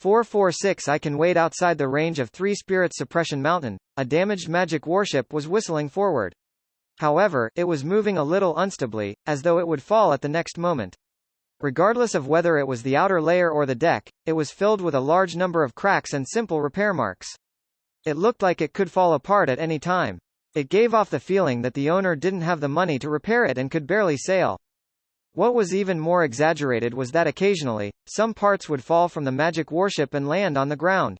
446 I can wait outside the range of 3 Spirit Suppression Mountain. A damaged magic warship was whistling forward. However, it was moving a little unstably, as though it would fall at the next moment. Regardless of whether it was the outer layer or the deck, it was filled with a large number of cracks and simple repair marks. It looked like it could fall apart at any time. It gave off the feeling that the owner didn't have the money to repair it and could barely sail. What was even more exaggerated was that occasionally, some parts would fall from the magic warship and land on the ground.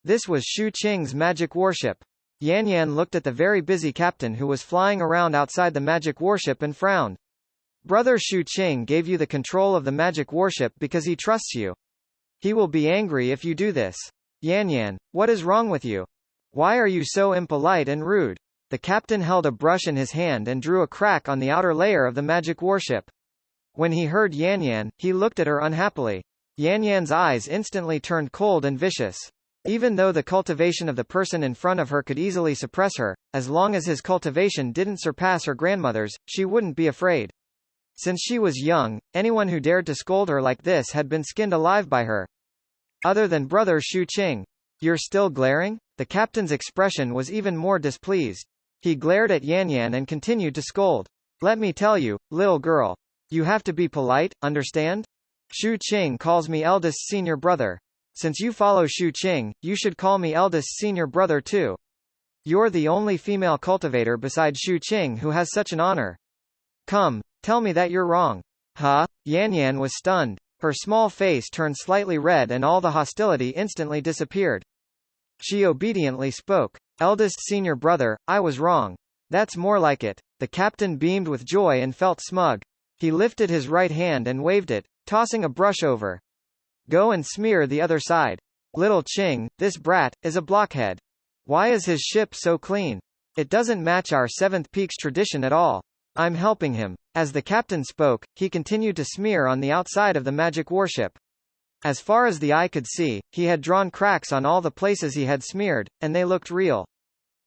This was Shu Qing's magic warship. Yan Yan looked at the very busy captain who was flying around outside the magic warship and frowned. Brother Shu Qing gave you the control of the magic warship because he trusts you. He will be angry if you do this. Yan Yan, what is wrong with you? Why are you so impolite and rude? The captain held a brush in his hand and drew a crack on the outer layer of the magic warship. When he heard Yan Yan, he looked at her unhappily. Yan Yan's eyes instantly turned cold and vicious. Even though the cultivation of the person in front of her could easily suppress her, as long as his cultivation didn't surpass her grandmother's, she wouldn't be afraid. Since she was young, anyone who dared to scold her like this had been skinned alive by her. Other than brother Shu Qing. You're still glaring? The captain's expression was even more displeased. He glared at Yan Yan and continued to scold. Let me tell you, little girl. You have to be polite, understand? Shu Qing calls me eldest senior brother. Since you follow Shu Qing, you should call me eldest senior brother too. You're the only female cultivator besides Shu Qing who has such an honor. Come, tell me that you're wrong. Huh? Yan Yan was stunned. Her small face turned slightly red and all the hostility instantly disappeared. She obediently spoke. Eldest senior brother, I was wrong. That's more like it. The captain beamed with joy and felt smug. He lifted his right hand and waved it, tossing a brush over. Go and smear the other side. Little Qing, this brat, is a blockhead. Why is his ship so clean? It doesn't match our Seventh Peaks tradition at all. I'm helping him. As the captain spoke, he continued to smear on the outside of the magic warship. As far as the eye could see, he had drawn cracks on all the places he had smeared, and they looked real.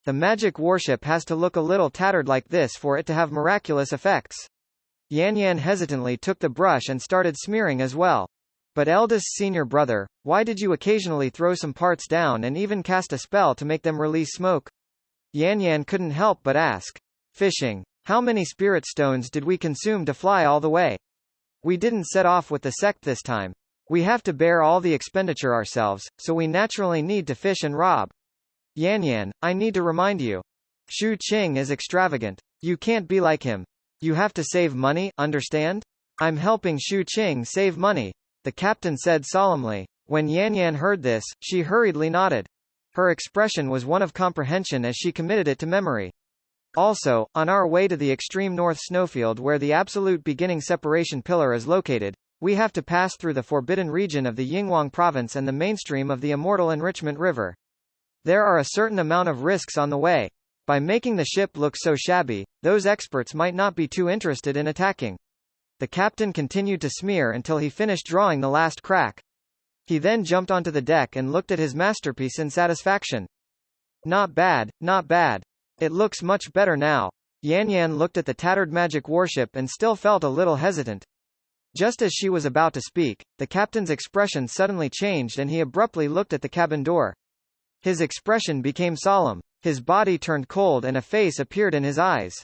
The magic warship has to look a little tattered like this for it to have miraculous effects. Yan Yan hesitantly took the brush and started smearing as well. But eldest senior brother, why did you occasionally throw some parts down and even cast a spell to make them release smoke? Yan Yan couldn't help but ask. Fishing. How many spirit stones did we consume to fly all the way? We didn't set off with the sect this time. We have to bear all the expenditure ourselves, so we naturally need to fish and rob. Yan Yan, I need to remind you. Shu Qing is extravagant. You can't be like him. You have to save money, understand? I'm helping Shu Qing save money, the captain said solemnly. When Yan Yan heard this, she hurriedly nodded. Her expression was one of comprehension as she committed it to memory. Also, on our way to the extreme north snowfield where the absolute beginning separation pillar is located, we have to pass through the forbidden region of the Yinghuang province and the mainstream of the Immortal Enrichment River. There are a certain amount of risks on the way. By making the ship look so shabby, those experts might not be too interested in attacking. The captain continued to smear until he finished drawing the last crack. He then jumped onto the deck and looked at his masterpiece in satisfaction. Not bad, not bad. It looks much better now. Yan Yan looked at the tattered magic warship and still felt a little hesitant. Just as she was about to speak, the captain's expression suddenly changed and he abruptly looked at the cabin door. His expression became solemn. His body turned cold and a face appeared in his eyes.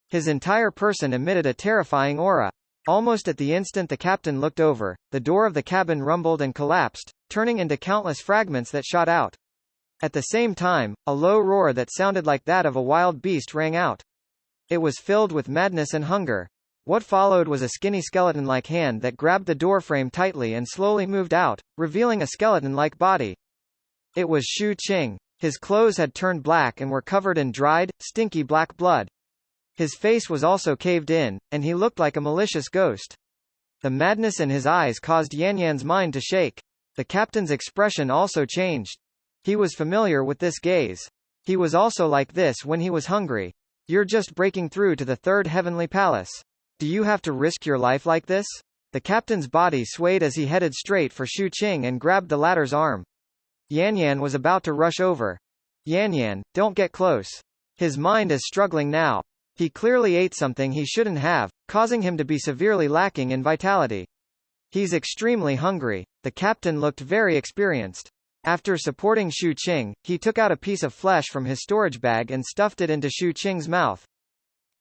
His entire person emitted a terrifying aura. Almost at the instant the captain looked over, the door of the cabin rumbled and collapsed, turning into countless fragments that shot out. At the same time, a low roar that sounded like that of a wild beast rang out. It was filled with madness and hunger. What followed was a skinny skeleton-like hand that grabbed the doorframe tightly and slowly moved out, revealing a skeleton-like body. It was Shu Qing. His clothes had turned black and were covered in dried, stinky black blood. His face was also caved in, and he looked like a malicious ghost. The madness in his eyes caused Yan Yan's mind to shake. The captain's expression also changed. He was familiar with this gaze. He was also like this when he was hungry. You're just breaking through to the third heavenly palace. Do you have to risk your life like this? The captain's body swayed as he headed straight for Shu Qing and grabbed the latter's arm. Yan Yan was about to rush over. Yan Yan, don't get close. His mind is struggling now. He clearly ate something he shouldn't have, causing him to be severely lacking in vitality. He's extremely hungry. The captain looked very experienced. After supporting Xu Qing, he took out a piece of flesh from his storage bag and stuffed it into Xu Qing's mouth.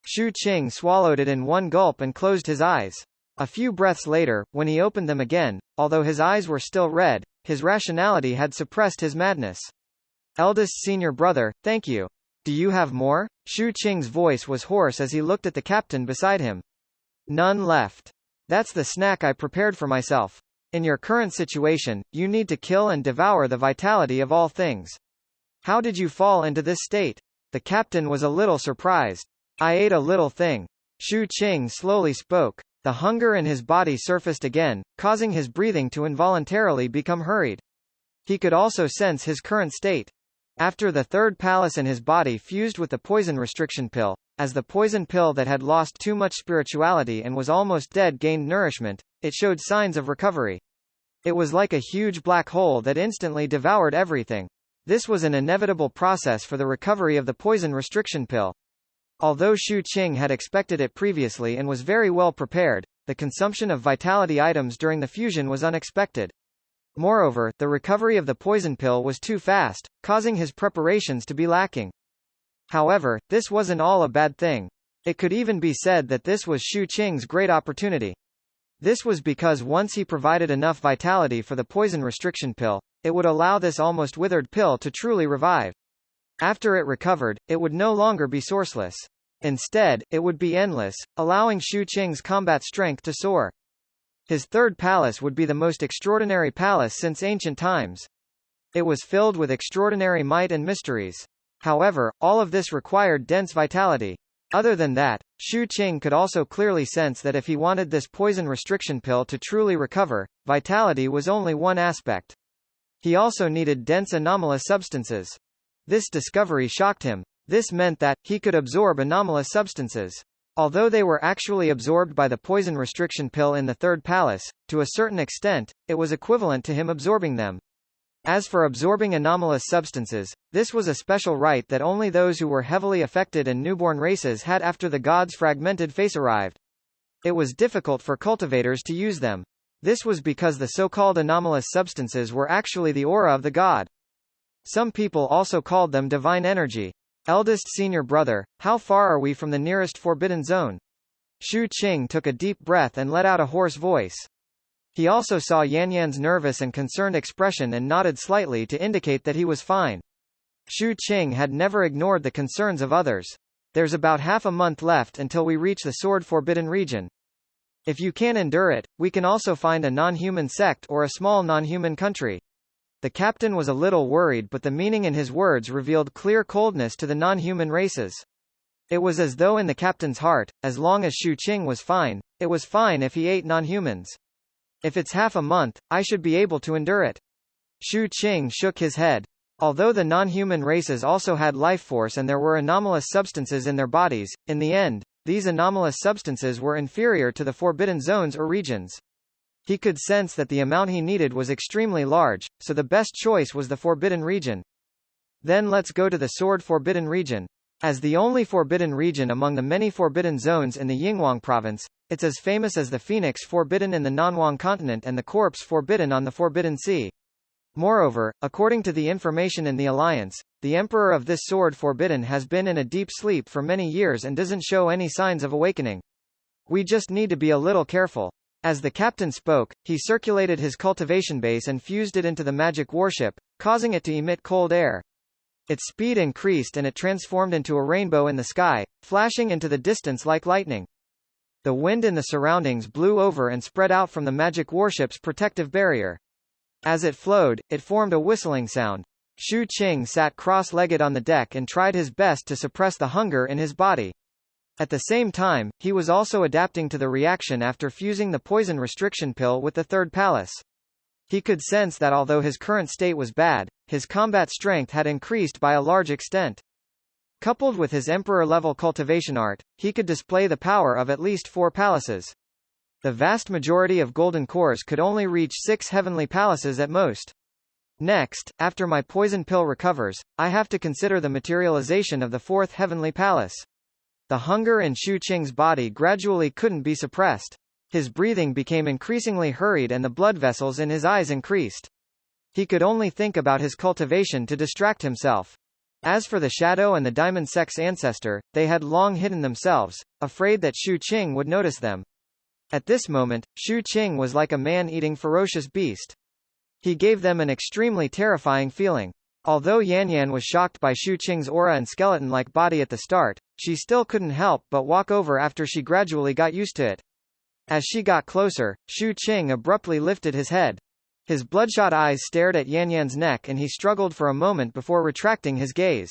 Xu Qing swallowed it in one gulp and closed his eyes. A few breaths later, when he opened them again, although his eyes were still red, his rationality had suppressed his madness. Eldest senior brother, thank you. Do you have more? Xu Qing's voice was hoarse as he looked at the captain beside him. None left. That's the snack I prepared for myself. In your current situation, you need to kill and devour the vitality of all things. How did you fall into this state? The captain was a little surprised. I ate a little thing. Xu Qing slowly spoke. The hunger in his body surfaced again, causing his breathing to involuntarily become hurried. He could also sense his current state. After the third palace in his body fused with the poison restriction pill, as the poison pill that had lost too much spirituality and was almost dead gained nourishment, it showed signs of recovery. It was like a huge black hole that instantly devoured everything. This was an inevitable process for the recovery of the poison restriction pill. Although Xu Qing had expected it previously and was very well prepared, the consumption of vitality items during the fusion was unexpected. Moreover, the recovery of the poison pill was too fast, causing his preparations to be lacking. However, this wasn't all a bad thing. It could even be said that this was Xu Qing's great opportunity. This was because once he provided enough vitality for the poison restriction pill, it would allow this almost withered pill to truly revive. After it recovered, it would no longer be sourceless. Instead, it would be endless, allowing Xu Qing's combat strength to soar. His third palace would be the most extraordinary palace since ancient times. It was filled with extraordinary might and mysteries. However, all of this required dense vitality. Other than that, Xu Qing could also clearly sense that if he wanted this poison restriction pill to truly recover, vitality was only one aspect. He also needed dense anomalous substances. This discovery shocked him. This meant that he could absorb anomalous substances. Although they were actually absorbed by the poison restriction pill in the third palace, to a certain extent, it was equivalent to him absorbing them. As for absorbing anomalous substances, this was a special right that only those who were heavily affected and newborn races had after the god's fragmented face arrived. It was difficult for cultivators to use them. This was because the so-called anomalous substances were actually the aura of the god. Some people also called them divine energy. Eldest senior brother, how far are we from the nearest forbidden zone? Xu Qing took a deep breath and let out a hoarse voice. He also saw Yan Yan's nervous and concerned expression and nodded slightly to indicate that he was fine. Xu Qing had never ignored the concerns of others. There's about half a month left until we reach the Sword Forbidden region. If you can endure it, we can also find a non-human sect or a small non-human country. The captain was a little worried, but the meaning in his words revealed clear coldness to the non-human races. It was as though in the captain's heart, as long as Xu Qing was fine, it was fine if he ate non-humans. If it's half a month, I should be able to endure it. Xu Qing shook his head. Although the non-human races also had life force and there were anomalous substances in their bodies, in the end, these anomalous substances were inferior to the forbidden zones or regions. He could sense that the amount he needed was extremely large, so the best choice was the forbidden region. Then let's go to the Sword Forbidden region. As the only forbidden region among the many forbidden zones in the Yinghuang province, it's as famous as the Phoenix Forbidden in the Nanhuang continent and the Corpse Forbidden on the Forbidden Sea. Moreover, according to the information in the Alliance, the Emperor of this Sword Forbidden has been in a deep sleep for many years and doesn't show any signs of awakening. We just need to be a little careful. As the captain spoke, he circulated his cultivation base and fused it into the magic warship, causing it to emit cold air. Its speed increased and it transformed into a rainbow in the sky, flashing into the distance like lightning. The wind in the surroundings blew over and spread out from the magic warship's protective barrier. As it flowed, it formed a whistling sound. Xu Qing sat cross-legged on the deck and tried his best to suppress the hunger in his body. At the same time, he was also adapting to the reaction after fusing the poison restriction pill with the third palace. He could sense that although his current state was bad, his combat strength had increased by a large extent. Coupled with his emperor-level cultivation art, he could display the power of at least 4 palaces. The vast majority of golden cores could only reach 6 heavenly palaces at most. Next, after my poison pill recovers, I have to consider the materialization of the 4th heavenly palace. The hunger in Xu Qing's body gradually couldn't be suppressed. His breathing became increasingly hurried and the blood vessels in his eyes increased. He could only think about his cultivation to distract himself. As for the shadow and the diamond sex ancestor, they had long hidden themselves, afraid that Shu Qing would notice them. At this moment, Shu Qing was like a man-eating ferocious beast. He gave them an extremely terrifying feeling. Although Yan Yan was shocked by Shu Qing's aura and skeleton-like body at the start, she still couldn't help but walk over after she gradually got used to it. As she got closer, Shu Qing abruptly lifted his head. His bloodshot eyes stared at Yan Yan's neck and he struggled for a moment before retracting his gaze.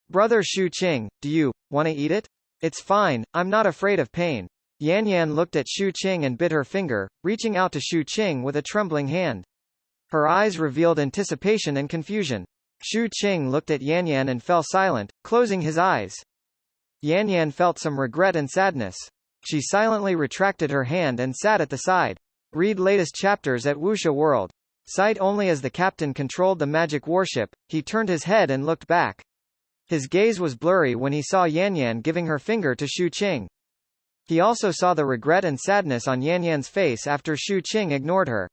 Brother Shu Qing, do you want to eat it? It's fine, I'm not afraid of pain. Yan Yan looked at Shu Qing and bit her finger, reaching out to Shu Qing with a trembling hand. Her eyes revealed anticipation and confusion. Shu Qing looked at Yan Yan and fell silent, closing his eyes. Yan Yan felt some regret and sadness. She silently retracted her hand and sat at the side. Read latest chapters at Wuxia World. Sight only. As the captain controlled the magic warship, he turned his head and looked back. His gaze was blurry when he saw Yan Yan giving her finger to Shu Qing. He also saw the regret and sadness on Yan Yan's face after Shu Qing ignored her.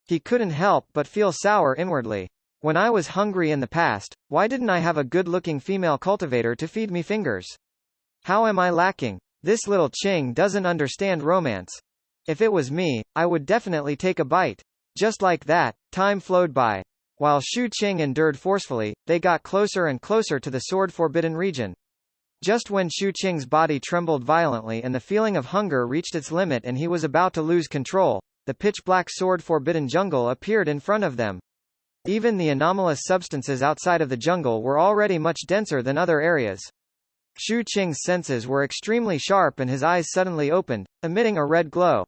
He couldn't help but feel sour inwardly. When I was hungry in the past, why didn't I have a good-looking female cultivator to feed me fingers? How am I lacking? This little Qing doesn't understand romance. If it was me, I would definitely take a bite. Just like that, time flowed by. While Shu Qing endured forcefully, they got closer and closer to the sword-forbidden region. Just when Shu Qing's body trembled violently and the feeling of hunger reached its limit and he was about to lose control, the pitch-black sword-forbidden jungle appeared in front of them. Even the anomalous substances outside of the jungle were already much denser than other areas. Shu Qing's senses were extremely sharp and his eyes suddenly opened, emitting a red glow.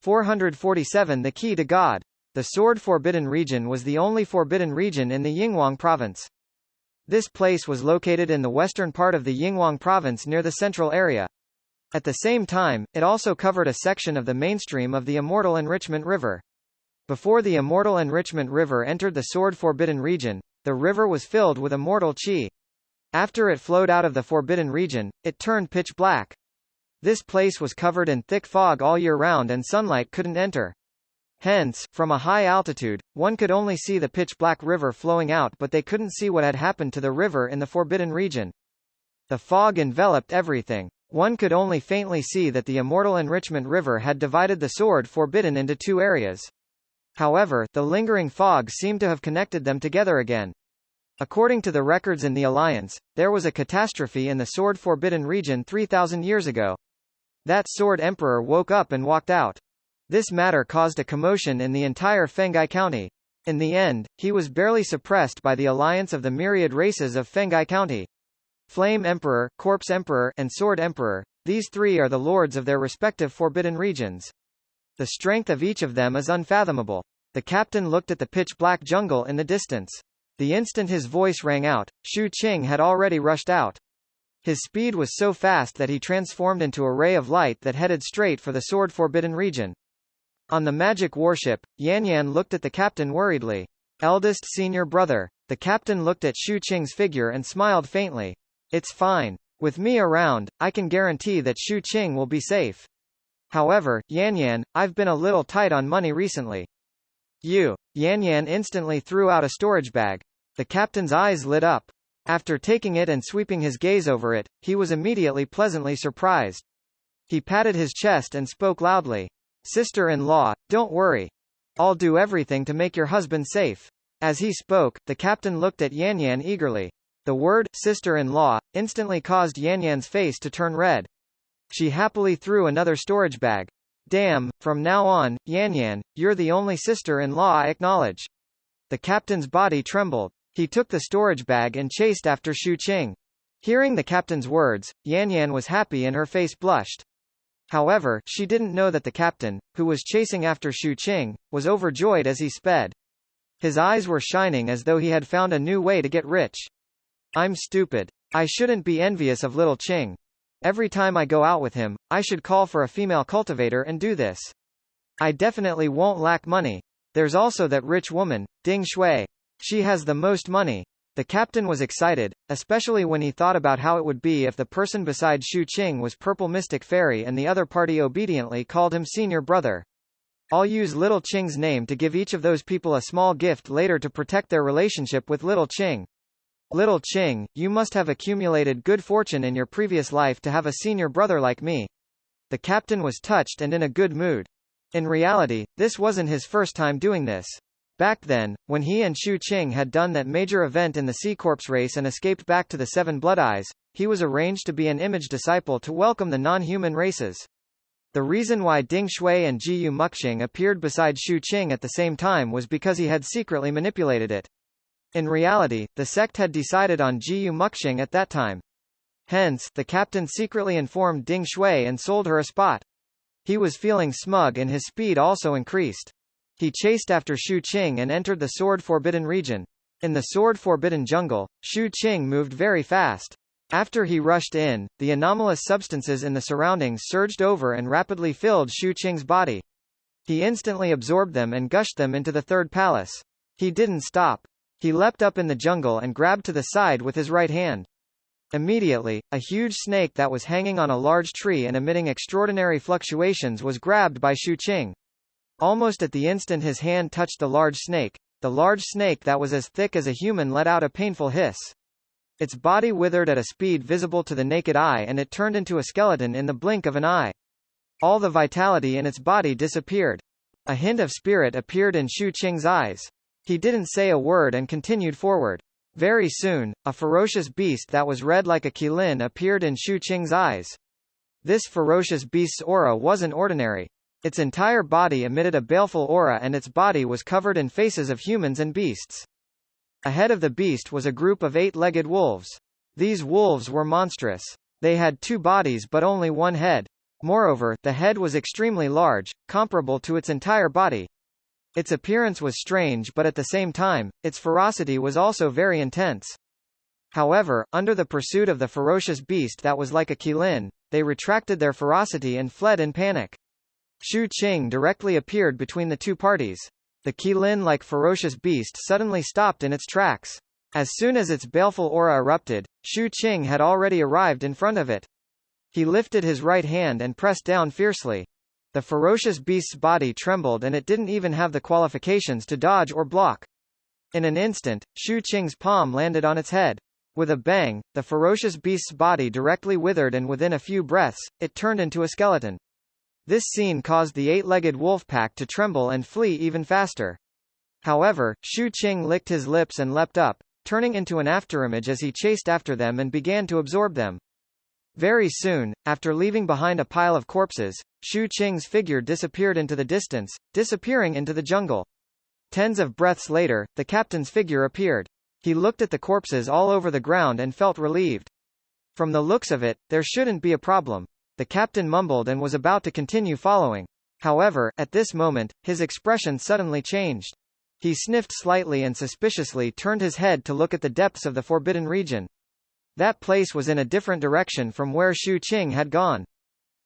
447 The key to God. The sword-forbidden region was the only forbidden region in the Yinghuang province. This place was located in the western part of the Yinghuang province near the central area. At the same time, it also covered a section of the mainstream of the Immortal Enrichment River. Before the Immortal Enrichment River entered the sword-forbidden region, the river was filled with immortal qi. After it flowed out of the forbidden region, it turned pitch black. This place was covered in thick fog all year round and sunlight couldn't enter. Hence, from a high altitude, one could only see the pitch-black river flowing out but they couldn't see what had happened to the river in the forbidden region. The fog enveloped everything. One could only faintly see that the Immortal Enrichment River had divided the sword forbidden into two areas. However, the lingering fog seemed to have connected them together again. According to the records in the Alliance, there was a catastrophe in the sword forbidden region 3,000 years ago. That sword emperor woke up and walked out. This matter caused a commotion in the entire Fengai County. In the end, he was barely suppressed by the alliance of the myriad races of Fengai County. Flame Emperor, Corpse Emperor, and Sword Emperor, these three are the lords of their respective forbidden regions. The strength of each of them is unfathomable. The captain looked at the pitch-black jungle in the distance. The instant his voice rang out, Shu Qing had already rushed out. His speed was so fast that he transformed into a ray of light that headed straight for the sword forbidden region. On the magic warship, Yan Yan looked at the captain worriedly. Eldest senior brother. The captain looked at Shu Qing's figure and smiled faintly. It's fine. With me around, I can guarantee that Shu Qing will be safe. However, Yan Yan, I've been a little tight on money recently. You. Yan Yan instantly threw out a storage bag. The captain's eyes lit up. After taking it and sweeping his gaze over it, he was immediately pleasantly surprised. He patted his chest and spoke loudly. Sister-in-law, don't worry. I'll do everything to make your husband safe. As he spoke, the captain looked at Yan Yan eagerly. The word, sister-in-law, instantly caused Yan Yan's face to turn red. She happily threw another storage bag. Damn, from now on, Yan Yan, you're the only sister-in-law I acknowledge. The captain's body trembled. He took the storage bag and chased after Shu Qing. Hearing the captain's words, Yan Yan was happy and her face blushed. However, she didn't know that the captain, who was chasing after Shu Qing, was overjoyed as he sped. His eyes were shining as though he had found a new way to get rich. I'm stupid. I shouldn't be envious of little Qing. Every time I go out with him, I should call for a female cultivator and do this. I definitely won't lack money. There's also that rich woman, Ding Shui. She has the most money. The captain was excited, especially when he thought about how it would be if the person beside Shu Qing was Purple Mystic Fairy and the other party obediently called him Senior Brother. I'll use Little Qing's name to give each of those people a small gift later to protect their relationship with Little Qing. Little Qing, you must have accumulated good fortune in your previous life to have a senior brother like me. The captain was touched and in a good mood. In reality, this wasn't his first time doing this. Back then, when he and Shu Qing had done that major event in the Sea Corpse race and escaped back to the Seven Blood Eyes, he was arranged to be an image disciple to welcome the non-human races. The reason why Ding Shui and Jiyu Muxing appeared beside Shu Qing at the same time was because he had secretly manipulated it. In reality, the sect had decided on Jiyu Muxing at that time. Hence, the captain secretly informed Ding Shui and sold her a spot. He was feeling smug and his speed also increased. He chased after Shu Qing and entered the sword-forbidden region. In the sword-forbidden jungle, Shu Qing moved very fast. After he rushed in, the anomalous substances in the surroundings surged over and rapidly filled Shu Qing's body. He instantly absorbed them and gushed them into the third palace. He didn't stop. He leapt up in the jungle and grabbed to the side with his right hand. Immediately, a huge snake that was hanging on a large tree and emitting extraordinary fluctuations was grabbed by Shu Qing. Almost at the instant his hand touched the large snake that was as thick as a human let out a painful hiss. Its body withered at a speed visible to the naked eye and it turned into a skeleton in the blink of an eye. All the vitality in its body disappeared. A hint of spirit appeared in Shu Qing's eyes. He didn't say a word and continued forward. Very soon, a ferocious beast that was red like a qilin appeared in Shu Qing's eyes. This ferocious beast's aura wasn't ordinary. Its entire body emitted a baleful aura and its body was covered in faces of humans and beasts. Ahead of the beast was a group of 8-legged wolves. These wolves were monstrous. They had 2 bodies but only 1 head. Moreover, the head was extremely large, comparable to its entire body. Its appearance was strange but at the same time, its ferocity was also very intense. However, under the pursuit of the ferocious beast that was like a qilin, they retracted their ferocity and fled in panic. Shu Qing directly appeared between the 2 parties. The qilin-like ferocious beast suddenly stopped in its tracks. As soon as its baleful aura erupted, Shu Qing had already arrived in front of it. He lifted his right hand and pressed down fiercely. The ferocious beast's body trembled and it didn't even have the qualifications to dodge or block. In an instant, Shu Qing's palm landed on its head. With a bang, the ferocious beast's body directly withered and within a few breaths, it turned into a skeleton. This scene caused the 8-legged wolf pack to tremble and flee even faster. However, Shu Qing licked his lips and leapt up, turning into an afterimage as he chased after them and began to absorb them. Very soon, after leaving behind a pile of corpses, Shu Qing's figure disappeared into the distance, disappearing into the jungle. Tens of breaths later, the captain's figure appeared. He looked at the corpses all over the ground and felt relieved. From the looks of it, there shouldn't be a problem. The captain mumbled and was about to continue following. However, at this moment, his expression suddenly changed. He sniffed slightly and suspiciously turned his head to look at the depths of the forbidden region. That place was in a different direction from where Shu Qing had gone.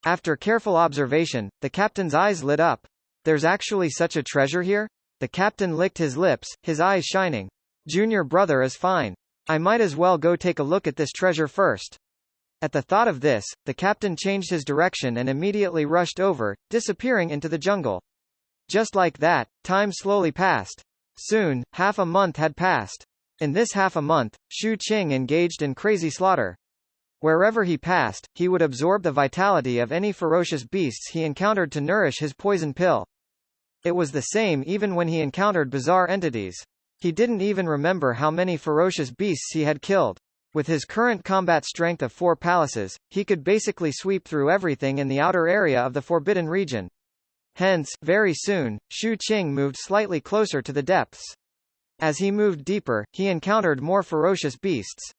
After careful observation, the captain's eyes lit up. There's actually such a treasure here? The captain licked his lips, his eyes shining. Junior brother is fine. I might as well go take a look at this treasure first. At the thought of this, the captain changed his direction and immediately rushed over, disappearing into the jungle. Just like that, time slowly passed. Soon, half a month had passed. In this half a month, Shu Qing engaged in crazy slaughter. Wherever he passed, he would absorb the vitality of any ferocious beasts he encountered to nourish his poison pill. It was the same even when he encountered bizarre entities. He didn't even remember how many ferocious beasts he had killed. With his current combat strength of 4 palaces, he could basically sweep through everything in the outer area of the forbidden region. Hence, very soon, Shu Qing moved slightly closer to the depths. As he moved deeper, he encountered more ferocious beasts.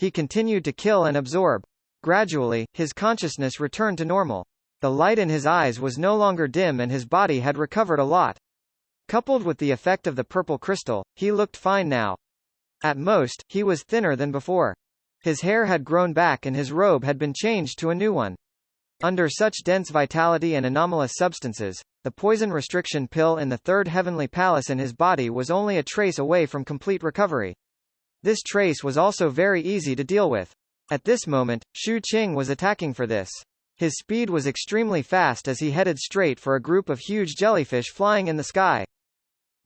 He continued to kill and absorb. Gradually, his consciousness returned to normal. The light in his eyes was no longer dim and his body had recovered a lot. Coupled with the effect of the purple crystal, he looked fine now. At most, he was thinner than before. His hair had grown back and his robe had been changed to a new one. Under such dense vitality and anomalous substances, the poison restriction pill in the 3rd heavenly palace in his body was only a trace away from complete recovery. This trace was also very easy to deal with. At this moment, Shu Qing was attacking for this. His speed was extremely fast as he headed straight for a group of huge jellyfish flying in the sky.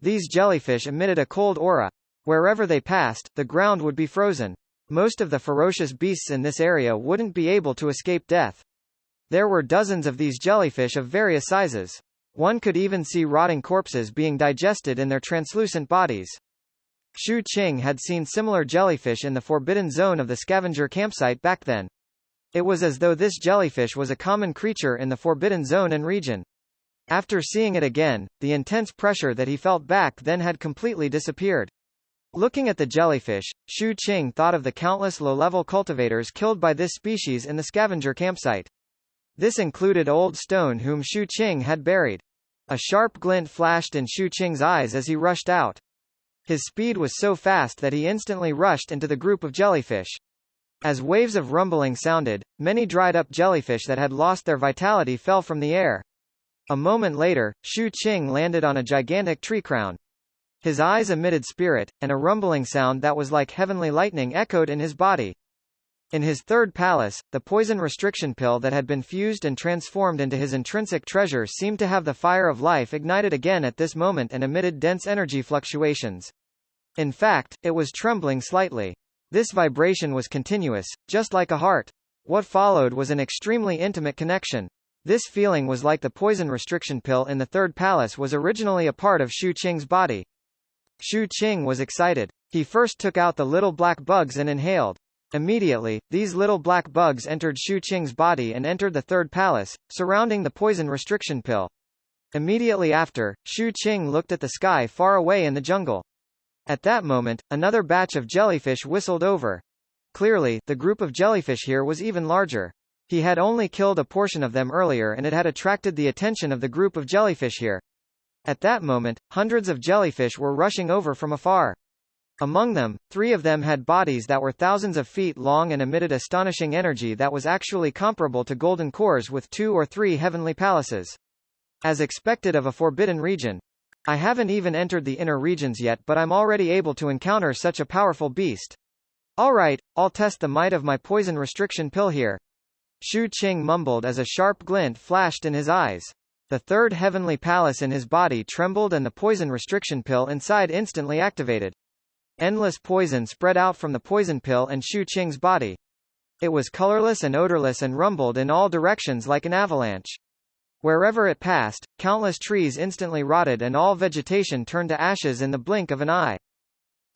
These jellyfish emitted a cold aura. Wherever they passed, the ground would be frozen. Most of the ferocious beasts in this area wouldn't be able to escape death. There were dozens of these jellyfish of various sizes. One could even see rotting corpses being digested in their translucent bodies. Shu Qing had seen similar jellyfish in the forbidden zone of the scavenger campsite back then. It was as though this jellyfish was a common creature in the forbidden zone and region. After seeing it again, the intense pressure that he felt back then had completely disappeared. Looking at the jellyfish, Shu Qing thought of the countless low-level cultivators killed by this species in the scavenger campsite. This included Old Stone, whom Shu Qing had buried. A sharp glint flashed in Shu Qing's eyes as he rushed out. His speed was so fast that he instantly rushed into the group of jellyfish. As waves of rumbling sounded, many dried-up jellyfish that had lost their vitality fell from the air. A moment later, Shu Qing landed on a gigantic tree crown. His eyes emitted spirit, and a rumbling sound that was like heavenly lightning echoed in his body. In his third palace, the poison restriction pill that had been fused and transformed into his intrinsic treasure seemed to have the fire of life ignited again at this moment and emitted dense energy fluctuations. In fact, it was trembling slightly. This vibration was continuous, just like a heart. What followed was an extremely intimate connection. This feeling was like the poison restriction pill in the third palace was originally a part of Shu Qing's body. Shu Qing was excited. He first took out the little black bugs and inhaled. Immediately, these little black bugs entered Shu Qing's body and entered the third palace, surrounding the poison restriction pill. Immediately after, Shu Qing looked at the sky far away in the jungle. At that moment, another batch of jellyfish whistled over. Clearly, the group of jellyfish here was even larger. He had only killed a portion of them earlier and it had attracted the attention of the group of jellyfish here. At that moment, hundreds of jellyfish were rushing over from afar. Among them, 3 of them had bodies that were thousands of feet long and emitted astonishing energy that was actually comparable to golden cores with 2 or 3 heavenly palaces. As expected of a forbidden region. I haven't even entered the inner regions yet, but I'm already able to encounter such a powerful beast. Alright, I'll test the might of my poison restriction pill here. Shu Qing mumbled as a sharp glint flashed in his eyes. The third heavenly palace in his body trembled and the poison restriction pill inside instantly activated. Endless poison spread out from the poison pill and Shu Qing's body. It was colorless and odorless and rumbled in all directions like an avalanche. Wherever it passed, countless trees instantly rotted and all vegetation turned to ashes in the blink of an eye.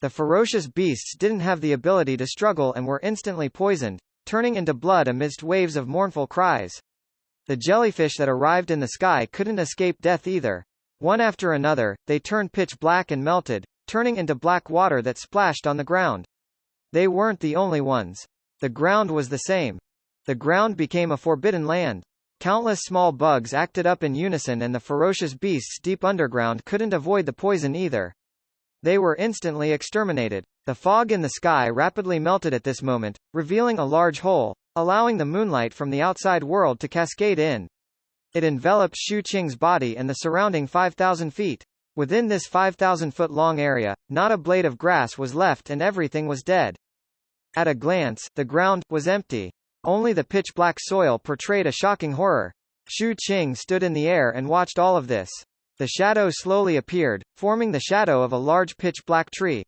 The ferocious beasts didn't have the ability to struggle and were instantly poisoned, turning into blood amidst waves of mournful cries. The jellyfish that arrived in the sky couldn't escape death either. One after another, they turned pitch black and melted, turning into black water that splashed on the ground. They weren't the only ones. The ground was the same. The ground became a forbidden land. Countless small bugs acted up in unison and the ferocious beasts deep underground couldn't avoid the poison either. They were instantly exterminated. The fog in the sky rapidly melted at this moment, revealing a large hole, allowing the moonlight from the outside world to cascade in. It enveloped Shu Qing's body and the surrounding 5,000 feet. Within this 5,000-foot-long area, not a blade of grass was left and everything was dead. At a glance, the ground was empty. Only the pitch-black soil portrayed a shocking horror. Shu Qing stood in the air and watched all of this. The shadow slowly appeared, forming the shadow of a large pitch-black tree.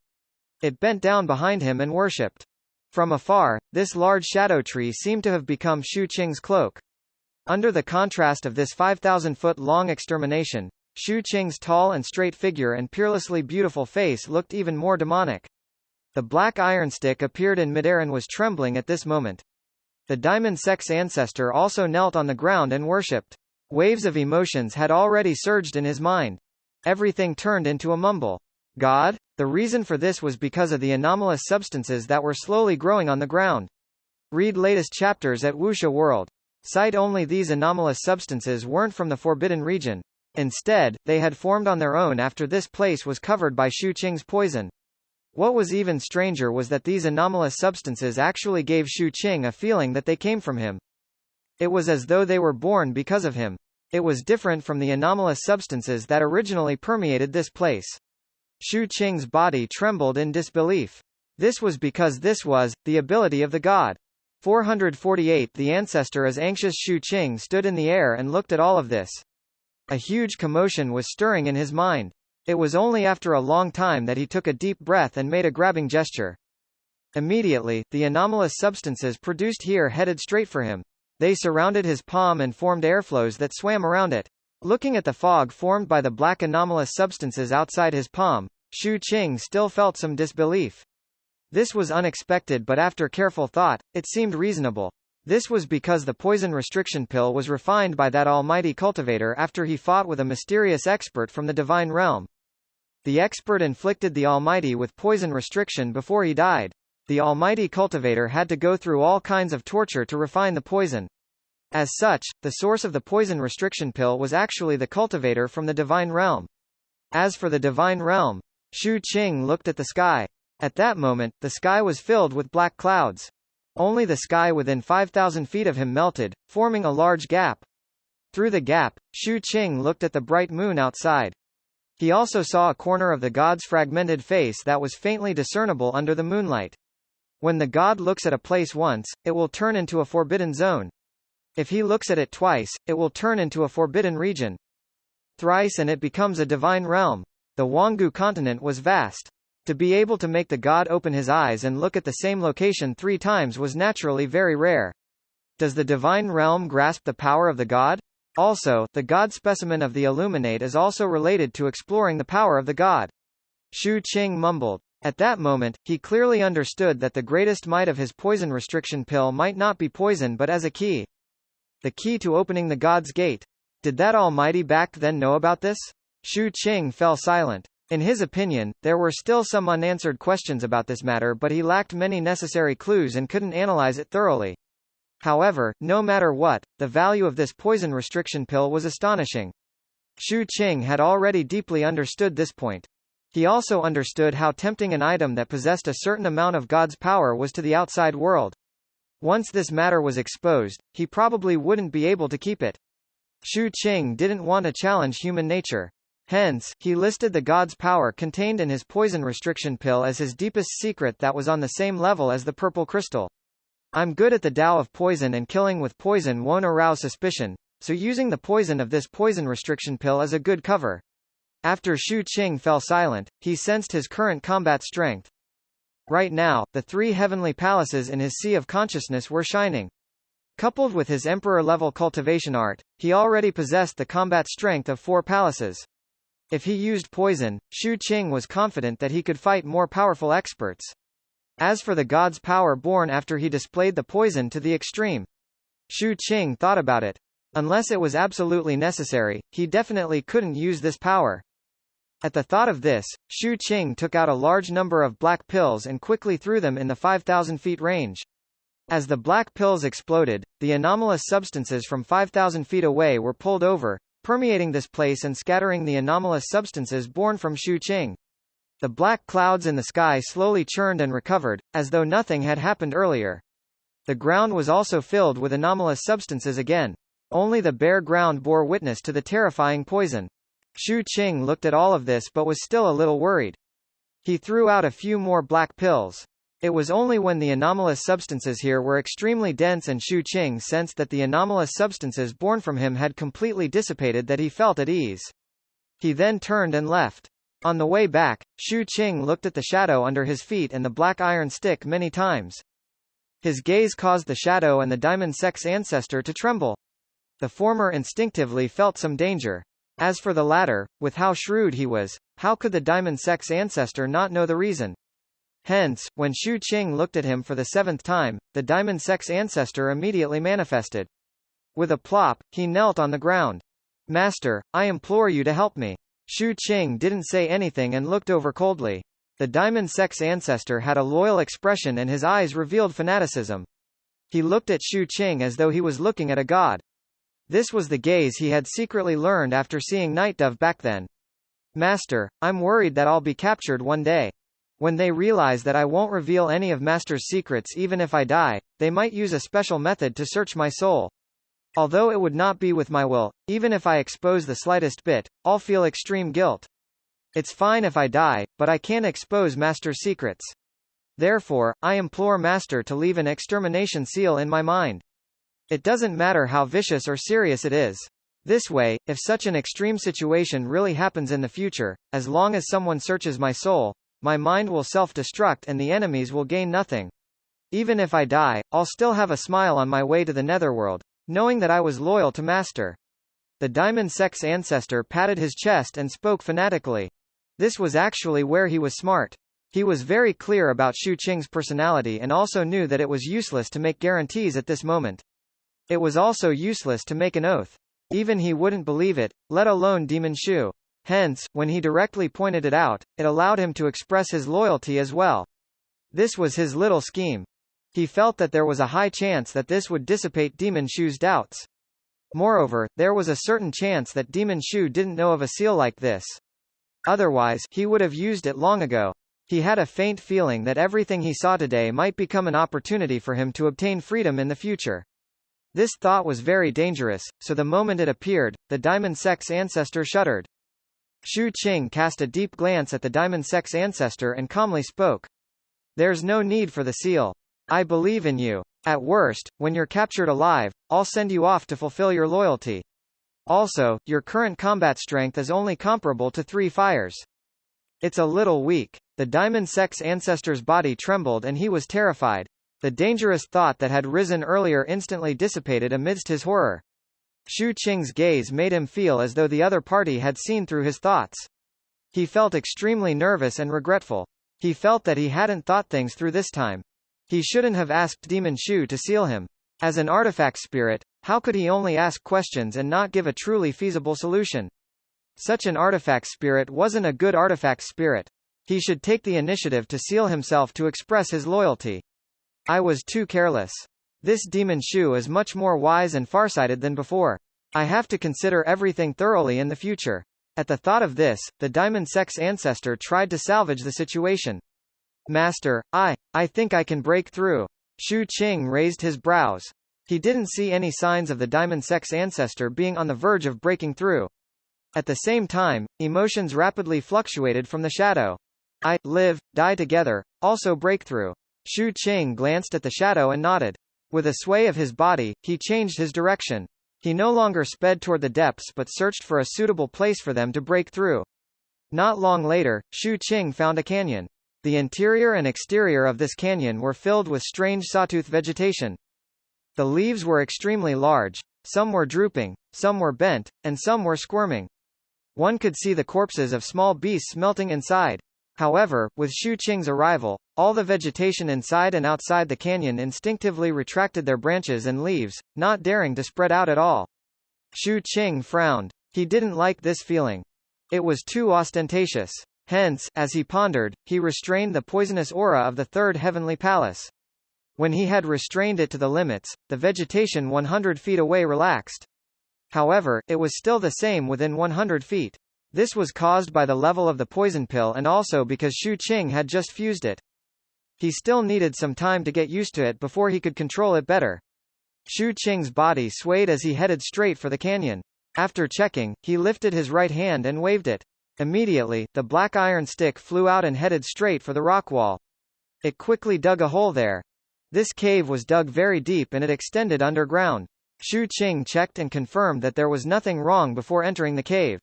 It bent down behind him and worshipped. From afar, this large shadow tree seemed to have become Shu Qing's cloak. Under the contrast of this 5,000-foot-long extermination, Shu Qing's tall and straight figure and peerlessly beautiful face looked even more demonic. The black iron stick appeared in midair and was trembling at this moment. The diamond sex ancestor also knelt on the ground and worshipped. Waves of emotions had already surged in his mind. Everything turned into a mumble. God? The reason for this was because of the anomalous substances that were slowly growing on the ground. Read latest chapters at Wuxia World. Cite only these anomalous substances weren't from the forbidden region. Instead, they had formed on their own after this place was covered by Shu Qing's poison. What was even stranger was that these anomalous substances actually gave Shu Qing a feeling that they came from him. It was as though they were born because of him. It was different from the anomalous substances that originally permeated this place. Shu Qing's body trembled in disbelief. This was because this was the ability of the god. 448 The ancestor as anxious Shu Qing stood in the air and looked at all of this. A huge commotion was stirring in his mind. It was only after a long time that he took a deep breath and made a grabbing gesture. Immediately, the anomalous substances produced here headed straight for him. They surrounded his palm and formed airflows that swam around it. Looking at the fog formed by the black anomalous substances outside his palm, Shu Qing still felt some disbelief. This was unexpected, but after careful thought, it seemed reasonable. This was because the poison restriction pill was refined by that almighty cultivator after he fought with a mysterious expert from the divine realm. The expert inflicted the almighty with poison restriction before he died. The almighty cultivator had to go through all kinds of torture to refine the poison. As such, the source of the poison restriction pill was actually the cultivator from the divine realm. As for the divine realm, Shu Qing looked at the sky. At that moment, the sky was filled with black clouds. Only the sky within 5,000 feet of him melted, forming a large gap. Through the gap, Shu Qing looked at the bright moon outside. He also saw a corner of the god's fragmented face that was faintly discernible under the moonlight. When the god looks at a place once, it will turn into a forbidden zone. If he looks at it twice, it will turn into a forbidden region. Thrice and it becomes a divine realm. The Wangu continent was vast. To be able to make the god open his eyes and look at the same location 3 times was naturally very rare. Does the divine realm grasp the power of the god? Also, the god specimen of the Illuminate is also related to exploring the power of the god. Shu Qing mumbled. At that moment, he clearly understood that the greatest might of his poison restriction pill might not be poison but as a key. The key to opening the god's gate. Did that almighty back then know about this? Shu Qing fell silent. In his opinion, there were still some unanswered questions about this matter, but he lacked many necessary clues and couldn't analyze it thoroughly. However, no matter what, the value of this poison restriction pill was astonishing. Shu Qing had already deeply understood this point. He also understood how tempting an item that possessed a certain amount of God's power was to the outside world. Once this matter was exposed, he probably wouldn't be able to keep it. Shu Qing didn't want to challenge human nature. Hence, he listed the god's power contained in his poison restriction pill as his deepest secret that was on the same level as the purple crystal. I'm good at the Tao of poison, and killing with poison won't arouse suspicion, so using the poison of this poison restriction pill is a good cover. After Shu Qing fell silent, he sensed his current combat strength. Right now, the 3 heavenly palaces in his sea of consciousness were shining. Coupled with his emperor-level cultivation art, he already possessed the combat strength of 4 palaces. If he used poison, Shu Qing was confident that he could fight more powerful experts. As for the god's power born after he displayed the poison to the extreme, Shu Qing thought about it. Unless it was absolutely necessary, he definitely couldn't use this power. At the thought of this, Shu Qing took out a large number of black pills and quickly threw them in the 5,000 feet range. As the black pills exploded, the anomalous substances from 5,000 feet away were pulled over, permeating this place and scattering the anomalous substances born from Shu Qing. The black clouds in the sky slowly churned and recovered, as though nothing had happened earlier. The ground was also filled with anomalous substances again. Only the bare ground bore witness to the terrifying poison. Shu Qing looked at all of this but was still a little worried. He threw out a few more black pills. It was only when the anomalous substances here were extremely dense and Shu Qing sensed that the anomalous substances born from him had completely dissipated that he felt at ease. He then turned and left. On the way back, Shu Qing looked at the shadow under his feet and the black iron stick many times. His gaze caused the shadow and the diamond sex ancestor to tremble. The former instinctively felt some danger. As for the latter, with how shrewd he was, how could the diamond sex ancestor not know the reason? Hence, when Shu Qing looked at him for the 7th time, the diamond sex ancestor immediately manifested. With a plop, he knelt on the ground. Master, I implore you to help me. Shu Qing didn't say anything and looked over coldly. The diamond sex ancestor had a loyal expression and his eyes revealed fanaticism. He looked at Shu Qing as though he was looking at a god. This was the gaze he had secretly learned after seeing Night Dove back then. Master, I'm worried that I'll be captured one day. When they realize that I won't reveal any of Master's secrets even if I die, they might use a special method to search my soul. Although it would not be with my will, even if I expose the slightest bit, I'll feel extreme guilt. It's fine if I die, but I can't expose Master's secrets. Therefore, I implore Master to leave an extermination seal in my mind. It doesn't matter how vicious or serious it is. This way, if such an extreme situation really happens in the future, as long as someone searches my soul, my mind will self-destruct and the enemies will gain nothing. Even if I die, I'll still have a smile on my way to the netherworld, knowing that I was loyal to Master. The Diamond Sex ancestor patted his chest and spoke fanatically. This was actually where he was smart. He was very clear about Shu Qing's personality and also knew that it was useless to make guarantees at this moment. It was also useless to make an oath. Even he wouldn't believe it, let alone Demon Shu. Hence, when he directly pointed it out, it allowed him to express his loyalty as well. This was his little scheme. He felt that there was a high chance that this would dissipate Demon Shu's doubts. Moreover, there was a certain chance that Demon Shu didn't know of a seal like this. Otherwise, he would have used it long ago. He had a faint feeling that everything he saw today might become an opportunity for him to obtain freedom in the future. This thought was very dangerous, so the moment it appeared, the Diamond Sex ancestor shuddered. Shu Qing cast a deep glance at the Diamond Sex ancestor and calmly spoke. There's no need for the seal. I believe in you. At worst, when you're captured alive, I'll send you off to fulfill your loyalty. Also, your current combat strength is only comparable to 3 fires. It's a little weak. The Diamond Sex ancestor's body trembled and he was terrified. The dangerous thought that had risen earlier instantly dissipated amidst his horror. Shu Qing's gaze made him feel as though the other party had seen through his thoughts. He felt extremely nervous and regretful. He felt that he hadn't thought things through this time. He shouldn't have asked Demon Shu to seal him. As an artifact spirit, how could he only ask questions and not give a truly feasible solution? Such an artifact spirit wasn't a good artifact spirit. He should take the initiative to seal himself to express his loyalty. I was too careless. This Demon Shu is much more wise and farsighted than before. I have to consider everything thoroughly in the future. At the thought of this, the Diamond Sex ancestor tried to salvage the situation. Master, I think I can break through. Shu Qing raised his brows. He didn't see any signs of the Diamond Sex ancestor being on the verge of breaking through. At the same time, emotions rapidly fluctuated from the shadow. I live, die together, also breakthrough. Shu Qing glanced at the shadow and nodded. With a sway of his body, he changed his direction. He no longer sped toward the depths but searched for a suitable place for them to break through. Not long later, Shu Qing found a canyon. The interior and exterior of this canyon were filled with strange sawtooth vegetation. The leaves were extremely large, some were drooping, some were bent, and some were squirming. One could see the corpses of small beasts melting inside. However, with Shu Qing's arrival, all the vegetation inside and outside the canyon instinctively retracted their branches and leaves, not daring to spread out at all. Shu Qing frowned. He didn't like this feeling. It was too ostentatious. Hence, as he pondered, he restrained the poisonous aura of the third heavenly palace. When he had restrained it to the limits, the vegetation 100 feet away relaxed. However, it was still the same within 100 feet. This was caused by the level of the poison pill and also because Shu Qing had just fused it. He still needed some time to get used to it before he could control it better. Shu Qing's body swayed as he headed straight for the canyon. After checking, he lifted his right hand and waved it. Immediately, the black iron stick flew out and headed straight for the rock wall. It quickly dug a hole there. This cave was dug very deep and it extended underground. Shu Qing checked and confirmed that there was nothing wrong before entering the cave.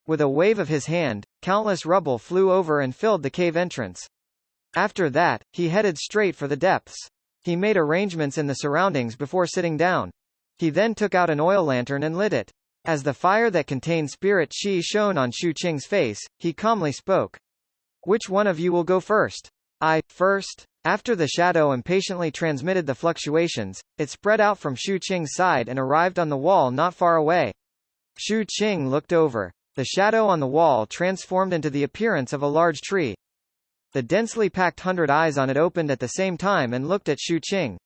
With a wave of his hand, countless rubble flew over and filled the cave entrance. After that, he headed straight for the depths. He made arrangements in the surroundings before sitting down. He then took out an oil lantern and lit it. As the fire that contained spirit chi shone on Shu Qing's face, he calmly spoke. Which one of you will go first? I, first. After the shadow impatiently transmitted the fluctuations, it spread out from Shu Qing's side and arrived on the wall not far away. Shu Qing looked over. The shadow on the wall transformed into the appearance of a large tree. The densely packed 100 eyes on it opened at the same time and looked at Shu Qing.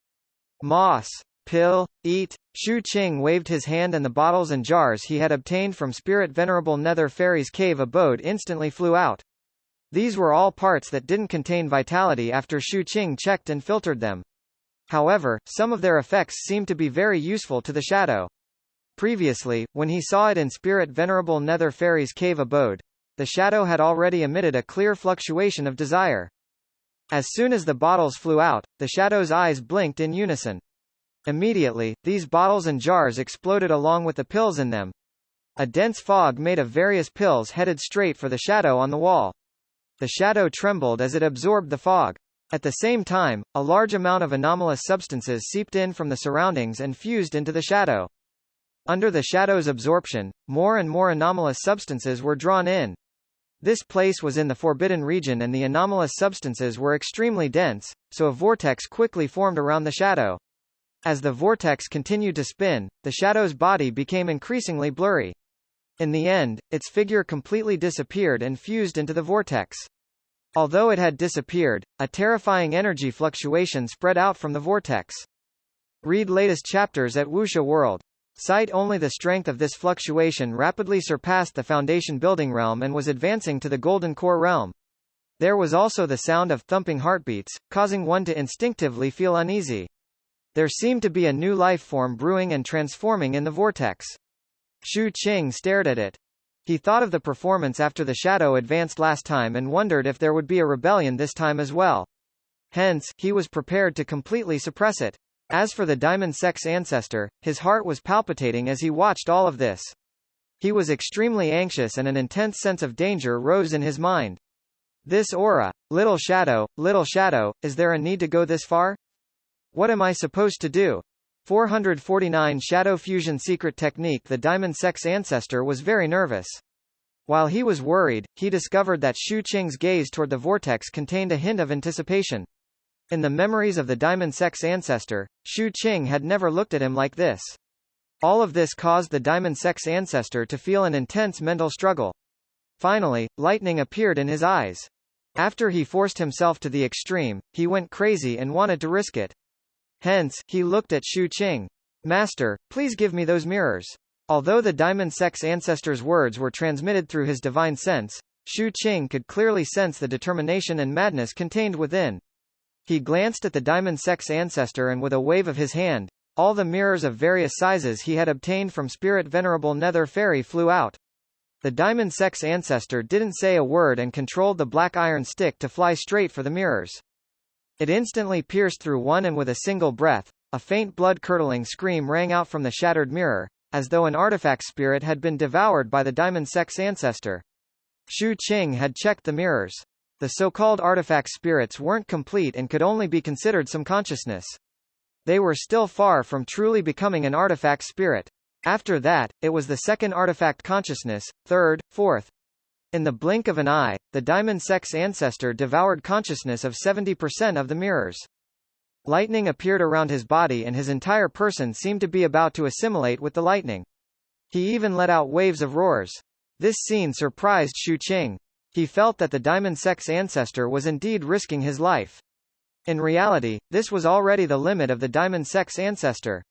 Moss. Pill. Eat. Shu Qing waved his hand and the bottles and jars he had obtained from Spirit Venerable Nether Fairy's cave abode instantly flew out. These were all parts that didn't contain vitality after Shu Qing checked and filtered them. However, some of their effects seemed to be very useful to the shadow. Previously, when he saw it in Spirit Venerable Nether Fairy's cave abode, the shadow had already emitted a clear fluctuation of desire. As soon as the bottles flew out, the shadow's eyes blinked in unison. Immediately, these bottles and jars exploded along with the pills in them. A dense fog made of various pills headed straight for the shadow on the wall. The shadow trembled as it absorbed the fog. At the same time, a large amount of anomalous substances seeped in from the surroundings and fused into the shadow. Under the shadow's absorption, more and more anomalous substances were drawn in. This place was in the forbidden region and the anomalous substances were extremely dense, so a vortex quickly formed around the shadow. As the vortex continued to spin, the shadow's body became increasingly blurry. In the end, its figure completely disappeared and fused into the vortex. Although it had disappeared, a terrifying energy fluctuation spread out from the vortex. Read latest chapters at Wuxia World. Cite only the strength of this fluctuation rapidly surpassed the Foundation building realm and was advancing to the Golden Core realm. There was also the sound of thumping heartbeats, causing one to instinctively feel uneasy. There seemed to be a new life form brewing and transforming in the vortex. Xu Qing stared at it. He thought of the performance after the shadow advanced last time and wondered if there would be a rebellion this time as well. Hence, he was prepared to completely suppress it. As for the Diamond Sex ancestor, his heart was palpitating as he watched all of this. He was extremely anxious and an intense sense of danger rose in his mind. This aura, little shadow, is there a need to go this far? What am I supposed to do? 449 Shadow Fusion Secret Technique. The Diamond Sex ancestor was very nervous. While he was worried, he discovered that Xu Qing's gaze toward the vortex contained a hint of anticipation. In the memories of the Diamond Sex ancestor, Xu Qing had never looked at him like this. All of this caused the Diamond Sex ancestor to feel an intense mental struggle. Finally, lightning appeared in his eyes. After he forced himself to the extreme, he went crazy and wanted to risk it. Hence, he looked at Xu Qing. Master, please give me those mirrors. Although the Diamond Sex ancestor's words were transmitted through his divine sense, Xu Qing could clearly sense the determination and madness contained within. He glanced at the Diamond Sex ancestor and with a wave of his hand, all the mirrors of various sizes he had obtained from Spirit Venerable Nether Fairy flew out. The Diamond Sex ancestor didn't say a word and controlled the black iron stick to fly straight for the mirrors. It instantly pierced through one and with a single breath, a faint blood-curdling scream rang out from the shattered mirror, as though an artifact spirit had been devoured by the Diamond Sex ancestor. Xu Qing had checked the mirrors. The so-called artifact spirits weren't complete and could only be considered some consciousness. They were still far from truly becoming an artifact spirit. After that, it was the second artifact consciousness, third, fourth. In the blink of an eye, the Diamond Sex ancestor devoured consciousness of 70% of the mirrors. Lightning appeared around his body and his entire person seemed to be about to assimilate with the lightning. He even let out waves of roars. This scene surprised Xu Qing. He felt that the Diamond Sex ancestor was indeed risking his life. In reality, this was already the limit of the Diamond Sex ancestor.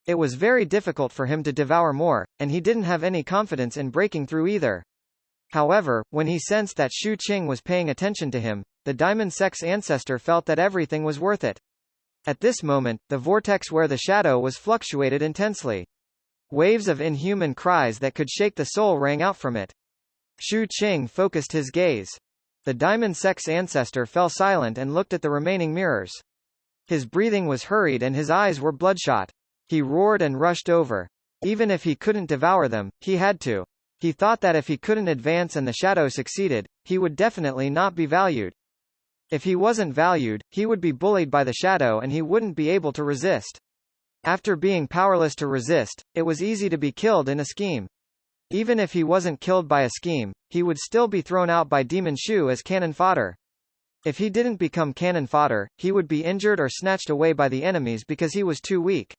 It was very difficult for him to devour more, and he didn't have any confidence in breaking through either. However, when he sensed that Xu Qing was paying attention to him, the Diamond Sex ancestor felt that everything was worth it. At this moment, the vortex where the shadow was fluctuated intensely. Waves of inhuman cries that could shake the soul rang out from it. Xu Qing focused his gaze. The Diamond Sex ancestor fell silent and looked at the remaining mirrors. His breathing was hurried and his eyes were bloodshot. He roared and rushed over. Even if he couldn't devour them, he had to. He thought that if he couldn't advance and the shadow succeeded, he would definitely not be valued. If he wasn't valued, he would be bullied by the shadow and he wouldn't be able to resist. After being powerless to resist, it was easy to be killed in a scheme. Even if he wasn't killed by a scheme, he would still be thrown out by Demon Shu as cannon fodder. If he didn't become cannon fodder, he would be injured or snatched away by the enemies because he was too weak.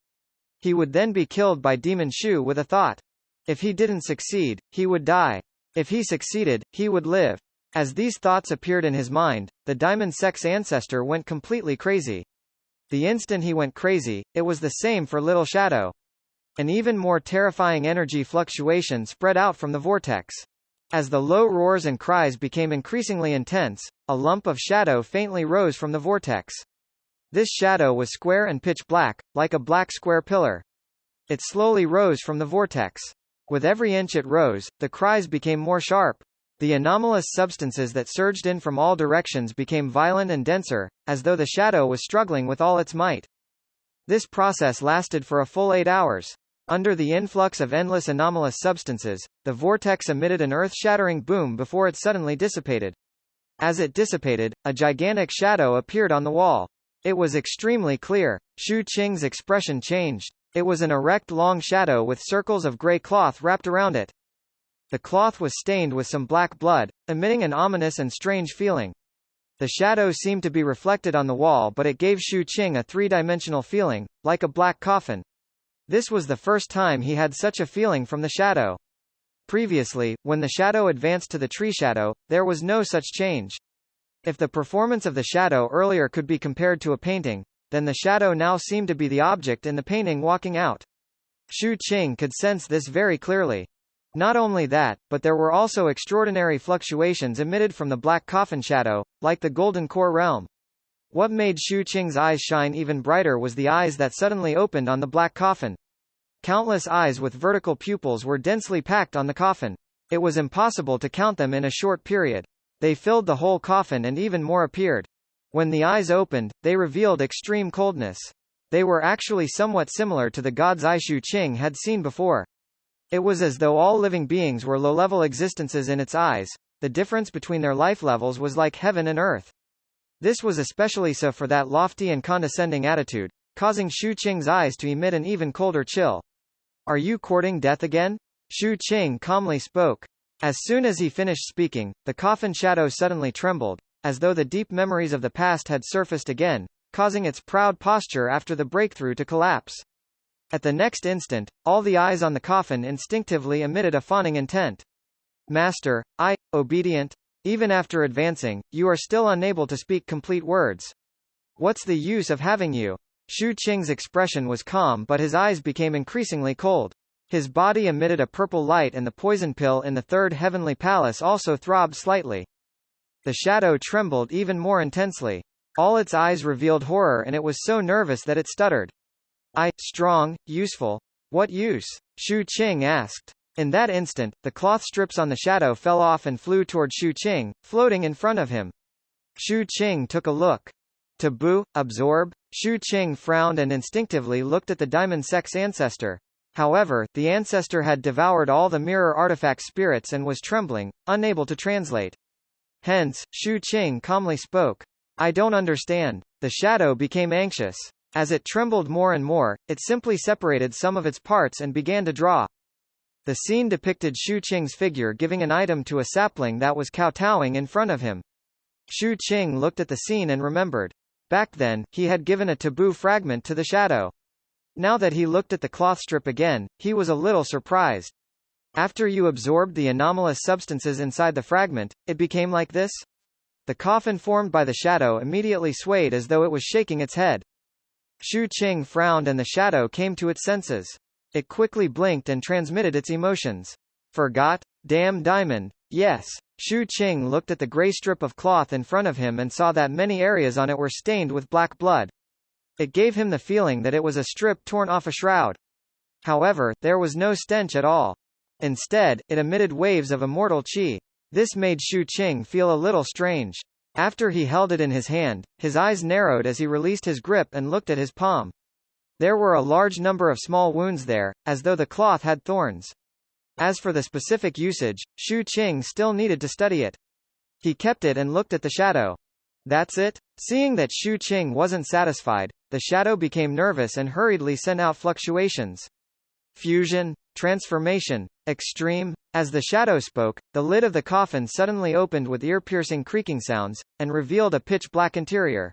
He would then be killed by Demon Shu with a thought. If he didn't succeed, he would die. If he succeeded, he would live. As these thoughts appeared in his mind, the Diamond Sex ancestor went completely crazy. The instant he went crazy, it was the same for Little Shadow. An even more terrifying energy fluctuation spread out from the vortex. As the low roars and cries became increasingly intense, a lump of shadow faintly rose from the vortex. This shadow was square and pitch black, like a black square pillar. It slowly rose from the vortex. With every inch it rose, the cries became more sharp. The anomalous substances that surged in from all directions became violent and denser, as though the shadow was struggling with all its might. This process lasted for a full 8 hours. Under the influx of endless anomalous substances, the vortex emitted an earth-shattering boom before it suddenly dissipated. As it dissipated, a gigantic shadow appeared on the wall. It was extremely clear. Shu Qing's expression changed. It was an erect long shadow with circles of gray cloth wrapped around it. The cloth was stained with some black blood, emitting an ominous and strange feeling. The shadow seemed to be reflected on the wall, but it gave Shu Qing a three-dimensional feeling, like a black coffin. This was the first time he had such a feeling from the shadow. Previously, when the shadow advanced to the tree shadow, there was no such change. If the performance of the shadow earlier could be compared to a painting, then the shadow now seemed to be the object in the painting walking out. Shu Qing could sense this very clearly. Not only that, but there were also extraordinary fluctuations emitted from the black coffin shadow, like the golden core realm. What made Shu Qing's eyes shine even brighter was the eyes that suddenly opened on the black coffin. Countless eyes with vertical pupils were densely packed on the coffin. It was impossible to count them in a short period. They filled the whole coffin and even more appeared. When the eyes opened, they revealed extreme coldness. They were actually somewhat similar to the god's eye Shu Qing had seen before. It was as though all living beings were low-level existences in its eyes. The difference between their life levels was like heaven and earth. This was especially so for that lofty and condescending attitude, causing Shu Qing's eyes to emit an even colder chill. "Are you courting death again?" Shu Qing calmly spoke. As soon as he finished speaking, the coffin shadow suddenly trembled, as though the deep memories of the past had surfaced again, causing its proud posture after the breakthrough to collapse. At the next instant, all the eyes on the coffin instinctively emitted a fawning intent. "Master, obedient. Even after advancing, you are still unable to speak complete words. What's the use of having you?" Shu Qing's expression was calm, but his eyes became increasingly cold. His body emitted a purple light, and the poison pill in the third heavenly palace also throbbed slightly. The shadow trembled even more intensely. All its eyes revealed horror, and it was so nervous that it stuttered. Strong, useful. What use?" Shu Qing asked. In that instant, the cloth strips on the shadow fell off and flew toward Shu Qing, floating in front of him. Shu Qing took a look. Taboo, absorb? Shu Qing frowned and instinctively looked at the diamond sex ancestor. However, the ancestor had devoured all the mirror artifact spirits and was trembling, unable to translate. Hence, Shu Qing calmly spoke. "I don't understand." The shadow became anxious. As it trembled more and more, it simply separated some of its parts and began to draw. The scene depicted Shu Qing's figure giving an item to a sapling that was kowtowing in front of him. Shu Qing looked at the scene and remembered. Back then, he had given a taboo fragment to the shadow. Now that he looked at the cloth strip again, he was a little surprised. "After you absorbed the anomalous substances inside the fragment, it became like this?" The coffin formed by the shadow immediately swayed as though it was shaking its head. Shu Qing frowned and the shadow came to its senses. It quickly blinked and transmitted its emotions. "Forgot? Damn diamond. Yes." Shu Qing looked at the gray strip of cloth in front of him and saw that many areas on it were stained with black blood. It gave him the feeling that it was a strip torn off a shroud. However, there was no stench at all. Instead, it emitted waves of immortal qi. This made Shu Qing feel a little strange. After he held it in his hand, his eyes narrowed as he released his grip and looked at his palm. There were a large number of small wounds there, as though the cloth had thorns. As for the specific usage, Shu Qing still needed to study it. He kept it and looked at the shadow. "That's it?" Seeing that Shu Qing wasn't satisfied, the shadow became nervous and hurriedly sent out fluctuations. "Fusion, transformation, extreme." As the shadow spoke, the lid of the coffin suddenly opened with ear-piercing creaking sounds, and revealed a pitch-black interior.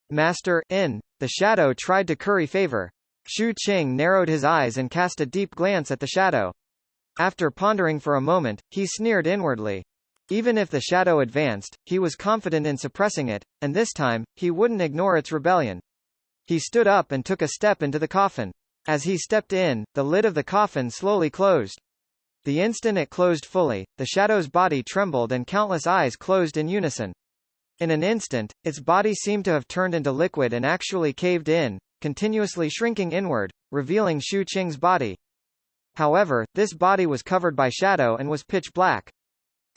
"Master, the shadow tried to curry favor." Shu Qing narrowed his eyes and cast a deep glance at the shadow. After pondering for a moment, he sneered inwardly. Even if the shadow advanced, he was confident in suppressing it, and this time, he wouldn't ignore its rebellion. He stood up and took a step into the coffin. As he stepped in, the lid of the coffin slowly closed. The instant it closed fully, the shadow's body trembled and countless eyes closed in unison. In an instant, its body seemed to have turned into liquid and actually caved in, continuously shrinking inward, revealing Shu Qing's body. However, this body was covered by shadow and was pitch black.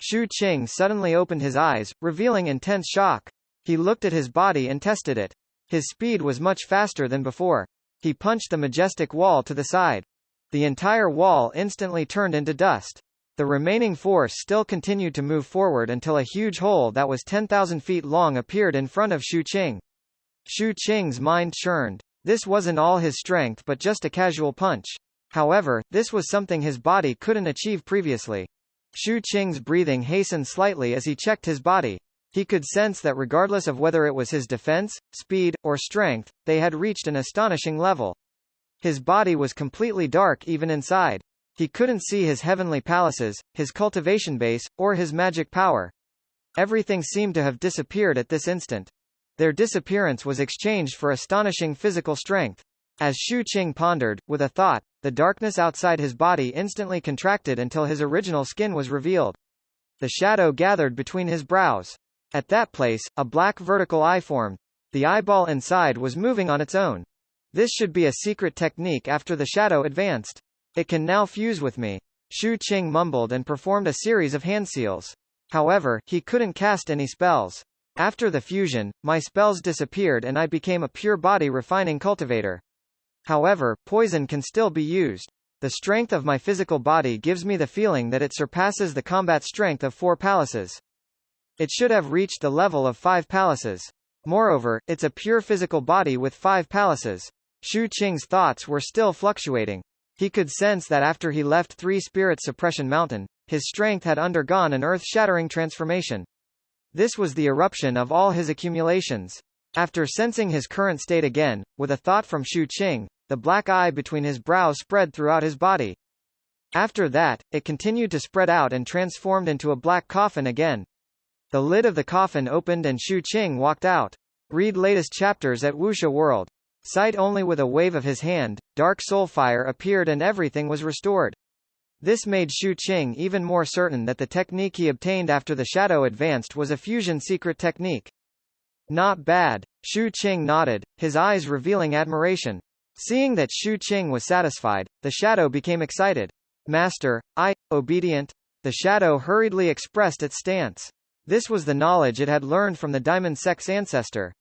Shu Qing suddenly opened his eyes, revealing intense shock. He looked at his body and tested it. His speed was much faster than before. He punched the majestic wall to the side. The entire wall instantly turned into dust. The remaining force still continued to move forward until a huge hole that was 10,000 feet long appeared in front of Shu Qing. Shu Qing's mind churned. This wasn't all his strength but just a casual punch. However, this was something his body couldn't achieve previously. Shu Qing's breathing hastened slightly as he checked his body. He could sense that regardless of whether it was his defense, speed, or strength, they had reached an astonishing level. His body was completely dark even inside. He couldn't see his heavenly palaces, his cultivation base, or his magic power. Everything seemed to have disappeared at this instant. Their disappearance was exchanged for astonishing physical strength. As Shu Qing pondered, with a thought, the darkness outside his body instantly contracted until his original skin was revealed. The shadow gathered between his brows. At that place, a black vertical eye formed. The eyeball inside was moving on its own. This should be a secret technique after the shadow advanced. It can now fuse with me. Shu Qing mumbled and performed a series of hand seals. However, he couldn't cast any spells. After the fusion, my spells disappeared and I became a pure body refining cultivator. However, poison can still be used. The strength of my physical body gives me the feeling that it surpasses the combat strength of 4 palaces. It should have reached the level of 5 palaces. Moreover, it's a pure physical body with 5 palaces. Shu Qing's thoughts were still fluctuating. He could sense that after he left 3 Spirit Suppression Mountain, his strength had undergone an earth-shattering transformation. This was the eruption of all his accumulations. After sensing his current state again, with a thought from Shu Qing, the black eye between his brows spread throughout his body. After that, it continued to spread out and transformed into a black coffin again. The lid of the coffin opened and Shu Qing walked out. Read latest chapters at Wuxia World. Sight only with a wave of his hand, dark soul fire appeared and everything was restored. This made Shu Qing even more certain that the technique he obtained after the shadow advanced was a fusion secret technique. Not bad. Shu Qing nodded, his eyes revealing admiration. Seeing that Shu Qing was satisfied, the shadow became excited. Master, obedient. The shadow hurriedly expressed its stance. This was the knowledge it had learned from the Diamond Sex ancestor.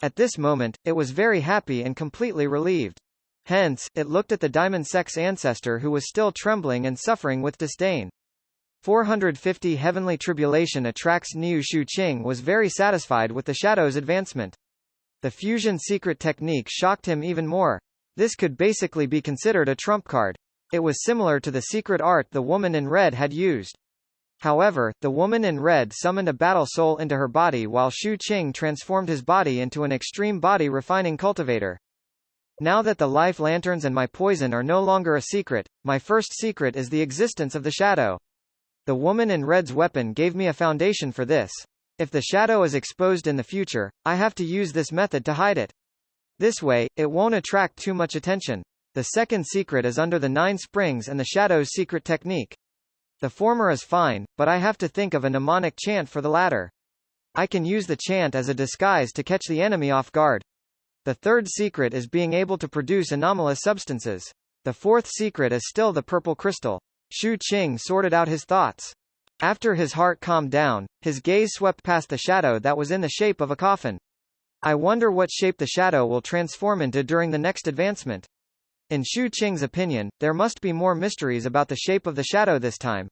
At this moment, it was very happy and completely relieved. Hence, it looked at the Diamond Sex ancestor who was still trembling and suffering with disdain. 450 Heavenly Tribulation attracts Niu. Shu Qing was very satisfied with the shadow's advancement. The fusion secret technique shocked him even more. This could basically be considered a trump card. It was similar to the secret art the woman in red had used. However, the woman in red summoned a battle soul into her body while Shu Qing transformed his body into an extreme body refining cultivator. Now that the life lanterns and my poison are no longer a secret, my first secret is the existence of the shadow. The woman in red's weapon gave me a foundation for this. If the shadow is exposed in the future, I have to use this method to hide it. This way, it won't attract too much attention. The second secret is under the 9 springs and the shadow's secret technique. The former is fine, but I have to think of a mnemonic chant for the latter. I can use the chant as a disguise to catch the enemy off guard. The third secret is being able to produce anomalous substances. The fourth secret is still the purple crystal. Shu Qing sorted out his thoughts. After his heart calmed down, his gaze swept past the shadow that was in the shape of a coffin. I wonder what shape the shadow will transform into during the next advancement. In Shu Qing's opinion, there must be more mysteries about the shape of the shadow this time.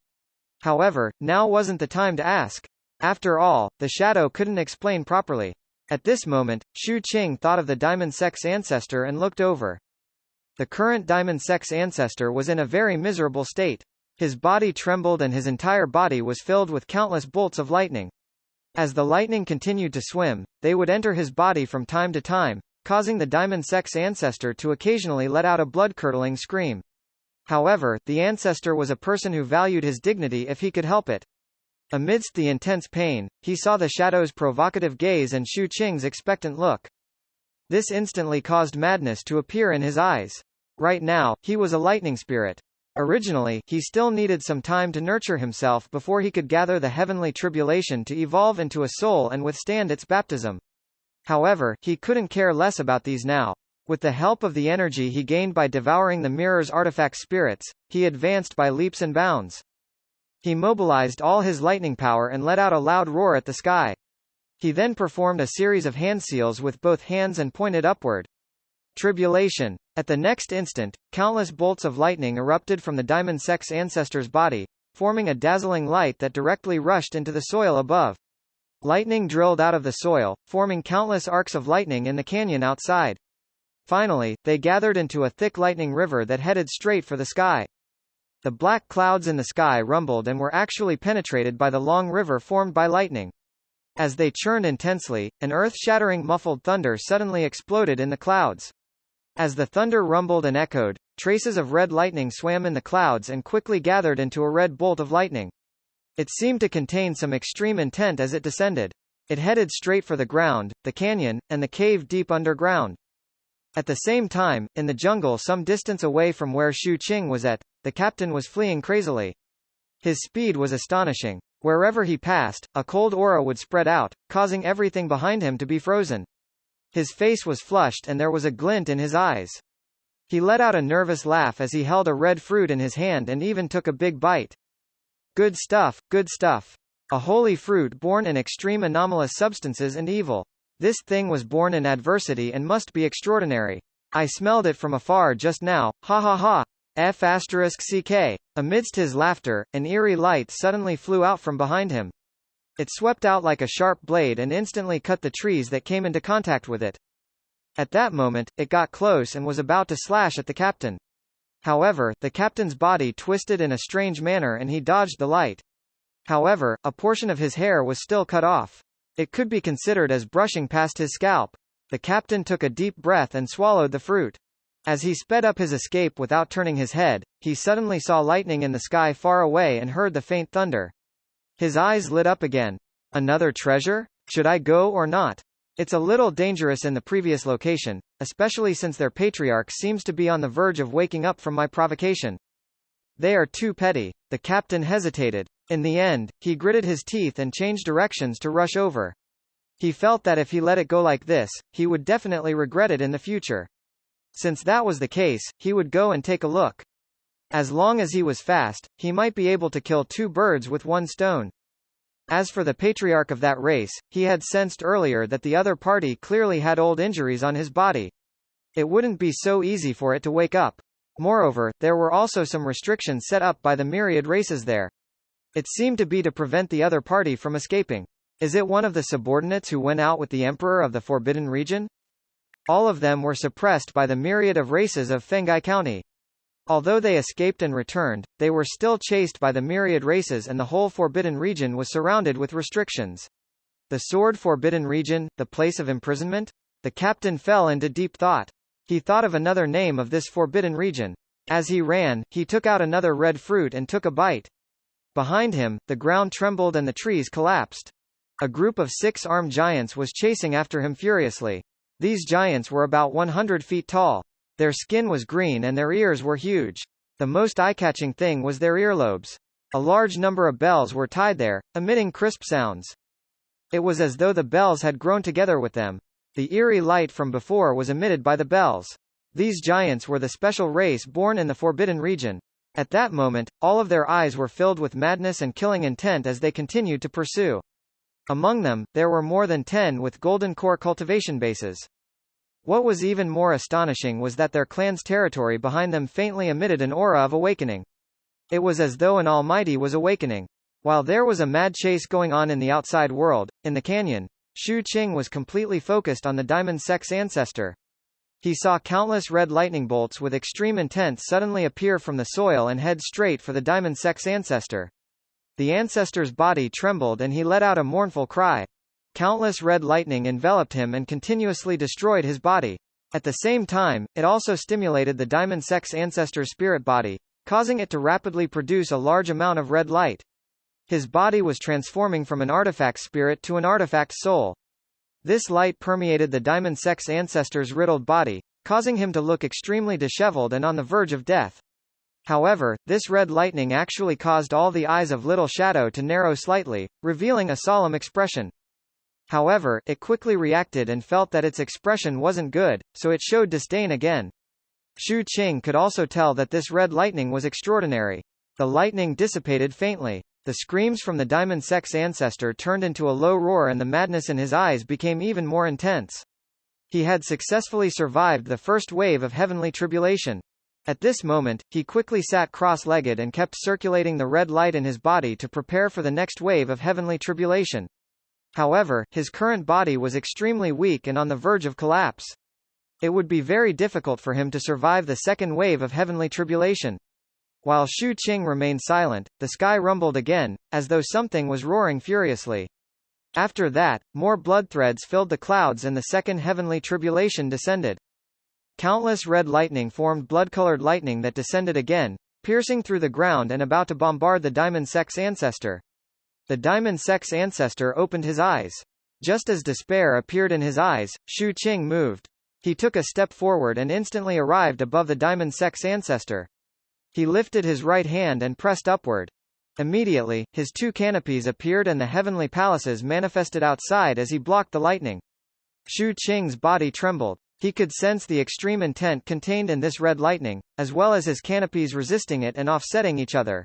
However, now wasn't the time to ask. After all, the shadow couldn't explain properly. At this moment, Shu Qing thought of the Diamond Sex ancestor and looked over. The current Diamond Sex ancestor was in a very miserable state. His body trembled and his entire body was filled with countless bolts of lightning. As the lightning continued to swim, they would enter his body from time to time, causing the Diamond Sex ancestor to occasionally let out a blood-curdling scream. However, the ancestor was a person who valued his dignity if he could help it. Amidst the intense pain, he saw the shadow's provocative gaze and Shu Qing's expectant look. This instantly caused madness to appear in his eyes. Right now, he was a lightning spirit. Originally, he still needed some time to nurture himself before he could gather the heavenly tribulation to evolve into a soul and withstand its baptism. However, he couldn't care less about these now. With the help of the energy he gained by devouring the mirror's artifact spirits, he advanced by leaps and bounds. He mobilized all his lightning power and let out a loud roar at the sky. He then performed a series of hand seals with both hands and pointed upward. Tribulation. At the next instant, countless bolts of lightning erupted from the Diamond Sex ancestor's body, forming a dazzling light that directly rushed into the soil above. Lightning drilled out of the soil, forming countless arcs of lightning in the canyon outside. Finally, they gathered into a thick lightning river that headed straight for the sky. The black clouds in the sky rumbled and were actually penetrated by the long river formed by lightning. As they churned intensely, an earth-shattering muffled thunder suddenly exploded in the clouds. As the thunder rumbled and echoed, traces of red lightning swam in the clouds and quickly gathered into a red bolt of lightning. It seemed to contain some extreme intent as it descended. It headed straight for the ground, the canyon, and the cave deep underground. At the same time, in the jungle some distance away from where Xu Qing was at, the captain was fleeing crazily. His speed was astonishing. Wherever he passed, a cold aura would spread out, causing everything behind him to be frozen. His face was flushed and there was a glint in his eyes. He let out a nervous laugh as he held a red fruit in his hand and even took a big bite. Good stuff, good stuff. A holy fruit born in extreme anomalous substances and evil. This thing was born in adversity and must be extraordinary. I smelled it from afar just now, ha ha ha. F***ck. Amidst his laughter, an eerie light suddenly flew out from behind him. It swept out like a sharp blade and instantly cut the trees that came into contact with it. At that moment, it got close and was about to slash at the captain. However, the captain's body twisted in a strange manner and he dodged the light. However, a portion of his hair was still cut off. It could be considered as brushing past his scalp. The captain took a deep breath and swallowed the fruit. As he sped up his escape without turning his head, he suddenly saw lightning in the sky far away and heard the faint thunder. His eyes lit up again. Another treasure? Should I go or not? It's a little dangerous in the previous location, especially since their patriarch seems to be on the verge of waking up from my provocation. They are too petty. The captain hesitated. In the end, he gritted his teeth and changed directions to rush over. He felt that if he let it go like this, he would definitely regret it in the future. Since that was the case, he would go and take a look. As long as he was fast, he might be able to kill two birds with one stone. As for the patriarch of that race, he had sensed earlier that the other party clearly had old injuries on his body. It wouldn't be so easy for it to wake up. Moreover, there were also some restrictions set up by the myriad races there. It seemed to be to prevent the other party from escaping. Is it one of the subordinates who went out with the emperor of the Forbidden Region? All of them were suppressed by the myriad of races of Fengai County. Although they escaped and returned, they were still chased by the myriad races and the whole Forbidden Region was surrounded with restrictions. The Sword Forbidden Region, the place of imprisonment? The captain fell into deep thought. He thought of another name of this Forbidden Region. As he ran, he took out another red fruit and took a bite. Behind him, the ground trembled and the trees collapsed. A group of 6 armed giants was chasing after him furiously. These giants were about 100 feet tall. Their skin was green and their ears were huge. The most eye-catching thing was their earlobes. A large number of bells were tied there, emitting crisp sounds. It was as though the bells had grown together with them. The eerie light from before was emitted by the bells. These giants were the special race born in the Forbidden Region. At that moment, all of their eyes were filled with madness and killing intent as they continued to pursue. Among them, there were more than 10 with golden core cultivation bases. What was even more astonishing was that their clan's territory behind them faintly emitted an aura of awakening. It was as though an almighty was awakening. While there was a mad chase going on in the outside world, in the canyon, Xu Qing was completely focused on the Diamond Sex ancestor. He saw countless red lightning bolts with extreme intent suddenly appear from the soil and head straight for the Diamond Sex ancestor. The ancestor's body trembled and he let out a mournful cry. Countless red lightning enveloped him and continuously destroyed his body. At the same time, it also stimulated the Diamond Sex ancestor's spirit body, causing it to rapidly produce a large amount of red light. His body was transforming from an artifact spirit to an artifact soul. This light permeated the Diamond Sex ancestor's riddled body, causing him to look extremely disheveled and on the verge of death. However, this red lightning actually caused all the eyes of Little Shadow to narrow slightly, revealing a solemn expression. However, it quickly reacted and felt that its expression wasn't good, so it showed disdain again. Xu Qing could also tell that this red lightning was extraordinary. The lightning dissipated faintly. The screams from the Diamond Sex ancestor turned into a low roar and the madness in his eyes became even more intense. He had successfully survived the first wave of heavenly tribulation. At this moment, he quickly sat cross-legged and kept circulating the red light in his body to prepare for the next wave of heavenly tribulation. However, his current body was extremely weak and on the verge of collapse. It would be very difficult for him to survive the second wave of heavenly tribulation. While Shu Qing remained silent, the sky rumbled again, as though something was roaring furiously. After that, more blood threads filled the clouds and the second heavenly tribulation descended. Countless red lightning formed blood-colored lightning that descended again, piercing through the ground and about to bombard the Diamond Sex ancestor. The Diamond Sex ancestor opened his eyes. Just as despair appeared in his eyes, Shu Qing moved. He took a step forward and instantly arrived above the Diamond Sex ancestor. He lifted his right hand and pressed upward. Immediately, his two canopies appeared and the heavenly palaces manifested outside as he blocked the lightning. Shu Qing's body trembled. He could sense the extreme intent contained in this red lightning, as well as his canopies resisting it and offsetting each other.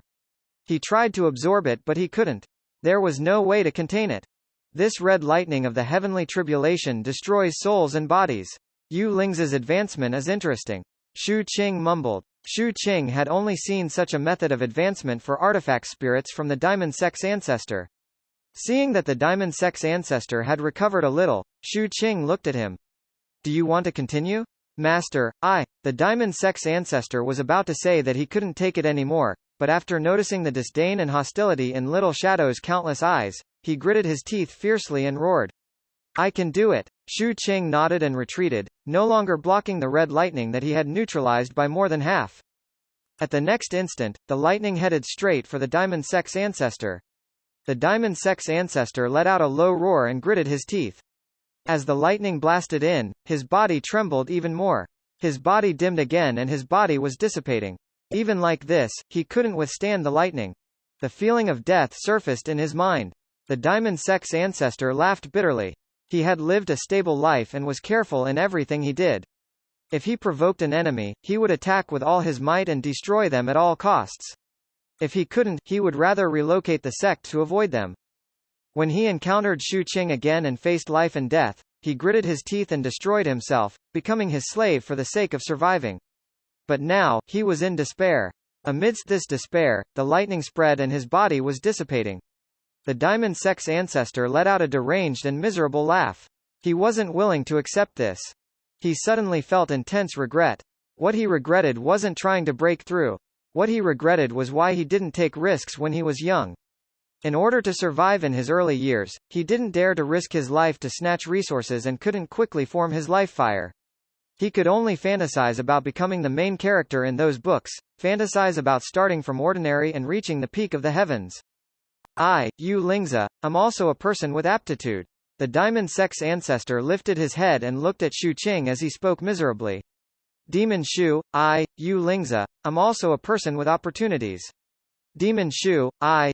He tried to absorb it but he couldn't. There was no way to contain it. This red lightning of the heavenly tribulation destroys souls and bodies. Yu Ling's advancement is interesting. Shu Qing mumbled. Shu Qing had only seen such a method of advancement for artifact spirits from the Diamond Sex ancestor. Seeing that the Diamond Sex ancestor had recovered a little, Shu Qing looked at him. Do you want to continue? Master, the Diamond Sex ancestor was about to say that he couldn't take it anymore, but after noticing the disdain and hostility in Little Shadow's countless eyes, he gritted his teeth fiercely and roared. I can do it. Shu Qing nodded and retreated, no longer blocking the red lightning that he had neutralized by more than half. At the next instant, the lightning headed straight for the Diamond Sex ancestor. The Diamond Sex ancestor let out a low roar and gritted his teeth. As the lightning blasted in, his body trembled even more. His body dimmed again and his body was dissipating. Even like this, he couldn't withstand the lightning. The feeling of death surfaced in his mind. The Diamond Sex ancestor laughed bitterly. He had lived a stable life and was careful in everything he did. If he provoked an enemy, he would attack with all his might and destroy them at all costs. If he couldn't, he would rather relocate the sect to avoid them. When he encountered Shu Qing again and faced life and death, he gritted his teeth and destroyed himself, becoming his slave for the sake of surviving. But now, he was in despair. Amidst this despair, the lightning spread and his body was dissipating. The Diamond Sex ancestor let out a deranged and miserable laugh. He wasn't willing to accept this. He suddenly felt intense regret. What he regretted wasn't trying to break through. What he regretted was why he didn't take risks when he was young. In order to survive in his early years, he didn't dare to risk his life to snatch resources and couldn't quickly form his life fire. He could only fantasize about becoming the main character in those books, fantasize about starting from ordinary and reaching the peak of the heavens. Yu Lingzi, I'm also a person with aptitude. The Diamond Sex ancestor lifted his head and looked at Shu Qing as he spoke miserably. Demon Shu, Yu Lingzi, I'm also a person with opportunities. Demon Shu,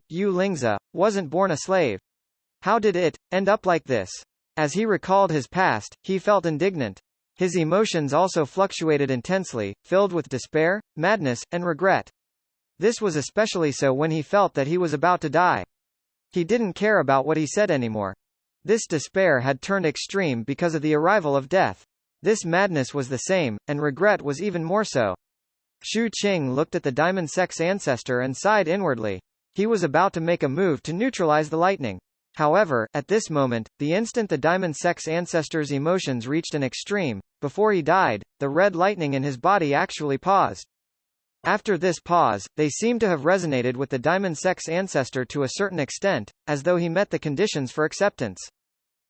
Yu Lingzi, wasn't born a slave. How did it end up like this? As he recalled his past, he felt indignant. His emotions also fluctuated intensely, filled with despair, madness, and regret. This was especially so when he felt that he was about to die. He didn't care about what he said anymore. This despair had turned extreme because of the arrival of death. This madness was the same, and regret was even more so. Shu Qing looked at the Diamond Sex ancestor and sighed inwardly. He was about to make a move to neutralize the lightning. However, at this moment, the instant the Diamond Sex ancestor's emotions reached an extreme, before he died, the red lightning in his body actually paused. After this pause, they seemed to have resonated with the Diamond Sex ancestor to a certain extent, as though he met the conditions for acceptance.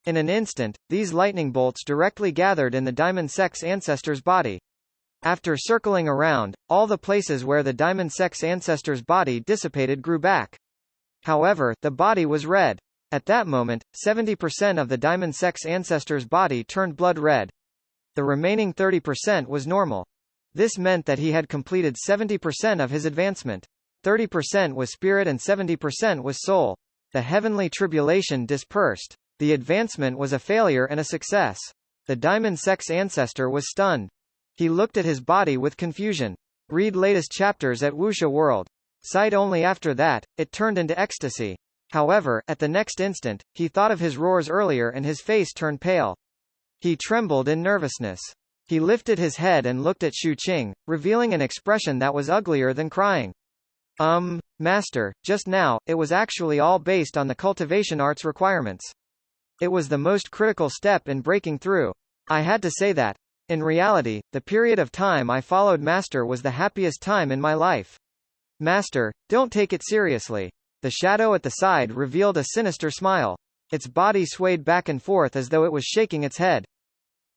In an instant, these lightning bolts directly gathered in the Diamond Sex ancestor's body. After circling around, all the places where the Diamond Sex ancestor's body dissipated grew back. However, the body was red. At that moment, 70% of the Diamond Sex ancestor's body turned blood red. The remaining 30% was normal. This meant that he had completed 70% of his advancement. 30% was spirit and 70% was soul. The heavenly tribulation dispersed. The advancement was a failure and a success. The Diamond Sex ancestor was stunned. He looked at his body with confusion. Read latest chapters at Wuxia World. Sight only after that, it turned into ecstasy. However, at the next instant, he thought of his roars earlier and his face turned pale. He trembled in nervousness. He lifted his head and looked at Shu Qing, revealing an expression that was uglier than crying. Master, just now, it was actually all based on the cultivation arts requirements. It was the most critical step in breaking through. I had to say that. In reality, the period of time I followed Master was the happiest time in my life. Master, don't take it seriously. The shadow at the side revealed a sinister smile. Its body swayed back and forth as though it was shaking its head.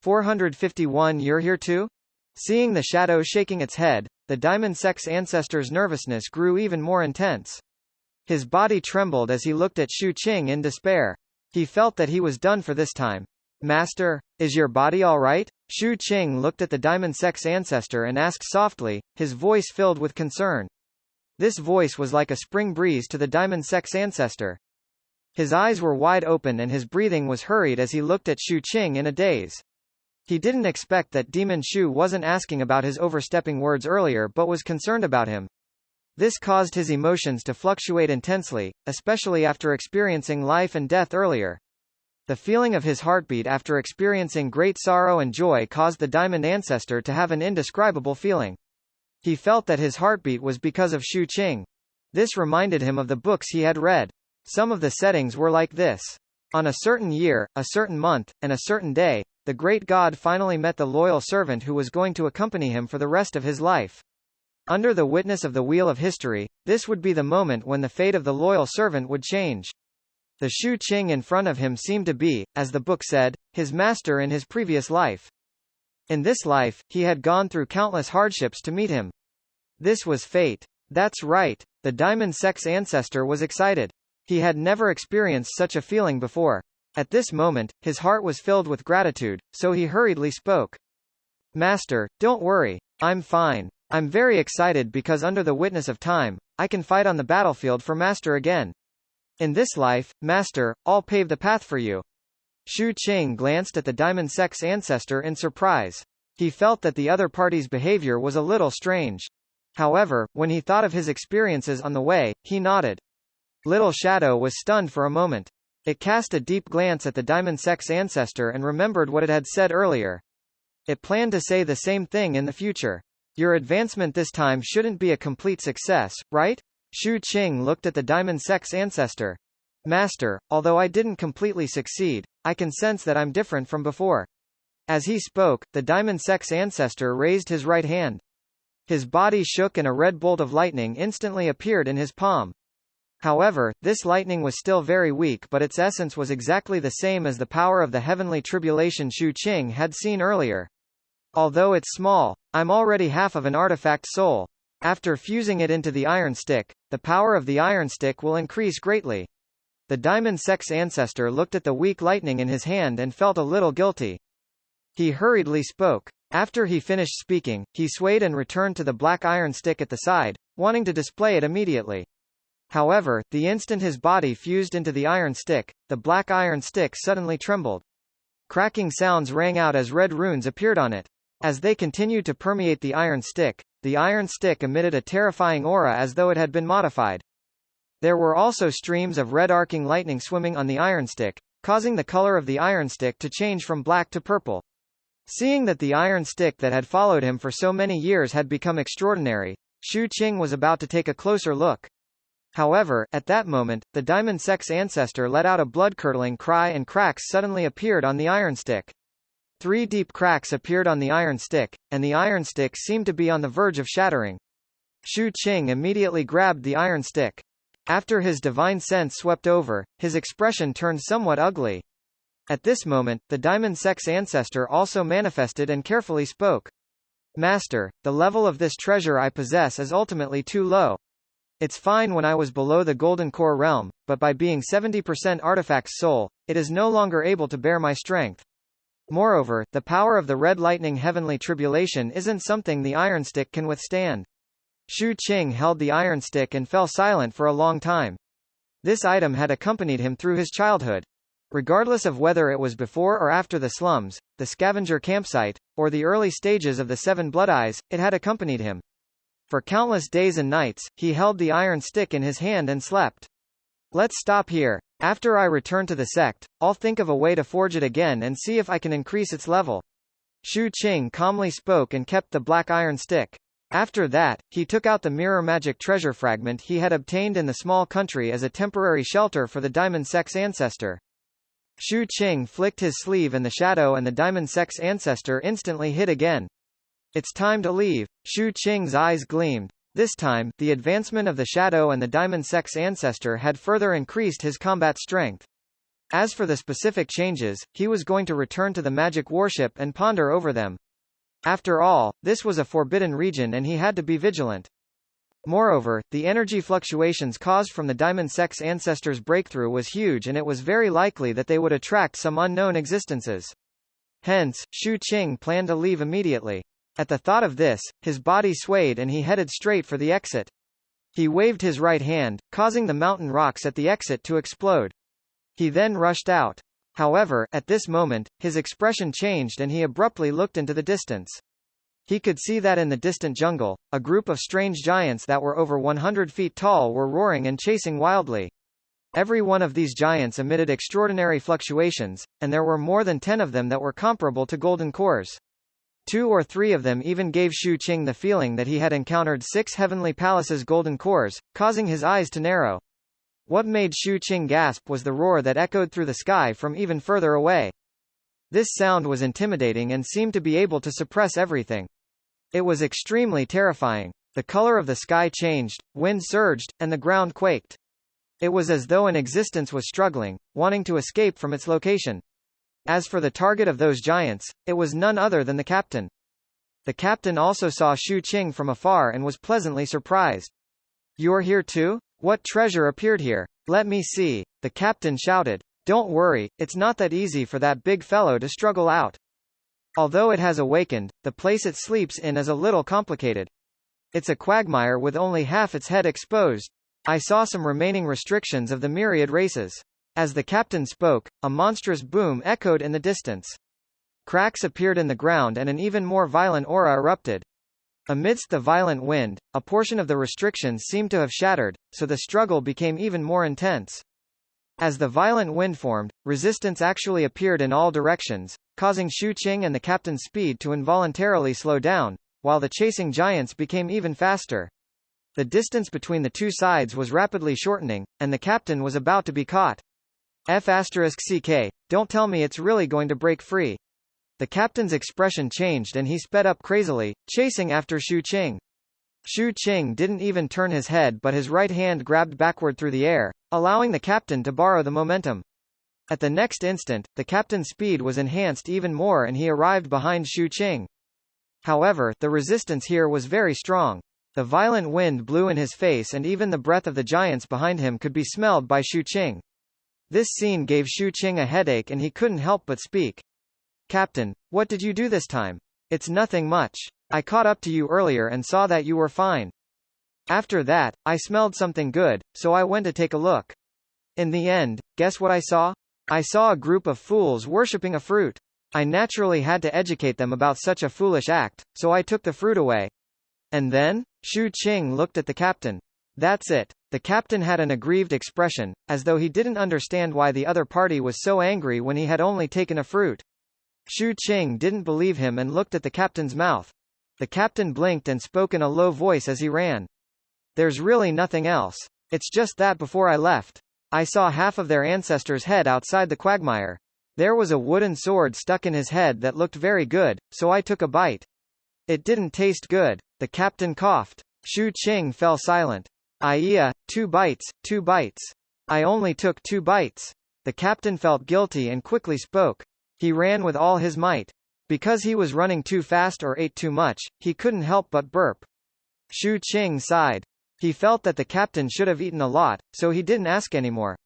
451. You're here too? Seeing the shadow shaking its head, the Diamond Sex ancestor's nervousness grew even more intense. His body trembled as he looked at Shu Qing in despair. He felt that he was done for this time. Master, is your body all right? Shu Qing looked at the Diamond Sex ancestor and asked softly, his voice filled with concern. This voice was like a spring breeze to the Diamond Sex ancestor. His eyes were wide open and his breathing was hurried as he looked at Shu Qing in a daze. He didn't expect that Demon Shu wasn't asking about his overstepping words earlier but was concerned about him. This caused his emotions to fluctuate intensely, especially after experiencing life and death earlier. The feeling of his heartbeat after experiencing great sorrow and joy caused the Diamond Ancestor to have an indescribable feeling. He felt that his heartbeat was because of Shu Qing. This reminded him of the books he had read. Some of the settings were like this. On a certain year, a certain month, and a certain day, the great god finally met the loyal servant who was going to accompany him for the rest of his life. Under the witness of the wheel of history, this would be the moment when the fate of the loyal servant would change. The Shu Qing in front of him seemed to be, as the book said, his master in his previous life. In this life, he had gone through countless hardships to meet him. This was fate. That's right. The Diamond Sex ancestor was excited. He had never experienced such a feeling before. At this moment, his heart was filled with gratitude, so he hurriedly spoke. Master, don't worry. I'm fine. I'm very excited because under the witness of time, I can fight on the battlefield for Master again. In this life, Master, I'll pave the path for you. Shu Qing glanced at the Diamond Sex ancestor in surprise. He felt that the other party's behavior was a little strange. However, when he thought of his experiences on the way, he nodded. Little Shadow was stunned for a moment. It cast a deep glance at the Diamond Sex ancestor and remembered what it had said earlier. It planned to say the same thing in the future. Your advancement this time shouldn't be a complete success, right? Shu Qing looked at the Diamond Sex ancestor. Master, although I didn't completely succeed, I can sense that I'm different from before. As he spoke, the Diamond Sex ancestor raised his right hand. His body shook and a red bolt of lightning instantly appeared in his palm. However, this lightning was still very weak but its essence was exactly the same as the power of the heavenly tribulation Shu Qing had seen earlier. Although it's small, I'm already half of an artifact soul. After fusing it into the iron stick, the power of the iron stick will increase greatly. The Diamond Sex ancestor looked at the weak lightning in his hand and felt a little guilty. He hurriedly spoke. After he finished speaking, he swayed and returned to the black iron stick at the side, wanting to display it immediately. However, the instant his body fused into the iron stick, the black iron stick suddenly trembled. Cracking sounds rang out as red runes appeared on it. As they continued to permeate the iron stick emitted a terrifying aura as though it had been modified. There were also streams of red arcing lightning swimming on the iron stick, causing the color of the iron stick to change from black to purple. Seeing that the iron stick that had followed him for so many years had become extraordinary, Shu Qing was about to take a closer look. However, at that moment, the Diamond Sex ancestor let out a blood-curdling cry and cracks suddenly appeared on the iron stick. 3 deep cracks appeared on the iron stick, and the iron stick seemed to be on the verge of shattering. Shu Qing immediately grabbed the iron stick. After his divine sense swept over, his expression turned somewhat ugly. At this moment, the Diamond Sex ancestor also manifested and carefully spoke. Master, the level of this treasure I possess is ultimately too low. It's fine when I was below the Golden Core realm, but by being 70% artifact's soul, it is no longer able to bear my strength. Moreover, the power of the red lightning heavenly tribulation isn't something the iron stick can withstand. Shu Qing held the iron stick and fell silent for a long time. This item had accompanied him through his childhood. Regardless of whether it was before or after the slums, the scavenger campsite, or the early stages of the 7 Blood Eyes, it had accompanied him. For countless days and nights, he held the iron stick in his hand and slept. Let's stop here. After I return to the sect, I'll think of a way to forge it again and see if I can increase its level. Shu Qing calmly spoke and kept the black iron stick. After that, he took out the mirror magic treasure fragment he had obtained in the small country as a temporary shelter for the Diamond Sect's ancestor. Shu Qing flicked his sleeve and the shadow and the Diamond Sect's ancestor instantly hid again. It's time to leave. Shu Qing's eyes gleamed. This time, the advancement of the shadow and the Diamond Sect's ancestor had further increased his combat strength. As for the specific changes, he was going to return to the magic warship and ponder over them. After all, this was a forbidden region and he had to be vigilant. Moreover, the energy fluctuations caused from the Diamond Sect's ancestors' breakthrough was huge and it was very likely that they would attract some unknown existences. Hence, Shu Qing planned to leave immediately. At the thought of this, his body swayed and he headed straight for the exit. He waved his right hand, causing the mountain rocks at the exit to explode. He then rushed out. However, at this moment, his expression changed and he abruptly looked into the distance. He could see that in the distant jungle, a group of strange giants that were over 100 feet tall were roaring and chasing wildly. Every one of these giants emitted extraordinary fluctuations, and there were more than 10 of them that were comparable to golden cores. 2 or 3 of them even gave Shu Qing the feeling that he had encountered 6 heavenly palaces' golden cores, causing his eyes to narrow. What made Shu Qing gasp was the roar that echoed through the sky from even further away. This sound was intimidating and seemed to be able to suppress everything. It was extremely terrifying. The color of the sky changed, wind surged, and the ground quaked. It was as though an existence was struggling, wanting to escape from its location. As for the target of those giants, it was none other than the captain. The captain also saw Shu Qing from afar and was pleasantly surprised. "You're here too? What treasure appeared here? Let me see," the captain shouted. "Don't worry, it's not that easy for that big fellow to struggle out. Although it has awakened, the place it sleeps in is a little complicated. It's a quagmire with only half its head exposed. I saw some remaining restrictions of the myriad races." As the captain spoke, a monstrous boom echoed in the distance. Cracks appeared in the ground and an even more violent aura erupted. Amidst the violent wind, a portion of the restrictions seemed to have shattered, so the struggle became even more intense. As the violent wind formed, resistance actually appeared in all directions, causing Shu Qing and the captain's speed to involuntarily slow down, while the chasing giants became even faster. The distance between the two sides was rapidly shortening, and the captain was about to be caught. F***ck, don't tell me it's really going to break free. The captain's expression changed and he sped up crazily, chasing after Shu Qing. Shu Qing didn't even turn his head but his right hand grabbed backward through the air, allowing the captain to borrow the momentum. At the next instant, the captain's speed was enhanced even more and he arrived behind Shu Qing. However, the resistance here was very strong. The violent wind blew in his face and even the breath of the giants behind him could be smelled by Shu Qing. This scene gave Shu Qing a headache and he couldn't help but speak. "Captain, what did you do this time?" "It's nothing much. I caught up to you earlier and saw that you were fine. After that, I smelled something good, so I went to take a look. In the end, guess what I saw? I saw a group of fools worshipping a fruit. I naturally had to educate them about such a foolish act, so I took the fruit away." "And then?" Shu Qing looked at the captain. "That's it." The captain had an aggrieved expression, as though he didn't understand why the other party was so angry when he had only taken a fruit. Shu Qing didn't believe him and looked at the captain's mouth. The captain blinked and spoke in a low voice as he ran. "There's really nothing else. It's just that before I left, I saw half of their ancestors' head outside the quagmire. There was a wooden sword stuck in his head that looked very good, so I took a bite. It didn't taste good." The captain coughed. Shu Qing fell silent. "Iya, 2 bites, 2 bites. I only took 2 bites." The captain felt guilty and quickly spoke. He ran with all his might. Because he was running too fast or ate too much, he couldn't help but burp. Shu Qing sighed. He felt that the captain should have eaten a lot, so he didn't ask anymore.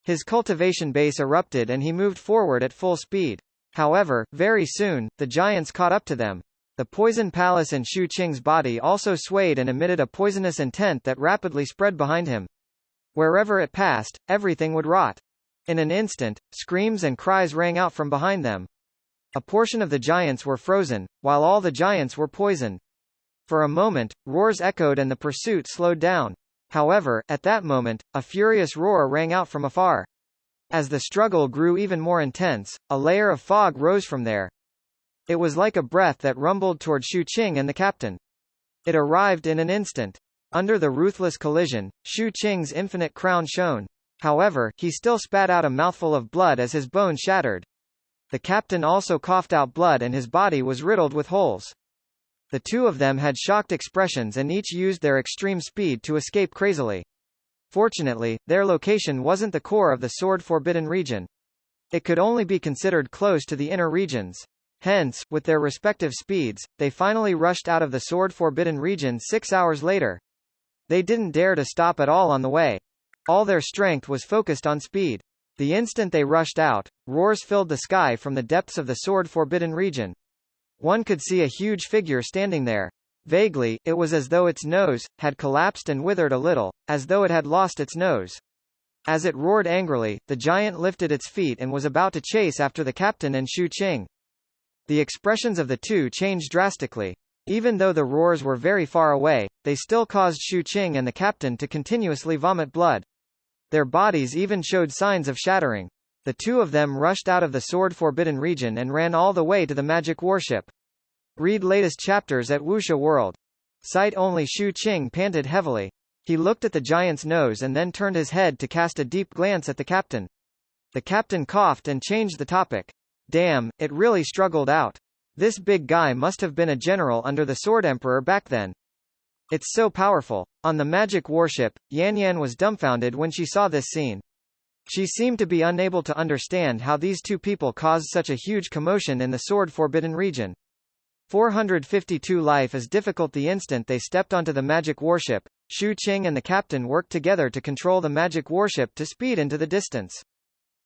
His cultivation base erupted and he moved forward at full speed. However, very soon, the giants caught up to them. The poison palace in Shu Qing's body also swayed and emitted a poisonous intent that rapidly spread behind him. Wherever it passed, everything would rot. In an instant, screams and cries rang out from behind them. A portion of the giants were frozen, while all the giants were poisoned. For a moment, roars echoed and the pursuit slowed down. However, at that moment, a furious roar rang out from afar. As the struggle grew even more intense, a layer of fog rose from there. It was like a breath that rumbled toward Shu Qing and the captain. It arrived in an instant. Under the ruthless collision, Shu Qing's infinite crown shone. However, he still spat out a mouthful of blood as his bones shattered. The captain also coughed out blood and his body was riddled with holes. The two of them had shocked expressions and each used their extreme speed to escape crazily. Fortunately, their location wasn't the core of the sword-forbidden region. It could only be considered close to the inner regions. Hence, with their respective speeds, they finally rushed out of the sword-forbidden region 6 hours later. They didn't dare to stop at all on the way. All their strength was focused on speed. The instant they rushed out, roars filled the sky from the depths of the sword-forbidden region. One could see a huge figure standing there. Vaguely, it was as though its nose had collapsed and withered a little, as though it had lost its nose. As it roared angrily, the giant lifted its feet and was about to chase after the captain and Shu Qing. The expressions of the two changed drastically. Even though the roars were very far away, they still caused Shu Qing and the captain to continuously vomit blood. Their bodies even showed signs of shattering. The two of them rushed out of the sword-forbidden region and ran all the way to the magic warship. Read latest chapters at Wuxia World. Sight-only Shu Qing panted heavily. He looked at the giant's nose and then turned his head to cast a deep glance at the captain. The captain coughed and changed the topic. Damn, it really struggled out. This big guy must have been a general under the Sword Emperor back then. It's so powerful. On the magic warship, Yan Yan was dumbfounded when she saw this scene. She seemed to be unable to understand how these two people caused such a huge commotion in the sword-forbidden region. 452 Life is difficult. The instant they stepped onto the magic warship, Shu Qing and the captain worked together to control the magic warship to speed into the distance.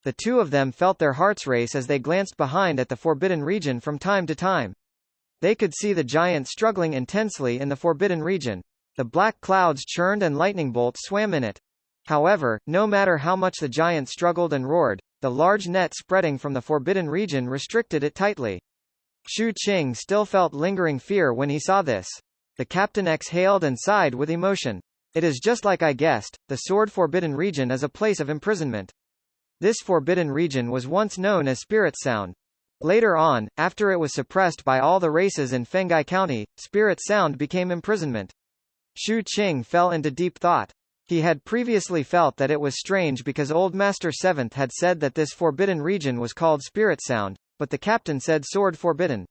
The two of them felt their hearts race as they glanced behind at the forbidden region from time to time. They could see the giant struggling intensely in the forbidden region. The black clouds churned and lightning bolts swam in it. However, no matter how much the giant struggled and roared, the large net spreading from the forbidden region restricted it tightly. Shu Qing still felt lingering fear when he saw this. The captain exhaled and sighed with emotion. It is just like I guessed, the sword-forbidden region is a place of imprisonment. This forbidden region was once known as Spirit Sound. Later on, after it was suppressed by all the races in Fengai County, Spirit Sound became imprisonment. Shu Qing fell into deep thought. He had previously felt that it was strange because Old Master Seventh had said that this forbidden region was called Spirit Sound, but the captain said Sword Forbidden.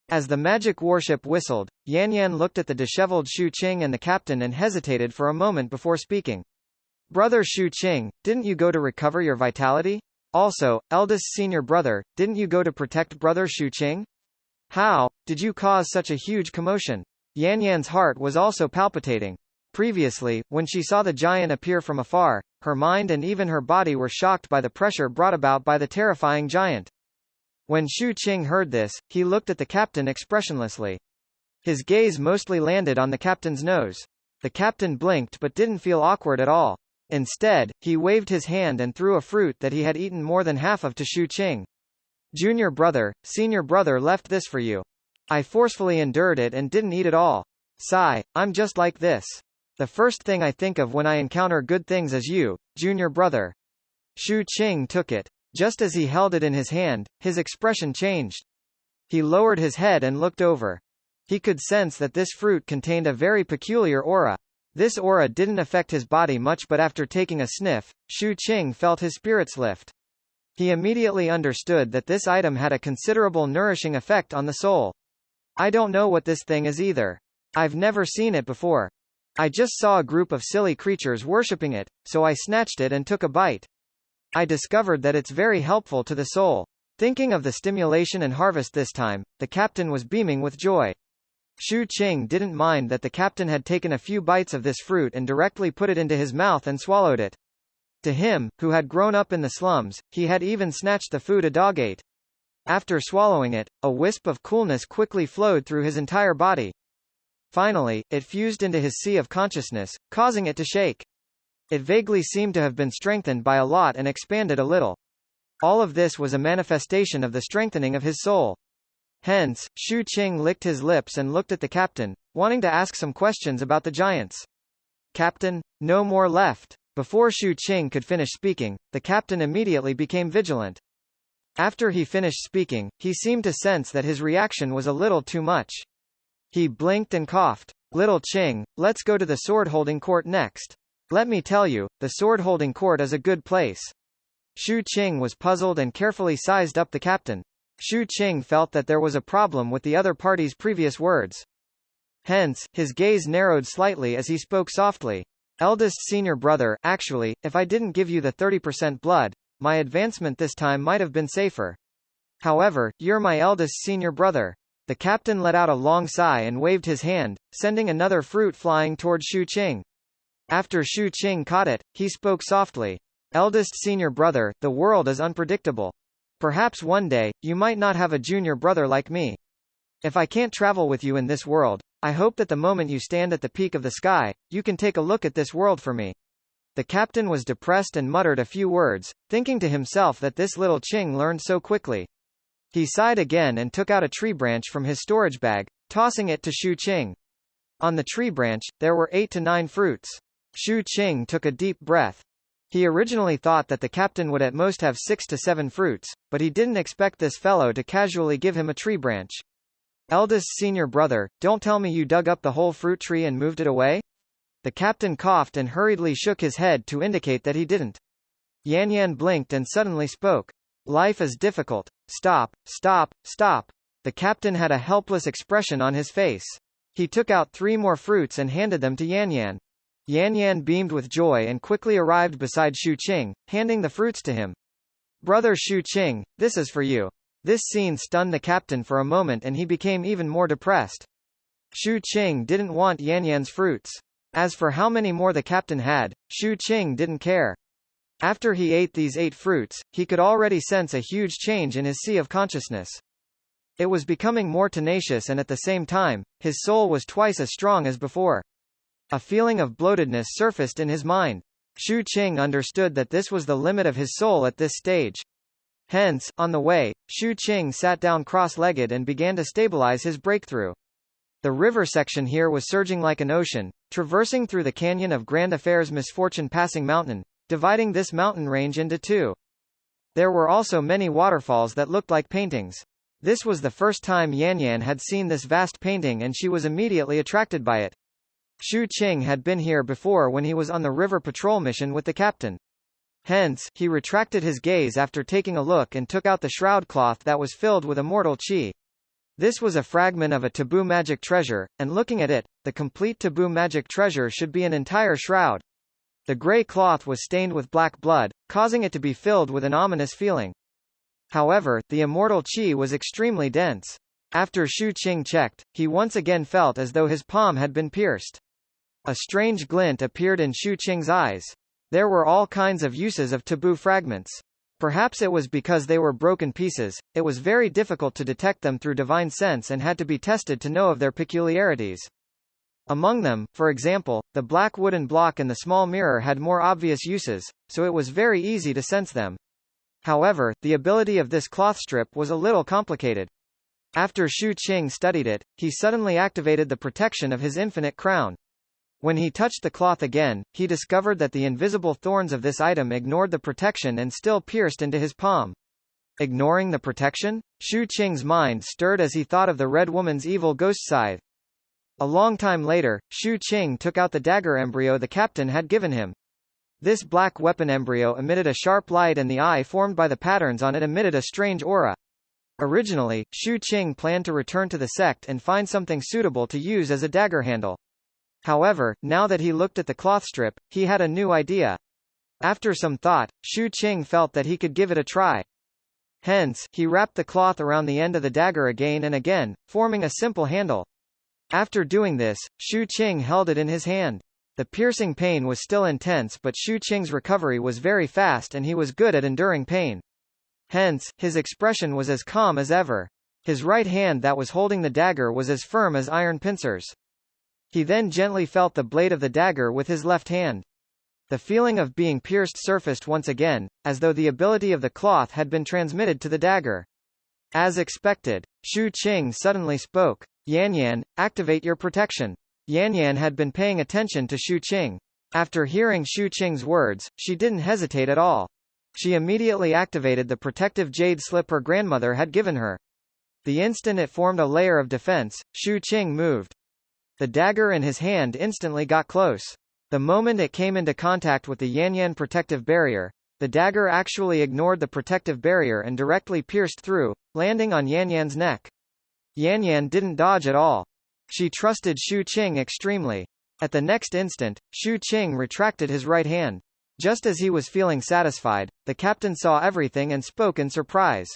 As the magic warship whistled, Yan Yan looked at the disheveled Shu Qing and the captain and hesitated for a moment before speaking. Brother Shu Qing, didn't you go to recover your vitality? Also, eldest senior brother, didn't you go to protect brother Shu Qing? How did you cause such a huge commotion? Yan Yan's heart was also palpitating. Previously, when she saw the giant appear from afar, her mind and even her body were shocked by the pressure brought about by the terrifying giant. When Shu Qing heard this, he looked at the captain expressionlessly. His gaze mostly landed on the captain's nose. The captain blinked but didn't feel awkward at all. Instead, he waved his hand and threw a fruit that he had eaten more than half of to Shu Qing. Junior brother, senior brother left this for you. I forcefully endured it and didn't eat it all. Sigh, I'm just like this. The first thing I think of when I encounter good things is you, junior brother. Shu Qing took it. Just as he held it in his hand, his expression changed. He lowered his head and looked over. He could sense that this fruit contained a very peculiar aura. This aura didn't affect his body much, but after taking a sniff, Shu Qing felt his spirits lift. He immediately understood that this item had a considerable nourishing effect on the soul. I don't know what this thing is either. I've never seen it before. I just saw a group of silly creatures worshipping it, so I snatched it and took a bite. I discovered that it's very helpful to the soul. Thinking of the stimulation and harvest this time, the captain was beaming with joy. Shu Qing didn't mind that the captain had taken a few bites of this fruit and directly put it into his mouth and swallowed it. To him, who had grown up in the slums, he had even snatched the food a dog ate. After swallowing it, a wisp of coolness quickly flowed through his entire body. Finally, it fused into his sea of consciousness, causing it to shake. It vaguely seemed to have been strengthened by a lot and expanded a little. All of this was a manifestation of the strengthening of his soul. Hence, Shu Qing licked his lips and looked at the captain, wanting to ask some questions about the giants. Captain, no more left. Before Shu Qing could finish speaking, the captain immediately became vigilant. After he finished speaking, he seemed to sense that his reaction was a little too much. He blinked and coughed. Little Qing, let's go to the sword-holding court next. Let me tell you, the sword-holding court is a good place. Shu Qing was puzzled and carefully sized up the captain. Shu Qing felt that there was a problem with the other party's previous words. Hence, his gaze narrowed slightly as he spoke softly. Eldest senior brother, actually, if I didn't give you the 30% blood, my advancement this time might have been safer. However, you're my eldest senior brother. The captain let out a long sigh and waved his hand, sending another fruit flying toward Shu Qing. After Shu Qing caught it, he spoke softly. Eldest senior brother, the world is unpredictable. Perhaps one day, you might not have a junior brother like me. If I can't travel with you in this world, I hope that the moment you stand at the peak of the sky, you can take a look at this world for me. The captain was depressed and muttered a few words, thinking to himself that this little Qing learned so quickly. He sighed again and took out a tree branch from his storage bag, tossing it to Shu Qing. On the tree branch, there were 8 to 9 fruits. Shu Qing took a deep breath. He originally thought that the captain would at most have 6 to 7 fruits, but he didn't expect this fellow to casually give him a tree branch. Eldest senior brother, don't tell me you dug up the whole fruit tree and moved it away? The captain coughed and hurriedly shook his head to indicate that he didn't. Yan Yan blinked and suddenly spoke. Life is difficult. Stop, stop, stop. The captain had a helpless expression on his face. He took out 3 more fruits and handed them to Yan Yan. Yan Yan beamed with joy and quickly arrived beside Shu Qing, handing the fruits to him. Brother Shu Qing, this is for you. This scene stunned the captain for a moment and he became even more depressed. Shu Qing didn't want Yan Yan's fruits. As for how many more the captain had, Shu Qing didn't care. After he ate these 8 fruits, he could already sense a huge change in his sea of consciousness. It was becoming more tenacious and at the same time, his soul was twice as strong as before. A feeling of bloatedness surfaced in his mind. Shu Qing understood that this was the limit of his soul at this stage. Hence, on the way, Shu Qing sat down cross-legged and began to stabilize his breakthrough. The river section here was surging like an ocean, traversing through the canyon of Grand Affairs Misfortune Passing Mountain, dividing this mountain range into 2. There were also many waterfalls that looked like paintings. This was the first time Yan Yan had seen this vast painting and she was immediately attracted by it. Shu Qing had been here before when he was on the river patrol mission with the captain. Hence, he retracted his gaze after taking a look and took out the shroud cloth that was filled with immortal qi. This was a fragment of a taboo magic treasure, and looking at it, the complete taboo magic treasure should be an entire shroud. The gray cloth was stained with black blood, causing it to be filled with an ominous feeling. However, the immortal qi was extremely dense. After Shu Qing checked, he once again felt as though his palm had been pierced. A strange glint appeared in Shu Qing's eyes. There were all kinds of uses of taboo fragments. Perhaps it was because they were broken pieces, it was very difficult to detect them through divine sense and had to be tested to know of their peculiarities. Among them, for example, the black wooden block and the small mirror had more obvious uses, so it was very easy to sense them. However, the ability of this cloth strip was a little complicated. After Shu Qing studied it, he suddenly activated the protection of his infinite crown. When he touched the cloth again, he discovered that the invisible thorns of this item ignored the protection and still pierced into his palm. Ignoring the protection? Shu Qing's mind stirred as he thought of the red woman's evil ghost scythe. A long time later, Shu Qing took out the dagger embryo the captain had given him. This black weapon embryo emitted a sharp light and the eye formed by the patterns on it emitted a strange aura. Originally, Shu Qing planned to return to the sect and find something suitable to use as a dagger handle. However, now that he looked at the cloth strip, he had a new idea. After some thought, Shu Qing felt that he could give it a try. Hence, he wrapped the cloth around the end of the dagger again and again, forming a simple handle. After doing this, Shu Qing held it in his hand. The piercing pain was still intense but Shu Qing's recovery was very fast and he was good at enduring pain. Hence, his expression was as calm as ever. His right hand that was holding the dagger was as firm as iron pincers. He then gently felt the blade of the dagger with his left hand. The feeling of being pierced surfaced once again, as though the ability of the cloth had been transmitted to the dagger. As expected, Shu Qing suddenly spoke. Yan Yan, activate your protection. Yan Yan had been paying attention to Shu Qing. After hearing Shu Qing's words, she didn't hesitate at all. She immediately activated the protective jade slip her grandmother had given her. The instant it formed a layer of defense, Shu Qing moved. The dagger in his hand instantly got close. The moment it came into contact with the Yan Yan protective barrier, the dagger actually ignored the protective barrier and directly pierced through, landing on Yan Yan's neck. Yan Yan didn't dodge at all. She trusted Shu Qing extremely. At the next instant, Shu Qing retracted his right hand. Just as he was feeling satisfied, the captain saw everything and spoke in surprise.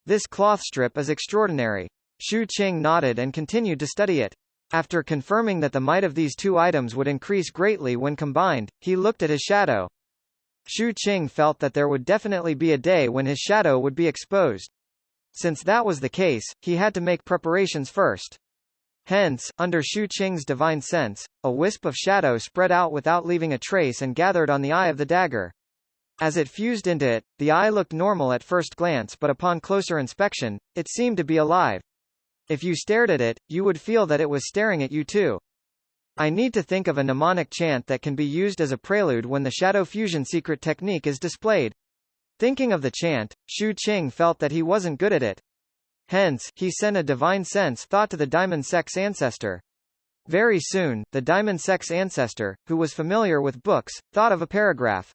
This cloth strip is extraordinary. Shu Qing nodded and continued to study it. After confirming that the might of these two items would increase greatly when combined, he looked at his shadow. Shu Qing felt that there would definitely be a day when his shadow would be exposed. Since that was the case, he had to make preparations first. Hence, under Shu Qing's divine sense, a wisp of shadow spread out without leaving a trace and gathered on the eye of the dagger. As it fused into it, the eye looked normal at first glance, but upon closer inspection, it seemed to be alive. If you stared at it, you would feel that it was staring at you too. I need to think of a mnemonic chant that can be used as a prelude when the shadow fusion secret technique is displayed. Thinking of the chant, Shu Qing felt that he wasn't good at it. Hence, he sent a divine sense thought to the Diamond Sex ancestor. Very soon, the Diamond Sex ancestor, who was familiar with books, thought of a paragraph.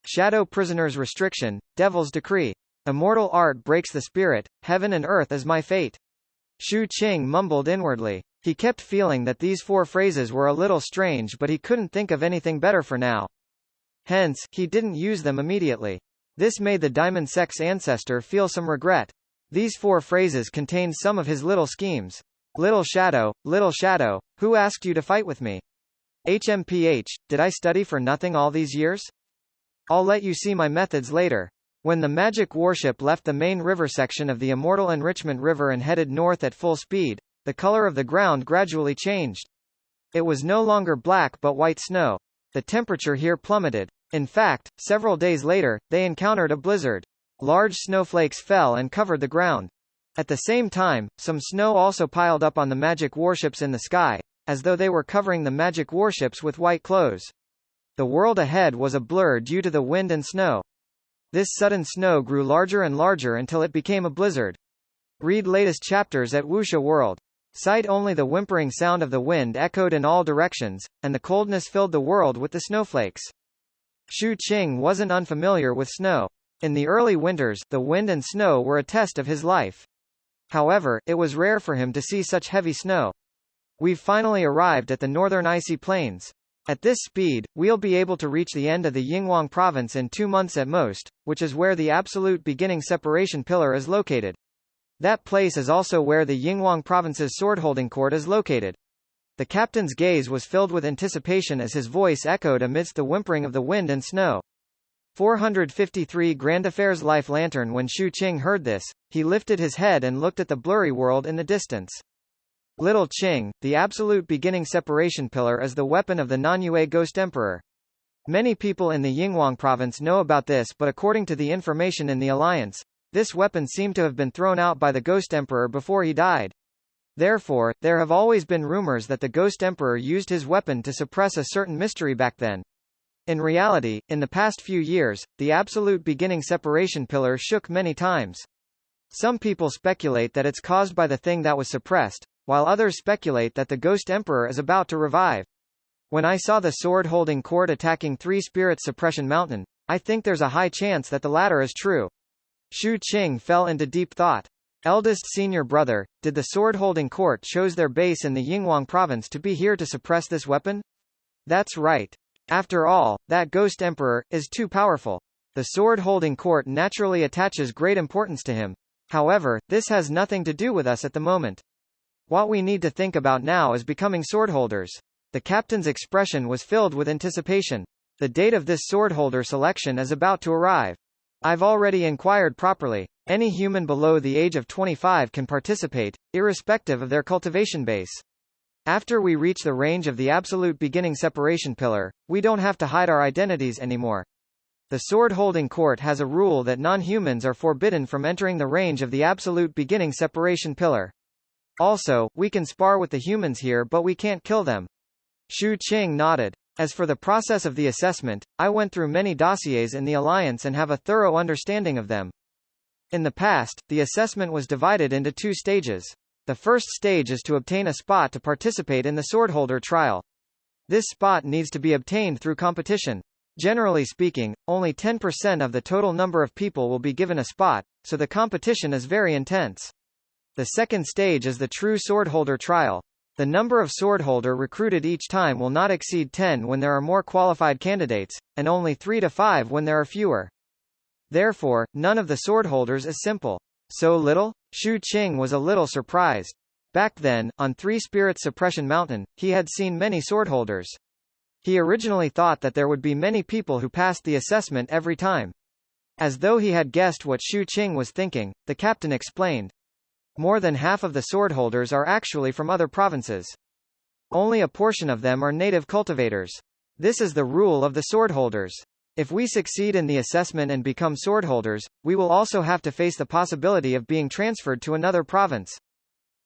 Shadow prisoner's restriction, devil's decree. Immortal art breaks the spirit, heaven and earth is my fate. Shu Qing mumbled inwardly. He kept feeling that these 4 phrases were a little strange, but he couldn't think of anything better for now. Hence, he didn't use them immediately. This made the Diamond Sex ancestor feel some regret. These 4 phrases contained some of his little schemes. Little shadow, who asked you to fight with me? HMPH, did I study for nothing all these years? I'll let you see my methods later. When the magic warship left the main river section of the Immortal Enrichment River and headed north at full speed, the color of the ground gradually changed. It was no longer black but white snow. The temperature here plummeted. In fact, several days later, they encountered a blizzard. Large snowflakes fell and covered the ground. At the same time, some snow also piled up on the magic warships in the sky, as though they were covering the magic warships with white clothes. The world ahead was a blur due to the wind and snow. This sudden snow grew larger and larger until it became a blizzard. Read latest chapters at Wuxia World. Sight only the whimpering sound of the wind echoed in all directions, and the coldness filled the world with the snowflakes. Shu Qing wasn't unfamiliar with snow. In the early winters, the wind and snow were a test of his life. However, it was rare for him to see such heavy snow. We've finally arrived at the northern icy plains. At this speed, we'll be able to reach the end of the Yinghuang province in 2 months at most, which is where the absolute beginning separation pillar is located. That place is also where the Yinghuang province's sword-holding court is located. The captain's gaze was filled with anticipation as his voice echoed amidst the whimpering of the wind and snow. 453 Grand Affairs Life Lantern. When Shu Qing heard this, he lifted his head and looked at the blurry world in the distance. Little Qing, the absolute beginning separation pillar is the weapon of the Nanyue Ghost Emperor. Many people in the Yinghuang province know about this, but according to the information in the Alliance, this weapon seemed to have been thrown out by the Ghost Emperor before he died. Therefore, there have always been rumors that the Ghost Emperor used his weapon to suppress a certain mystery back then. In reality, in the past few years, the absolute beginning separation pillar shook many times. Some people speculate that it's caused by the thing that was suppressed, while others speculate that the Ghost Emperor is about to revive. When I saw the sword-holding court attacking 3 Spirits Suppression Mountain, I think there's a high chance that the latter is true. Shu Qing fell into deep thought. Eldest senior brother, did the sword-holding court chose their base in the Yinghuang province to be here to suppress this weapon? That's right. After all, that Ghost Emperor is too powerful. The sword-holding court naturally attaches great importance to him. However, this has nothing to do with us at the moment. What we need to think about now is becoming swordholders. The captain's expression was filled with anticipation. The date of this swordholder selection is about to arrive. I've already inquired properly. Any human below the age of 25 can participate, irrespective of their cultivation base. After we reach the range of the absolute beginning separation pillar, we don't have to hide our identities anymore. The sword-holding court has a rule that non-humans are forbidden from entering the range of the absolute beginning separation pillar. Also, we can spar with the humans here but we can't kill them. Shu Qing nodded. As for the process of the assessment, I went through many dossiers in the Alliance and have a thorough understanding of them. In the past, the assessment was divided into 2 stages. The first stage is to obtain a spot to participate in the swordholder trial. This spot needs to be obtained through competition. Generally speaking, only 10% of the total number of people will be given a spot, so the competition is very intense. The second stage is the true swordholder trial. The number of swordholder recruited each time will not exceed 10 when there are more qualified candidates, and only 3 to 5 when there are fewer. Therefore, none of the swordholders is simple. So little? Shu Qing was a little surprised. Back then, on Three Spirit Suppression Mountain, he had seen many swordholders. He originally thought that there would be many people who passed the assessment every time. As though he had guessed what Shu Qing was thinking, the captain explained. More than half of the swordholders are actually from other provinces. Only a portion of them are native cultivators. This is the rule of the swordholders. If we succeed in the assessment and become swordholders, we will also have to face the possibility of being transferred to another province.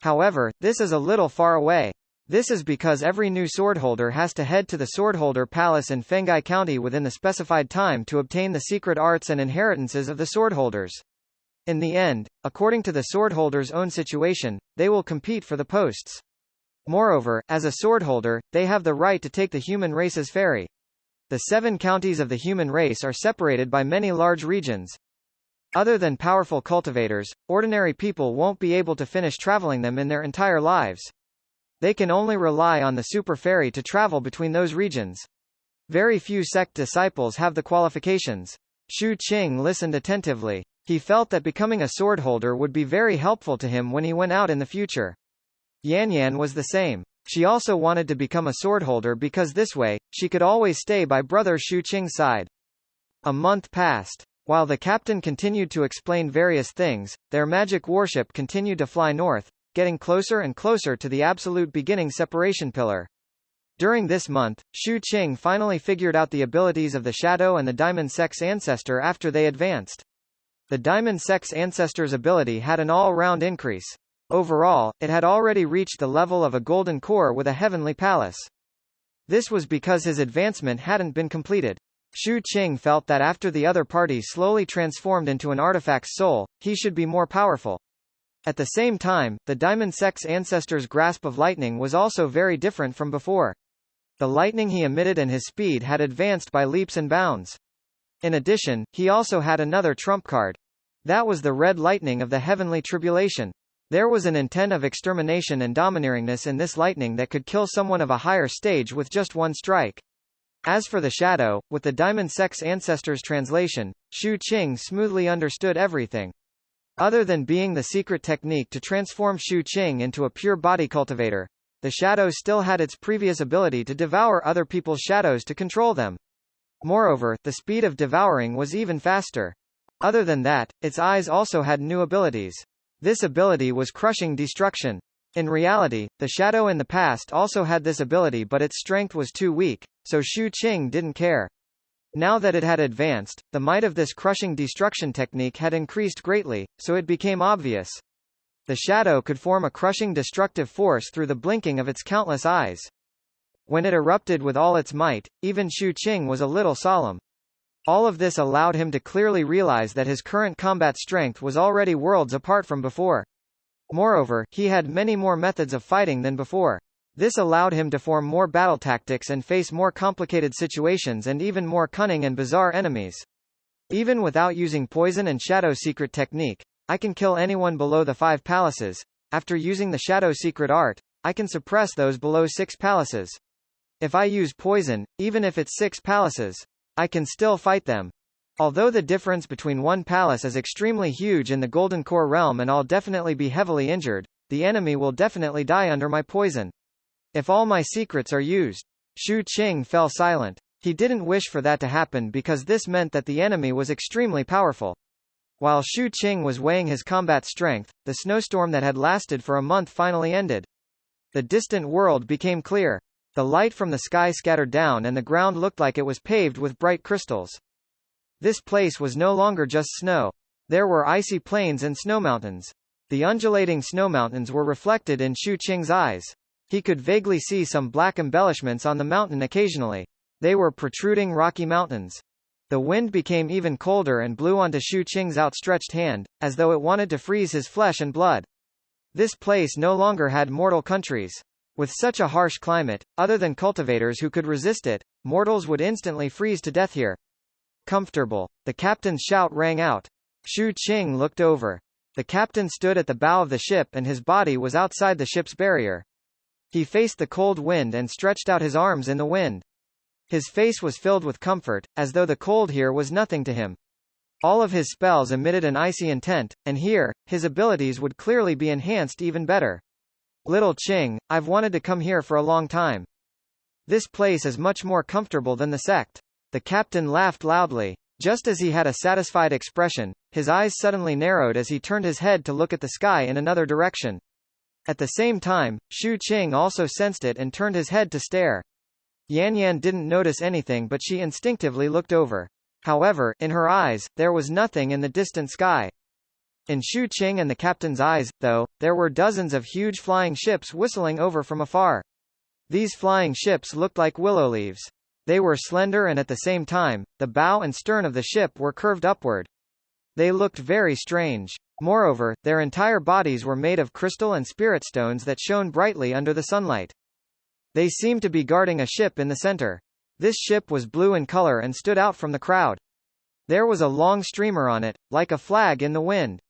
However, this is a little far away. This is because every new swordholder has to head to the Swordholder Palace in Fengai County within the specified time to obtain the secret arts and inheritances of the swordholders. In the end, according to the swordholders' own situation, they will compete for the posts. Moreover, as a swordholder, they have the right to take the human race's ferry. The 7 counties of the human race are separated by many large regions. Other than powerful cultivators, ordinary people won't be able to finish traveling them in their entire lives. They can only rely on the super ferry to travel between those regions. Very few sect disciples have the qualifications. Shu Qing listened attentively. He felt that becoming a swordholder would be very helpful to him when he went out in the future. Yan Yan was the same. She also wanted to become a swordholder because this way, she could always stay by brother Shu Qing's side. A month passed. While the captain continued to explain various things, their magic warship continued to fly north, getting closer and closer to the absolute beginning separation pillar. During this month, Shu Qing finally figured out the abilities of the Shadow and the Diamond Sex Ancestor after they advanced. The Diamond Sex Ancestor's ability had an all-round increase. Overall, it had already reached the level of a golden core with a heavenly palace. This was because his advancement hadn't been completed. Shu Qing felt that after the other party slowly transformed into an artifact's soul, he should be more powerful. At the same time, the Diamond Sex Ancestor's grasp of lightning was also very different from before. The lightning he emitted and his speed had advanced by leaps and bounds. In addition, he also had another trump card. That was the red lightning of the heavenly tribulation. There was an intent of extermination and domineeringness in this lightning that could kill someone of a higher stage with just one strike. As for the Shadow, with the Diamond Sex Ancestor's translation, Shu Qing smoothly understood everything. Other than being the secret technique to transform Shu Qing into a pure body cultivator, the Shadow still had its previous ability to devour other people's shadows to control them. Moreover, the speed of devouring was even faster. Other than that, its eyes also had new abilities. This ability was crushing destruction. In reality, the Shadow in the past also had this ability but its strength was too weak, so Shu Qing didn't care. Now that it had advanced, the might of this crushing destruction technique had increased greatly, so it became obvious. The Shadow could form a crushing destructive force through the blinking of its countless eyes. When it erupted with all its might, even Shu Qing was a little solemn. All of this allowed him to clearly realize that his current combat strength was already worlds apart from before. Moreover, he had many more methods of fighting than before. This allowed him to form more battle tactics and face more complicated situations and even more cunning and bizarre enemies. Even without using poison and shadow secret technique, I can kill anyone below the 5 palaces. After using the shadow secret art, I can suppress those below 6 palaces. If I use poison, even if it's 6 palaces, I can still fight them. Although the difference between one palace is extremely huge in the Golden Core realm and I'll definitely be heavily injured, the enemy will definitely die under my poison. If all my secrets are used. Shu Qing fell silent. He didn't wish for that to happen because this meant that the enemy was extremely powerful. While Shu Qing was weighing his combat strength, the snowstorm that had lasted for a month finally ended. The distant world became clear. The light from the sky scattered down and the ground looked like it was paved with bright crystals. This place was no longer just snow. There were icy plains and snow mountains. The undulating snow mountains were reflected in Xu Qing's eyes. He could vaguely see some black embellishments on the mountain occasionally. They were protruding rocky mountains. The wind became even colder and blew onto Xu Qing's outstretched hand, as though it wanted to freeze his flesh and blood. This place no longer had mortal countries. With such a harsh climate, other than cultivators who could resist it, mortals would instantly freeze to death here. Comfortable. The captain's shout rang out. Xu Qing looked over. The captain stood at the bow of the ship and his body was outside the ship's barrier. He faced the cold wind and stretched out his arms in the wind. His face was filled with comfort, as though the cold here was nothing to him. All of his spells emitted an icy intent, and here, his abilities would clearly be enhanced even better. Little Qing, I've wanted to come here for a long time. This place is much more comfortable than the sect. The captain laughed loudly. Just as he had a satisfied expression, his eyes suddenly narrowed as he turned his head to look at the sky in another direction. At the same time, Xu Qing also sensed it and turned his head to stare. Yan Yan didn't notice anything but she instinctively looked over. However, in her eyes, there was nothing in the distant sky. In Xu Qing and the captain's eyes, though, there were dozens of huge flying ships whistling over from afar. These flying ships looked like willow leaves. They were slender and at the same time, the bow and stern of the ship were curved upward. They looked very strange. Moreover, their entire bodies were made of crystal and spirit stones that shone brightly under the sunlight. They seemed to be guarding a ship in the center. This ship was blue in color and stood out from the crowd. There was a long streamer on it, like a flag in the wind.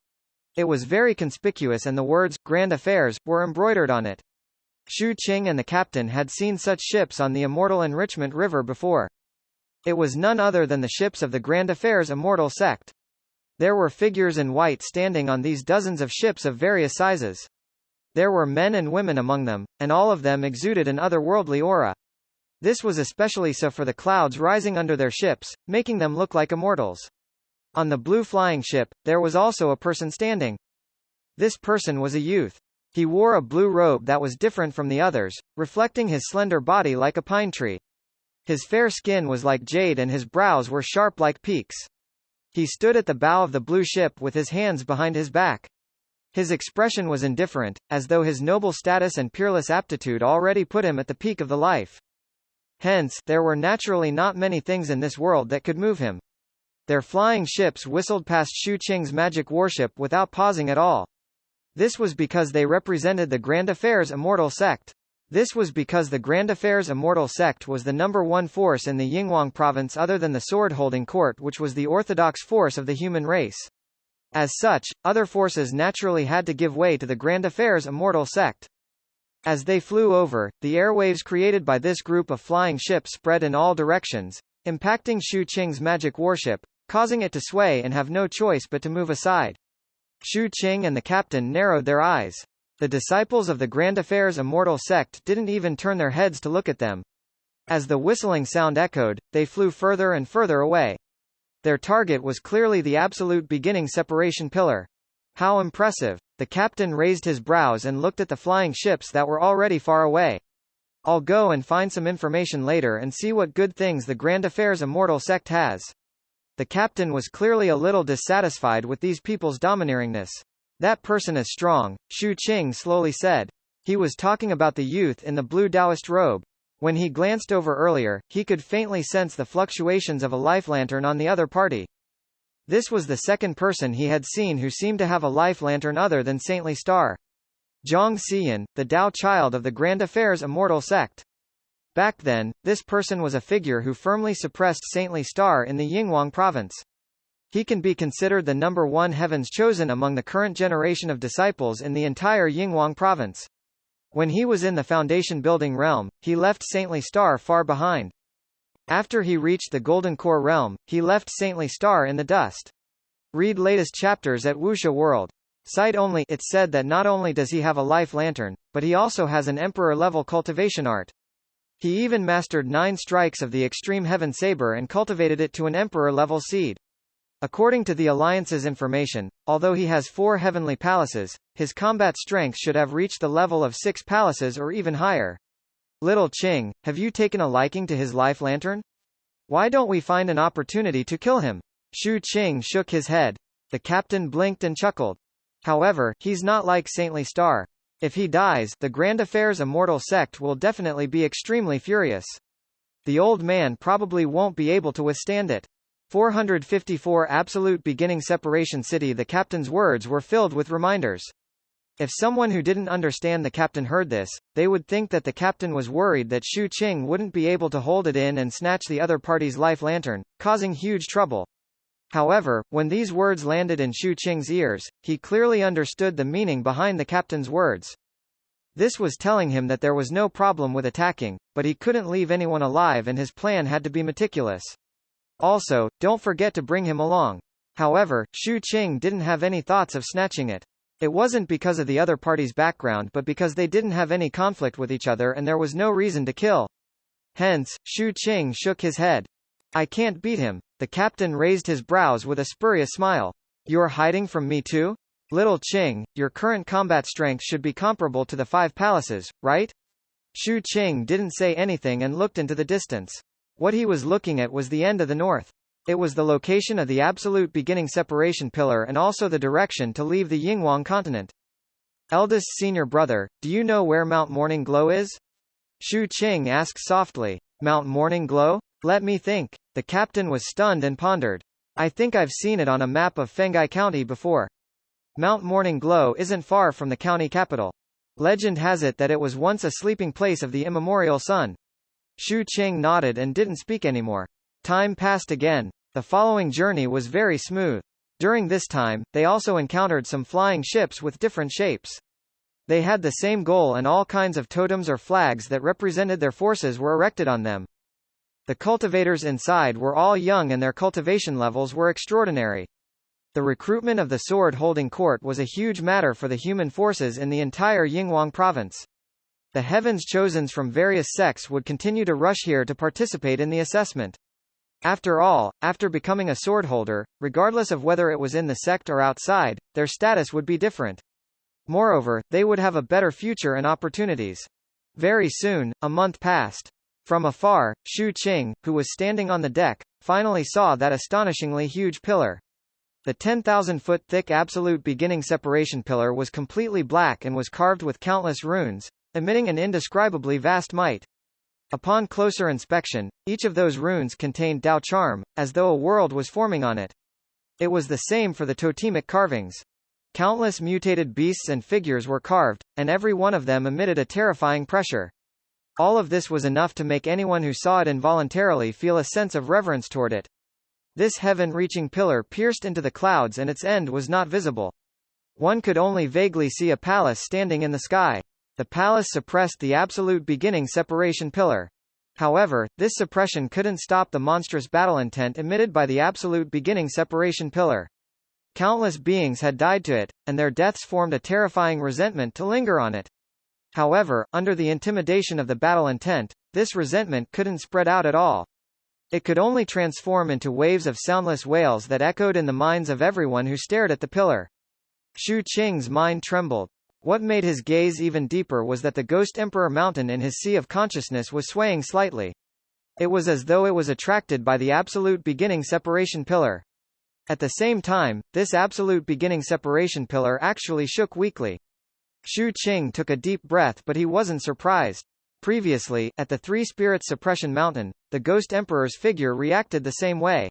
It was very conspicuous and the words, Grand Affairs, were embroidered on it. Xu Qing and the captain had seen such ships on the Immortal Enrichment River before. It was none other than the ships of the Grand Affairs Immortal sect. There were figures in white standing on these dozens of ships of various sizes. There were men and women among them, and all of them exuded an otherworldly aura. This was especially so for the clouds rising under their ships, making them look like immortals. On the blue flying ship, there was also a person standing. This person was a youth. He wore a blue robe that was different from the others, reflecting his slender body like a pine tree. His fair skin was like jade and his brows were sharp like peaks. He stood at the bow of the blue ship with his hands behind his back. His expression was indifferent, as though his noble status and peerless aptitude already put him at the peak of the life. Hence, there were naturally not many things in this world that could move him. Their flying ships whistled past Xu Qing's magic warship without pausing at all. This was because they represented the Grand Affairs Immortal sect. This was because the Grand Affairs Immortal sect was the #1 force in the Yinghuang province other than the sword-holding court, which was the orthodox force of the human race. As such, other forces naturally had to give way to the Grand Affairs Immortal sect. As they flew over, the airwaves created by this group of flying ships spread in all directions, impacting Xu Qing's magic warship, causing it to sway and have no choice but to move aside. Xu Qing and the captain narrowed their eyes. The disciples of the Grand Affairs Immortal sect didn't even turn their heads to look at them. As the whistling sound echoed, they flew further and further away. Their target was clearly the absolute beginning separation pillar. How impressive! The captain raised his brows and looked at the flying ships that were already far away. I'll go and find some information later and see what good things the Grand Affairs Immortal sect has. The captain was clearly a little dissatisfied with these people's domineeringness. That person is strong, Xu Qing slowly said. He was talking about the youth in the blue Taoist robe. When he glanced over earlier, he could faintly sense the fluctuations of a life lantern on the other party. This was the second person he had seen who seemed to have a life lantern other than Saintly Star. Zhang Xian, the Tao child of the Grand Affairs Immortal sect. Back then, this person was a figure who firmly suppressed Saintly Star in the Yinghuang province. He can be considered the #1 heavens chosen among the current generation of disciples in the entire Yinghuang province. When he was in the foundation building realm, he left Saintly Star far behind. After he reached the Golden Core realm, he left Saintly Star in the dust. Read latest chapters at Wuxia World. Sight only. It said that not only does he have a life lantern, but he also has an emperor-level cultivation art. He even mastered 9 strikes of the extreme heaven saber and cultivated it to an emperor-level seed. According to the Alliance's information, although he has 4 heavenly palaces, his combat strength should have reached the level of 6 palaces or even higher. Little Qing, have you taken a liking to his life lantern? Why don't we find an opportunity to kill him? Xu Qing shook his head. The captain blinked and chuckled. However, he's not like Saintly Star. If he dies, the Grand Affairs Immortal sect will definitely be extremely furious. The old man probably won't be able to withstand it. 454 Absolute Beginning Separation City. The captain's words were filled with reminders. If someone who didn't understand the captain heard this, they would think that the captain was worried that Shu Qing wouldn't be able to hold it in and snatch the other party's life lantern, causing huge trouble. However, when these words landed in Shu Qing's ears, he clearly understood the meaning behind the captain's words. This was telling him that there was no problem with attacking, but he couldn't leave anyone alive and his plan had to be meticulous. Also, don't forget to bring him along. However, Shu Qing didn't have any thoughts of snatching it. It wasn't because of the other party's background but because they didn't have any conflict with each other and there was no reason to kill. Hence, Shu Qing shook his head. I can't beat him. The captain raised his brows with a spurious smile. You're hiding from me too? Little Qing, your current combat strength should be comparable to the 5 palaces, right? Shu Qing didn't say anything and looked into the distance. What he was looking at was the end of the north. It was the location of the absolute beginning separation pillar and also the direction to leave the Yinghuang continent. Eldest senior brother, do you know where Mount Morning Glow is? Shu Qing asked softly. Mount Morning Glow? Let me think. The captain was stunned and pondered. I think I've seen it on a map of Fenghai County before. Mount Morning Glow isn't far from the county capital. Legend has it that it was once a sleeping place of the immemorial sun. Shu Qing nodded and didn't speak anymore. Time passed again. The following journey was very smooth. During this time, they also encountered some flying ships with different shapes. They had the same goal and all kinds of totems or flags that represented their forces were erected on them. The cultivators inside were all young and their cultivation levels were extraordinary. The recruitment of the sword-holding court was a huge matter for the human forces in the entire Yinghuang province. The Heaven's Chosens from various sects would continue to rush here to participate in the assessment. After all, after becoming a swordholder, regardless of whether it was in the sect or outside, their status would be different. Moreover, they would have a better future and opportunities. Very soon, a month passed. From afar, Shu Qing, who was standing on the deck, finally saw that astonishingly huge pillar. The 10,000-foot thick absolute beginning separation pillar was completely black and was carved with countless runes, emitting an indescribably vast might. Upon closer inspection, each of those runes contained Dao charm, as though a world was forming on it. It was the same for the totemic carvings. Countless mutated beasts and figures were carved, and every one of them emitted a terrifying pressure. All of this was enough to make anyone who saw it involuntarily feel a sense of reverence toward it. This heaven-reaching pillar pierced into the clouds and its end was not visible. One could only vaguely see a palace standing in the sky. The palace suppressed the absolute beginning separation pillar. However, this suppression couldn't stop the monstrous battle intent emitted by the absolute beginning separation pillar. Countless beings had died to it, and their deaths formed a terrifying resentment to linger on it. However, under the intimidation of the battle intent, this resentment couldn't spread out at all. It could only transform into waves of soundless wails that echoed in the minds of everyone who stared at the pillar. Shu Qing's mind trembled. What made his gaze even deeper was that the Ghost Emperor Mountain in his sea of consciousness was swaying slightly. It was as though it was attracted by the absolute beginning separation pillar. At the same time, this absolute beginning separation pillar actually shook weakly. Shu Qing took a deep breath but he wasn't surprised. Previously, at the Three Spirits Suppression Mountain, the Ghost Emperor's figure reacted the same way.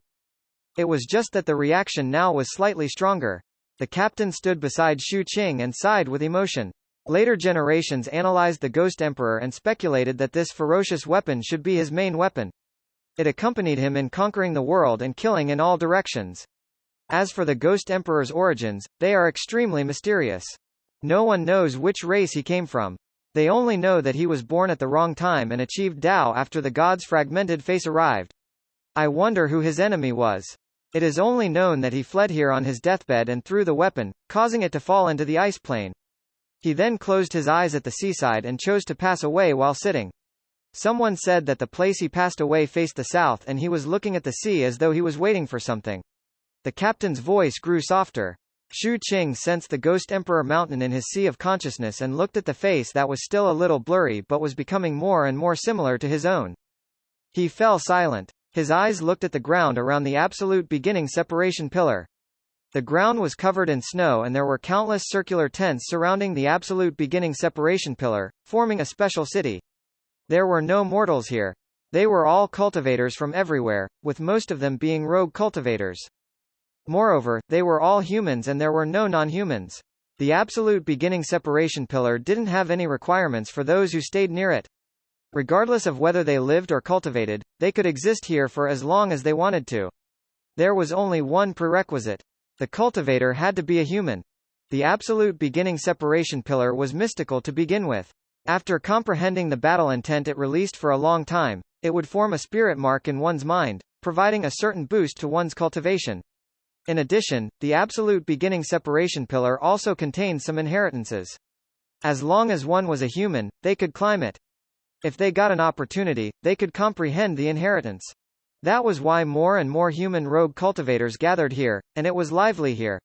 It was just that the reaction now was slightly stronger. The captain stood beside Shu Qing and sighed with emotion. Later generations analyzed the Ghost Emperor and speculated that this ferocious weapon should be his main weapon. It accompanied him in conquering the world and killing in all directions. As for the Ghost Emperor's origins, they are extremely mysterious. No one knows which race he came from. They only know that he was born at the wrong time and achieved Tao after the god's fragmented face arrived. I wonder who his enemy was. It is only known that he fled here on his deathbed and threw the weapon, causing it to fall into the ice plain. He then closed his eyes at the seaside and chose to pass away while sitting. Someone said that the place he passed away faced the south and he was looking at the sea as though he was waiting for something. The captain's voice grew softer. Shu Qing sensed the Ghost Emperor Mountain in his sea of consciousness and looked at the face that was still a little blurry but was becoming more and more similar to his own. He fell silent. His eyes looked at the ground around the absolute beginning separation pillar. The ground was covered in snow and there were countless circular tents surrounding the absolute beginning separation pillar, forming a special city. There were no mortals here. They were all cultivators from everywhere, with most of them being rogue cultivators. Moreover, they were all humans and there were no non-humans. The absolute beginning separation pillar didn't have any requirements for those who stayed near it. Regardless of whether they lived or cultivated, they could exist here for as long as they wanted to. There was only one prerequisite. The cultivator had to be a human. The absolute beginning separation pillar was mystical to begin with. After comprehending the battle intent it released for a long time, it would form a spirit mark in one's mind, providing a certain boost to one's cultivation. In addition, the absolute beginning separation pillar also contained some inheritances. As long as one was a human, they could climb it. If they got an opportunity, they could comprehend the inheritance. That was why more and more human rogue cultivators gathered here, and it was lively here.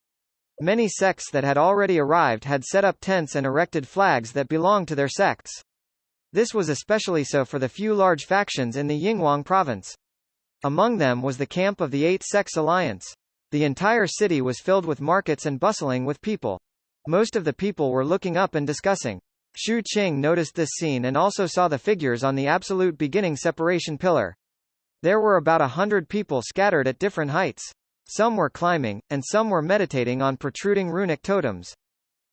Many sects that had already arrived had set up tents and erected flags that belonged to their sects. This was especially so for the few large factions in the Yinghuang province. Among them was the camp of the Eight Sects Alliance. The entire city was filled with markets and bustling with people. Most of the people were looking up and discussing. Xu Qing noticed this scene and also saw the figures on the absolute beginning separation pillar. There were about 100 people scattered at different heights. Some were climbing, and some were meditating on protruding runic totems.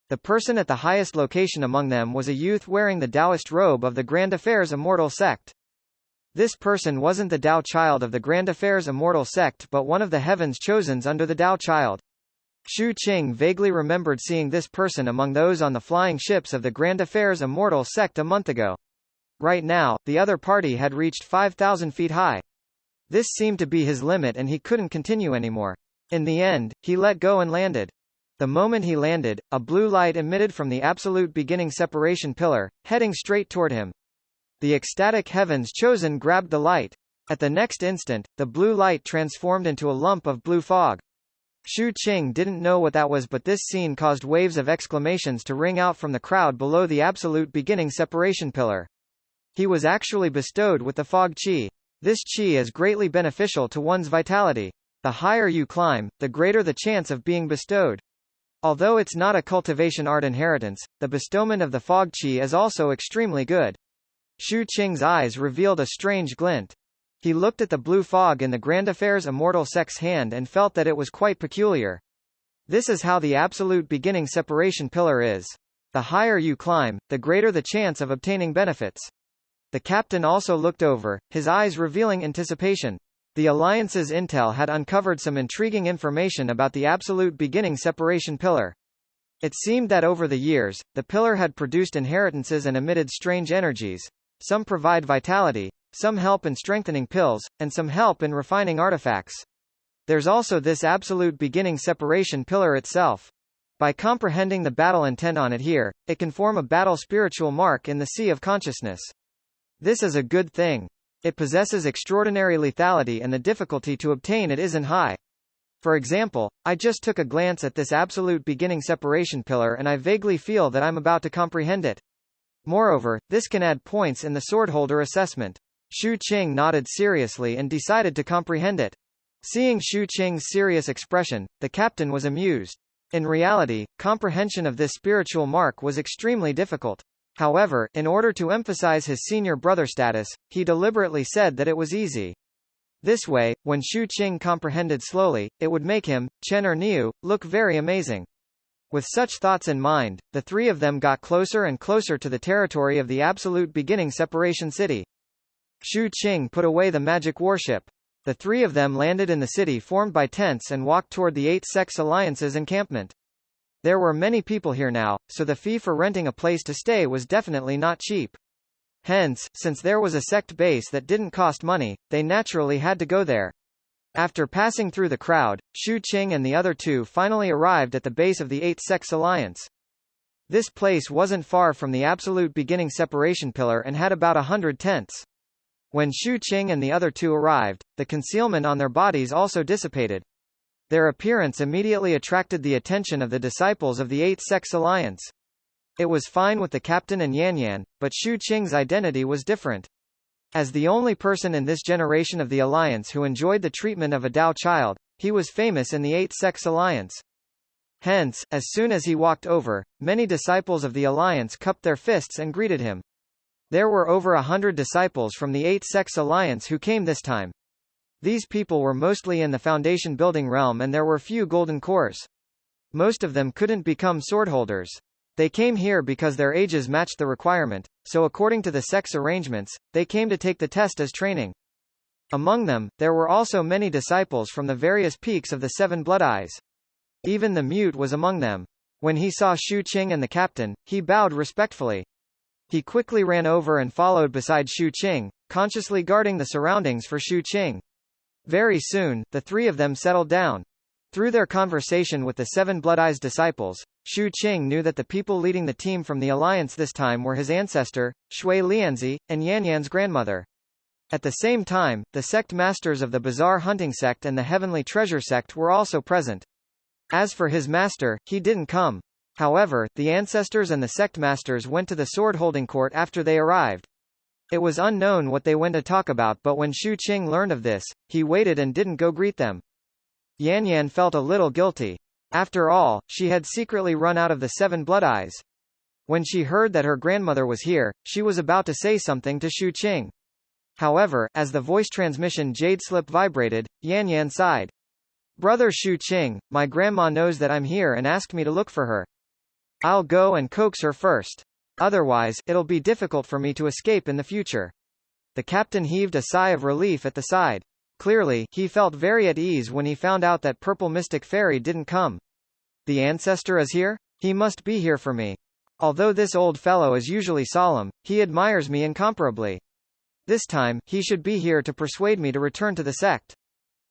The person at the highest location among them was a youth wearing the Taoist robe of the Grand Affairs Immortal Sect. This person wasn't the Tao child of the Grand Affairs Immortal Sect but one of the Heavens Chosens under the Tao child. Xu Qing vaguely remembered seeing this person among those on the flying ships of the Grand Affairs Immortal Sect a month ago. Right now, the other party had reached 5,000 feet high. This seemed to be his limit and he couldn't continue anymore. In the end, he let go and landed. The moment he landed, a blue light emitted from the absolute beginning separation pillar, heading straight toward him. The ecstatic Heavens Chosen grabbed the light. At the next instant, the blue light transformed into a lump of blue fog. Xu Qing didn't know what that was, but this scene caused waves of exclamations to ring out from the crowd below the absolute beginning separation pillar. He was actually bestowed with the fog chi. This chi is greatly beneficial to one's vitality. The higher you climb, the greater the chance of being bestowed. Although it's not a cultivation art inheritance, the bestowment of the fog chi is also extremely good. Xu Qing's eyes revealed a strange glint. He looked at the blue fog in the Grand Affairs Immortal Sect's hand and felt that it was quite peculiar. This is how the absolute beginning separation pillar is. The higher you climb, the greater the chance of obtaining benefits. The captain also looked over, his eyes revealing anticipation. The Alliance's intel had uncovered some intriguing information about the absolute beginning separation pillar. It seemed that over the years, the pillar had produced inheritances and emitted strange energies. Some provide vitality, some help in strengthening pills, and some help in refining artifacts. There's also this absolute beginning separation pillar itself. By comprehending the battle intent on it here, it can form a battle spiritual mark in the sea of consciousness. This is a good thing. It possesses extraordinary lethality and the difficulty to obtain it isn't high. For example, I just took a glance at this absolute beginning separation pillar and I vaguely feel that I'm about to comprehend it. Moreover, this can add points in the swordholder assessment. Xu Qing nodded seriously and decided to comprehend it. Seeing Xu Qing's serious expression, the captain was amused. In reality, comprehension of this spiritual mark was extremely difficult. However, in order to emphasize his senior brother status, he deliberately said that it was easy. This way, when Xu Qing comprehended slowly, it would make him, Chen or Niu, look very amazing. With such thoughts in mind, the three of them got closer and closer to the territory of the absolute beginning separation city. Xu Qing put away the magic warship. The three of them landed in the city formed by tents and walked toward the Eight Sects Alliance's encampment. There were many people here now, so the fee for renting a place to stay was definitely not cheap. Hence, since there was a sect base that didn't cost money, they naturally had to go there. After passing through the crowd, Xu Qing and the other two finally arrived at the base of the Eight Sects Alliance. This place wasn't far from the absolute beginning separation pillar and had about 100 tents. When Xu Qing and the other two arrived, the concealment on their bodies also dissipated. Their appearance immediately attracted the attention of the disciples of the Eight Sects Alliance. It was fine with the captain and Yan Yan, but Xu Qing's identity was different. As the only person in this generation of the Alliance who enjoyed the treatment of a Tao child, he was famous in the Eight-Sects Alliance. Hence, as soon as he walked over, many disciples of the Alliance cupped their fists and greeted him. There were over 100 disciples from the Eight-Sects Alliance who came this time. These people were mostly in the foundation building realm and there were few golden cores. Most of them couldn't become swordholders. They came here because their ages matched the requirement, so according to the sect's arrangements, they came to take the test as training. Among them, there were also many disciples from the various peaks of the Seven Blood Eyes. Even the mute was among them. When he saw Shu Qing and the captain, he bowed respectfully. He quickly ran over and followed beside Shu Qing, consciously guarding the surroundings for Shu Qing. Very soon, the three of them settled down. Through their conversation with the Seven Blood Eyes disciples, Shu Qing knew that the people leading the team from the Alliance this time were his ancestor, Shui Lianzi, and Yan Yan's grandmother. At the same time, the sect masters of the Bizarre Hunting Sect and the Heavenly Treasure Sect were also present. As for his master, he didn't come. However, the ancestors and the sect masters went to the sword-holding court after they arrived. It was unknown what they went to talk about, but when Shu Qing learned of this, he waited and didn't go greet them. Yan Yan felt a little guilty. After all, she had secretly run out of the Seven Blood Eyes. When she heard that her grandmother was here, she was about to say something to Shu Qing. However, as the voice transmission jade slip vibrated, Yan Yan sighed. Brother Shu Qing, my grandma knows that I'm here and asked me to look for her. I'll go and coax her first. Otherwise, it'll be difficult for me to escape in the future. The captain heaved a sigh of relief at the side. Clearly, he felt very at ease when he found out that Purple Mystic Fairy didn't come. The ancestor is here? He must be here for me. Although this old fellow is usually solemn, he admires me incomparably. This time, he should be here to persuade me to return to the sect.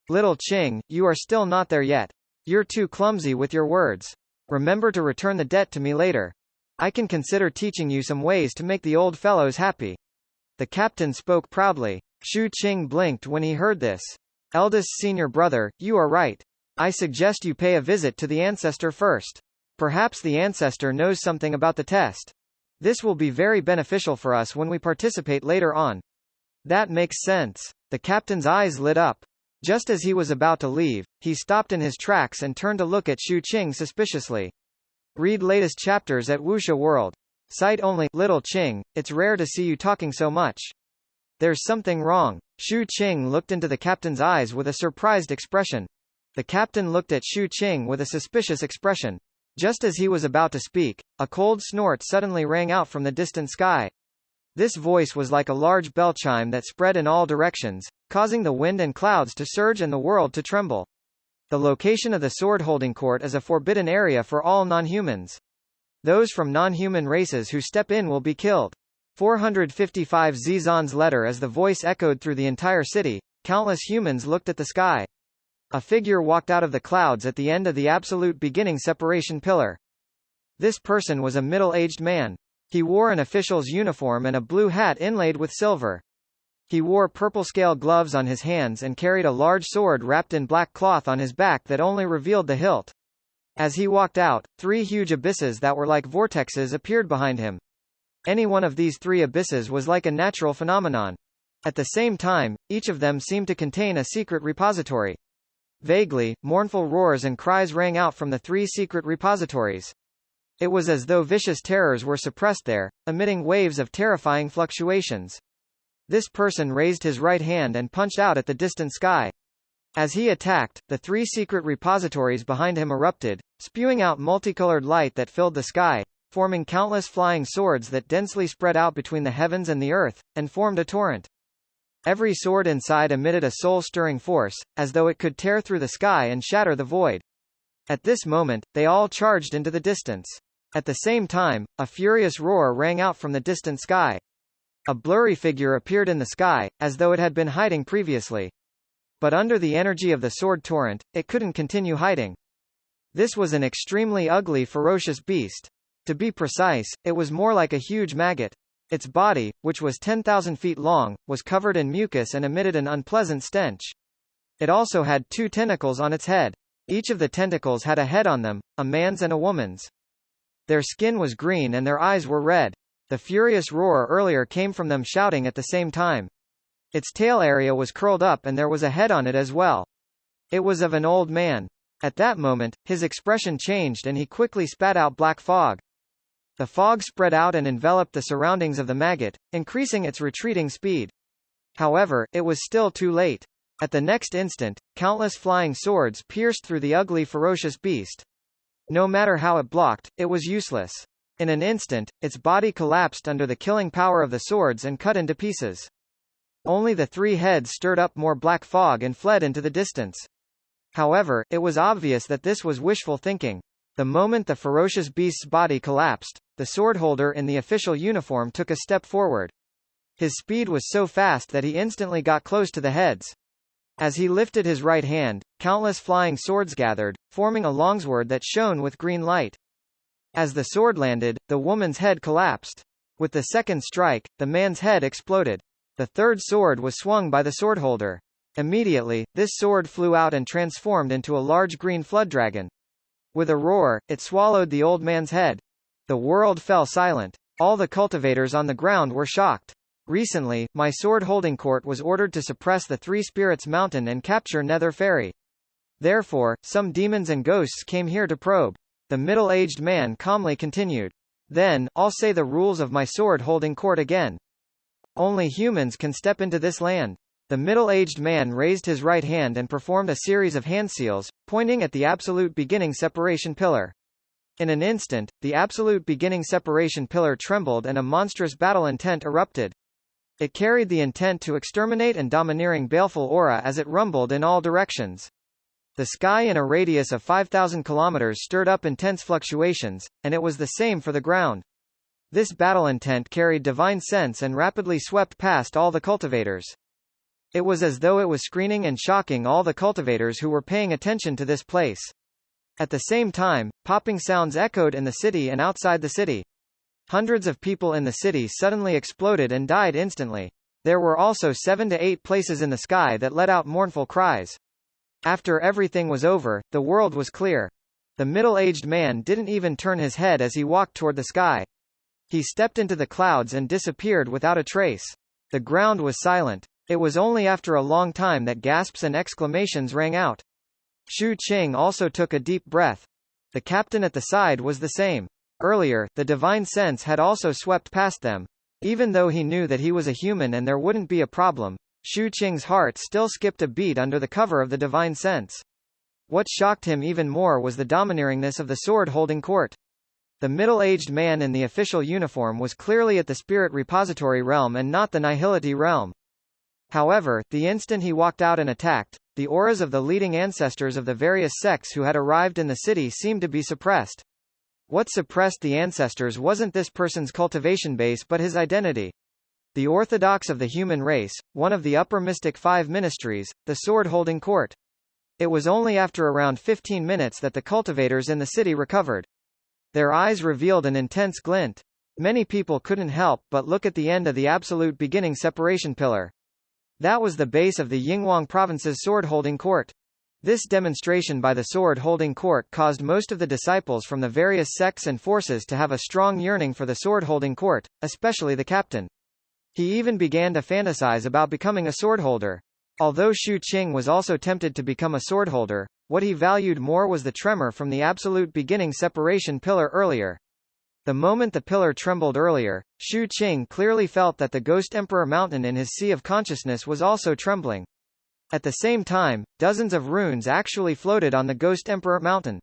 Little Qing, you are still not there yet. You're too clumsy with your words. Remember to return the debt to me later. I can consider teaching you some ways to make the old fellows happy. The captain spoke proudly. Shu Qing blinked when he heard this. Eldest senior brother, you are right. I suggest you pay a visit to the ancestor first. Perhaps the ancestor knows something about the test. This will be very beneficial for us when we participate later on. That makes sense. The captain's eyes lit up. Just as he was about to leave, he stopped in his tracks and turned to look at Shu Qing suspiciously. Read latest chapters at Wuxia World. Sight only. Little Qing, it's rare to see you talking so much. There's something wrong. Shu Qing looked into the captain's eyes with a surprised expression. The captain looked at Shu Qing with a suspicious expression. Just as he was about to speak, a cold snort suddenly rang out from the distant sky. This voice was like a large bell chime that spread in all directions, causing the wind and clouds to surge and the world to tremble. The location of the sword-holding court is a forbidden area for all non-humans. Those from non-human races who step in will be killed. 455 Zizan's letter. As the voice echoed through the entire city, countless humans looked at the sky. A figure walked out of the clouds at the end of the absolute beginning separation pillar. This person was a middle-aged man. He wore an official's uniform and a blue hat inlaid with silver. He wore purple-scale gloves on his hands and carried a large sword wrapped in black cloth on his back that only revealed the hilt. As he walked out, three huge abysses that were like vortexes appeared behind him. Any one of these three abysses was like a natural phenomenon. At the same time, each of them seemed to contain a secret repository. Vaguely, mournful roars and cries rang out from the three secret repositories. It was as though vicious terrors were suppressed there, emitting waves of terrifying fluctuations. This person raised his right hand and punched out at the distant sky. As he attacked, the three secret repositories behind him erupted, spewing out multicolored light that filled the sky, forming countless flying swords that densely spread out between the heavens and the earth, and formed a torrent. Every sword inside emitted a soul-stirring force, as though it could tear through the sky and shatter the void. At this moment, they all charged into the distance. At the same time, a furious roar rang out from the distant sky. A blurry figure appeared in the sky, as though it had been hiding previously. But under the energy of the sword torrent, it couldn't continue hiding. This was an extremely ugly, ferocious beast. To be precise, it was more like a huge maggot. Its body, which was 10,000 feet long, was covered in mucus and emitted an unpleasant stench. It also had two tentacles on its head. Each of the tentacles had a head on them, a man's and a woman's. Their skin was green and their eyes were red. The furious roar earlier came from them shouting at the same time. Its tail area was curled up and there was a head on it as well. It was of an old man. At that moment, his expression changed and he quickly spat out black fog. The fog spread out and enveloped the surroundings of the maggot, increasing its retreating speed. However, it was still too late. At the next instant, countless flying swords pierced through the ugly ferocious beast. No matter how it blocked, it was useless. In an instant, its body collapsed under the killing power of the swords and cut into pieces. Only the three heads stirred up more black fog and fled into the distance. However, it was obvious that this was wishful thinking. The moment the ferocious beast's body collapsed, the swordholder in the official uniform took a step forward. His speed was so fast that he instantly got close to the heads. As he lifted his right hand, countless flying swords gathered, forming a longsword that shone with green light. As the sword landed, the woman's head collapsed. With the second strike, the man's head exploded. The third sword was swung by the swordholder. Immediately, this sword flew out and transformed into a large green flood dragon. With a roar, it swallowed the old man's head. The world fell silent. All the cultivators on the ground were shocked. Recently, my sword-holding court was ordered to suppress the Three Spirits Mountain and capture Nether Fairy. Therefore, some demons and ghosts came here to probe. The middle-aged man calmly continued. Then, I'll say the rules of my sword-holding court again. Only humans can step into this land. The middle-aged man raised his right hand and performed a series of hand seals, pointing at the absolute beginning separation pillar. In an instant, the absolute beginning separation pillar trembled and a monstrous battle intent erupted. It carried the intent to exterminate and domineering baleful aura as it rumbled in all directions. The sky in a radius of 5,000 kilometers stirred up intense fluctuations, and it was the same for the ground. This battle intent carried divine sense and rapidly swept past all the cultivators. It was as though it was screening and shocking all the cultivators who were paying attention to this place. At the same time, popping sounds echoed in the city and outside the city. Hundreds of people in the city suddenly exploded and died instantly. There were also 7 to 8 places in the sky that let out mournful cries. After everything was over, the world was clear. The middle-aged man didn't even turn his head as he walked toward the sky. He stepped into the clouds and disappeared without a trace. The ground was silent. It was only after a long time that gasps and exclamations rang out. Shu Qing also took a deep breath. The captain at the side was the same. Earlier, the divine sense had also swept past them. Even though he knew that he was a human and there wouldn't be a problem, Shu Qing's heart still skipped a beat under the cover of the divine sense. What shocked him even more was the domineeringness of the sword-holding court. The middle-aged man in the official uniform was clearly at the spirit repository realm and not the nihility realm. However, the instant he walked out and attacked, the auras of the leading ancestors of the various sects who had arrived in the city seemed to be suppressed. What suppressed the ancestors wasn't this person's cultivation base but his identity. The orthodox of the human race, one of the upper mystic 5 ministries, the sword-holding court. It was only after around 15 minutes that the cultivators in the city recovered. Their eyes revealed an intense glint. Many people couldn't help but look at the end of the absolute beginning separation pillar. That was the base of the Yinghuang province's sword-holding court. This demonstration by the sword-holding court caused most of the disciples from the various sects and forces to have a strong yearning for the sword-holding court, especially the captain. He even began to fantasize about becoming a swordholder. Although Shu Qing was also tempted to become a swordholder, what he valued more was the tremor from the absolute beginning separation pillar earlier. The moment the pillar trembled earlier, Shu Qing clearly felt that the Ghost Emperor Mountain in his sea of consciousness was also trembling. At the same time, dozens of runes actually floated on the Ghost Emperor Mountain.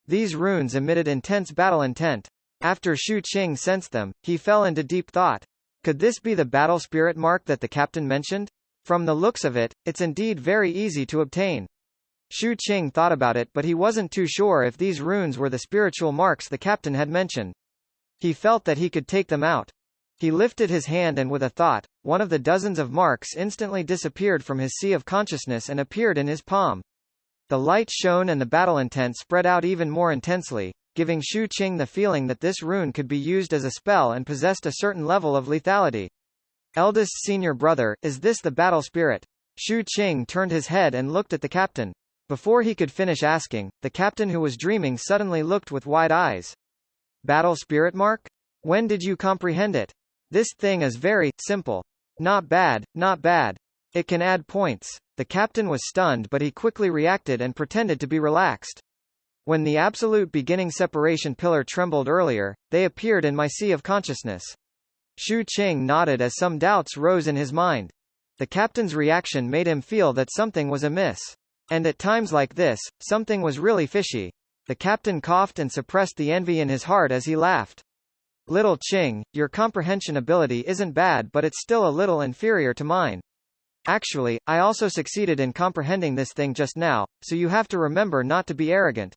These runes emitted intense battle intent. After Shu Qing sensed them, he fell into deep thought. Could this be the battle spirit mark that the captain mentioned? From the looks of it, it's indeed very easy to obtain. Shu Qing thought about it but he wasn't too sure if these runes were the spiritual marks the captain had mentioned. He felt that he could take them out. He lifted his hand and with a thought, one of the dozens of marks instantly disappeared from his sea of consciousness and appeared in his palm. The light shone and the battle intent spread out even more intensely, giving Shu Qing the feeling that this rune could be used as a spell and possessed a certain level of lethality. Eldest senior brother, is this the battle spirit? Shu Qing turned his head and looked at the captain. Before he could finish asking, the captain who was dreaming suddenly looked with wide eyes. Battle spirit mark? When did you comprehend it? This thing is very simple. Not bad, not bad. It can add points. The captain was stunned, but he quickly reacted and pretended to be relaxed. When the absolute beginning separation pillar trembled earlier, they appeared in my sea of consciousness. Shu Qing nodded as some doubts rose in his mind. The captain's reaction made him feel that something was amiss. And at times like this, something was really fishy. The captain coughed and suppressed the envy in his heart as he laughed. Little Qing, your comprehension ability isn't bad, but it's still a little inferior to mine. Actually, I also succeeded in comprehending this thing just now, so you have to remember not to be arrogant.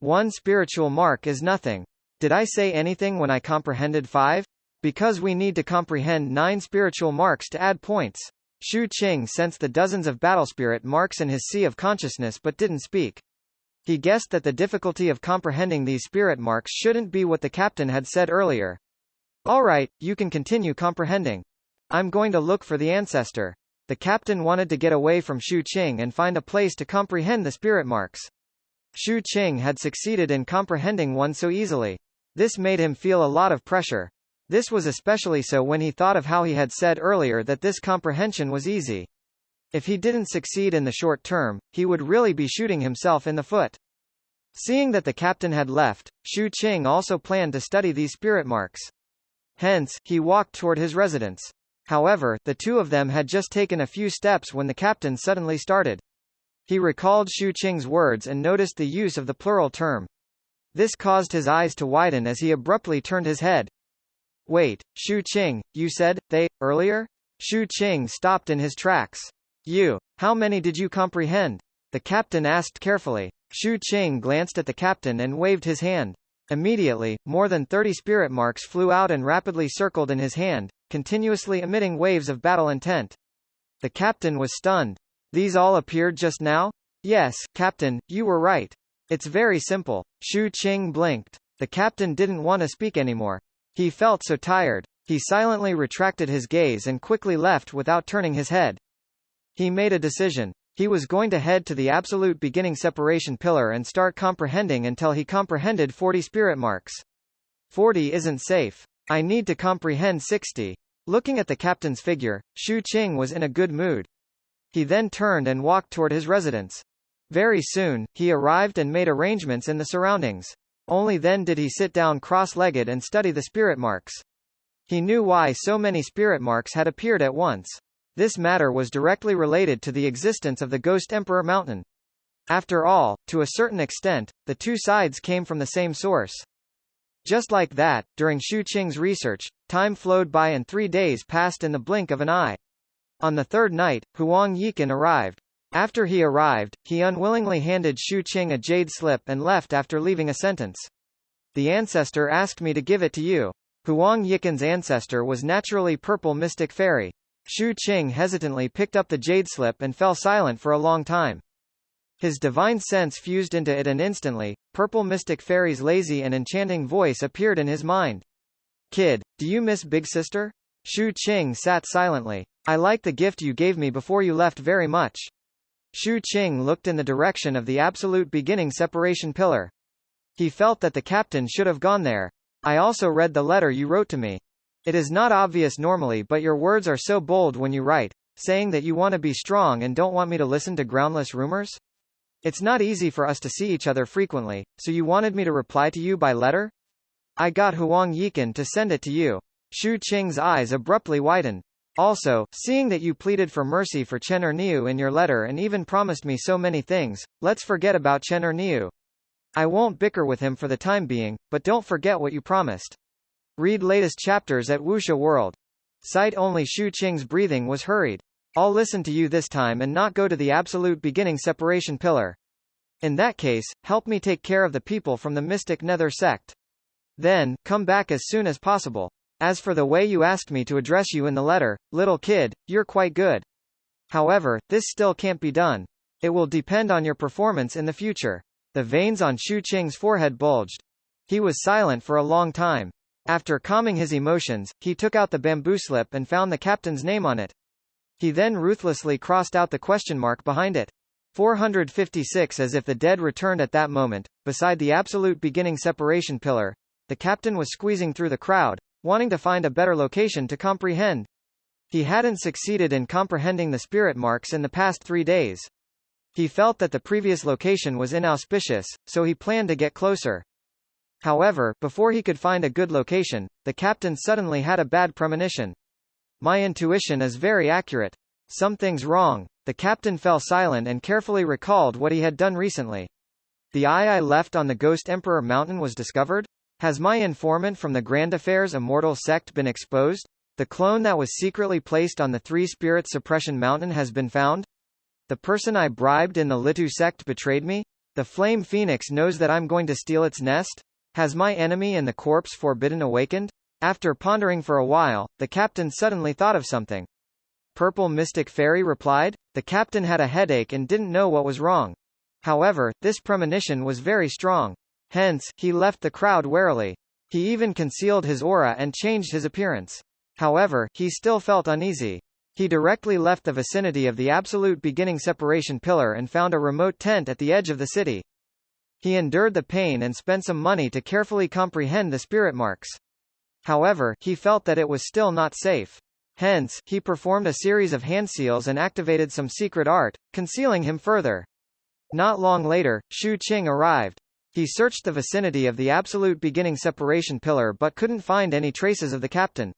1 spiritual mark is nothing. Did I say anything when I comprehended 5? Because we need to comprehend 9 spiritual marks to add points. Shu Qing sensed the dozens of battle spirit marks in his sea of consciousness but didn't speak. He guessed that the difficulty of comprehending these spirit marks shouldn't be what the captain had said earlier. All right, you can continue comprehending. I'm going to look for the ancestor. The captain wanted to get away from Shu Qing and find a place to comprehend the spirit marks. Shu Qing had succeeded in comprehending one so easily. This made him feel a lot of pressure. This was especially so when he thought of how he had said earlier that this comprehension was easy. If he didn't succeed in the short term, he would really be shooting himself in the foot. Seeing that the captain had left, Shu Qing also planned to study these spirit marks. Hence, he walked toward his residence. However, the two of them had just taken a few steps when the captain suddenly started. He recalled Shu Qing's words and noticed the use of the plural term. This caused his eyes to widen as he abruptly turned his head. Wait, Shu Qing, you said, they, earlier? Shu Qing stopped in his tracks. How many did you comprehend? The captain asked carefully. Shu Qing glanced at the captain and waved his hand. Immediately, more than 30 spirit marks flew out and rapidly circled in his hand, continuously emitting waves of battle intent. The captain was stunned. These all appeared just now? Yes, Captain, you were right. It's very simple. Shu Qing blinked. The captain didn't want to speak anymore. He felt so tired. He silently retracted his gaze and quickly left without turning his head. He made a decision. He was going to head to the absolute beginning separation pillar and start comprehending until he comprehended 40 spirit marks. 40 isn't safe. I need to comprehend 60. Looking at the captain's figure, Shu Qing was in a good mood. He then turned and walked toward his residence. Very soon, he arrived and made arrangements in the surroundings. Only then did he sit down cross-legged and study the spirit marks. He knew why so many spirit marks had appeared at once. This matter was directly related to the existence of the Ghost Emperor Mountain. After all, to a certain extent, the two sides came from the same source. Just like that, during Shu Qing's research, time flowed by and 3 days passed in the blink of an eye. On the third night, Huang Yiqin arrived. After he arrived, he unwillingly handed Shu Qing a jade slip and left after leaving a sentence. The ancestor asked me to give it to you. Huang Yiqin's ancestor was naturally purple mystic fairy. Shu Qing hesitantly picked up the jade slip and fell silent for a long time. His divine sense fused into it and instantly, purple mystic fairy's lazy and enchanting voice appeared in his mind. Kid, do you miss Big Sister? Shu Qing sat silently. I like the gift you gave me before you left very much. Shu Qing looked in the direction of the absolute beginning separation pillar. He felt that the captain should have gone there. I also read the letter you wrote to me. It is not obvious normally, but your words are so bold when you write, saying that you want to be strong and don't want me to listen to groundless rumors. It's not easy for us to see each other frequently, so you wanted me to reply to you by letter? I got Huang Yiqin to send it to you. Shu Qing's eyes abruptly widened. Also, seeing that you pleaded for mercy for Chen Erniu in your letter and even promised me so many things, let's forget about Chen Erniu. I won't bicker with him for the time being, but don't forget what you promised. Read latest chapters at Wuxia World. Sight only. Shu Qing's breathing was hurried. I'll listen to you this time and not go to the absolute beginning separation pillar. In that case, help me take care of the people from the Mystic Nether sect. Then, come back as soon as possible. As for the way you asked me to address you in the letter, little kid, you're quite good. However, this still can't be done. It will depend on your performance in the future. The veins on Shu Qing's forehead bulged. He was silent for a long time. After calming his emotions, he took out the bamboo slip and found the captain's name on it. He then ruthlessly crossed out the question mark behind it. 456. As if the dead returned at that moment, beside the absolute beginning separation pillar, the captain was squeezing through the crowd, wanting to find a better location to comprehend. He hadn't succeeded in comprehending the spirit marks in the past 3 days. He felt that the previous location was inauspicious, so he planned to get closer. However, before he could find a good location, the captain suddenly had a bad premonition. My intuition is very accurate. Something's wrong. The captain fell silent and carefully recalled what he had done recently. The eye I left on the Ghost Emperor Mountain was discovered? Has my informant from the Grand Affairs Immortal sect been exposed? The clone that was secretly placed on the Three-Spirit Suppression Mountain has been found? The person I bribed in the Litu sect betrayed me? The Flame Phoenix knows that I'm going to steal its nest? Has my enemy in the corpse forbidden awakened? After pondering for a while, the captain suddenly thought of something. Purple Mystic Fairy replied. The captain had a headache and didn't know what was wrong. However, this premonition was very strong. Hence, he left the crowd warily. He even concealed his aura and changed his appearance. However, he still felt uneasy. He directly left the vicinity of the absolute beginning separation pillar and found a remote tent at the edge of the city. He endured the pain and spent some money to carefully comprehend the spirit marks. However, he felt that it was still not safe. Hence, he performed a series of hand seals and activated some secret art, concealing him further. Not long later, Shu Qing arrived. He searched the vicinity of the absolute beginning separation pillar but couldn't find any traces of the captain.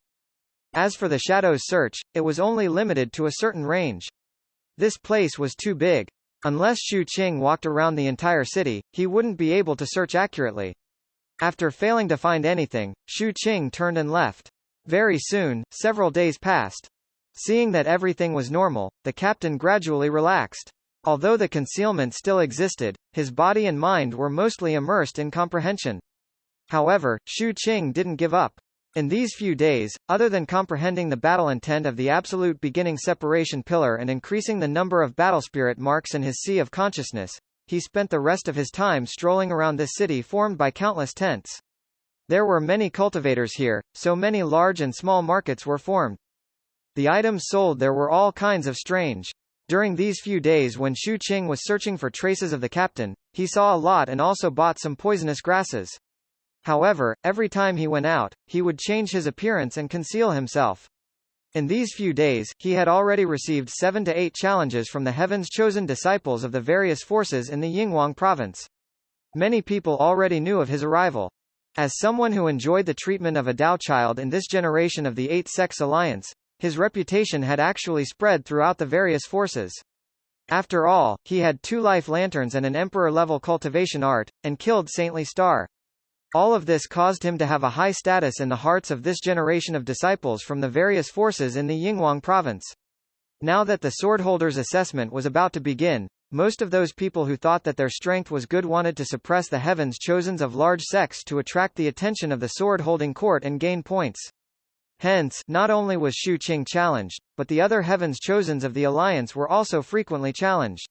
As for the Shadow's search, it was only limited to a certain range. This place was too big. Unless Shu Qing walked around the entire city, he wouldn't be able to search accurately. After failing to find anything, Shu Qing turned and left. Very soon, several days passed. Seeing that everything was normal, the captain gradually relaxed. Although the concealment still existed, his body and mind were mostly immersed in comprehension. However, Shu Qing didn't give up. In these few days, other than comprehending the battle intent of the absolute beginning separation pillar and increasing the number of battle spirit marks in his sea of consciousness, he spent the rest of his time strolling around this city formed by countless tents. There were many cultivators here, so many large and small markets were formed. The items sold there were all kinds of strange. During these few days when Shu Qing was searching for traces of the captain, he saw a lot and also bought some poisonous grasses. However, every time he went out, he would change his appearance and conceal himself. In these few days, he had already received 7 to 8 challenges from the heaven's chosen disciples of the various forces in the Yinghuang province. Many people already knew of his arrival. As someone who enjoyed the treatment of a Dao child in this generation of the 8 Sex Alliance, his reputation had actually spread throughout the various forces. After all, he had 2 life lanterns and an emperor-level cultivation art, and killed Saintly Star. All of this caused him to have a high status in the hearts of this generation of disciples from the various forces in the Yinghuang province. Now that the swordholders' assessment was about to begin, most of those people who thought that their strength was good wanted to suppress the heavens chosens of large sects to attract the attention of the sword-holding court and gain points. Hence, not only was Shu Qing challenged, but the other heavens chosens of the alliance were also frequently challenged.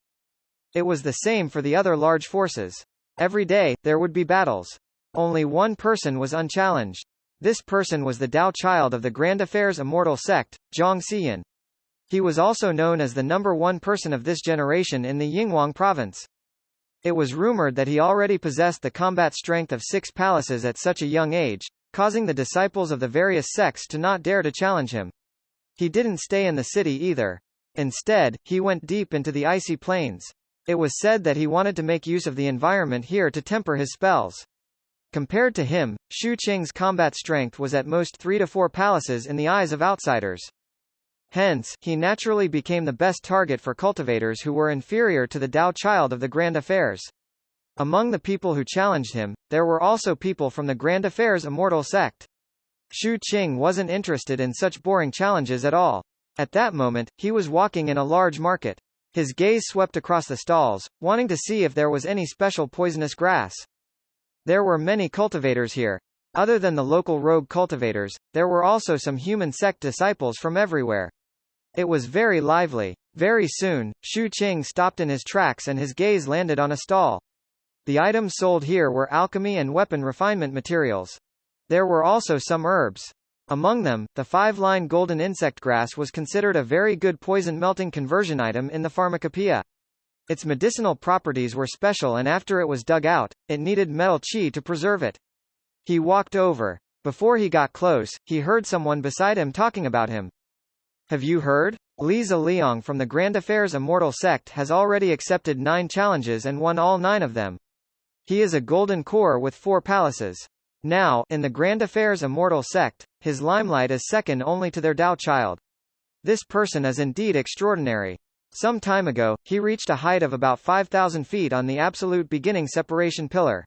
It was the same for the other large forces. Every day, there would be battles. Only one person was unchallenged. This person was the Dao child of the Grand Affairs Immortal sect, Zhang Xiyan. He was also known as the number 1 person of this generation in the Yinghuang province. It was rumored that he already possessed the combat strength of 6 palaces at such a young age, causing the disciples of the various sects to not dare to challenge him. He didn't stay in the city either. Instead, he went deep into the icy plains. It was said that he wanted to make use of the environment here to temper his spells. Compared to him, Shu Qing's combat strength was at most 3 to 4 palaces in the eyes of outsiders. Hence, he naturally became the best target for cultivators who were inferior to the Dao child of the Grand Affairs. Among the people who challenged him, there were also people from the Grand Affairs Immortal sect. Shu Qing wasn't interested in such boring challenges at all. At that moment, he was walking in a large market. His gaze swept across the stalls, wanting to see if there was any special poisonous grass. There were many cultivators here. Other than the local rogue cultivators, there were also some human sect disciples from everywhere. It was very lively. Very soon, Shu Qing stopped in his tracks and his gaze landed on a stall. The items sold here were alchemy and weapon refinement materials. There were also some herbs. Among them, the 5-line golden insect grass was considered a very good poison-melting conversion item in the pharmacopoeia. Its medicinal properties were special and after it was dug out, it needed metal qi to preserve it. He walked over. Before he got close, he heard someone beside him talking about him. Have you heard? Li Ziliang from the Grand Affairs Immortal sect has already accepted 9 challenges and won all 9 of them. He is a golden core with 4 palaces. Now, in the Grand Affairs Immortal sect, his limelight is second only to their Dao child. This person is indeed extraordinary. Some time ago, he reached a height of about 5,000 feet on the absolute beginning separation pillar.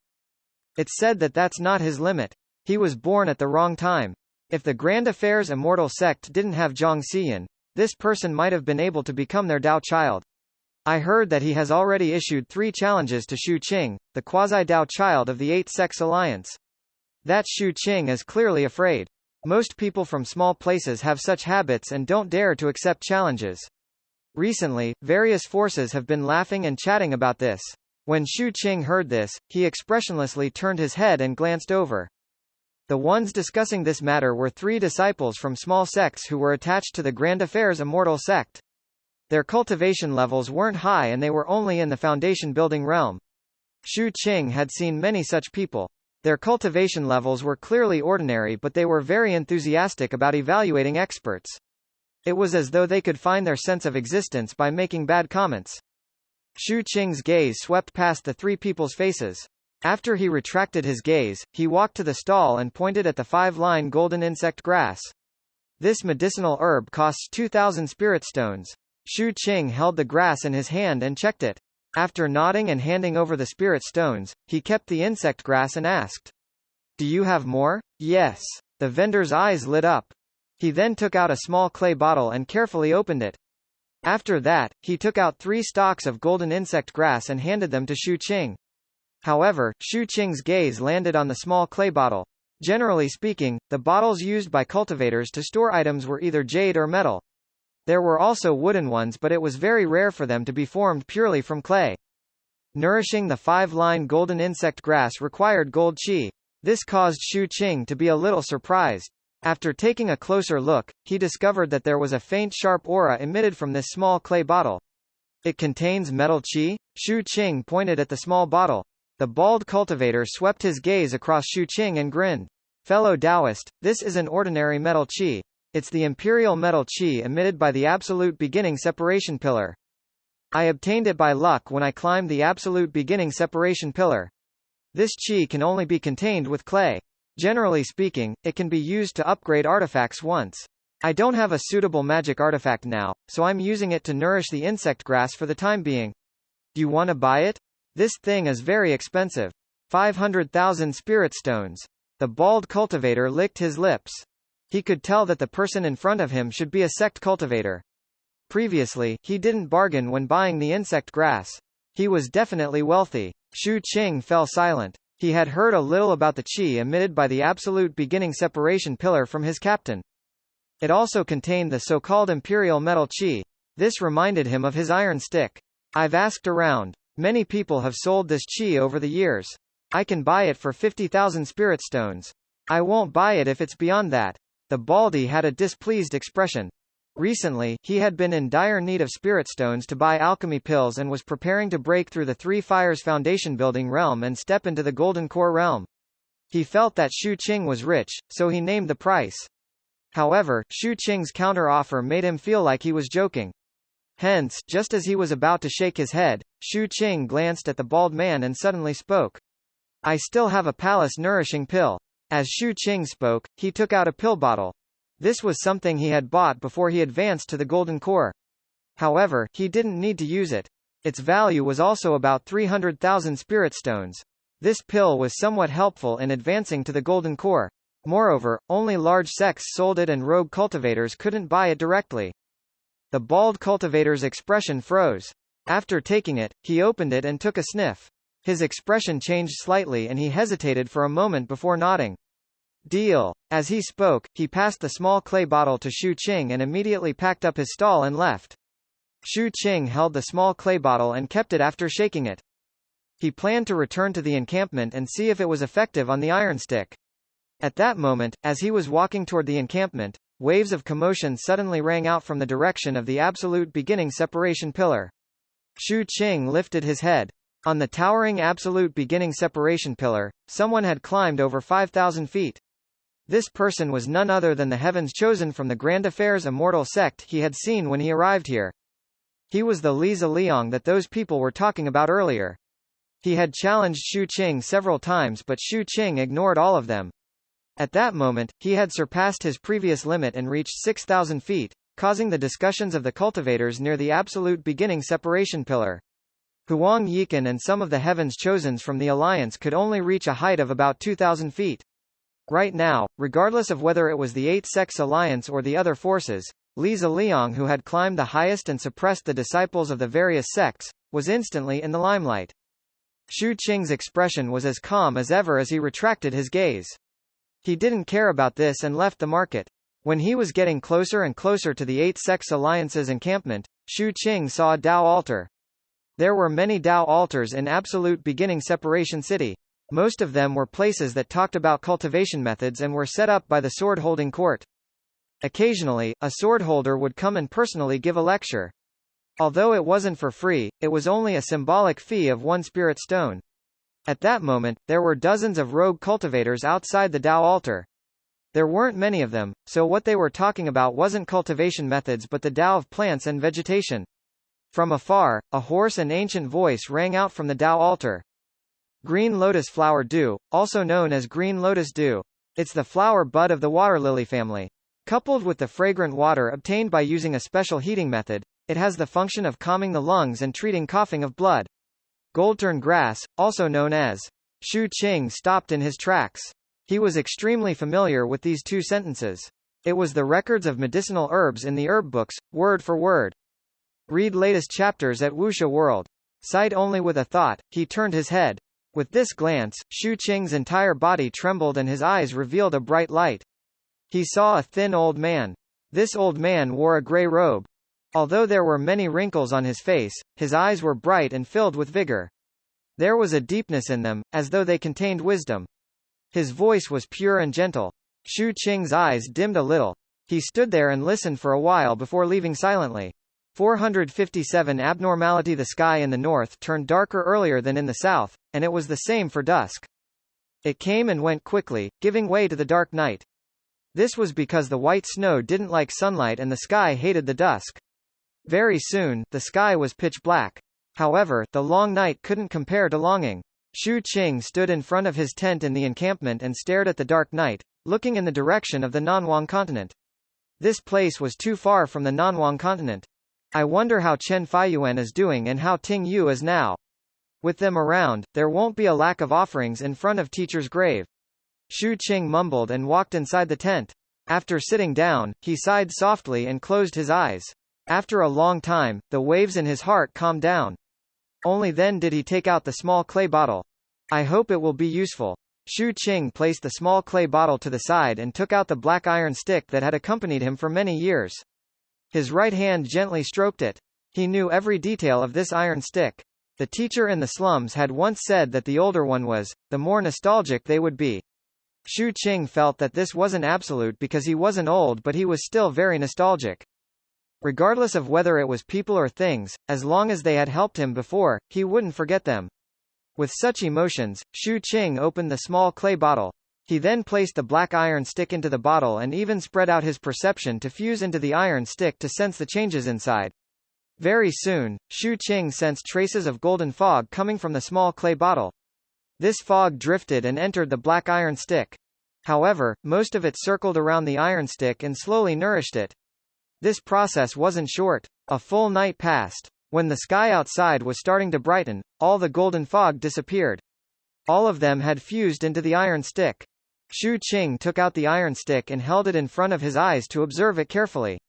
It's said that that's not his limit. He was born at the wrong time. If the Grand Affairs Immortal sect didn't have Zhang Xiyan, this person might have been able to become their Dao child. I heard that he has already issued 3 challenges to Xu Qing, the quasi-Dao child of the 8 Sex Alliance. That Xu Qing is clearly afraid. Most people from small places have such habits and don't dare to accept challenges. Recently, various forces have been laughing and chatting about this. When Xu Qing heard this, he expressionlessly turned his head and glanced over. The ones discussing this matter were 3 disciples from small sects who were attached to the Grand Affairs Immortal sect. Their cultivation levels weren't high and they were only in the foundation building realm. Xu Qing had seen many such people. Their cultivation levels were clearly ordinary, but they were very enthusiastic about evaluating experts. It was as though they could find their sense of existence by making bad comments. Xu Qing's gaze swept past the 3 people's faces. After he retracted his gaze, he walked to the stall and pointed at the 5-line golden insect grass. This medicinal herb costs 2,000 spirit stones. Xu Qing held the grass in his hand and checked it. After nodding and handing over the spirit stones, he kept the insect grass and asked, "Do you have more?" "Yes." The vendor's eyes lit up. He then took out a small clay bottle and carefully opened it. After that, he took out 3 stalks of golden insect grass and handed them to Xu Qing. However, Xu Qing's gaze landed on the small clay bottle. Generally speaking, the bottles used by cultivators to store items were either jade or metal. There were also wooden ones, but it was very rare for them to be formed purely from clay. Nourishing the 5-line golden insect grass required gold qi. This caused Xu Qing to be a little surprised. After taking a closer look, he discovered that there was a faint sharp aura emitted from this small clay bottle. It contains metal qi? Xu Qing pointed at the small bottle. The bald cultivator swept his gaze across Xu Qing and grinned. "Fellow Taoist, this is an ordinary metal qi. It's the imperial metal qi emitted by the absolute beginning separation pillar. I obtained it by luck when I climbed the absolute beginning separation pillar. This qi can only be contained with clay. Generally speaking, it can be used to upgrade artifacts once. I don't have a suitable magic artifact now, so I'm using it to nourish the insect grass for the time being. Do you want to buy it? This thing is very expensive. 500,000 spirit stones." The bald cultivator licked his lips. He could tell that the person in front of him should be a sect cultivator. Previously, he didn't bargain when buying the insect grass. He was definitely wealthy. Xu Qing fell silent. He had heard a little about the qi emitted by the absolute beginning separation pillar from his captain. It also contained the so-called imperial metal qi. This reminded him of his iron stick. "I've asked around. Many people have sold this qi over the years. I can buy it for 50,000 spirit stones. I won't buy it if it's beyond that." The baldy had a displeased expression. Recently, he had been in dire need of spirit stones to buy alchemy pills and was preparing to break through the 3 Fires Foundation building realm and step into the Golden Core realm. He felt that Xu Qing was rich, so he named the price. However, Xu Qing's counter-offer made him feel like he was joking. Hence, just as he was about to shake his head, Xu Qing glanced at the bald man and suddenly spoke. "I still have a palace nourishing pill." As Xu Qing spoke, he took out a pill bottle. This was something he had bought before he advanced to the Golden Core. However, he didn't need to use it. Its value was also about 300,000 spirit stones. This pill was somewhat helpful in advancing to the Golden Core. Moreover, only large sects sold it and rogue cultivators couldn't buy it directly. The bald cultivator's expression froze. After taking it, he opened it and took a sniff. His expression changed slightly and he hesitated for a moment before nodding. "Deal." As he spoke, he passed the small clay bottle to Xu Qing and immediately packed up his stall and left. Xu Qing held the small clay bottle and kept it after shaking it. He planned to return to the encampment and see if it was effective on the iron stick. At that moment, as he was walking toward the encampment, waves of commotion suddenly rang out from the direction of the absolute beginning separation pillar. Xu Qing lifted his head. On the towering absolute beginning separation pillar, someone had climbed over 5,000 feet. This person was none other than the heavens chosen from the Grand Affairs immortal sect he had seen when he arrived here. He was the Li Ziliang that those people were talking about earlier. He had challenged Xu Qing several times but Xu Qing ignored all of them. At that moment, he had surpassed his previous limit and reached 6,000 feet, causing the discussions of the cultivators near the absolute beginning separation pillar. Huang Yikan and some of the heavens chosens from the alliance could only reach a height of about 2,000 feet. Right now, regardless of whether it was the Eight Sects Alliance or the other forces, Li Ziliang, who had climbed the highest and suppressed the disciples of the various sects, was instantly in the limelight. Xu Qing's expression was as calm as ever as he retracted his gaze. He didn't care about this and left the market. When he was getting closer and closer to the Eight Sects Alliance's encampment, Xu Qing saw a Dao altar. There were many Dao altars in absolute beginning separation city. Most of them were places that talked about cultivation methods and were set up by the sword-holding court. Occasionally, a sword-holder would come and personally give a lecture. Although it wasn't for free, it was only a symbolic fee of 1 spirit stone. At that moment, there were dozens of rogue cultivators outside the Dao altar. There weren't many of them, so what they were talking about wasn't cultivation methods but the Dao of plants and vegetation. From afar, a hoarse and ancient voice rang out from the Dao altar. Green lotus flower dew, also known as green lotus dew. It's the flower bud of the water lily family. Coupled with the fragrant water obtained by using a special heating method, it has the function of calming the lungs and treating coughing of blood. Goldtern grass, also known as. Xu Qing stopped in his tracks. He was extremely familiar with these two sentences. It was the records of medicinal herbs in the herb books, word for word. Read latest chapters at Wuxia World. Sight only with a thought, he turned his head. With this glance, Xu Qing's entire body trembled and his eyes revealed a bright light. He saw a thin old man. This old man wore a grey robe. Although there were many wrinkles on his face, his eyes were bright and filled with vigor. There was a deepness in them, as though they contained wisdom. His voice was pure and gentle. Xu Qing's eyes dimmed a little. He stood there and listened for a while before leaving silently. 457 Abnormality. The sky in the north turned darker earlier than in the south, and it was the same for dusk. It came and went quickly, giving way to the dark night. This was because the white snow didn't like sunlight and the sky hated the dusk. Very soon, the sky was pitch black. However, the long night couldn't compare to longing. Xu Qing stood in front of his tent in the encampment and stared at the dark night, looking in the direction of the Nanwang continent. This place was too far from the Nanwang continent. I wonder how Chen Feiyuan is doing and how Ting Yu is now. With them around, there won't be a lack of offerings in front of teacher's grave. Xu Qing mumbled and walked inside the tent. After sitting down, he sighed softly and closed his eyes. After a long time, the waves in his heart calmed down. Only then did he take out the small clay bottle. I hope it will be useful. Xu Qing placed the small clay bottle to the side and took out the black iron stick that had accompanied him for many years. His right hand gently stroked it. He knew every detail of this iron stick. The teacher in the slums had once said that the older one was, the more nostalgic they would be. Xu Qing felt that this wasn't absolute because he wasn't old but he was still very nostalgic. Regardless of whether it was people or things, as long as they had helped him before, he wouldn't forget them. With such emotions, Xu Qing opened the small clay bottle. He then placed the black iron stick into the bottle and even spread out his perception to fuse into the iron stick to sense the changes inside. Very soon, Xu Qing sensed traces of golden fog coming from the small clay bottle. This fog drifted and entered the black iron stick. However, most of it circled around the iron stick and slowly nourished it. This process wasn't short. A full night passed. When the sky outside was starting to brighten, all the golden fog disappeared. All of them had fused into the iron stick. Xu Qing took out the iron stick and held it in front of his eyes to observe it carefully.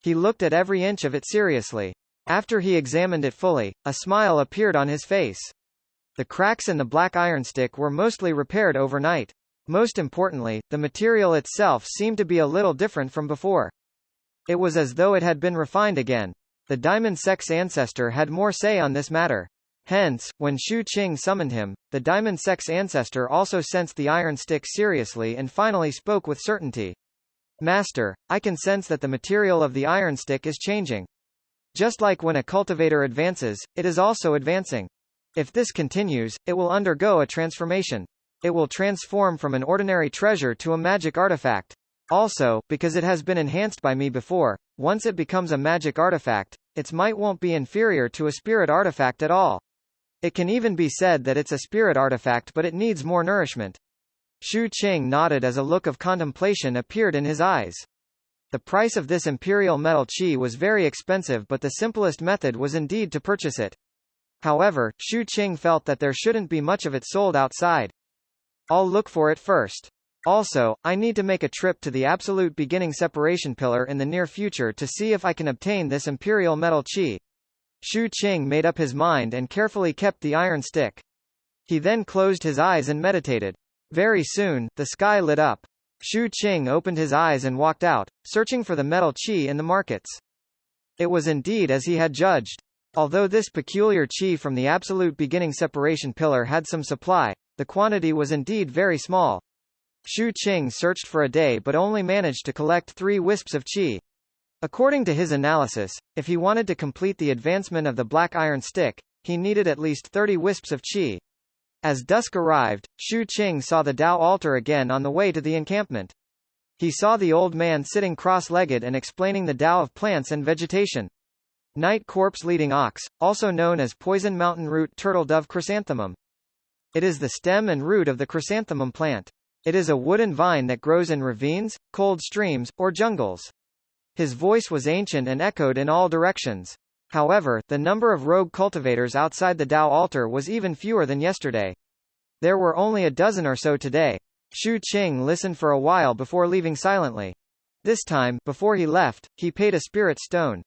He looked at every inch of it seriously. After he examined it fully, a smile appeared on his face. The cracks in the black iron stick were mostly repaired overnight. Most importantly, the material itself seemed to be a little different from before. It was as though it had been refined again. The Diamond Sect's ancestor had more say on this matter. Hence, when Xu Qing summoned him, the Diamond Sect's ancestor also sensed the iron stick seriously and finally spoke with certainty. Master, I can sense that the material of the iron stick is changing. Just like when a cultivator advances, it is also advancing. If this continues, it will undergo a transformation. It will transform from an ordinary treasure to a magic artifact. Also, because it has been enhanced by me before, once it becomes a magic artifact, its might won't be inferior to a spirit artifact at all. It can even be said that it's a spirit artifact, but it needs more nourishment. Shu Qing nodded as a look of contemplation appeared in his eyes. The price of this imperial metal qi was very expensive, but the simplest method was indeed to purchase it. However, Shu Qing felt that there shouldn't be much of it sold outside. I'll look for it first. Also, I need to make a trip to the absolute beginning separation pillar in the near future to see if I can obtain this imperial metal qi. Shu Qing made up his mind and carefully kept the iron stick. He then closed his eyes and meditated. Very soon, the sky lit up. Shu Qing opened his eyes and walked out, searching for the metal qi in the markets. It was indeed as he had judged. Although this peculiar qi from the absolute beginning separation pillar had some supply, the quantity was indeed very small. Shu Qing searched for a day but only managed to collect 3 wisps of qi. According to his analysis, if he wanted to complete the advancement of the black iron stick, he needed at least 30 wisps of qi. As dusk arrived, Shu Qing saw the Tao altar again on the way to the encampment. He saw the old man sitting cross-legged and explaining the Tao of plants and vegetation. Night corpse leading ox, also known as poison mountain root turtle dove chrysanthemum. It is the stem and root of the chrysanthemum plant. It is a wooden vine that grows in ravines, cold streams, or jungles. His voice was ancient and echoed in all directions. However, the number of rogue cultivators outside the Tao altar was even fewer than yesterday. There were only a dozen or so today. Shu Qing listened for a while before leaving silently. This time, before he left, he paid a spirit stone.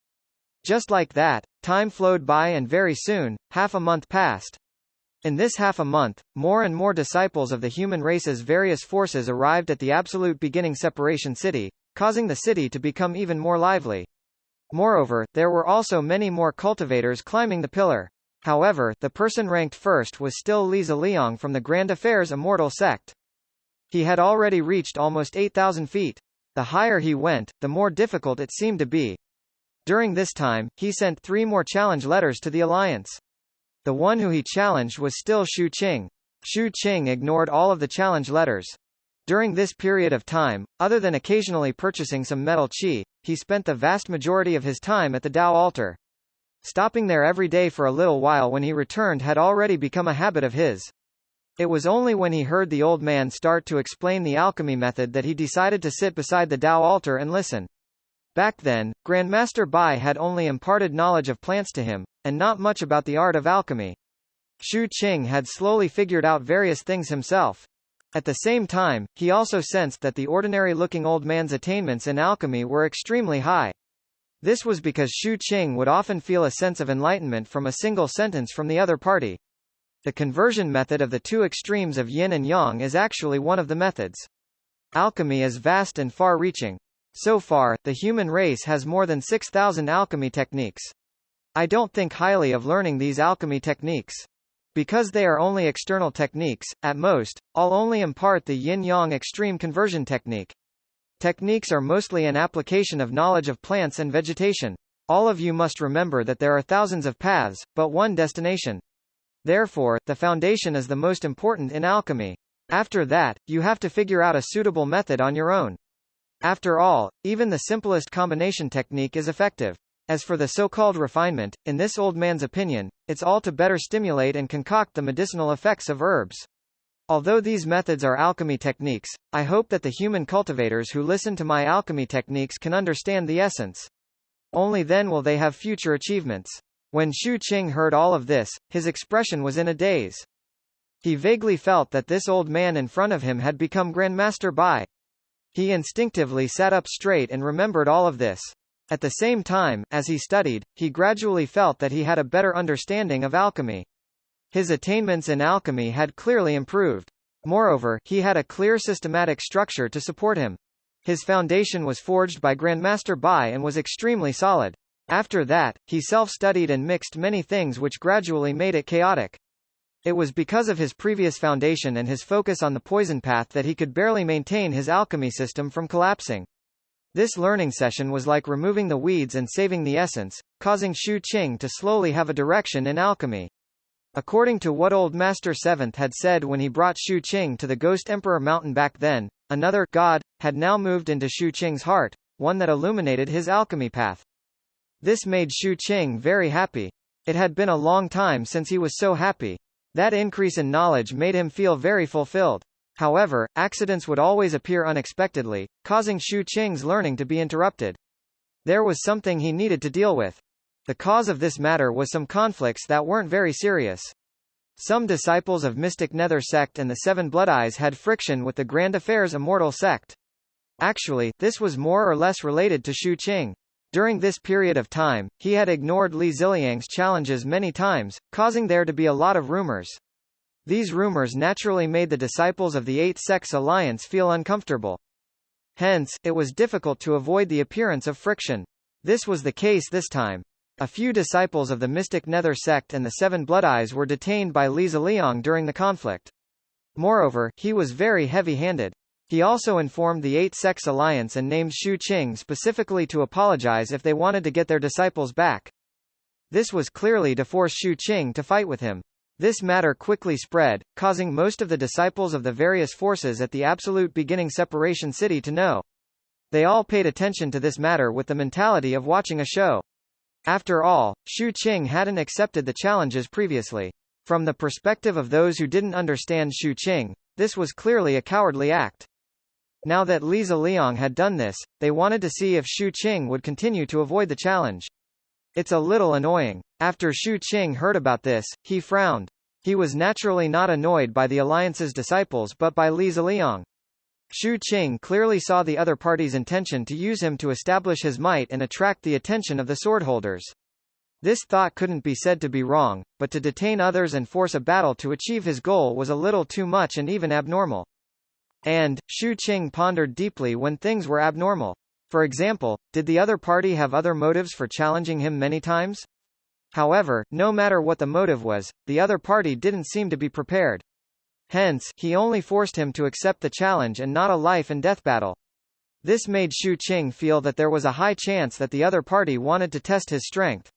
Just like that, time flowed by and very soon, half a month passed. In this half a month, more and more disciples of the human race's various forces arrived at the absolute beginning separation city, causing the city to become even more lively. Moreover, there were also many more cultivators climbing the pillar. However, the person ranked first was still Li Ziliang from the Grand Affairs Immortal sect. He had already reached almost 8,000 feet. The higher he went, the more difficult it seemed to be. During this time, he sent 3 more challenge letters to the Alliance. The one who he challenged was still Shu Qing. Shu Qing ignored all of the challenge letters. During this period of time, other than occasionally purchasing some metal qi, he spent the vast majority of his time at the Tao altar. Stopping there every day for a little while when he returned had already become a habit of his. It was only when he heard the old man start to explain the alchemy method that he decided to sit beside the Tao altar and listen. Back then, Grandmaster Bai had only imparted knowledge of plants to him, and not much about the art of alchemy. Shu Qing had slowly figured out various things himself. At the same time, he also sensed that the ordinary-looking old man's attainments in alchemy were extremely high. This was because Shu Qing would often feel a sense of enlightenment from a single sentence from the other party. The conversion method of the 2 extremes of yin and yang is actually one of the methods. Alchemy is vast and far-reaching. So far, the human race has more than 6,000 alchemy techniques. I don't think highly of learning these alchemy techniques. Because they are only external techniques, at most, I'll only impart the yin-yang extreme conversion technique. Techniques are mostly an application of knowledge of plants and vegetation. All of you must remember that there are thousands of paths, but one destination. Therefore, the foundation is the most important in alchemy. After that, you have to figure out a suitable method on your own. After all, even the simplest combination technique is effective. As for the so-called refinement, in this old man's opinion, it's all to better stimulate and concoct the medicinal effects of herbs. Although these methods are alchemy techniques, I hope that the human cultivators who listen to my alchemy techniques can understand the essence. Only then will they have future achievements. When Shu Qing heard all of this, his expression was in a daze. He vaguely felt that this old man in front of him had become Grandmaster Bai. He instinctively sat up straight and remembered all of this. At the same time, as he studied, he gradually felt that he had a better understanding of alchemy. His attainments in alchemy had clearly improved. Moreover, he had a clear systematic structure to support him. His foundation was forged by Grandmaster Bai and was extremely solid. After that, he self-studied and mixed many things which gradually made it chaotic. It was because of his previous foundation and his focus on the poison path that he could barely maintain his alchemy system from collapsing. This learning session was like removing the weeds and saving the essence, causing Shu Qing to slowly have a direction in alchemy. According to what Old Master Seventh had said when he brought Shu Qing to the Ghost Emperor Mountain back then, another God had now moved into Shu Qing's heart, one that illuminated his alchemy path. This made Shu Qing very happy. It had been a long time since he was so happy. That increase in knowledge made him feel very fulfilled. However, accidents would always appear unexpectedly, causing Shu Qing's learning to be interrupted. There was something he needed to deal with. The cause of this matter was some conflicts that weren't very serious. Some disciples of Mystic Nether sect and the Seven Blood Eyes had friction with the Grand Affairs Immortal sect. Actually, this was more or less related to Shu Qing. During this period of time, he had ignored Li Ziliang's challenges many times, causing there to be a lot of rumors. These rumors naturally made the disciples of the Eight Sects Alliance feel uncomfortable. Hence, it was difficult to avoid the appearance of friction. This was the case this time. A few disciples of the Mystic Nether sect and the Seven Blood Eyes were detained by Li Ziliang during the conflict. Moreover, he was very heavy-handed. He also informed the Eight Sects Alliance and named Shu Qing specifically to apologize if they wanted to get their disciples back. This was clearly to force Shu Qing to fight with him. This matter quickly spread, causing most of the disciples of the various forces at the Absolute Beginning Separation City to know. They all paid attention to this matter with the mentality of watching a show. After all, Shu Qing hadn't accepted the challenges previously. From the perspective of those who didn't understand Shu Qing, this was clearly a cowardly act. Now that Li Ziliang had done this, they wanted to see if Shu Qing would continue to avoid the challenge. It's a little annoying. After Shu Qing heard about this, he frowned. He was naturally not annoyed by the Alliance's disciples but by Li Ziliang. Shu Qing clearly saw the other party's intention to use him to establish his might and attract the attention of the swordholders. This thought couldn't be said to be wrong, but to detain others and force a battle to achieve his goal was a little too much and even abnormal. And, Shu Qing pondered deeply when things were abnormal. For example, did the other party have other motives for challenging him many times? However, no matter what the motive was, the other party didn't seem to be prepared. Hence, he only forced him to accept the challenge and not a life-and-death battle. This made Shu Qing feel that there was a high chance that the other party wanted to test his strength.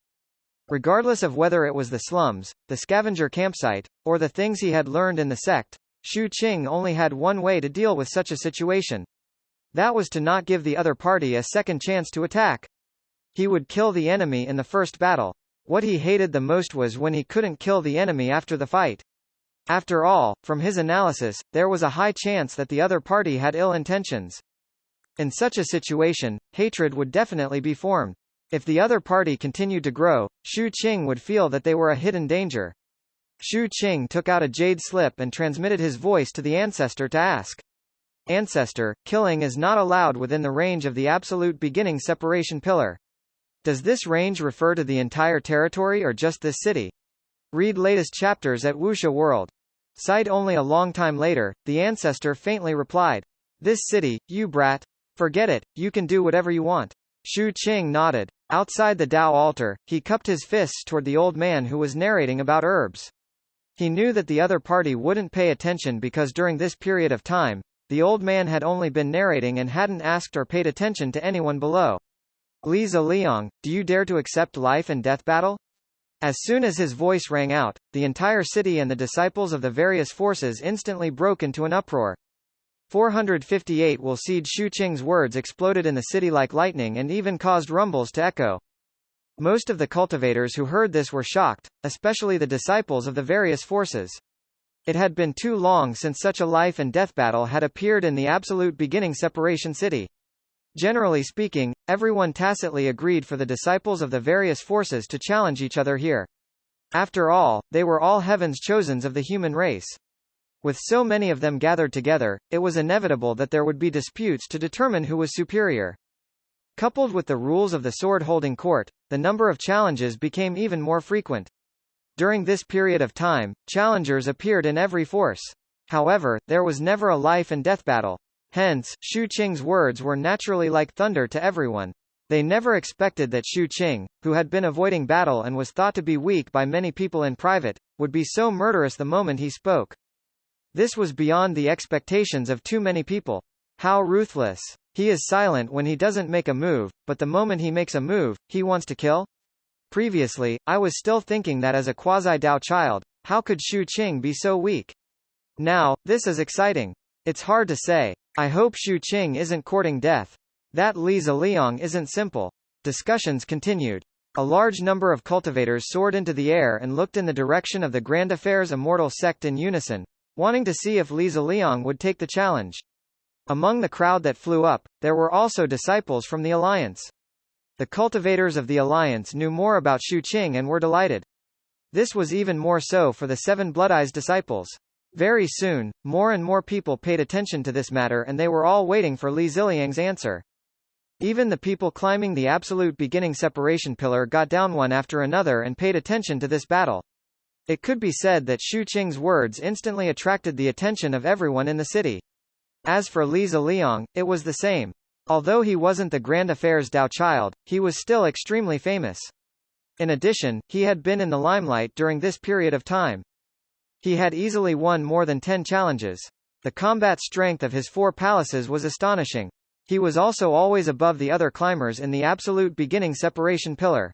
Regardless of whether it was the slums, the scavenger campsite, or the things he had learned in the sect, Shu Qing only had one way to deal with such a situation. That was to not give the other party a second chance to attack. He would kill the enemy in the first battle. What he hated the most was when he couldn't kill the enemy after the fight. After all, from his analysis, there was a high chance that the other party had ill intentions. In such a situation, hatred would definitely be formed. If the other party continued to grow, Shu Qing would feel that they were a hidden danger. Shu Qing took out a jade slip and transmitted his voice to the ancestor to ask. Ancestor, killing is not allowed within the range of the Absolute Beginning Separation Pillar. Does this range refer to the entire territory or just this city? Read latest chapters at Wuxia World. Cite only a long time later, the ancestor faintly replied. This city, you brat. Forget it, you can do whatever you want. Shu Qing nodded. Outside the Tao altar, he cupped his fists toward the old man who was narrating about herbs. He knew that the other party wouldn't pay attention because during this period of time, the old man had only been narrating and hadn't asked or paid attention to anyone below. Li Ziliang, do you dare to accept life and death battle? As soon as his voice rang out, the entire city and the disciples of the various forces instantly broke into an uproar. 458 will seed Shu Qing's words exploded in the city like lightning and even caused rumbles to echo. Most of the cultivators who heard this were shocked, especially the disciples of the various forces. It had been too long since such a life and death battle had appeared in the Absolute Beginning Separation City. Generally speaking, everyone tacitly agreed for the disciples of the various forces to challenge each other here. After all, they were all heaven's chosens of the human race. With so many of them gathered together, it was inevitable that there would be disputes to determine who was superior. Coupled with the rules of the sword-holding court, the number of challenges became even more frequent. During this period of time, challengers appeared in every force. However, there was never a life and death battle. Hence, Shu Qing's words were naturally like thunder to everyone. They never expected that Shu Qing, who had been avoiding battle and was thought to be weak by many people in private, would be so murderous the moment he spoke. This was beyond the expectations of too many people. How ruthless. He is silent when he doesn't make a move, but the moment he makes a move, he wants to kill? Previously, I was still thinking that as a quasi-Dao child, How could Shu Qing be so weak? Now, this is exciting. It's hard to say. I hope Shu Qing isn't courting death. That Li Ziliang isn't simple. Discussions continued. A large number of cultivators soared into the air and looked in the direction of the Grand Affairs Immortal sect in unison, wanting to see if Li Ziliang would take the challenge. Among the crowd that flew up, there were also disciples from the Alliance. The cultivators of the Alliance knew more about Shu Qing and were delighted. This was even more so for the 7 Blood Eyes disciples. Very soon, more and more people paid attention to this matter and they were all waiting for Li Ziliang's answer. Even the people climbing the absolute beginning separation pillar got down one after another and paid attention to this battle. It could be said that Shu Qing's words instantly attracted the attention of everyone in the city. As for Li Ziliang, it was the same. Although he wasn't the Grand Affairs Dao child, he was still extremely famous. In addition, he had been in the limelight during this period of time. He had easily won more than 10 challenges. The combat strength of his 4 palaces was astonishing. He was also always above the other climbers in the absolute beginning separation pillar.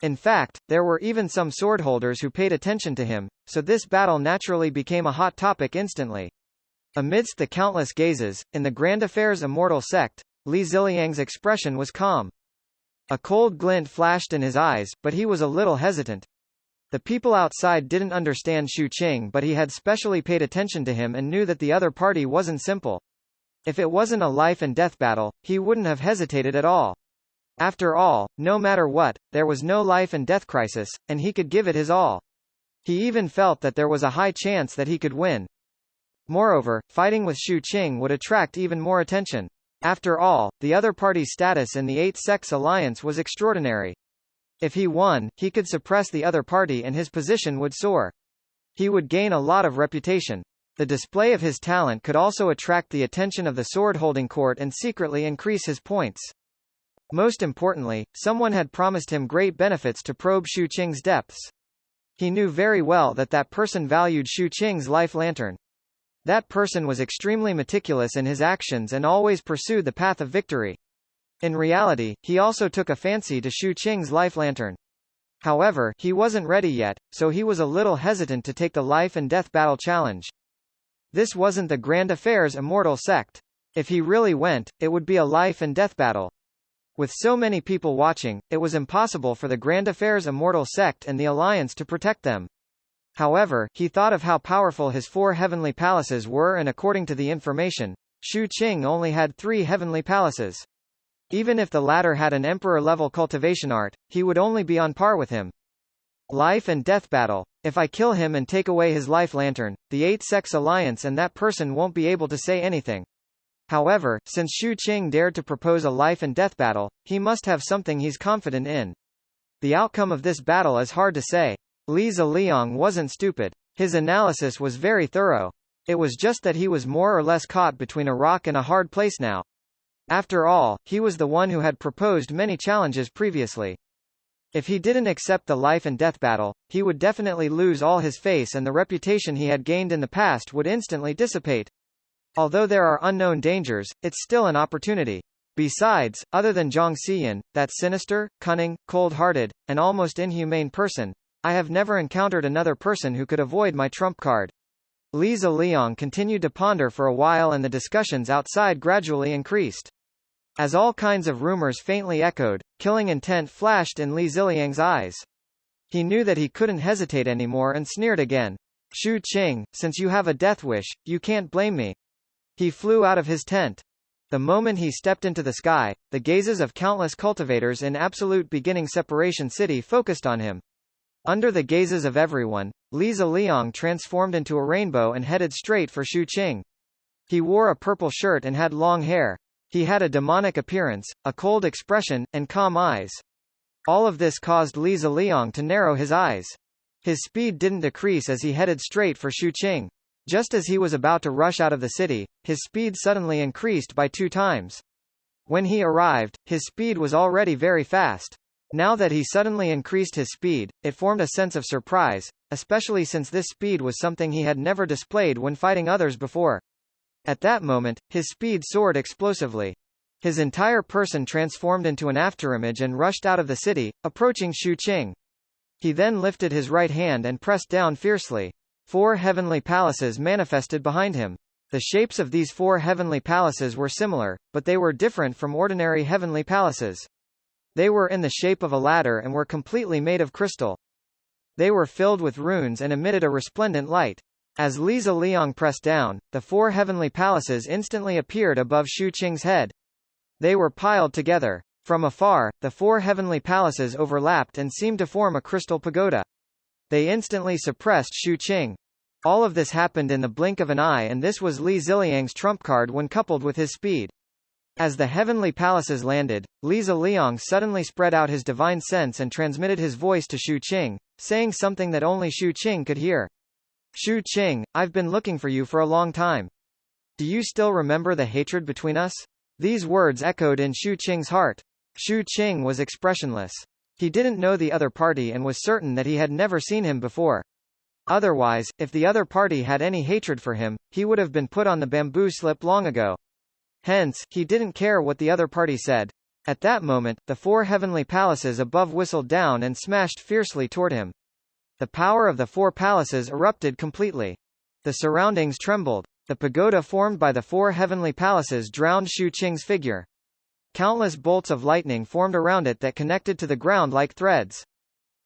In fact, there were even some swordholders who paid attention to him, so this battle naturally became a hot topic instantly. Amidst the countless gazes, in the Grand Affairs Immortal sect, Li Ziliang's expression was calm. A cold glint flashed in his eyes, but he was a little hesitant. The people outside didn't understand Shu Qing, but he had specially paid attention to him and knew that the other party wasn't simple. If it wasn't a life and death battle, he wouldn't have hesitated at all. After all, no matter what, there was no life and death crisis, and he could give it his all. He even felt that there was a high chance that he could win. Moreover, fighting with Shu Qing would attract even more attention. After all, the other party's status in the 8 Sects Alliance was extraordinary. If he won, he could suppress the other party and his position would soar. He would gain a lot of reputation. The display of his talent could also attract the attention of the sword-holding court and secretly increase his points. Most importantly, someone had promised him great benefits to probe Shu Qing's depths. He knew very well that that person valued Shu Qing's life lantern. That person was extremely meticulous in his actions and always pursued the path of victory. In reality, he also took a fancy to Shu Qing's life lantern. However, he wasn't ready yet, so he was a little hesitant to take the life and death battle challenge. This wasn't the Grand Affairs Immortal sect. If he really went, it would be a life and death battle. With so many people watching, it was impossible for the Grand Affairs Immortal sect and the Alliance to protect them. However, he thought of how powerful his 4 heavenly palaces were and according to the information, Shu Qing only had 3 heavenly palaces. Even if the latter had an emperor-level cultivation art, he would only be on par with him. Life and death battle. If I kill him and take away his life lantern, the 8 Sects Alliance and that person won't be able to say anything. However, since Shu Qing dared to propose a life and death battle, he must have something he's confident in. The outcome of this battle is hard to say. Li Ziliang wasn't stupid. His analysis was very thorough. It was just that he was more or less caught between a rock and a hard place now. After all, he was the one who had proposed many challenges previously. If he didn't accept the life and death battle, he would definitely lose all his face and the reputation he had gained in the past would instantly dissipate. Although there are unknown dangers, it's still an opportunity. Besides, other than Zhang Xiyan, that sinister, cunning, cold-hearted, and almost inhumane person, I have never encountered another person who could avoid my trump card. Li Ziliang continued to ponder for a while and the discussions outside gradually increased. As all kinds of rumors faintly echoed, killing intent flashed in Li Ziliang's eyes. He knew that he couldn't hesitate anymore and sneered again. Shu Qing, since you have a death wish, you can't blame me. He flew out of his tent. The moment he stepped into the sky, the gazes of countless cultivators in absolute beginning separation city focused on him. Under the gazes of everyone, Li Ziliang transformed into a rainbow and headed straight for Shu Qing. He wore a purple shirt and had long hair. He had a demonic appearance, a cold expression, and calm eyes. All of this caused Li Ziliang to narrow his eyes. His speed didn't decrease as he headed straight for Shu Qing. Just as he was about to rush out of the city, his speed suddenly increased by 2 times. When he arrived, his speed was already very fast. Now that he suddenly increased his speed, it formed a sense of surprise, especially since this speed was something he had never displayed when fighting others before. At that moment, his speed soared explosively. His entire person transformed into an afterimage and rushed out of the city, approaching Shu Qing. He then lifted his right hand and pressed down fiercely. 4 heavenly palaces manifested behind him. The shapes of these 4 heavenly palaces were similar, but they were different from ordinary heavenly palaces. They were in the shape of a ladder and were completely made of crystal. They were filled with runes and emitted a resplendent light. As Li Ziliang pressed down, the 4 heavenly palaces instantly appeared above Shu Qing's head. They were piled together. From afar, the 4 heavenly palaces overlapped and seemed to form a crystal pagoda. They instantly suppressed Shu Qing. All of this happened in the blink of an eye, and this was Li Ziliang's trump card when coupled with his speed. As the heavenly palaces landed, Li Ziliang suddenly spread out his divine sense and transmitted his voice to Shu Qing, saying something that only Shu Qing could hear. Shu Qing, I've been looking for you for a long time. Do you still remember the hatred between us? These words echoed in Shu Qing's heart. Shu Qing was expressionless. He didn't know the other party and was certain that he had never seen him before. Otherwise, if the other party had any hatred for him, he would have been put on the bamboo slip long ago. Hence, he didn't care what the other party said. At that moment, the 4 heavenly palaces above whistled down and smashed fiercely toward him. The power of the 4 palaces erupted completely. The surroundings trembled. The pagoda formed by the 4 heavenly palaces drowned Shu Qing's figure. Countless bolts of lightning formed around it that connected to the ground like threads.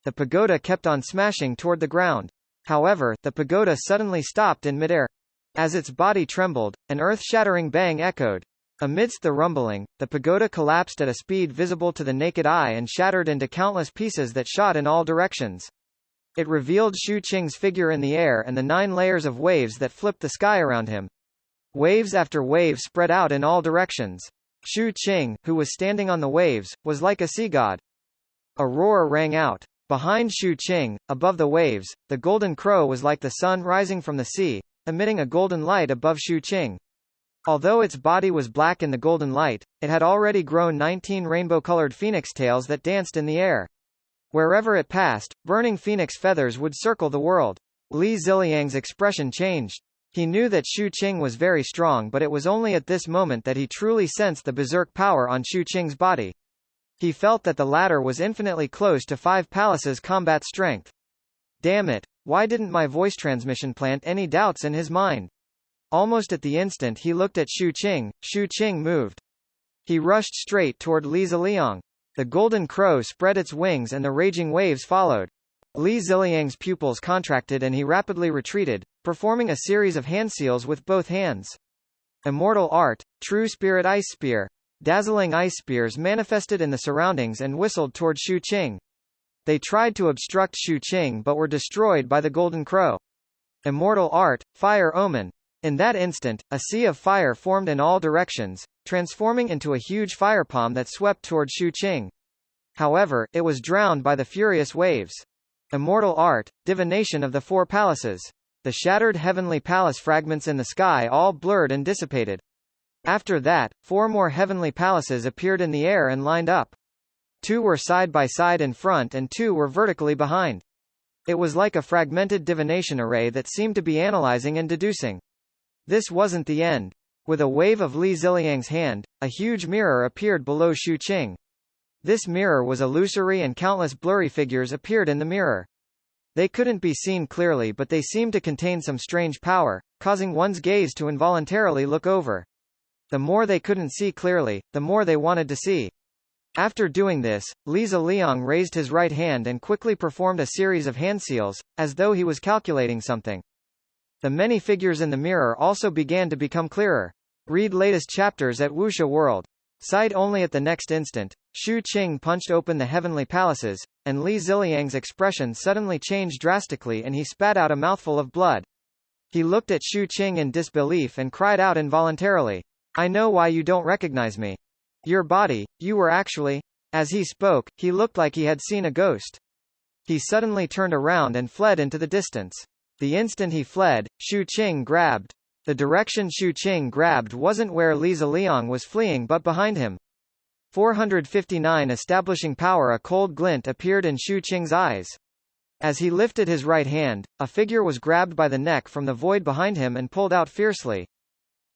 The pagoda kept on smashing toward the ground. However, the pagoda suddenly stopped in midair. As its body trembled, an earth-shattering bang echoed. Amidst the rumbling, the pagoda collapsed at a speed visible to the naked eye and shattered into countless pieces that shot in all directions. It revealed Shu Qing's figure in the air and the 9 layers of waves that flipped the sky around him. Waves after wave spread out in all directions. Shu Qing, who was standing on the waves, was like a sea god. A roar rang out. Behind Shu Qing, above the waves, the golden crow was like the sun rising from the sea, emitting a golden light above Shu Qing. Although its body was black in the golden light, it had already grown 19 rainbow-colored phoenix tails that danced in the air. Wherever it passed, burning phoenix feathers would circle the world. Li Ziliang's expression changed. He knew that Shu Qing was very strong, but it was only at this moment that he truly sensed the berserk power on Shu Qing's body. He felt that the latter was infinitely close to 5 palaces' combat strength. Damn it, why didn't my voice transmission plant any doubts in his mind? Almost at the instant he looked at Shu Qing moved. He rushed straight toward Li Ziliang. The golden crow spread its wings and the raging waves followed. Li Ziliang's pupils contracted and he rapidly retreated, performing a series of handseals with both hands. Immortal art, true spirit ice spear. Dazzling ice spears manifested in the surroundings and whistled toward Shu Qing. They tried to obstruct Shu Qing but were destroyed by the golden crow. Immortal art, fire omen. In that instant, a sea of fire formed in all directions, transforming into a huge firebomb that swept toward Shu Qing. However, it was drowned by the furious waves. Immortal art, divination of the 4 palaces. The shattered heavenly palace fragments in the sky all blurred and dissipated. After that, 4 more heavenly palaces appeared in the air and lined up. 2 were side by side in front and 2 were vertically behind. It was like a fragmented divination array that seemed to be analyzing and deducing. This wasn't the end. With a wave of Li Ziliang's hand, a huge mirror appeared below Shu Qing. This mirror was illusory and countless blurry figures appeared in the mirror. They couldn't be seen clearly, but they seemed to contain some strange power, causing one's gaze to involuntarily look over. The more they couldn't see clearly, the more they wanted to see. After doing this, Li Ziliang raised his right hand and quickly performed a series of handseals, as though he was calculating something. The many figures in the mirror also began to become clearer. Read latest chapters at Wuxia World. Sight only at the next instant, Shu Qing punched open the heavenly palaces, and Li Ziliang's expression suddenly changed drastically and he spat out a mouthful of blood. He looked at Shu Qing in disbelief and cried out involuntarily, "I know why you don't recognize me. Your body, you were actually..." As he spoke, he looked like he had seen a ghost. He suddenly turned around and fled into the distance. The instant he fled, Shu Qing grabbed. The direction Shu Qing grabbed wasn't where Li Ziliang was fleeing but behind him. 459 Establishing power. A cold glint appeared in Shu Qing's eyes. As he lifted his right hand, a figure was grabbed by the neck from the void behind him and pulled out fiercely.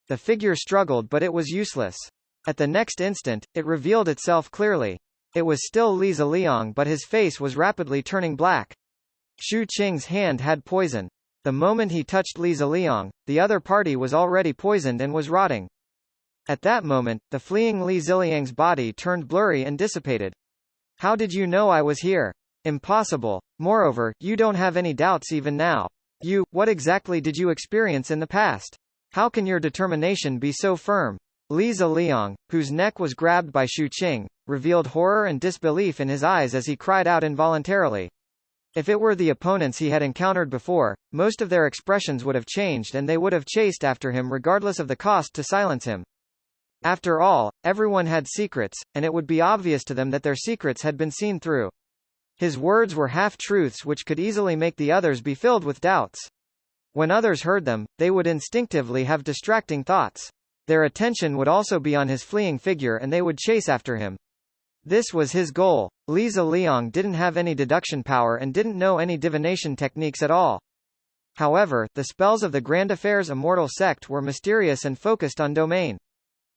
The figure struggled but it was useless. At the next instant, it revealed itself clearly. It was still Li Ziliang, but his face was rapidly turning black. Shu Qing's hand had poison. The moment he touched Li Ziliang, the other party was already poisoned and was rotting. At that moment, the fleeing Li Ziliang's body turned blurry and dissipated. How did you know I was here? Impossible. Moreover, you don't have any doubts even now. What exactly did you experience in the past? How can your determination be so firm? Li Ziliang, whose neck was grabbed by Shu Qing, revealed horror and disbelief in his eyes as he cried out involuntarily. If it were the opponents he had encountered before, most of their expressions would have changed and they would have chased after him regardless of the cost to silence him. After all, everyone had secrets, and it would be obvious to them that their secrets had been seen through. His words were half-truths which could easily make the others be filled with doubts. When others heard them, they would instinctively have distracting thoughts. Their attention would also be on his fleeing figure and they would chase after him. This was his goal. Li Ziliang didn't have any deduction power and didn't know any divination techniques at all. However, the spells of the Grand Affairs Immortal Sect were mysterious and focused on domain.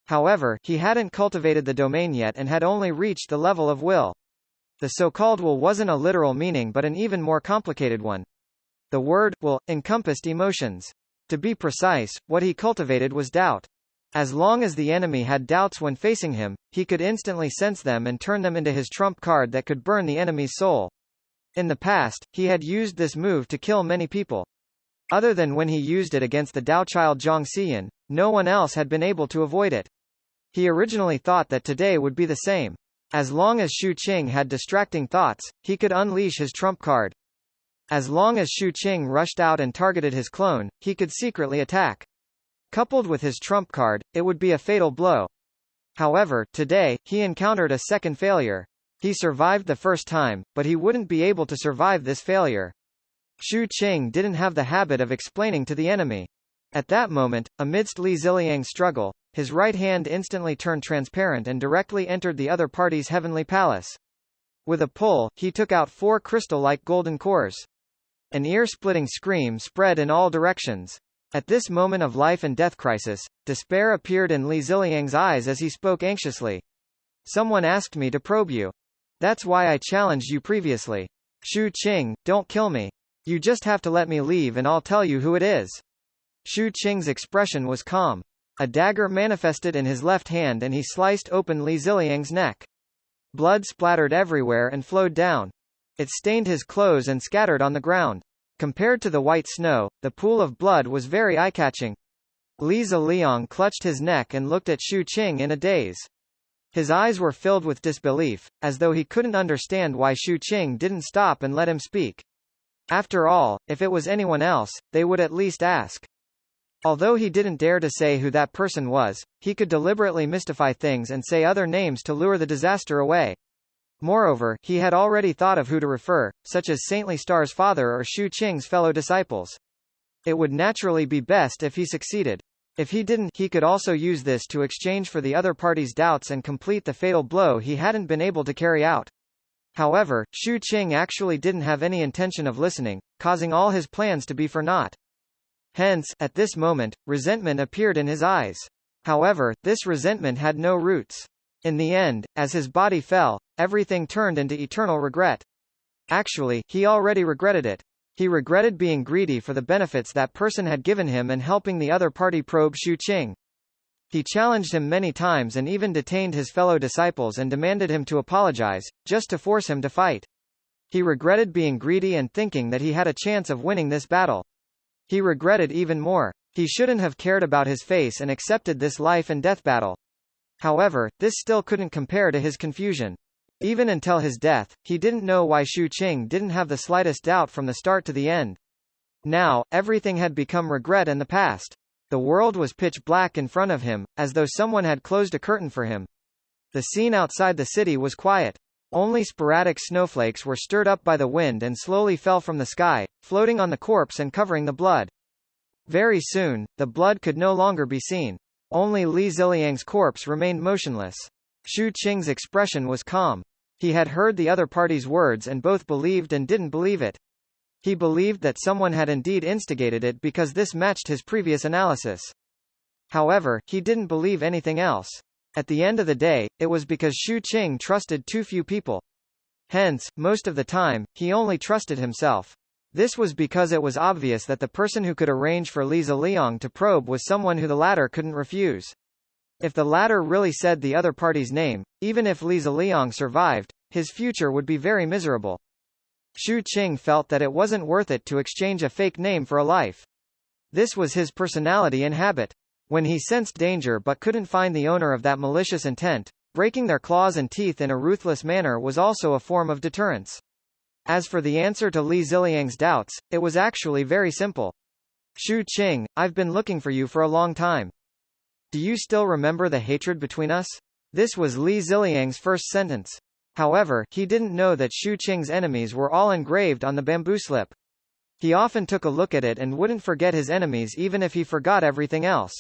However, he hadn't cultivated the domain yet and had only reached the level of will. The so-called will wasn't a literal meaning but an even more complicated one. The word will encompassed emotions. To be precise, what he cultivated was doubt. As long as the enemy had doubts when facing him, he could instantly sense them and turn them into his trump card that could burn the enemy's soul. In the past, he had used this move to kill many people. Other than when he used it against the Dao child Zhang Xiyan, no one else had been able to avoid it. He originally thought that today would be the same. As long as Shu Qing had distracting thoughts, he could unleash his trump card. As long as Shu Qing rushed out and targeted his clone, he could secretly attack. Coupled with his trump card, it would be a fatal blow. However, today, he encountered a second failure. He survived the first time, but he wouldn't be able to survive this failure. Shu Qing didn't have the habit of explaining to the enemy. At that moment, amidst Li Ziliang's struggle, his right hand instantly turned transparent and directly entered the other party's heavenly palace. With a pull, he took out 4 crystal-like golden cores. An ear-splitting scream spread in all directions. At this moment of life and death crisis, despair appeared in Li Ziliang's eyes as he spoke anxiously. Someone asked me to probe you. That's why I challenged you previously. Shu Qing, don't kill me. You just have to let me leave and I'll tell you who it is. Shu Qing's expression was calm. A dagger manifested in his left hand and he sliced open Li Ziliang's neck. Blood splattered everywhere and flowed down. It stained his clothes and scattered on the ground. Compared to the white snow, the pool of blood was very eye-catching. Li Ziliang clutched his neck and looked at Shu Qing in a daze. His eyes were filled with disbelief, as though he couldn't understand why Shu Qing didn't stop and let him speak. After all, if it was anyone else, they would at least ask. Although he didn't dare to say who that person was, he could deliberately mystify things and say other names to lure the disaster away. Moreover, he had already thought of who to refer, such as Saintly Star's father or Shu Qing's fellow disciples. It would naturally be best if he succeeded. If he didn't, he could also use this to exchange for the other party's doubts and complete the fatal blow he hadn't been able to carry out. However, Shu Qing actually didn't have any intention of listening, causing all his plans to be for naught. Hence, at this moment, resentment appeared in his eyes. However, this resentment had no roots. In the end, as his body fell, everything turned into eternal regret. Actually, he already regretted it. He regretted being greedy for the benefits that person had given him and helping the other party probe Shu Qing. He challenged him many times and even detained his fellow disciples and demanded him to apologize, just to force him to fight. He regretted being greedy and thinking that he had a chance of winning this battle. He regretted even more. He shouldn't have cared about his face and accepted this life and death battle. However, this still couldn't compare to his confusion. Even until his death, he didn't know why Shu Qing didn't have the slightest doubt from the start to the end. Now, everything had become regret and the past. The world was pitch black in front of him, as though someone had closed a curtain for him. The scene outside the city was quiet. Only sporadic snowflakes were stirred up by the wind and slowly fell from the sky, floating on the corpse and covering the blood. Very soon, the blood could no longer be seen. Only Li Ziliang's corpse remained motionless. Shu Qing's expression was calm. He had heard the other party's words and both believed and didn't believe it. He believed that someone had indeed instigated it because this matched his previous analysis. However, he didn't believe anything else. At the end of the day, it was because Xu Qing trusted too few people. Hence, most of the time, he only trusted himself. This was because it was obvious that the person who could arrange for Li Ziliang to probe was someone who the latter couldn't refuse. If the latter really said the other party's name, even if Li Ziliang survived, his future would be very miserable. Xu Qing felt that it wasn't worth it to exchange a fake name for a life. This was his personality and habit. When he sensed danger but couldn't find the owner of that malicious intent, breaking their claws and teeth in a ruthless manner was also a form of deterrence. As for the answer to Li Ziliang's doubts, it was actually very simple. Xu Qing, I've been looking for you for a long time. Do you still remember the hatred between us? This was Li Ziliang's first sentence. However, he didn't know that Xu Qing's enemies were all engraved on the bamboo slip. He often took a look at it and wouldn't forget his enemies even if he forgot everything else.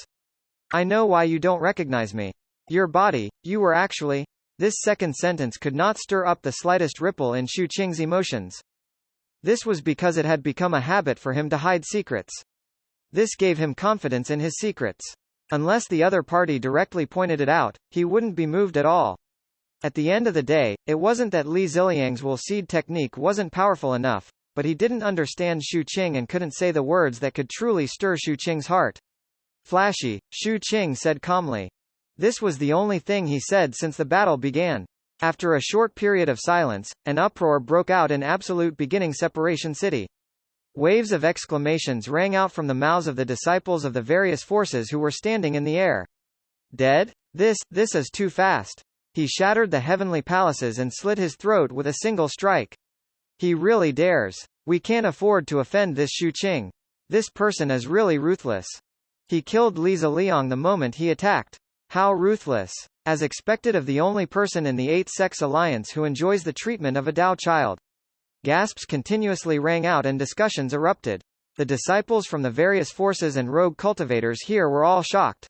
I know why you don't recognize me. Your body, you were actually... This second sentence could not stir up the slightest ripple in Xu Qing's emotions. This was because it had become a habit for him to hide secrets. This gave him confidence in his secrets. Unless the other party directly pointed it out, he wouldn't be moved at all. At the end of the day, it wasn't that Li Ziliang's will seed technique wasn't powerful enough, but he didn't understand Xu Qing and couldn't say the words that could truly stir Xu Qing's heart. Flashy, Xu Qing said calmly. This was the only thing he said since the battle began. After a short period of silence, an uproar broke out in absolute beginning Separation City. Waves of exclamations rang out from the mouths of the disciples of the various forces who were standing in the air. Dead? This is too fast. He shattered the heavenly palaces and slit his throat with a single strike. He really dares. We can't afford to offend this Xu Qing. This person is really ruthless. He killed Li Ziliang the moment he attacked. How ruthless. As expected of the only person in the Eight-Sex Alliance who enjoys the treatment of a Dao child. Gasps continuously rang out and discussions erupted. The disciples from the various forces and rogue cultivators here were all shocked.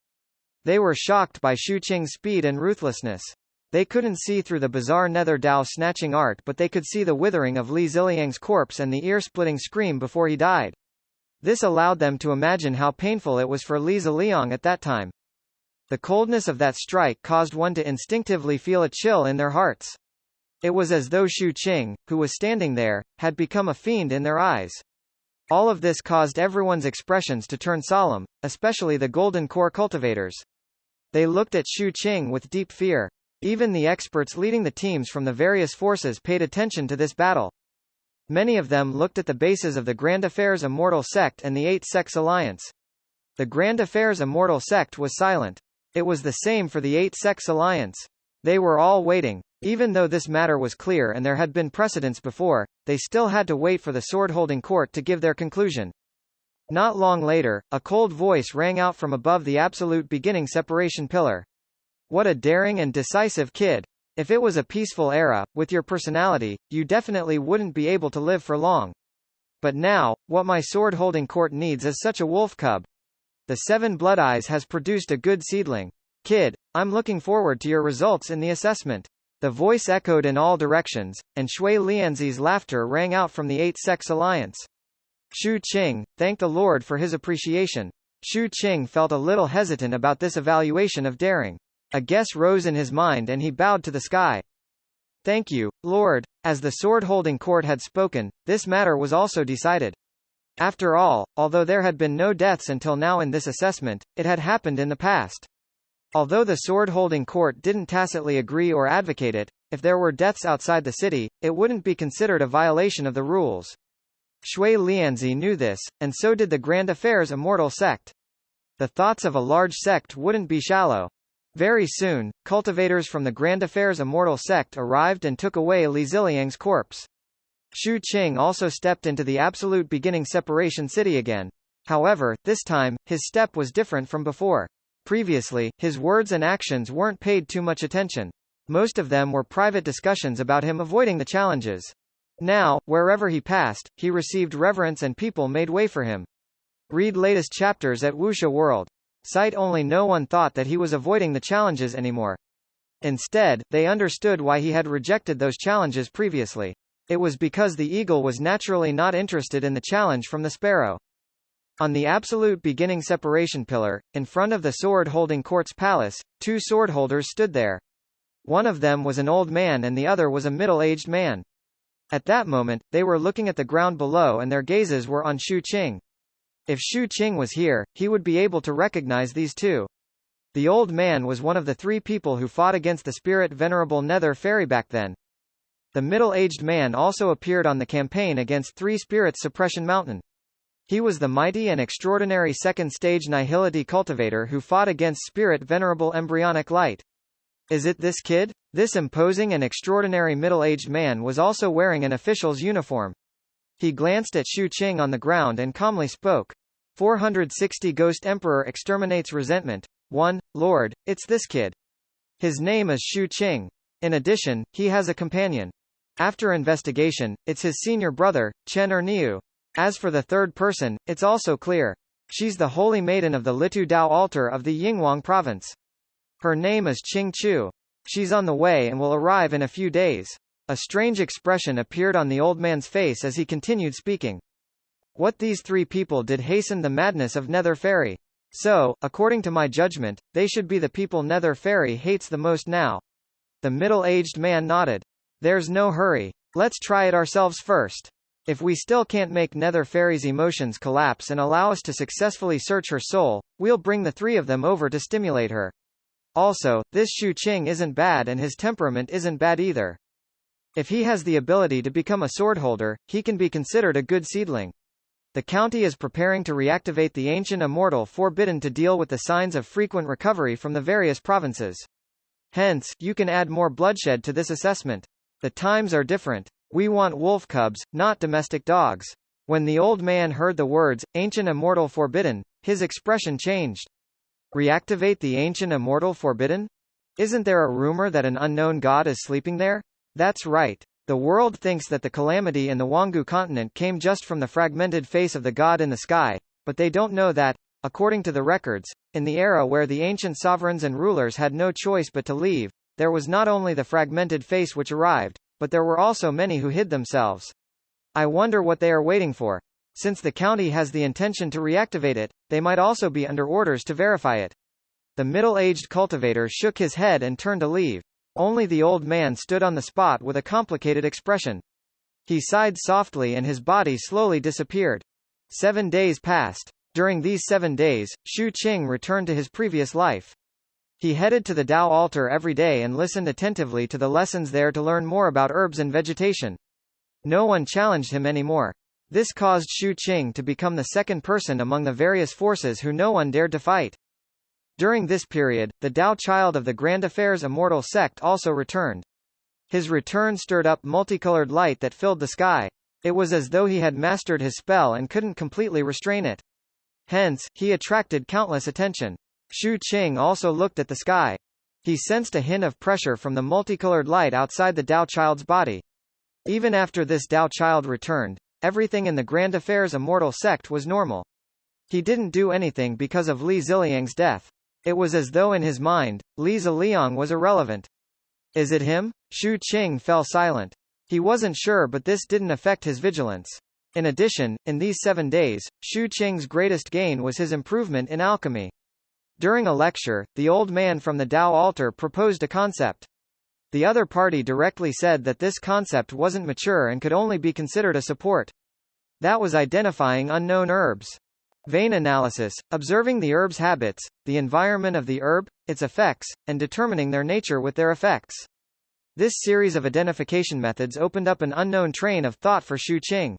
They were shocked by Xu Qing's speed and ruthlessness. They couldn't see through the bizarre nether Dao snatching art, but they could see the withering of Li Ziliang's corpse and the ear-splitting scream before he died. This allowed them to imagine how painful it was for Li Ziliang at that time. The coldness of that strike caused one to instinctively feel a chill in their hearts. It was as though Xu Qing, who was standing there, had become a fiend in their eyes. All of this caused everyone's expressions to turn solemn, especially the Golden Core cultivators. They looked at Xu Qing with deep fear. Even the experts leading the teams from the various forces paid attention to this battle. Many of them looked at the bases of the Grand Affairs Immortal Sect and the Eight-Sex Alliance. The Grand Affairs Immortal Sect was silent. It was the same for the Eight-Sex Alliance. They were all waiting. Even though this matter was clear and there had been precedents before, they still had to wait for the sword-holding court to give their conclusion. Not long later, a cold voice rang out from above the absolute beginning separation pillar. What a daring and decisive kid. If it was a peaceful era, with your personality, you definitely wouldn't be able to live for long. But now, what my sword-holding court needs is such a wolf cub. The Seven Blood Eyes has produced a good seedling. Kid, I'm looking forward to your results in the assessment. The voice echoed in all directions, and Shui Lianzi's laughter rang out from the Eight-Sex Alliance. Xu Qing thanked the Lord for his appreciation. Xu Qing felt a little hesitant about this evaluation of daring. A guess rose in his mind and he bowed to the sky. Thank you, Lord. As the sword-holding court had spoken, this matter was also decided. After all, although there had been no deaths until now in this assessment, it had happened in the past. Although the sword-holding court didn't tacitly agree or advocate it, if there were deaths outside the city, it wouldn't be considered a violation of the rules. Shui Lianzi knew this, and so did the Grand Affairs Immortal Sect. The thoughts of a large sect wouldn't be shallow. Very soon, cultivators from the Grand Affairs Immortal Sect arrived and took away Li Ziliang's corpse. Xu Qing also stepped into the absolute beginning separation city again. However, this time, his step was different from before. Previously, his words and actions weren't paid too much attention. Most of them were private discussions about him avoiding the challenges. Now, wherever he passed, he received reverence and people made way for him. Read latest chapters at Wuxia World. Sight only no one thought that he was avoiding the challenges anymore. Instead, they understood why he had rejected those challenges previously. It was because the eagle was naturally not interested in the challenge from the sparrow. On the absolute beginning separation pillar, in front of the sword-holding court's palace, two sword-holders stood there. One of them was an old man and the other was a middle-aged man. At that moment, they were looking at the ground below and their gazes were on Shu Qing. If Shu Qing was here, he would be able to recognize these two. The old man was one of the three people who fought against the spirit Venerable Nether Fairy back then. The middle-aged man also appeared on the campaign against Three Spirits Suppression Mountain. He was the mighty and extraordinary second-stage Nihility cultivator who fought against Spirit Venerable Embryonic Light. Is it this kid? This imposing and extraordinary middle-aged man was also wearing an official's uniform. He glanced at Shu Qing on the ground and calmly spoke. 460 Ghost Emperor exterminates resentment. 1. Lord, it's this kid. His name is Shu Qing. In addition, he has a companion. After investigation, it's his senior brother, Chen or Niu. As for the third person, it's also clear. She's the holy maiden of the Litu Dao altar of the Yinghuang province. Her name is Qing Chu. She's on the way and will arrive in a few days. A strange expression appeared on the old man's face as he continued speaking. What these three people did hasten the madness of Nether Fairy. So, according to my judgment, they should be the people Nether Fairy hates the most now. The middle-aged man nodded. There's no hurry. Let's try it ourselves first. If we still can't make Nether Fairy's emotions collapse and allow us to successfully search her soul, we'll bring the three of them over to stimulate her. Also, this Shu Qing isn't bad and his temperament isn't bad either. If he has the ability to become a swordholder, he can be considered a good seedling. The county is preparing to reactivate the ancient immortal forbidden to deal with the signs of frequent recovery from the various provinces. Hence, you can add more bloodshed to this assessment. The times are different. We want wolf cubs, not domestic dogs. When the old man heard the words, ancient immortal forbidden, his expression changed. Reactivate the ancient immortal forbidden? Isn't there a rumor that an unknown god is sleeping there? That's right. The world thinks that the calamity in the Wangu continent came just from the fragmented face of the god in the sky, but they don't know that, according to the records, in the era where the ancient sovereigns and rulers had no choice but to leave, there was not only the fragmented face which arrived, but there were also many who hid themselves. I wonder what they are waiting for. Since the county has the intention to reactivate it, they might also be under orders to verify it. The middle-aged cultivator shook his head and turned to leave. Only the old man stood on the spot with a complicated expression. He sighed softly and his body slowly disappeared. 7 days passed. During these 7 days, Shu Qing returned to his previous life. He headed to the Dao altar every day and listened attentively to the lessons there to learn more about herbs and vegetation. No one challenged him anymore. This caused Shu Qing to become the second person among the various forces who no one dared to fight. During this period, the Dao child of the Grand Affairs Immortal sect also returned. His return stirred up multicolored light that filled the sky. It was as though he had mastered his spell and couldn't completely restrain it. Hence, he attracted countless attention. Shu Qing also looked at the sky. He sensed a hint of pressure from the multicolored light outside the Dao child's body. Even after this Dao child returned, everything in the Grand Affairs Immortal sect was normal. He didn't do anything because of Li Ziliang's death. It was as though in his mind, Li Ziliang was irrelevant. Is it him? Shu Qing fell silent. He wasn't sure, but this didn't affect his vigilance. In addition, in these 7 days, Shu Qing's greatest gain was his improvement in alchemy. During a lecture, the old man from the Dao altar proposed a concept. The other party directly said that this concept wasn't mature and could only be considered a support. That was identifying unknown herbs. Vein analysis, observing the herb's habits, the environment of the herb, its effects, and determining their nature with their effects. This series of identification methods opened up an unknown train of thought for Shu Qing.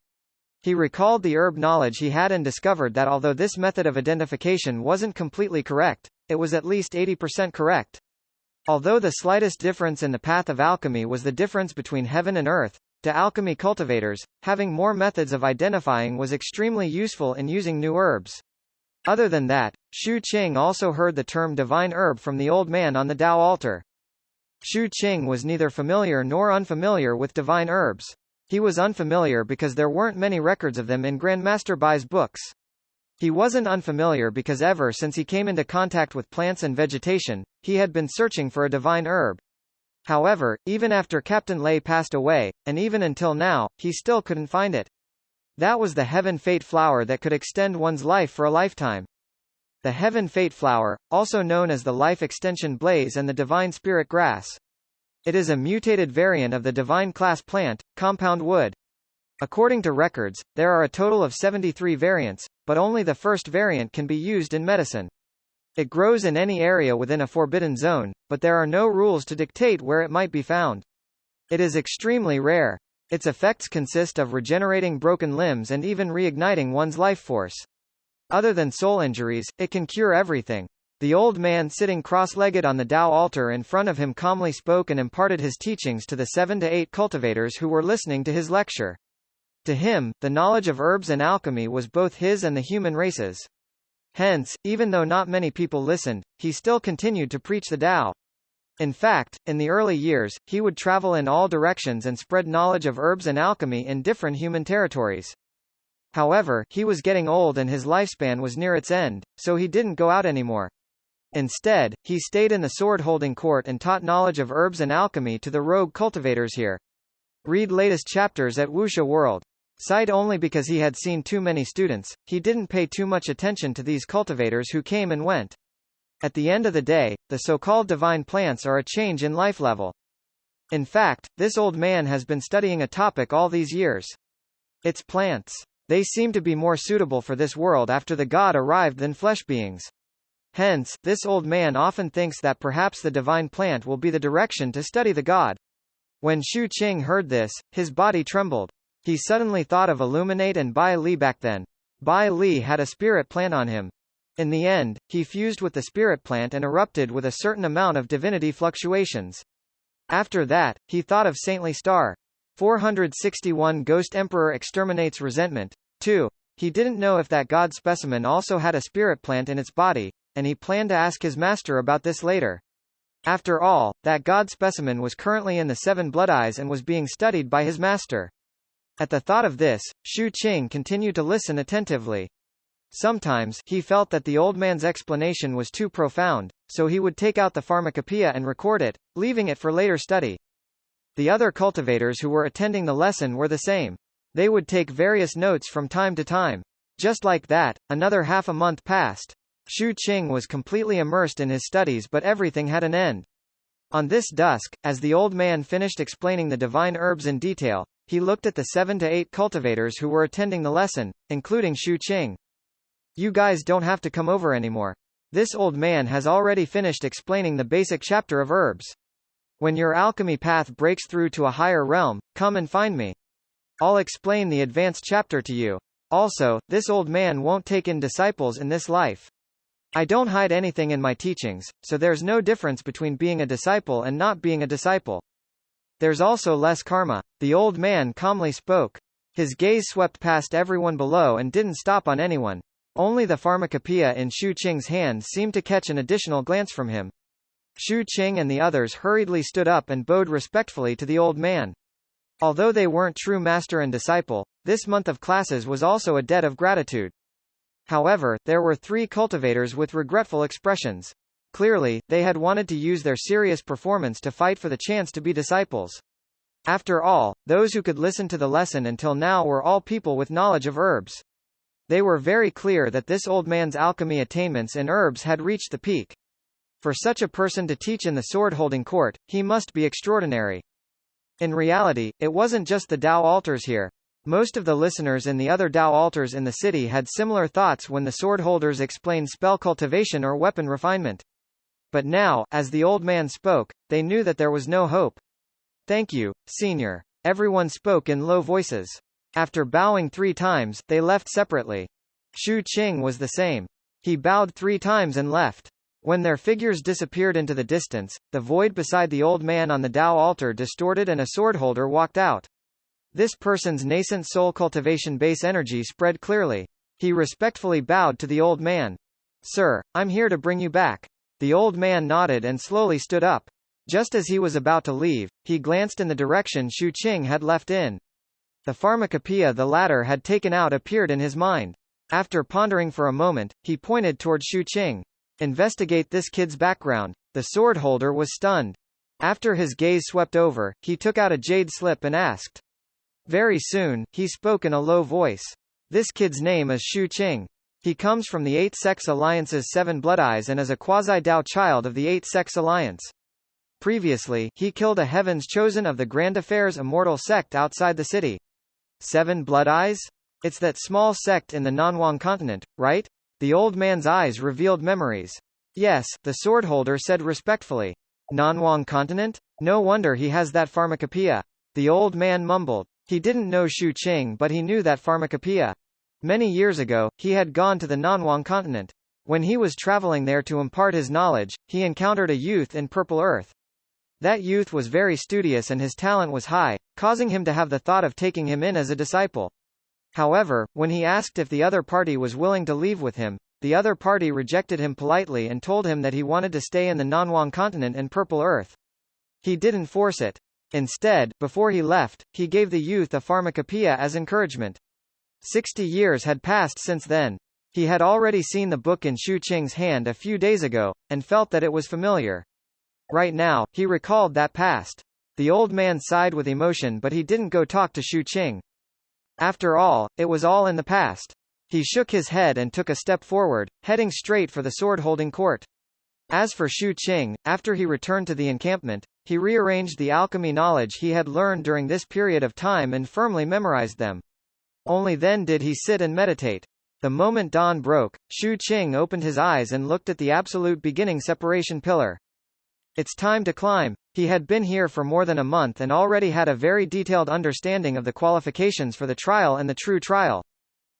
He recalled the herb knowledge he had and discovered that although this method of identification wasn't completely correct, it was at least 80% correct. Although the slightest difference in the path of alchemy was the difference between heaven and earth, to alchemy cultivators, having more methods of identifying was extremely useful in using new herbs. Other than that, Shu Qing also heard the term divine herb from the old man on the Dao altar. Shu Qing was neither familiar nor unfamiliar with divine herbs. He was unfamiliar because there weren't many records of them in Grandmaster Bai's books. He wasn't unfamiliar because ever since he came into contact with plants and vegetation, he had been searching for a divine herb. However, even after Captain Lei passed away, and even until now, he still couldn't find it. That was the heaven fate flower that could extend one's life for a lifetime. The heaven fate flower, also known as the life extension blaze and the divine spirit grass. It is a mutated variant of the divine class plant, compound wood. According to records, there are a total of 73 variants, but only the first variant can be used in medicine. It grows in any area within a forbidden zone, but there are no rules to dictate where it might be found. It is extremely rare. Its effects consist of regenerating broken limbs and even reigniting one's life force. Other than soul injuries, it can cure everything. The old man sitting cross-legged on the Tao altar in front of him calmly spoke and imparted his teachings to the 7 to 8 cultivators who were listening to his lecture. To him, the knowledge of herbs and alchemy was both his and the human race's. Hence, even though not many people listened, he still continued to preach the Tao. In fact, in the early years, he would travel in all directions and spread knowledge of herbs and alchemy in different human territories. However, he was getting old and his lifespan was near its end, so he didn't go out anymore. Instead, he stayed in the sword-holding court and taught knowledge of herbs and alchemy to the rogue cultivators here. Read latest chapters at Wuxia World. Cite only because he had seen too many students, he didn't pay too much attention to these cultivators who came and went. At the end of the day, the so-called divine plants are a change in life level. In fact, this old man has been studying a topic all these years. It's plants. They seem to be more suitable for this world after the god arrived than flesh beings. Hence, this old man often thinks that perhaps the divine plant will be the direction to study the god. When Xu Qing heard this, his body trembled. He suddenly thought of Illuminate and Bai Li back then. Bai Li had a spirit plant on him. In the end, he fused with the spirit plant and erupted with a certain amount of divinity fluctuations. After that, he thought of Saintly Star. 461 Ghost Emperor exterminates resentment. 2. He didn't know if that god specimen also had a spirit plant in its body, and he planned to ask his master about this later. After all, that god specimen was currently in the 7 blood eyes and was being studied by his master. At the thought of this, Xu Qing continued to listen attentively. Sometimes, he felt that the old man's explanation was too profound, so he would take out the pharmacopoeia and record it, leaving it for later study. The other cultivators who were attending the lesson were the same. They would take various notes from time to time. Just like that, another half a month passed. Xu Qing was completely immersed in his studies, but everything had an end. On this dusk, as the old man finished explaining the divine herbs in detail, he looked at the 7 to 8 cultivators who were attending the lesson, including Xu Qing. You guys don't have to come over anymore. This old man has already finished explaining the basic chapter of herbs. When your alchemy path breaks through to a higher realm, come and find me. I'll explain the advanced chapter to you. Also, this old man won't take in disciples in this life. I don't hide anything in my teachings, so there's no difference between being a disciple and not being a disciple. There's also less karma. The old man calmly spoke. His gaze swept past everyone below and didn't stop on anyone. Only the pharmacopoeia in Xu Qing's hand seemed to catch an additional glance from him. Xu Qing and the others hurriedly stood up and bowed respectfully to the old man. Although they weren't true master and disciple, this month of classes was also a debt of gratitude. However, there were 3 cultivators with regretful expressions. Clearly, they had wanted to use their serious performance to fight for the chance to be disciples. After all, those who could listen to the lesson until now were all people with knowledge of herbs. They were very clear that this old man's alchemy attainments in herbs had reached the peak. For such a person to teach in the sword-holding court, he must be extraordinary. In reality, it wasn't just the Tao altars here. Most of the listeners in the other Tao altars in the city had similar thoughts when the sword-holders explained spell cultivation or weapon refinement. But now, as the old man spoke, they knew that there was no hope. Thank you, senior. Everyone spoke in low voices. After bowing 3 times, they left separately. Xu Qing was the same. He bowed 3 times and left. When their figures disappeared into the distance, the void beside the old man on the Tao altar distorted and a swordholder walked out. This person's nascent soul cultivation base energy spread clearly. He respectfully bowed to the old man. Sir, I'm here to bring you back. The old man nodded and slowly stood up. Just as he was about to leave, he glanced in the direction Xu Qing had left in. The pharmacopoeia the latter had taken out appeared in his mind. After pondering for a moment, he pointed toward Xu Qing. Investigate this kid's background. The sword holder was stunned. After his gaze swept over, he took out a jade slip and asked. Very soon, he spoke in a low voice. This kid's name is Shu Qing. He comes from the Eight Sex Alliance's Seven Blood Eyes and is a quasi-Dao child of the Eight Sex Alliance. Previously, he killed a Heaven's Chosen of the Grand Affairs immortal sect outside the city. Seven Blood Eyes? It's that small sect in the Nanwang continent, right? The old man's eyes revealed memories. Yes, the swordholder said respectfully. Nanwang continent? No wonder he has that pharmacopoeia. The old man mumbled. He didn't know Shu Qing, but he knew that pharmacopoeia. Many years ago, he had gone to the Nanwang continent. When he was traveling there to impart his knowledge, he encountered a youth in Purple Earth. That youth was very studious and his talent was high, causing him to have the thought of taking him in as a disciple. However, when he asked if the other party was willing to leave with him, the other party rejected him politely and told him that he wanted to stay in the Nanwang continent and Purple Earth. He didn't force it. Instead, before he left, he gave the youth a pharmacopoeia as encouragement. 60 years had passed since then. He had already seen the book in Shu Qing's hand a few days ago, and felt that it was familiar. Right now, he recalled that past. The old man sighed with emotion, but he didn't go talk to Shu Qing. After all, it was all in the past. He shook his head and took a step forward, heading straight for the sword-holding court. As for Shu Qing, after he returned to the encampment, he rearranged the alchemy knowledge he had learned during this period of time and firmly memorized them. Only then did he sit and meditate. The moment dawn broke, Shu Qing opened his eyes and looked at the absolute beginning separation pillar. It's time to climb. He had been here for more than a month and already had a very detailed understanding of the qualifications for the trial and the true trial.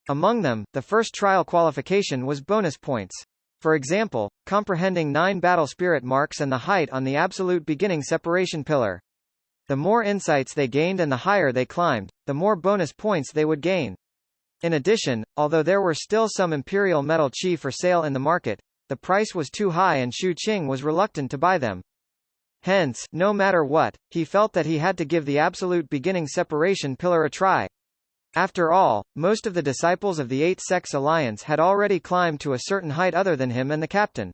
Among them, the first trial qualification was bonus points. For example, comprehending 9 battle spirit marks and the height on the absolute beginning separation pillar. The more insights they gained and the higher they climbed, the more bonus points they would gain. In addition, although there were still some Imperial Metal Chi for sale in the market, the price was too high and Shu Qing was reluctant to buy them. Hence, no matter what, he felt that he had to give the absolute beginning separation pillar a try. After all, most of the disciples of the Eight Sex Alliance had already climbed to a certain height other than him and the captain.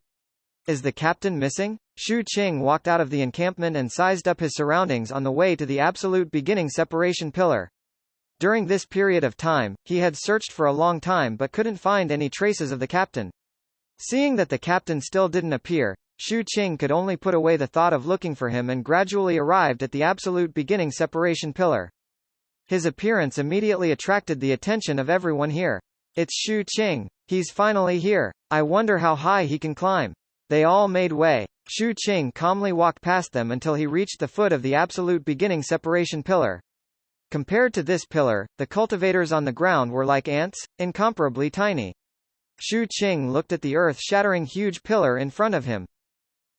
Is the captain missing? Shu Qing walked out of the encampment and sized up his surroundings on the way to the absolute beginning separation pillar. During this period of time, he had searched for a long time but couldn't find any traces of the captain. Seeing that the captain still didn't appear, Shu Qing could only put away the thought of looking for him and gradually arrived at the absolute beginning separation pillar. His appearance immediately attracted the attention of everyone here. It's Shu Qing. He's finally here. I wonder how high he can climb. They all made way. Shu Qing calmly walked past them until he reached the foot of the absolute beginning separation pillar. Compared to this pillar, the cultivators on the ground were like ants, incomparably tiny. Shu Qing looked at the earth-shattering huge pillar in front of him.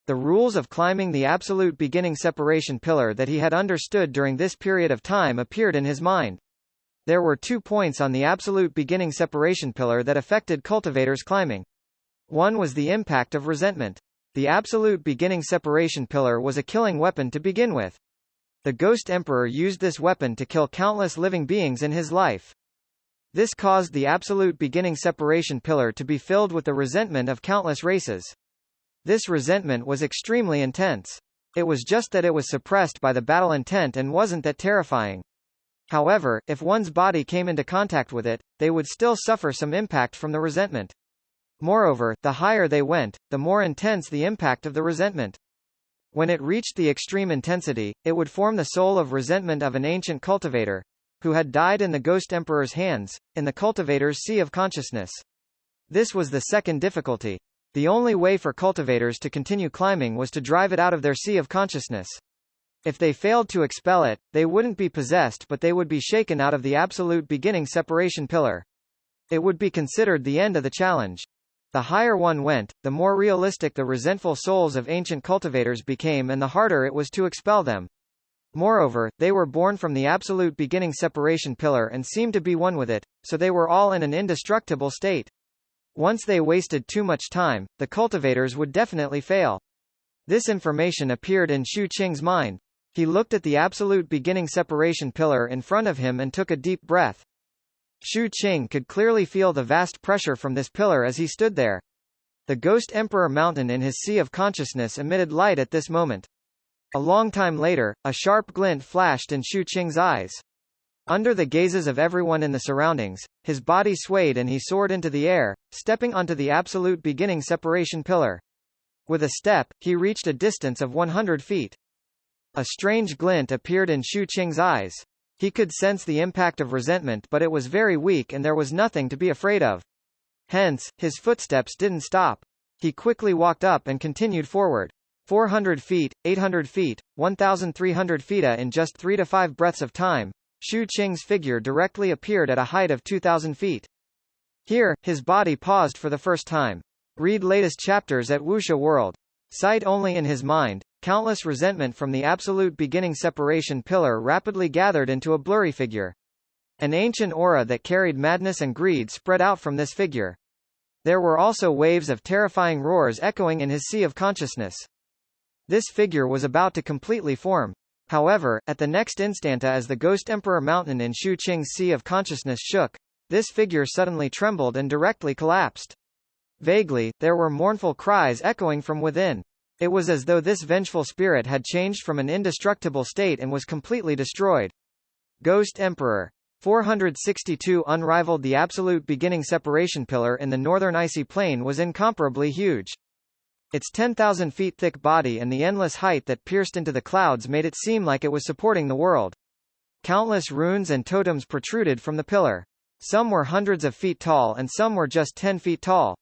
The rules of climbing the absolute beginning separation pillar that he had understood during this period of time appeared in his mind. There were 2 points on the absolute beginning separation pillar that affected cultivators climbing. One was the impact of resentment. The absolute beginning separation pillar was a killing weapon to begin with. The Ghost Emperor used this weapon to kill countless living beings in his life. This caused the absolute beginning separation pillar to be filled with the resentment of countless races. This resentment was extremely intense. It was just that it was suppressed by the battle intent and wasn't that terrifying. However, if one's body came into contact with it, they would still suffer some impact from the resentment. Moreover, the higher they went, the more intense the impact of the resentment. When it reached the extreme intensity, it would form the soul of resentment of an ancient cultivator, who had died in the Ghost Emperor's hands, in the cultivator's sea of consciousness. This was the second difficulty. The only way for cultivators to continue climbing was to drive it out of their sea of consciousness. If they failed to expel it, they wouldn't be possessed but they would be shaken out of the absolute beginning separation pillar. It would be considered the end of the challenge. The higher one went, the more realistic the resentful souls of ancient cultivators became and the harder it was to expel them. Moreover, they were born from the absolute beginning separation pillar and seemed to be one with it, so they were all in an indestructible state. Once they wasted too much time, the cultivators would definitely fail. This information appeared in Shu Qing's mind. He looked at the absolute beginning separation pillar in front of him and took a deep breath. Shu Qing could clearly feel the vast pressure from this pillar as he stood there. The Ghost Emperor Mountain in his sea of consciousness emitted light at this moment. A long time later, a sharp glint flashed in Shu Qing's eyes. Under the gazes of everyone in the surroundings, his body swayed and he soared into the air, stepping onto the absolute beginning separation pillar. With a step, he reached a distance of 100 feet. A strange glint appeared in Shu Qing's eyes. He could sense the impact of resentment, but it was very weak and there was nothing to be afraid of. Hence, his footsteps didn't stop. He quickly walked up and continued forward. 400 feet, 800 feet, 1,300 feet. In just 3 to 5 breaths of time, Shu Qing's figure directly appeared at a height of 2,000 feet. Here, his body paused for the first time. Read latest chapters at Wuxia World. Sight only in his mind, countless resentment from the absolute beginning separation pillar rapidly gathered into a blurry figure. An ancient aura that carried madness and greed spread out from this figure. There were also waves of terrifying roars echoing in his sea of consciousness. This figure was about to completely form. However, at the next instant, as the Ghost Emperor Mountain in Shu Qing's sea of consciousness shook, this figure suddenly trembled and directly collapsed. Vaguely, there were mournful cries echoing from within. It was as though this vengeful spirit had changed from an indestructible state and was completely destroyed. Ghost Emperor. 462 Unrivaled. The absolute beginning separation pillar in the northern icy plain was incomparably huge. Its 10,000 feet thick body and the endless height that pierced into the clouds made it seem like it was supporting the world. Countless runes and totems protruded from the pillar. Some were hundreds of feet tall and some were just 10 feet tall.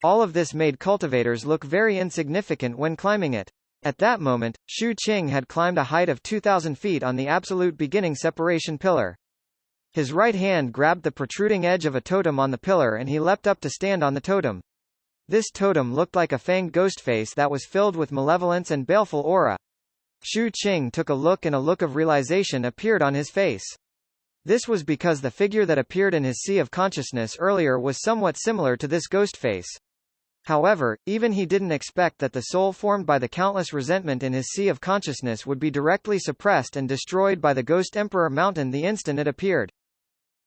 All of this made cultivators look very insignificant when climbing it. At that moment, Shu Qing had climbed a height of 2,000 feet on the absolute beginning separation pillar. His right hand grabbed the protruding edge of a totem on the pillar and he leapt up to stand on the totem. This totem looked like a fanged ghost face that was filled with malevolence and baleful aura. Shu Qing took a look and a look of realization appeared on his face. This was because the figure that appeared in his sea of consciousness earlier was somewhat similar to this ghost face. However, even he didn't expect that the soul formed by the countless resentment in his sea of consciousness would be directly suppressed and destroyed by the Ghost Emperor Mountain the instant it appeared.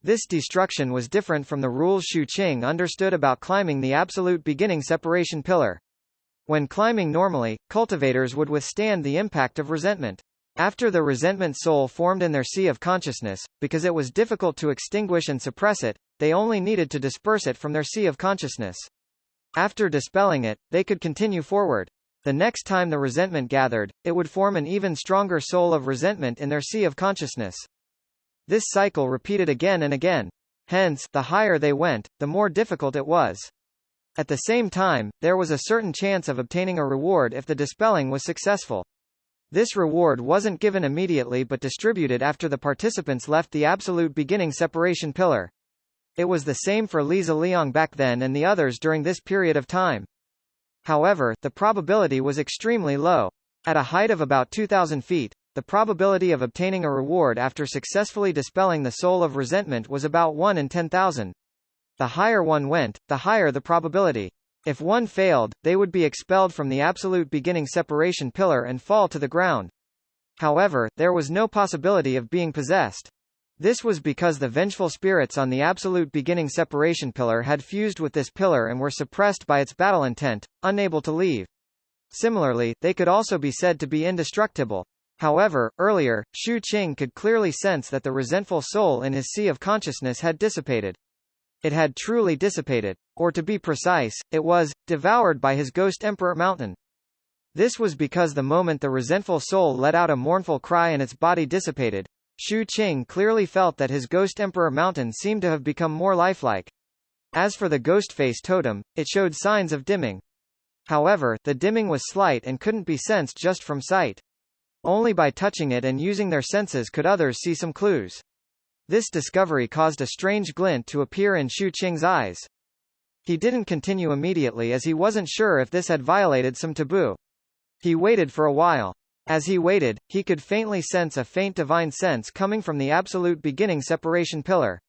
This destruction was different from the rules Shu Qing understood about climbing the absolute beginning separation pillar. When climbing normally, cultivators would withstand the impact of resentment. After the resentment soul formed in their sea of consciousness, because it was difficult to extinguish and suppress it, they only needed to disperse it from their sea of consciousness. After dispelling it, they could continue forward. The next time the resentment gathered, it would form an even stronger soul of resentment in their sea of consciousness. This cycle repeated again and again. Hence, the higher they went, the more difficult it was. At the same time, there was a certain chance of obtaining a reward if the dispelling was successful. This reward wasn't given immediately but distributed after the participants left the absolute beginning separation pillar. It was the same for Li Ziliang back then and the others during this period of time. However, the probability was extremely low. At a height of about 2,000 feet, the probability of obtaining a reward after successfully dispelling the soul of resentment was about 1 in 10,000. The higher one went, the higher the probability. If one failed, they would be expelled from the absolute beginning separation pillar and fall to the ground. However, there was no possibility of being possessed. This was because the vengeful spirits on the absolute beginning separation pillar had fused with this pillar and were suppressed by its battle intent, unable to leave. Similarly, they could also be said to be indestructible. However, earlier, Shu Qing could clearly sense that the resentful soul in his sea of consciousness had dissipated. It had truly dissipated, or to be precise, it was devoured by his Ghost Emperor Mountain. This was because the moment the resentful soul let out a mournful cry and its body dissipated, Shu Qing clearly felt that his Ghost Emperor Mountain seemed to have become more lifelike. As for the ghost face totem, it showed signs of dimming. However, the dimming was slight and couldn't be sensed just from sight. Only by touching it and using their senses could others see some clues. This discovery caused a strange glint to appear in Shu Qing's eyes. He didn't continue immediately as he wasn't sure if this had violated some taboo. He waited for a while. As he waited, he could faintly sense a faint divine sense coming from the absolute beginning separation pillar.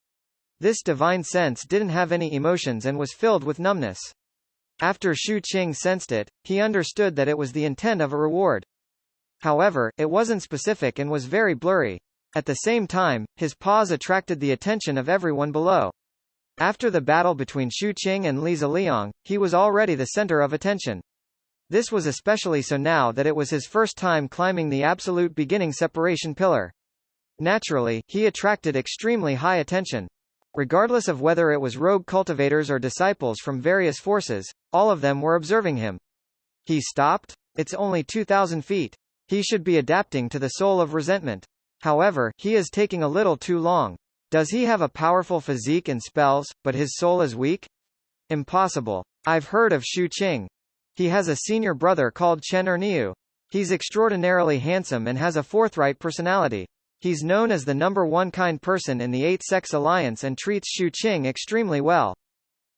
This divine sense didn't have any emotions and was filled with numbness. After Shu Qing sensed it, he understood that it was the intent of a reward. However, it wasn't specific and was very blurry. At the same time, his pause attracted the attention of everyone below. After the battle between Shu Qing and Li Ziliang, he was already the center of attention. This was especially so now that it was his first time climbing the absolute beginning separation pillar. Naturally, he attracted extremely high attention. Regardless of whether it was rogue cultivators or disciples from various forces, all of them were observing him. He stopped? It's only 2,000 feet. He should be adapting to the soul of resentment. However, he is taking a little too long. Does he have a powerful physique and spells, but his soul is weak? Impossible. I've heard of Shu Qing. He has a senior brother called Chen Erniu. He's extraordinarily handsome and has a forthright personality. He's known as the #1 kind person in the 8-sex alliance and treats Shu Qing extremely well.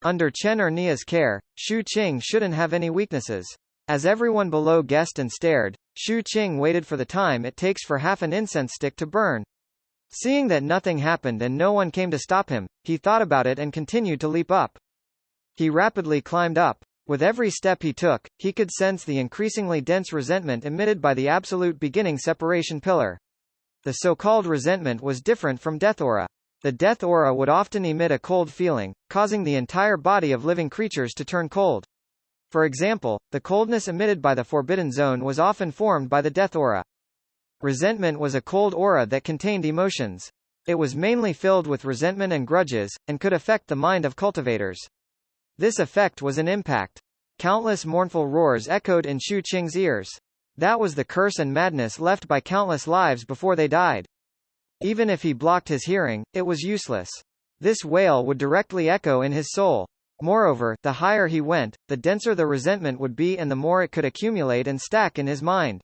Under Chen Erniu's care, Shu Qing shouldn't have any weaknesses. As everyone below guessed and stared, Shu Qing waited for the time it takes for half an incense stick to burn. Seeing that nothing happened and no one came to stop him, he thought about it and continued to leap up. He rapidly climbed up. With every step he took, he could sense the increasingly dense resentment emitted by the absolute beginning separation pillar. The so-called resentment was different from death aura. The death aura would often emit a cold feeling, causing the entire body of living creatures to turn cold. For example, the coldness emitted by the Forbidden Zone was often formed by the death aura. Resentment was a cold aura that contained emotions. It was mainly filled with resentment and grudges, and could affect the mind of cultivators. This effect was an impact. Countless mournful roars echoed in Shu Qing's ears. That was the curse and madness left by countless lives before they died. Even if he blocked his hearing, it was useless. This wail would directly echo in his soul. Moreover, the higher he went, the denser the resentment would be and the more it could accumulate and stack in his mind.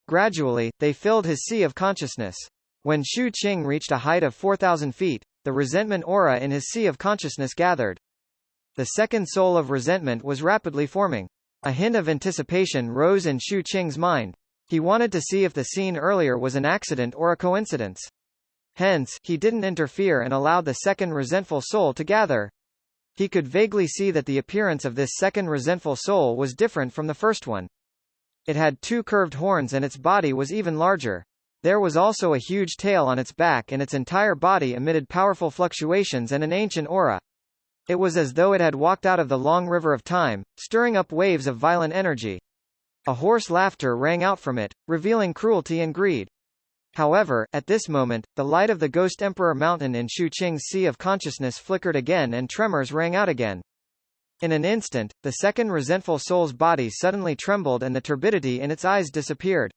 Gradually, they filled his sea of consciousness. When Shu Qing reached a height of 4,000 feet, the resentment aura in his sea of consciousness gathered. The second soul of resentment was rapidly forming. A hint of anticipation rose in Shu Qing's mind. He wanted to see if the scene earlier was an accident or a coincidence. Hence, he didn't interfere and allowed the second resentful soul to gather. He could vaguely see that the appearance of this second resentful soul was different from the first one. It had 2 curved horns and its body was even larger. There was also a huge tail on its back and its entire body emitted powerful fluctuations and an ancient aura. It was as though it had walked out of the long river of time, stirring up waves of violent energy. A hoarse laughter rang out from it, revealing cruelty and greed. However, at this moment, the light of the Ghost Emperor Mountain in Shu Qing's sea of consciousness flickered again and tremors rang out again. In an instant, the second resentful soul's body suddenly trembled and the turbidity in its eyes disappeared.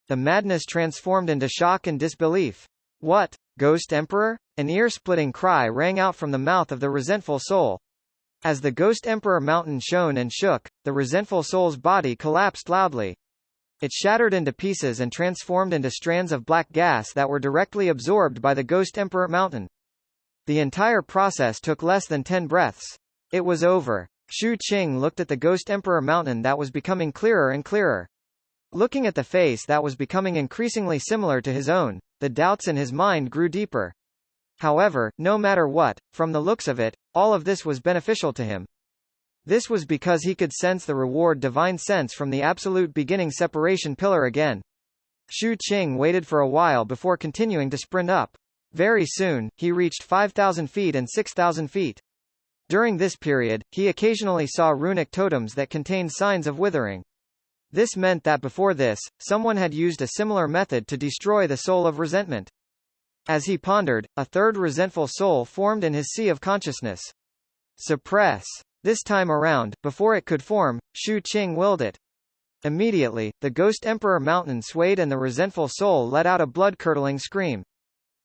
The madness transformed into shock and disbelief. What? Ghost Emperor? An ear-splitting cry rang out from the mouth of the resentful soul. As the Ghost Emperor Mountain shone and shook, the resentful soul's body collapsed loudly. It shattered into pieces and transformed into strands of black gas that were directly absorbed by the Ghost Emperor Mountain. The entire process took less than 10 breaths. It was over. Shu Qing looked at the Ghost Emperor Mountain that was becoming clearer and clearer. Looking at the face that was becoming increasingly similar to his own, the doubts in his mind grew deeper. However, no matter what, from the looks of it, all of this was beneficial to him. This was because he could sense the reward divine sense from the absolute beginning separation pillar again. Shu Qing waited for a while before continuing to sprint up. Very soon, he reached 5,000 feet and 6,000 feet. During this period, he occasionally saw runic totems that contained signs of withering. This meant that before this, someone had used a similar method to destroy the soul of resentment. As he pondered, a third resentful soul formed in his sea of consciousness. Suppress. This time around, before it could form, Shu Qing willed it. Immediately, the Ghost Emperor Mountain swayed and the resentful soul let out a blood-curdling scream.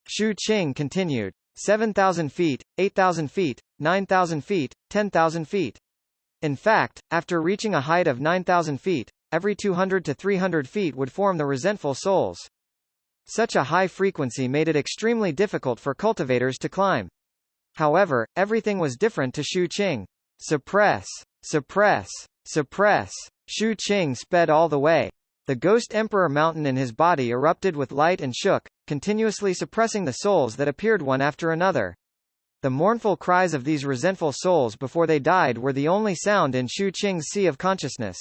Shu Qing continued. 7,000 feet, 8,000 feet, 9,000 feet, 10,000 feet. In fact, after reaching a height of 9,000 feet, every 200 to 300 feet would form the resentful souls. Such a high frequency made it extremely difficult for cultivators to climb. However, everything was different to Shu Qing. Suppress. Suppress. Suppress. Shu Qing sped all the way. The Ghost Emperor Mountain in his body erupted with light and shook, continuously suppressing the souls that appeared one after another. The mournful cries of these resentful souls before they died were the only sound in Shu Qing's sea of consciousness.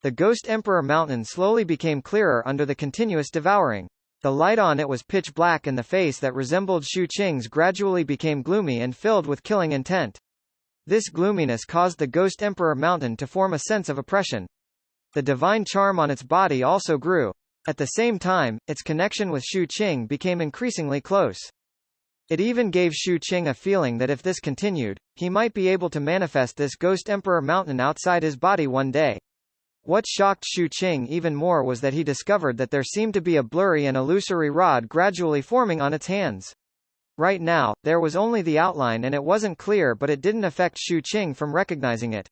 The Ghost Emperor Mountain slowly became clearer under the continuous devouring. The light on it was pitch black and the face that resembled Shu Qing's gradually became gloomy and filled with killing intent. This gloominess caused the Ghost Emperor Mountain to form a sense of oppression. The divine charm on its body also grew. At the same time, its connection with Shu Qing became increasingly close. It even gave Shu Qing a feeling that if this continued, he might be able to manifest this Ghost Emperor mountain outside his body one day. What shocked Shu Qing even more was that he discovered that there seemed to be a blurry and illusory rod gradually forming on its hands. Right now, there was only the outline and it wasn't clear, but it didn't affect Shu Qing from recognizing it.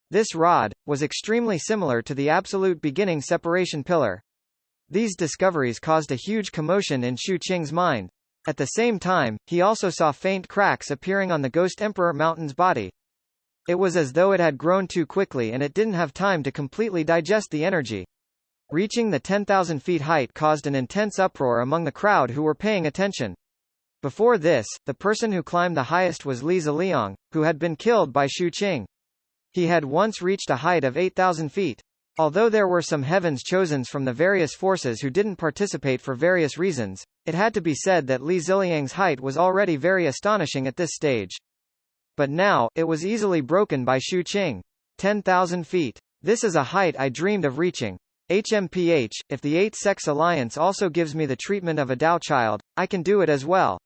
This rod was extremely similar to the absolute beginning separation pillar. These discoveries caused a huge commotion in Shu Qing's mind. At the same time, he also saw faint cracks appearing on the Ghost Emperor mountain's body. It was as though it had grown too quickly and it didn't have time to completely digest the energy. Reaching the 10,000 feet height caused an intense uproar among the crowd who were paying attention. Before this, the person who climbed the highest was Li Ziliang, who had been killed by Shu Qing. He had once reached a height of 8,000 feet. Although there were some Heaven's Chosens from the various forces who didn't participate for various reasons, it had to be said that Li Ziliang's height was already very astonishing at this stage. But now, it was easily broken by Shu Qing. 10,000 feet. This is a height I dreamed of reaching. HMPH, if the Eight-Sex Alliance also gives me the treatment of a Dao child, I can do it as well.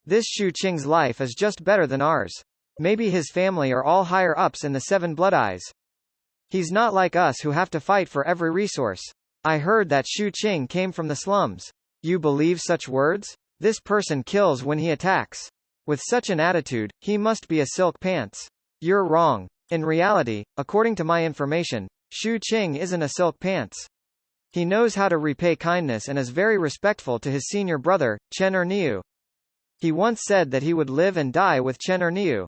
This Shu Qing's life is just better than ours. Maybe his family are all higher-ups in the Seven Blood Eyes. He's not like us who have to fight for every resource. I heard that Shu Qing came from the slums. You believe such words? This person kills when he attacks. With such an attitude, he must be a silk pants. You're wrong. In reality, according to my information, Shu Qing isn't a silk pants. He knows how to repay kindness and is very respectful to his senior brother, Chen Erniu. He once said that he would live and die with Chen Erniu.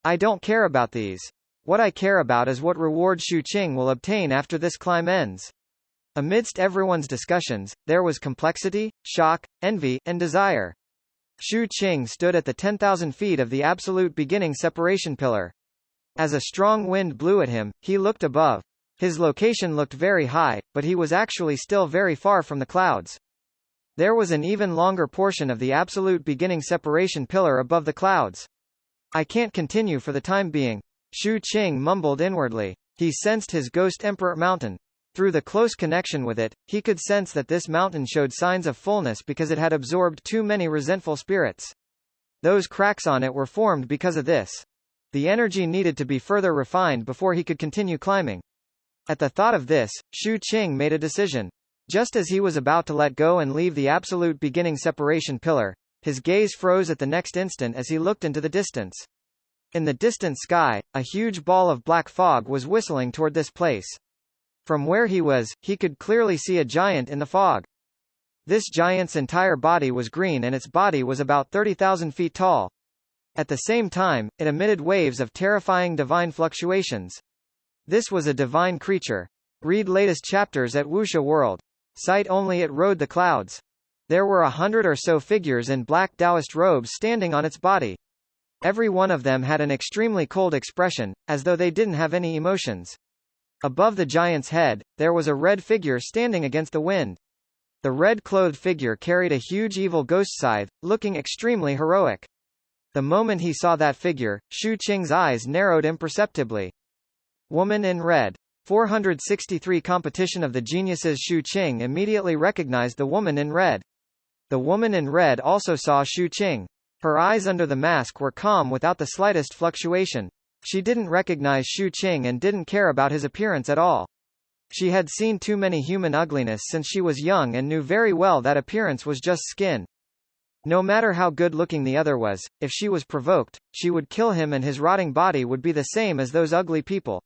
I don't care about these. What I care about is what reward Shu Qing will obtain after this climb ends. Amidst everyone's discussions, there was complexity, shock, envy, and desire. Shu Qing stood at the 10,000 feet of the absolute beginning separation pillar. As a strong wind blew at him, he looked above. His location looked very high, but he was actually still very far from the clouds. There was an even longer portion of the absolute beginning separation pillar above the clouds. I can't continue for the time being. Shu Qing mumbled inwardly. He sensed his Ghost Emperor mountain. Through the close connection with it, he could sense that this mountain showed signs of fullness because it had absorbed too many resentful spirits. Those cracks on it were formed because of this. The energy needed to be further refined before he could continue climbing. At the thought of this, Shu Qing made a decision. Just as he was about to let go and leave the absolute beginning separation pillar, his gaze froze at the next instant as he looked into the distance. In the distant sky, a huge ball of black fog was whistling toward this place. From where he was, he could clearly see a giant in the fog. This giant's entire body was green and its body was about 30,000 feet tall. At the same time, it emitted waves of terrifying divine fluctuations. This was a divine creature. Read latest chapters at Wuxia World. Sight only it rode the clouds. There were 100 or so figures in black Taoist robes standing on its body. Every one of them had an extremely cold expression, as though they didn't have any emotions. Above the giant's head, there was a red figure standing against the wind. The red-clothed figure carried a huge evil ghost scythe, looking extremely heroic. The moment he saw that figure, Shu Qing's eyes narrowed imperceptibly. Woman in Red. 463 Competition of the Geniuses. Shu Qing immediately recognized the woman in red. The woman in red also saw Shu Qing. Her eyes under the mask were calm without the slightest fluctuation. She didn't recognize Shu Qing and didn't care about his appearance at all. She had seen too many human ugliness since she was young and knew very well that appearance was just skin. No matter how good-looking the other was, if she was provoked, she would kill him and his rotting body would be the same as those ugly people.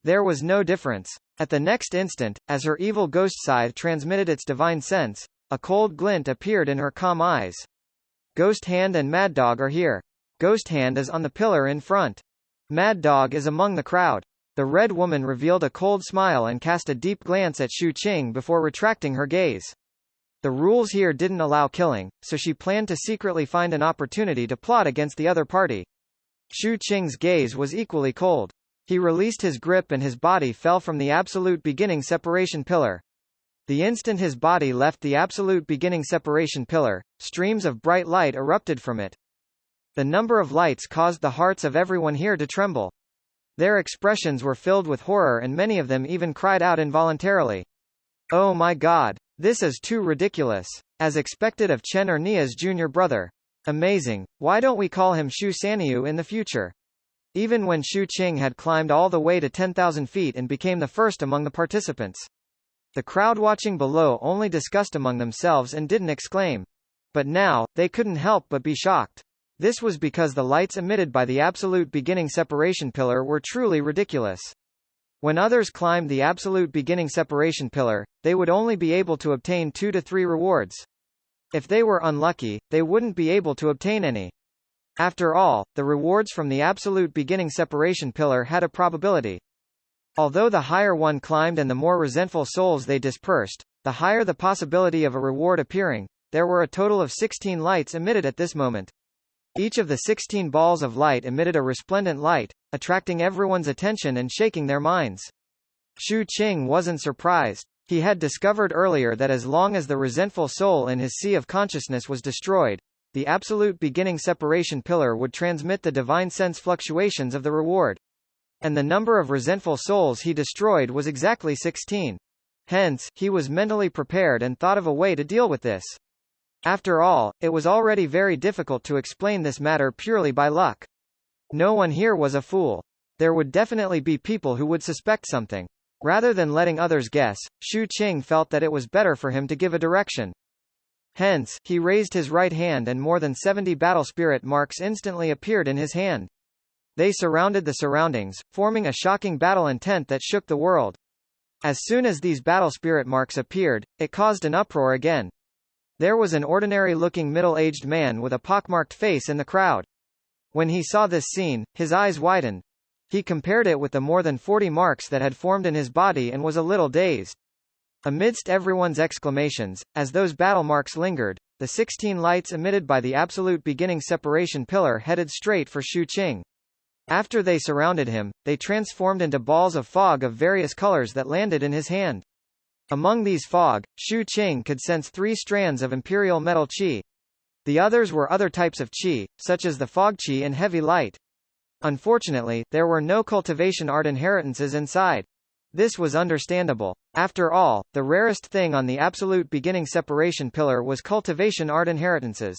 There was no difference. At the next instant, as her evil ghost scythe transmitted its divine sense, a cold glint appeared in her calm eyes. Ghost Hand and Mad Dog are here. Ghost Hand is on the pillar in front. Mad Dog is among the crowd. The red woman revealed a cold smile and cast a deep glance at Shu Qing before retracting her gaze. The rules here didn't allow killing, so she planned to secretly find an opportunity to plot against the other party. Shu Qing's gaze was equally cold. He released his grip and his body fell from the absolute beginning separation pillar. The instant his body left the absolute beginning separation pillar, streams of bright light erupted from it. The number of lights caused the hearts of everyone here to tremble. Their expressions were filled with horror and many of them even cried out involuntarily. Oh my God! This is too ridiculous. As expected of Chen or Nia's junior brother. Amazing. Why don't we call him Shu Sanyu in the future? Even when Shu Qing had climbed all the way to 10,000 feet and became the first among the participants. The crowd watching below only discussed among themselves and didn't exclaim. But now, they couldn't help but be shocked. This was because the lights emitted by the absolute beginning separation pillar were truly ridiculous. When others climbed the absolute beginning separation pillar, they would only be able to obtain 2 to 3 rewards. If they were unlucky, they wouldn't be able to obtain any. After all, the rewards from the absolute beginning separation pillar had a probability. Although the higher one climbed and the more resentful souls they dispersed, the higher the possibility of a reward appearing. There were a total of 16 lights emitted at this moment. Each of the 16 balls of light emitted a resplendent light, attracting everyone's attention and shaking their minds. Shu Qing wasn't surprised. He had discovered earlier that as long as the resentful soul in his sea of consciousness was destroyed, the absolute beginning separation pillar would transmit the divine sense fluctuations of the reward. And the number of resentful souls he destroyed was exactly 16. Hence, he was mentally prepared and thought of a way to deal with this. After all, it was already very difficult to explain this matter purely by luck. No one here was a fool. There would definitely be people who would suspect something. Rather than letting others guess, Shu Qing felt that it was better for him to give a direction. Hence, he raised his right hand and more than 70 battle spirit marks instantly appeared in his hand. They surrounded the surroundings, forming a shocking battle intent that shook the world. As soon as these battle spirit marks appeared, it caused an uproar again. There was an ordinary-looking middle-aged man with a pockmarked face in the crowd. When he saw this scene, his eyes widened. He compared it with the more than 40 marks that had formed in his body and was a little dazed. Amidst everyone's exclamations, as those battle marks lingered, the 16 lights emitted by the absolute beginning separation pillar headed straight for Shu Qing. After they surrounded him, they transformed into balls of fog of various colors that landed in his hand. Among these fog, Shu Qing could sense 3 strands of imperial metal qi. The others were other types of qi, such as the fog qi and heavy light. Unfortunately, there were no cultivation art inheritances inside. This was understandable. After all, the rarest thing on the absolute beginning separation pillar was cultivation art inheritances.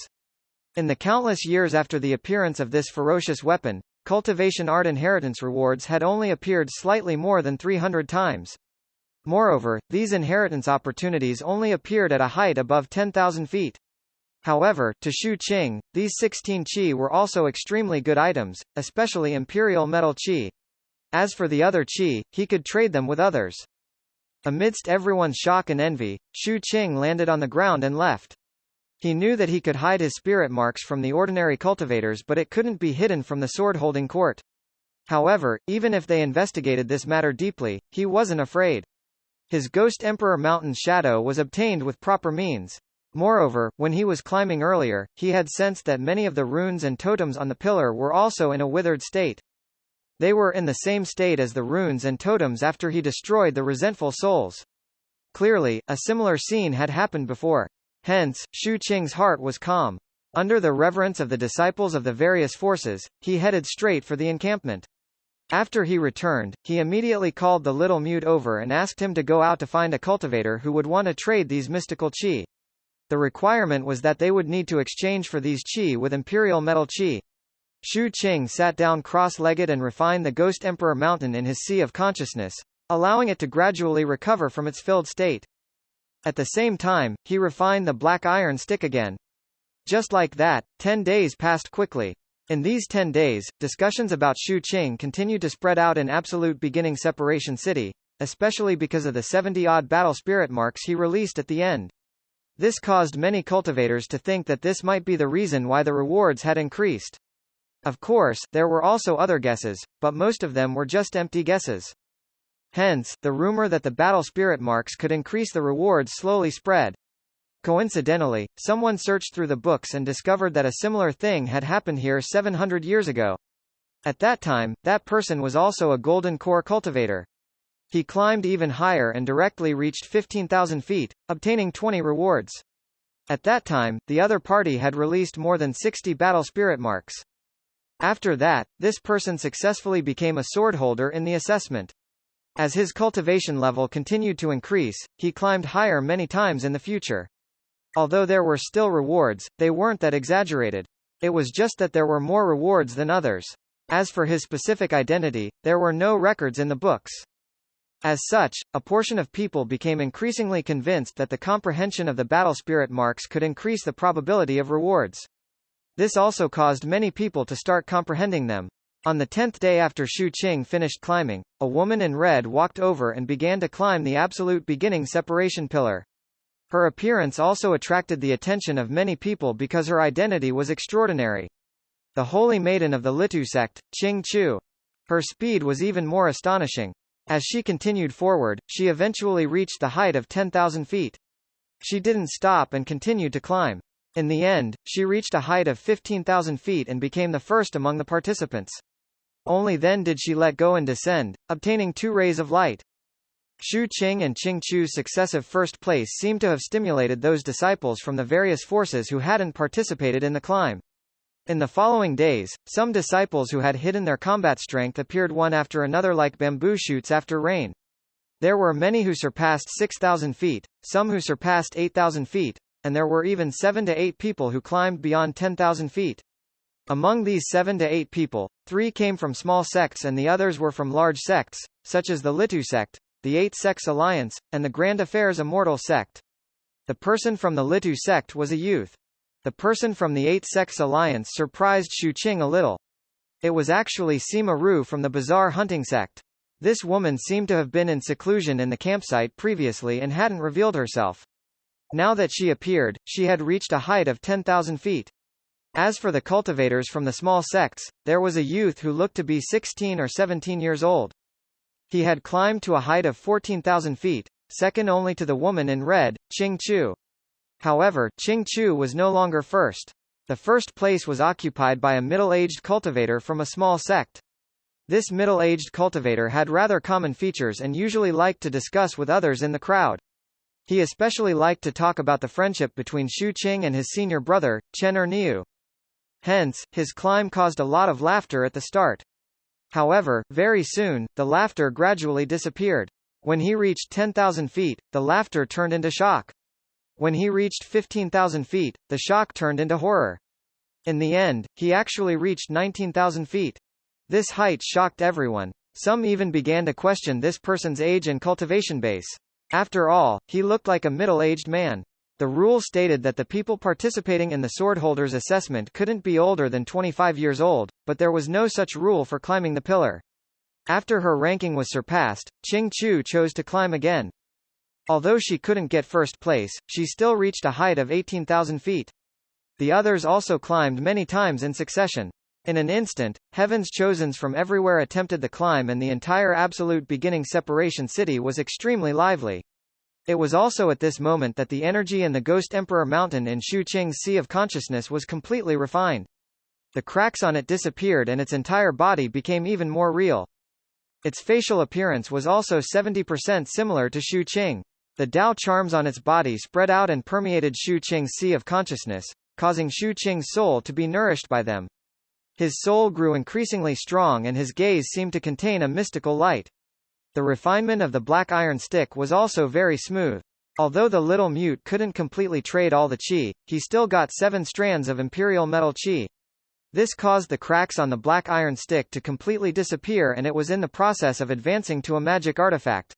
In the countless years after the appearance of this ferocious weapon, cultivation art inheritance rewards had only appeared slightly more than 300 times. Moreover, these inheritance opportunities only appeared at a height above 10,000 feet. However, to Shu Qing, these 16 qi were also extremely good items, especially imperial metal qi. As for the other qi, he could trade them with others. Amidst everyone's shock and envy, Shu Qing landed on the ground and left. He knew that he could hide his spirit marks from the ordinary cultivators, but it couldn't be hidden from the sword-holding court. However, even if they investigated this matter deeply, he wasn't afraid. His Ghost Emperor Mountain's shadow was obtained with proper means. Moreover, when he was climbing earlier, he had sensed that many of the runes and totems on the pillar were also in a withered state. They were in the same state as the runes and totems after he destroyed the resentful souls. Clearly, a similar scene had happened before. Hence, Shu Qing's heart was calm. Under the reverence of the disciples of the various forces, he headed straight for the encampment. After he returned, he immediately called the little mute over and asked him to go out to find a cultivator who would want to trade these mystical qi. The requirement was that they would need to exchange for these qi with imperial metal qi. Shu Qing sat down cross-legged and refined the Ghost Emperor Mountain in his sea of consciousness, allowing it to gradually recover from its filled state. At the same time, he refined the black iron stick again. Just like that, 10 days passed quickly. In these 10 days, discussions about Shu Qing continued to spread out in absolute beginning separation city, especially because of the 70-odd battle spirit marks he released at the end. This caused many cultivators to think that this might be the reason why the rewards had increased. Of course, there were also other guesses, but most of them were just empty guesses. Hence, the rumor that the battle spirit marks could increase the rewards slowly spread. Coincidentally, someone searched through the books and discovered that a similar thing had happened here 700 years ago. At that time, that person was also a golden core cultivator. He climbed even higher and directly reached 15,000 feet, obtaining 20 rewards. At that time, the other party had released more than 60 battle spirit marks. After that, this person successfully became a sword holder in the assessment. As his cultivation level continued to increase, he climbed higher many times in the future. Although there were still rewards, they weren't that exaggerated. It was just that there were more rewards than others. As for his specific identity, there were no records in the books. As such, a portion of people became increasingly convinced that the comprehension of the battle spirit marks could increase the probability of rewards. This also caused many people to start comprehending them. On the 10th day after Shu Qing finished climbing, a woman in red walked over and began to climb the absolute beginning separation pillar. Her appearance also attracted the attention of many people because her identity was extraordinary. The holy maiden of the Litu sect, Qing Chu. Her speed was even more astonishing. As she continued forward, she eventually reached the height of 10,000 feet. She didn't stop and continued to climb. In the end, she reached a height of 15,000 feet and became the first among the participants. Only then did she let go and descend, obtaining 2 rays of light. Shu Qing and Qing Chu's successive first place seemed to have stimulated those disciples from the various forces who hadn't participated in the climb. In the following days, some disciples who had hidden their combat strength appeared one after another like bamboo shoots after rain. There were many who surpassed 6,000 feet, some who surpassed 8,000 feet, and there were even 7 to 8 people who climbed beyond 10,000 feet. Among these 7 to 8 people, 3 came from small sects and the others were from large sects, such as the Litu sect, the 8 Sects Alliance, and the Grand Affairs Immortal sect. The person from the Litu sect was a youth. The person from the 8 Sects Alliance surprised Shu Qing a little. It was actually Sima Ru from the Bazaar Hunting sect. This woman seemed to have been in seclusion in the campsite previously and hadn't revealed herself. Now that she appeared, she had reached a height of 10,000 feet. As for the cultivators from the small sects, there was a youth who looked to be 16 or 17 years old. He had climbed to a height of 14,000 feet, second only to the woman in red, Qing Chu. However, Qing Chu was no longer first. The first place was occupied by a middle-aged cultivator from a small sect. This middle-aged cultivator had rather common features and usually liked to discuss with others in the crowd. He especially liked to talk about the friendship between Shu Qing and his senior brother, Chen Niu. Hence, his climb caused a lot of laughter at the start. However, very soon, the laughter gradually disappeared. When he reached 10,000 feet, the laughter turned into shock. When he reached 15,000 feet, the shock turned into horror. In the end, he actually reached 19,000 feet. This height shocked everyone. Some even began to question this person's age and cultivation base. After all, he looked like a middle-aged man. The rule stated that the people participating in the swordholders' assessment couldn't be older than 25 years old, but there was no such rule for climbing the pillar. After her ranking was surpassed, Qing Chu chose to climb again. Although she couldn't get first place, she still reached a height of 18,000 feet. The others also climbed many times in succession. In an instant, Heaven's Chosens from everywhere attempted the climb and the entire absolute beginning separation city was extremely lively. It was also at this moment that the energy in the Ghost Emperor Mountain in Shu Qing's Sea of Consciousness was completely refined. The cracks on it disappeared and its entire body became even more real. Its facial appearance was also 70% similar to Shu Qing. The Tao charms on its body spread out and permeated Shu Qing's Sea of Consciousness, causing Shu Qing's soul to be nourished by them. His soul grew increasingly strong and his gaze seemed to contain a mystical light. The refinement of the black iron stick was also very smooth. Although the little mute couldn't completely trade all the qi, he still got 7 strands of imperial metal qi. This caused the cracks on the black iron stick to completely disappear and it was in the process of advancing to a magic artifact.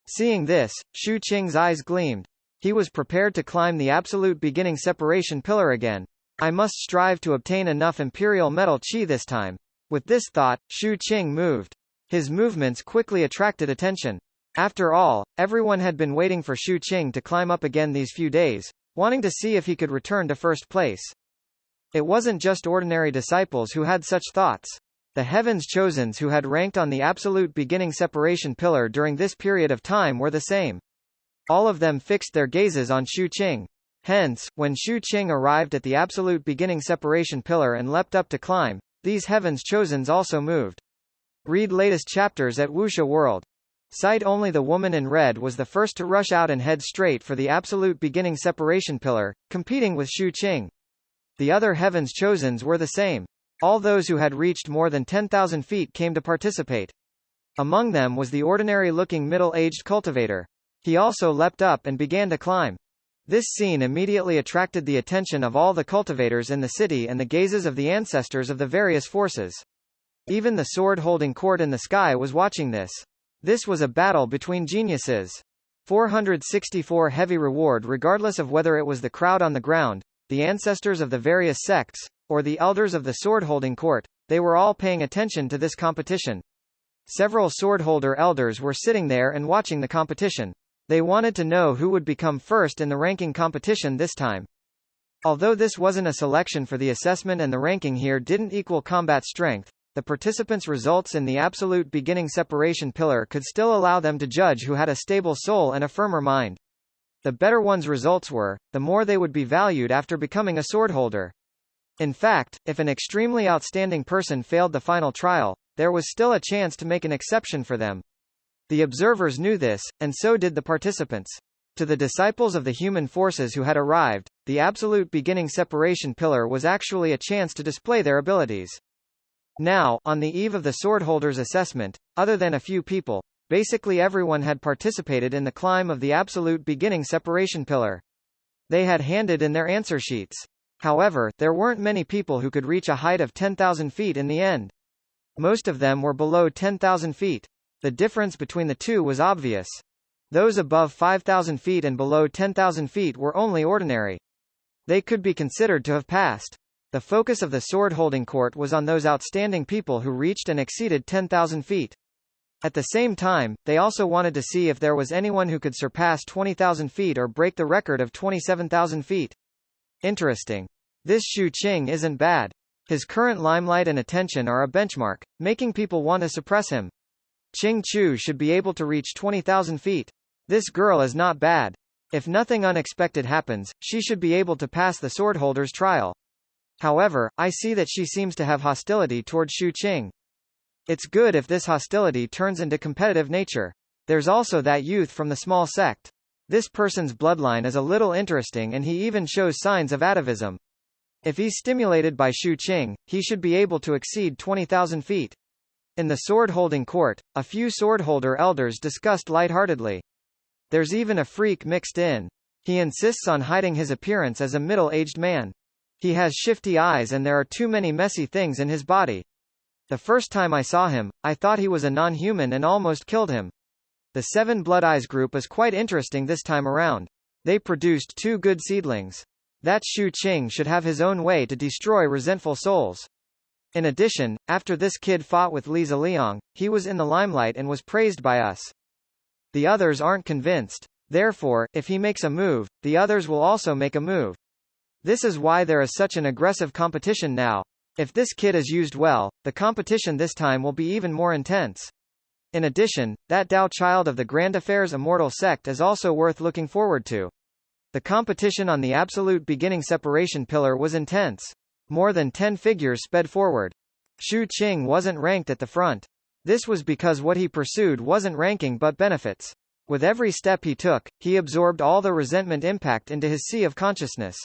Seeing this, Shu Qing's eyes gleamed. He was prepared to climb the absolute beginning separation pillar again. I must strive to obtain enough imperial metal qi this time. With this thought, Shu Qing moved. His movements quickly attracted attention. After all, everyone had been waiting for Shu Qing to climb up again these few days, wanting to see if he could return to first place. It wasn't just ordinary disciples who had such thoughts. The Heaven's Chosens who had ranked on the absolute beginning separation pillar during this period of time were the same. All of them fixed their gazes on Shu Qing. Hence, when Shu Qing arrived at the absolute beginning separation pillar and leapt up to climb, these Heaven's Chosens also moved. Read latest chapters at Wuxia World. Sight only the woman in red was the first to rush out and head straight for the absolute beginning separation pillar, competing with Shu Qing. The other Heaven's Chosens were the same. All those who had reached more than 10,000 feet came to participate. Among them was the ordinary-looking middle-aged cultivator. He also leapt up and began to climb. This scene immediately attracted the attention of all the cultivators in the city and the gazes of the ancestors of the various forces. Even the sword-holding court in the sky was watching this. This was a battle between geniuses. 464 heavy reward regardless of whether it was the crowd on the ground, the ancestors of the various sects, or the elders of the sword-holding court, they were all paying attention to this competition. Several sword-holder elders were sitting there and watching the competition. They wanted to know who would become first in the ranking competition this time. Although this wasn't a selection for the assessment and the ranking here didn't equal combat strength, the participants' results in the absolute beginning separation pillar could still allow them to judge who had a stable soul and a firmer mind. The better one's results were, the more they would be valued after becoming a swordholder. In fact, if an extremely outstanding person failed the final trial, there was still a chance to make an exception for them. The observers knew this, and so did the participants. To the disciples of the human forces who had arrived, the absolute beginning separation pillar was actually a chance to display their abilities. Now, on the eve of the swordholders' assessment, other than a few people, basically everyone had participated in the climb of the absolute beginning separation pillar. They had handed in their answer sheets. However, there weren't many people who could reach a height of 10,000 feet in the end. Most of them were below 10,000 feet. The difference between the two was obvious. Those above 5,000 feet and below 10,000 feet were only ordinary. They could be considered to have passed. The focus of the sword-holding court was on those outstanding people who reached and exceeded 10,000 feet. At the same time, they also wanted to see if there was anyone who could surpass 20,000 feet or break the record of 27,000 feet. Interesting. This Xu Qing isn't bad. His current limelight and attention are a benchmark, making people want to suppress him. Qing Chu should be able to reach 20,000 feet. This girl is not bad. If nothing unexpected happens, she should be able to pass the swordholder's trial. However, I see that she seems to have hostility toward Xu Qing. It's good if this hostility turns into competitive nature. There's also that youth from the small sect. This person's bloodline is a little interesting and he even shows signs of atavism. If he's stimulated by Xu Qing, he should be able to exceed 20,000 feet. In the sword-holding court, a few swordholder elders discussed lightheartedly. There's even a freak mixed in. He insists on hiding his appearance as a middle-aged man. He has shifty eyes and there are too many messy things in his body. The first time I saw him, I thought he was a non-human and almost killed him. The Seven Blood Eyes group is quite interesting this time around. They produced two good seedlings. That Xu Qing should have his own way to destroy resentful souls. In addition, after this kid fought with Li Ziliang, he was in the limelight and was praised by us. The others aren't convinced. Therefore, if he makes a move, the others will also make a move. This is why there is such an aggressive competition now. If this kid is used well, the competition this time will be even more intense. In addition, that Dao child of the Grand Affairs Immortal Sect is also worth looking forward to. The competition on the absolute beginning separation pillar was intense. More than 10 figures sped forward. Xu Qing wasn't ranked at the front. This was because what he pursued wasn't ranking but benefits. With every step he took, he absorbed all the resentment impact into his sea of consciousness.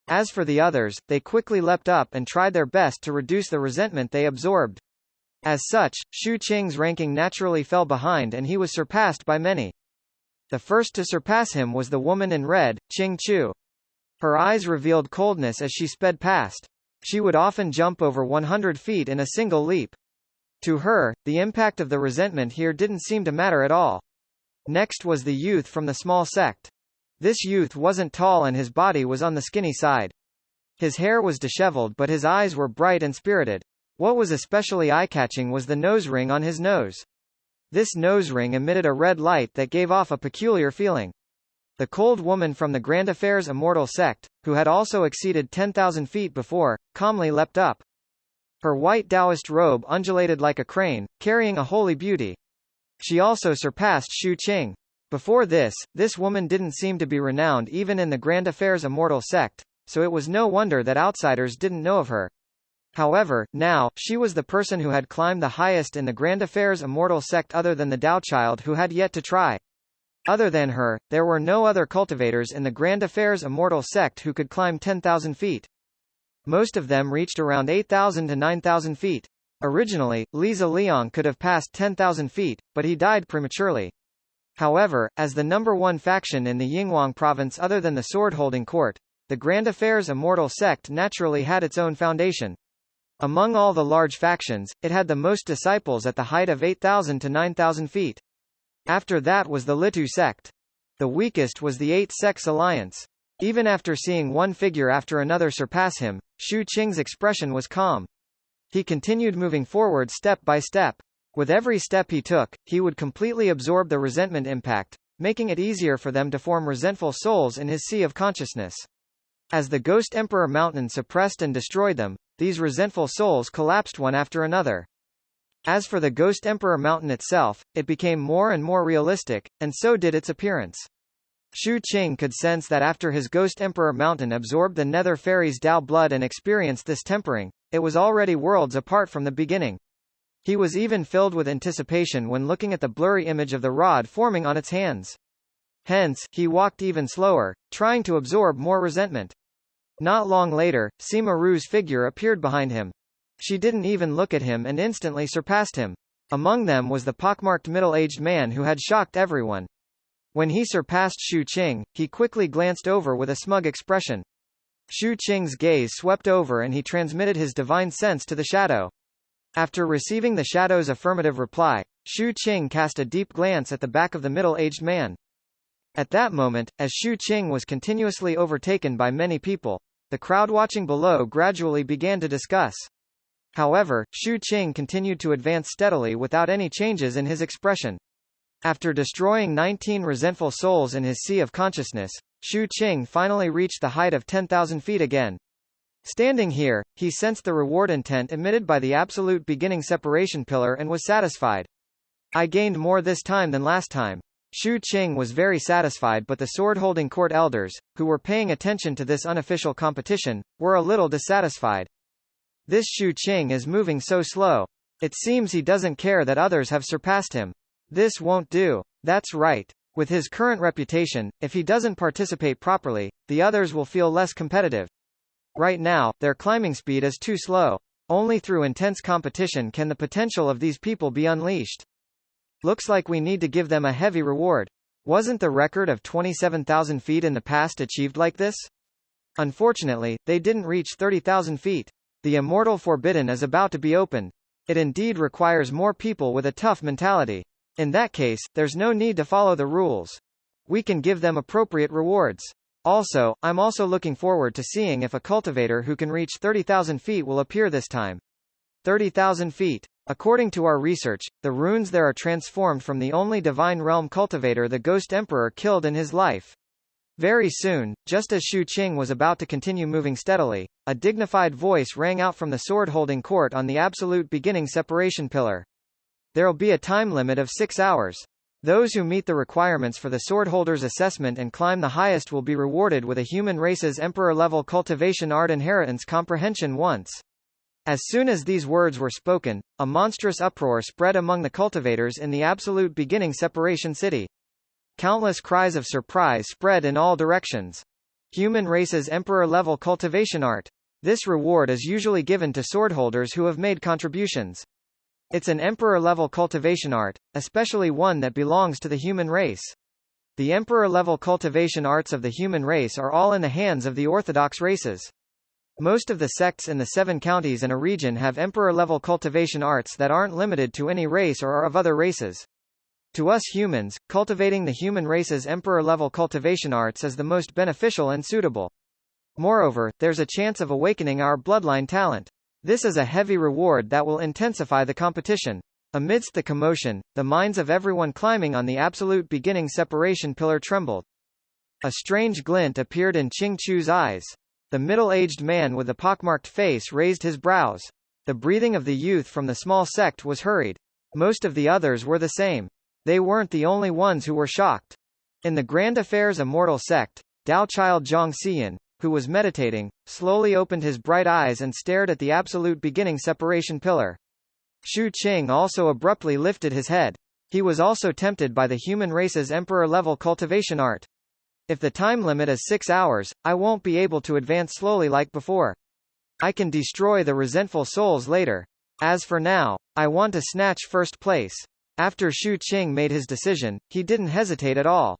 As for the others, they quickly leapt up and tried their best to reduce the resentment they absorbed. As such, Xu Qing's ranking naturally fell behind and he was surpassed by many. The first to surpass him was the woman in red, Qing Chu. Her eyes revealed coldness as she sped past. She would often jump over 100 feet in a single leap. To her, the impact of the resentment here didn't seem to matter at all. Next was the youth from the small sect. This youth wasn't tall and his body was on the skinny side. His hair was disheveled but his eyes were bright and spirited. What was especially eye-catching was the nose ring on his nose. This nose ring emitted a red light that gave off a peculiar feeling. The cold woman from the Grand Affairs Immortal Sect, who had also exceeded 10,000 feet before, calmly leapt up. Her white Taoist robe undulated like a crane, carrying a holy beauty. She also surpassed Xu Qing. Before this woman didn't seem to be renowned even in the Grand Affairs Immortal Sect, so it was no wonder that outsiders didn't know of her. However, now, she was the person who had climbed the highest in the Grand Affairs Immortal Sect other than the Dao child who had yet to try. Other than her, there were no other cultivators in the Grand Affairs Immortal Sect who could climb 10,000 feet. Most of them reached around 8,000 to 9,000 feet. Originally, Lisa Liang could have passed 10,000 feet, but he died prematurely. However, as the number one faction in the Yinghuang province other than the sword-holding court, the Grand Affairs Immortal sect naturally had its own foundation. Among all the large factions, it had the most disciples at the height of 8,000 to 9,000 feet. After that was the Litu sect. The weakest was the Eight Sects Alliance. Even after seeing one figure after another surpass him, Xu Qing's expression was calm. He continued moving forward step by step. With every step he took, he would completely absorb the resentment impact, making it easier for them to form resentful souls in his sea of consciousness. As the Ghost Emperor Mountain suppressed and destroyed them, these resentful souls collapsed one after another. As for the Ghost Emperor Mountain itself, it became more and more realistic, and so did its appearance. Xu Qing could sense that after his Ghost Emperor Mountain absorbed the Nether Fairy's Dao blood and experienced this tempering, it was already worlds apart from the beginning. He was even filled with anticipation when looking at the blurry image of the rod forming on its hands. Hence, he walked even slower, trying to absorb more resentment. Not long later, Sima Ru's figure appeared behind him. She didn't even look at him and instantly surpassed him. Among them was the pockmarked middle-aged man who had shocked everyone. When he surpassed Xu Qing, he quickly glanced over with a smug expression. Xu Qing's gaze swept over and he transmitted his divine sense to the shadow. After receiving the shadow's affirmative reply, Xu Qing cast a deep glance at the back of the middle-aged man. At that moment, as Xu Qing was continuously overtaken by many people, the crowd watching below gradually began to discuss. However, Xu Qing continued to advance steadily without any changes in his expression. After destroying 19 resentful souls in his sea of consciousness, Xu Qing finally reached the height of 10,000 feet again. Standing here, he sensed the reward intent emitted by the absolute beginning separation pillar and was satisfied. I gained more this time than last time. Xu Qing was very satisfied, but the sword-holding court elders, who were paying attention to this unofficial competition, were a little dissatisfied. This Xu Qing is moving so slow. It seems he doesn't care that others have surpassed him. This won't do. That's right. With his current reputation, if he doesn't participate properly, the others will feel less competitive. Right now, their climbing speed is too slow. Only through intense competition can the potential of these people be unleashed. Looks like we need to give them a heavy reward. Wasn't the record of 27,000 feet in the past achieved like this? Unfortunately, they didn't reach 30,000 feet. The Immortal Forbidden is about to be opened. It indeed requires more people with a tough mentality. In that case, there's no need to follow the rules. We can give them appropriate rewards. Also, I'm also looking forward to seeing if a cultivator who can reach 30,000 feet will appear this time. 30,000 feet. According to our research, the runes there are transformed from the only divine realm cultivator the Ghost Emperor killed in his life. Very soon, just as Xu Qing was about to continue moving steadily, a dignified voice rang out from the sword-holding court on the absolute beginning separation pillar. There'll be a time limit of 6 hours. Those who meet the requirements for the swordholder's assessment and climb the highest will be rewarded with a human race's emperor-level cultivation art inheritance comprehension once. As soon as these words were spoken, a monstrous uproar spread among the cultivators in the absolute beginning separation city. Countless cries of surprise spread in all directions. Human race's emperor-level cultivation art. This reward is usually given to swordholders who have made contributions. It's an emperor-level cultivation art, especially one that belongs to the human race. The emperor-level cultivation arts of the human race are all in the hands of the orthodox races. Most of the sects in the 7 counties and a region have emperor-level cultivation arts that aren't limited to any race or are of other races. To us humans, cultivating the human race's emperor-level cultivation arts is the most beneficial and suitable. Moreover, there's a chance of awakening our bloodline talent. This is a heavy reward that will intensify the competition. Amidst the commotion, the minds of everyone climbing on the absolute beginning separation pillar trembled. A strange glint appeared in Qing Chu's eyes. The middle-aged man with the pockmarked face raised his brows. The breathing of the youth from the small sect was hurried. Most of the others were the same. They weren't the only ones who were shocked. In the Grand Affairs Immortal sect, Dao Child Zhang Xian, who was meditating, slowly opened his bright eyes and stared at the absolute beginning separation pillar. Xu Qing also abruptly lifted his head. He was also tempted by the human race's emperor-level cultivation art. If the time limit is 6 hours, I won't be able to advance slowly like before. I can destroy the resentful souls later. As for now, I want to snatch first place. After Shu Qing made his decision, he didn't hesitate at all.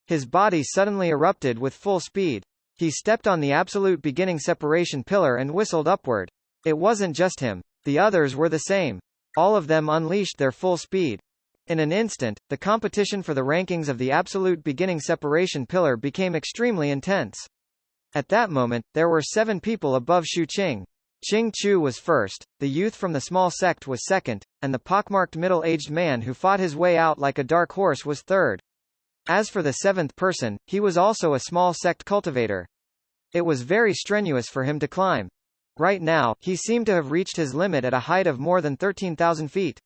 His body suddenly erupted with full speed. He stepped on the absolute beginning separation pillar and whistled upward. It wasn't just him. The others were the same. All of them unleashed their full speed. In an instant, the competition for the rankings of the absolute beginning separation pillar became extremely intense. At that moment, there were 7 people above Shu Qing. Qing Chu was first, the youth from the small sect was second, and the pockmarked middle-aged man who fought his way out like a dark horse was third. As for the 7th person, he was also a small sect cultivator. It was very strenuous for him to climb. Right now, he seemed to have reached his limit at a height of more than 13,000 feet.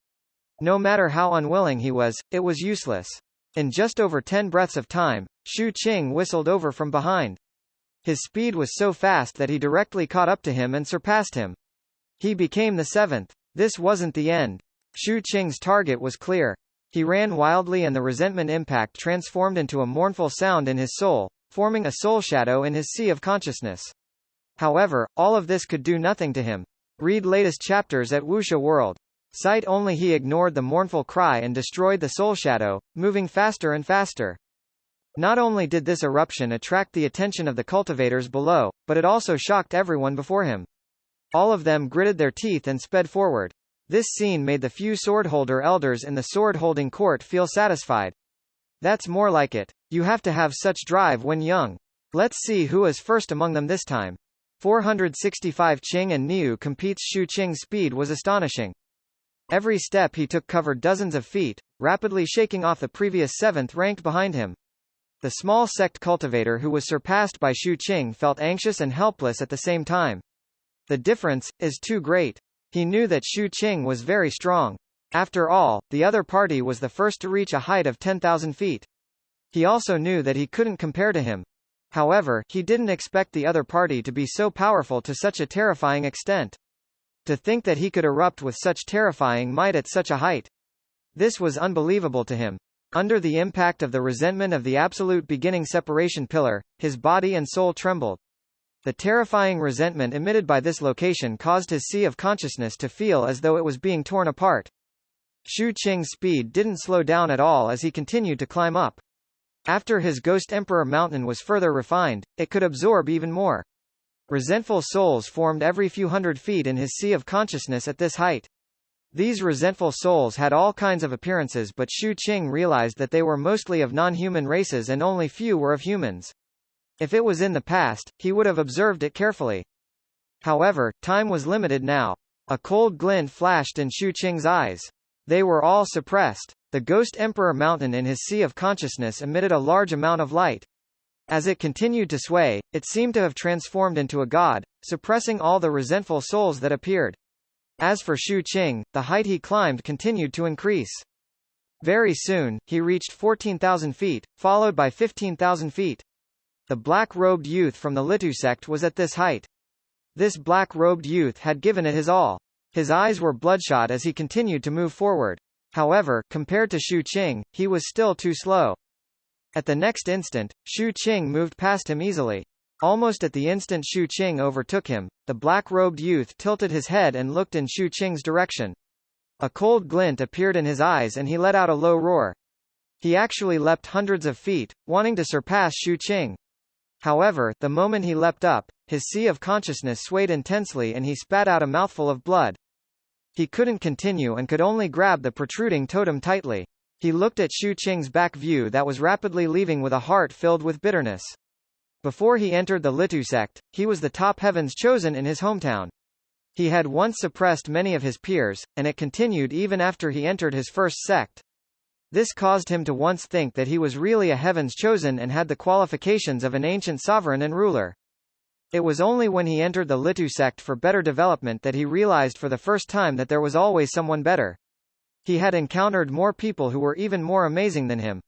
No matter how unwilling he was, it was useless. In just over 10 breaths of time, Shu Qing whistled over from behind. His speed was so fast that he directly caught up to him and surpassed him. He became the 7th. This wasn't the end. Shu Qing's target was clear. He ran wildly and the resentment impact transformed into a mournful sound in his soul, forming a soul shadow in his sea of consciousness. However, all of this could do nothing to him. Read latest chapters at Wuxia World. Sight only he ignored the mournful cry and destroyed the soul shadow, moving faster and faster. Not only did this eruption attract the attention of the cultivators below, but it also shocked everyone before him. All of them gritted their teeth and sped forward. This scene made the few swordholder elders in the sword-holding court feel satisfied. That's more like it. You have to have such drive when young. Let's see who is first among them this time. 465 Qing and Niu competes. Shu Qing's speed was astonishing. Every step he took covered dozens of feet, rapidly shaking off the previous 7th ranked behind him. The small sect cultivator who was surpassed by Shu Qing felt anxious and helpless at the same time. The difference is too great. He knew that Shu Qing was very strong. After all, the other party was the first to reach a height of 10,000 feet. He also knew that he couldn't compare to him. However, he didn't expect the other party to be so powerful to such a terrifying extent. To think that he could erupt with such terrifying might at such a height. This was unbelievable to him. Under the impact of the resentment of the absolute beginning separation pillar, his body and soul trembled. The terrifying resentment emitted by this location caused his sea of consciousness to feel as though it was being torn apart. Shu Qing's speed didn't slow down at all as he continued to climb up. After his Ghost Emperor mountain was further refined, it could absorb even more. Resentful souls formed every few hundred feet in his sea of consciousness at this height. These resentful souls had all kinds of appearances, but Shu Qing realized that they were mostly of non-human races and only few were of humans. If it was in the past, he would have observed it carefully. However, time was limited now. A cold glint flashed in Shu Qing's eyes. They were all suppressed. The Ghost Emperor mountain in his sea of consciousness emitted a large amount of light. As it continued to sway, it seemed to have transformed into a god, suppressing all the resentful souls that appeared. As for Shu Qing, the height he climbed continued to increase. Very soon, he reached 14,000 feet, followed by 15,000 feet. The black-robed youth from the Litu sect was at this height. This black-robed youth had given it his all. His eyes were bloodshot as he continued to move forward. However, compared to Shu Qing, he was still too slow. At the next instant, Shu Qing moved past him easily. Almost at the instant Shu Qing overtook him, the black-robed youth tilted his head and looked in Shu Qing's direction. A cold glint appeared in his eyes and he let out a low roar. He actually leapt hundreds of feet, wanting to surpass Shu Qing. However, the moment he leapt up, his sea of consciousness swayed intensely and he spat out a mouthful of blood. He couldn't continue and could only grab the protruding totem tightly. He looked at Shu Qing's back view that was rapidly leaving with a heart filled with bitterness. Before he entered the Litu sect, he was the top heavens chosen in his hometown. He had once suppressed many of his peers, and it continued even after he entered his first sect. This caused him to once think that he was really a heavens chosen and had the qualifications of an ancient sovereign and ruler. It was only when he entered the Litu sect for better development that he realized for the first time that there was always someone better. He had encountered more people who were even more amazing than him.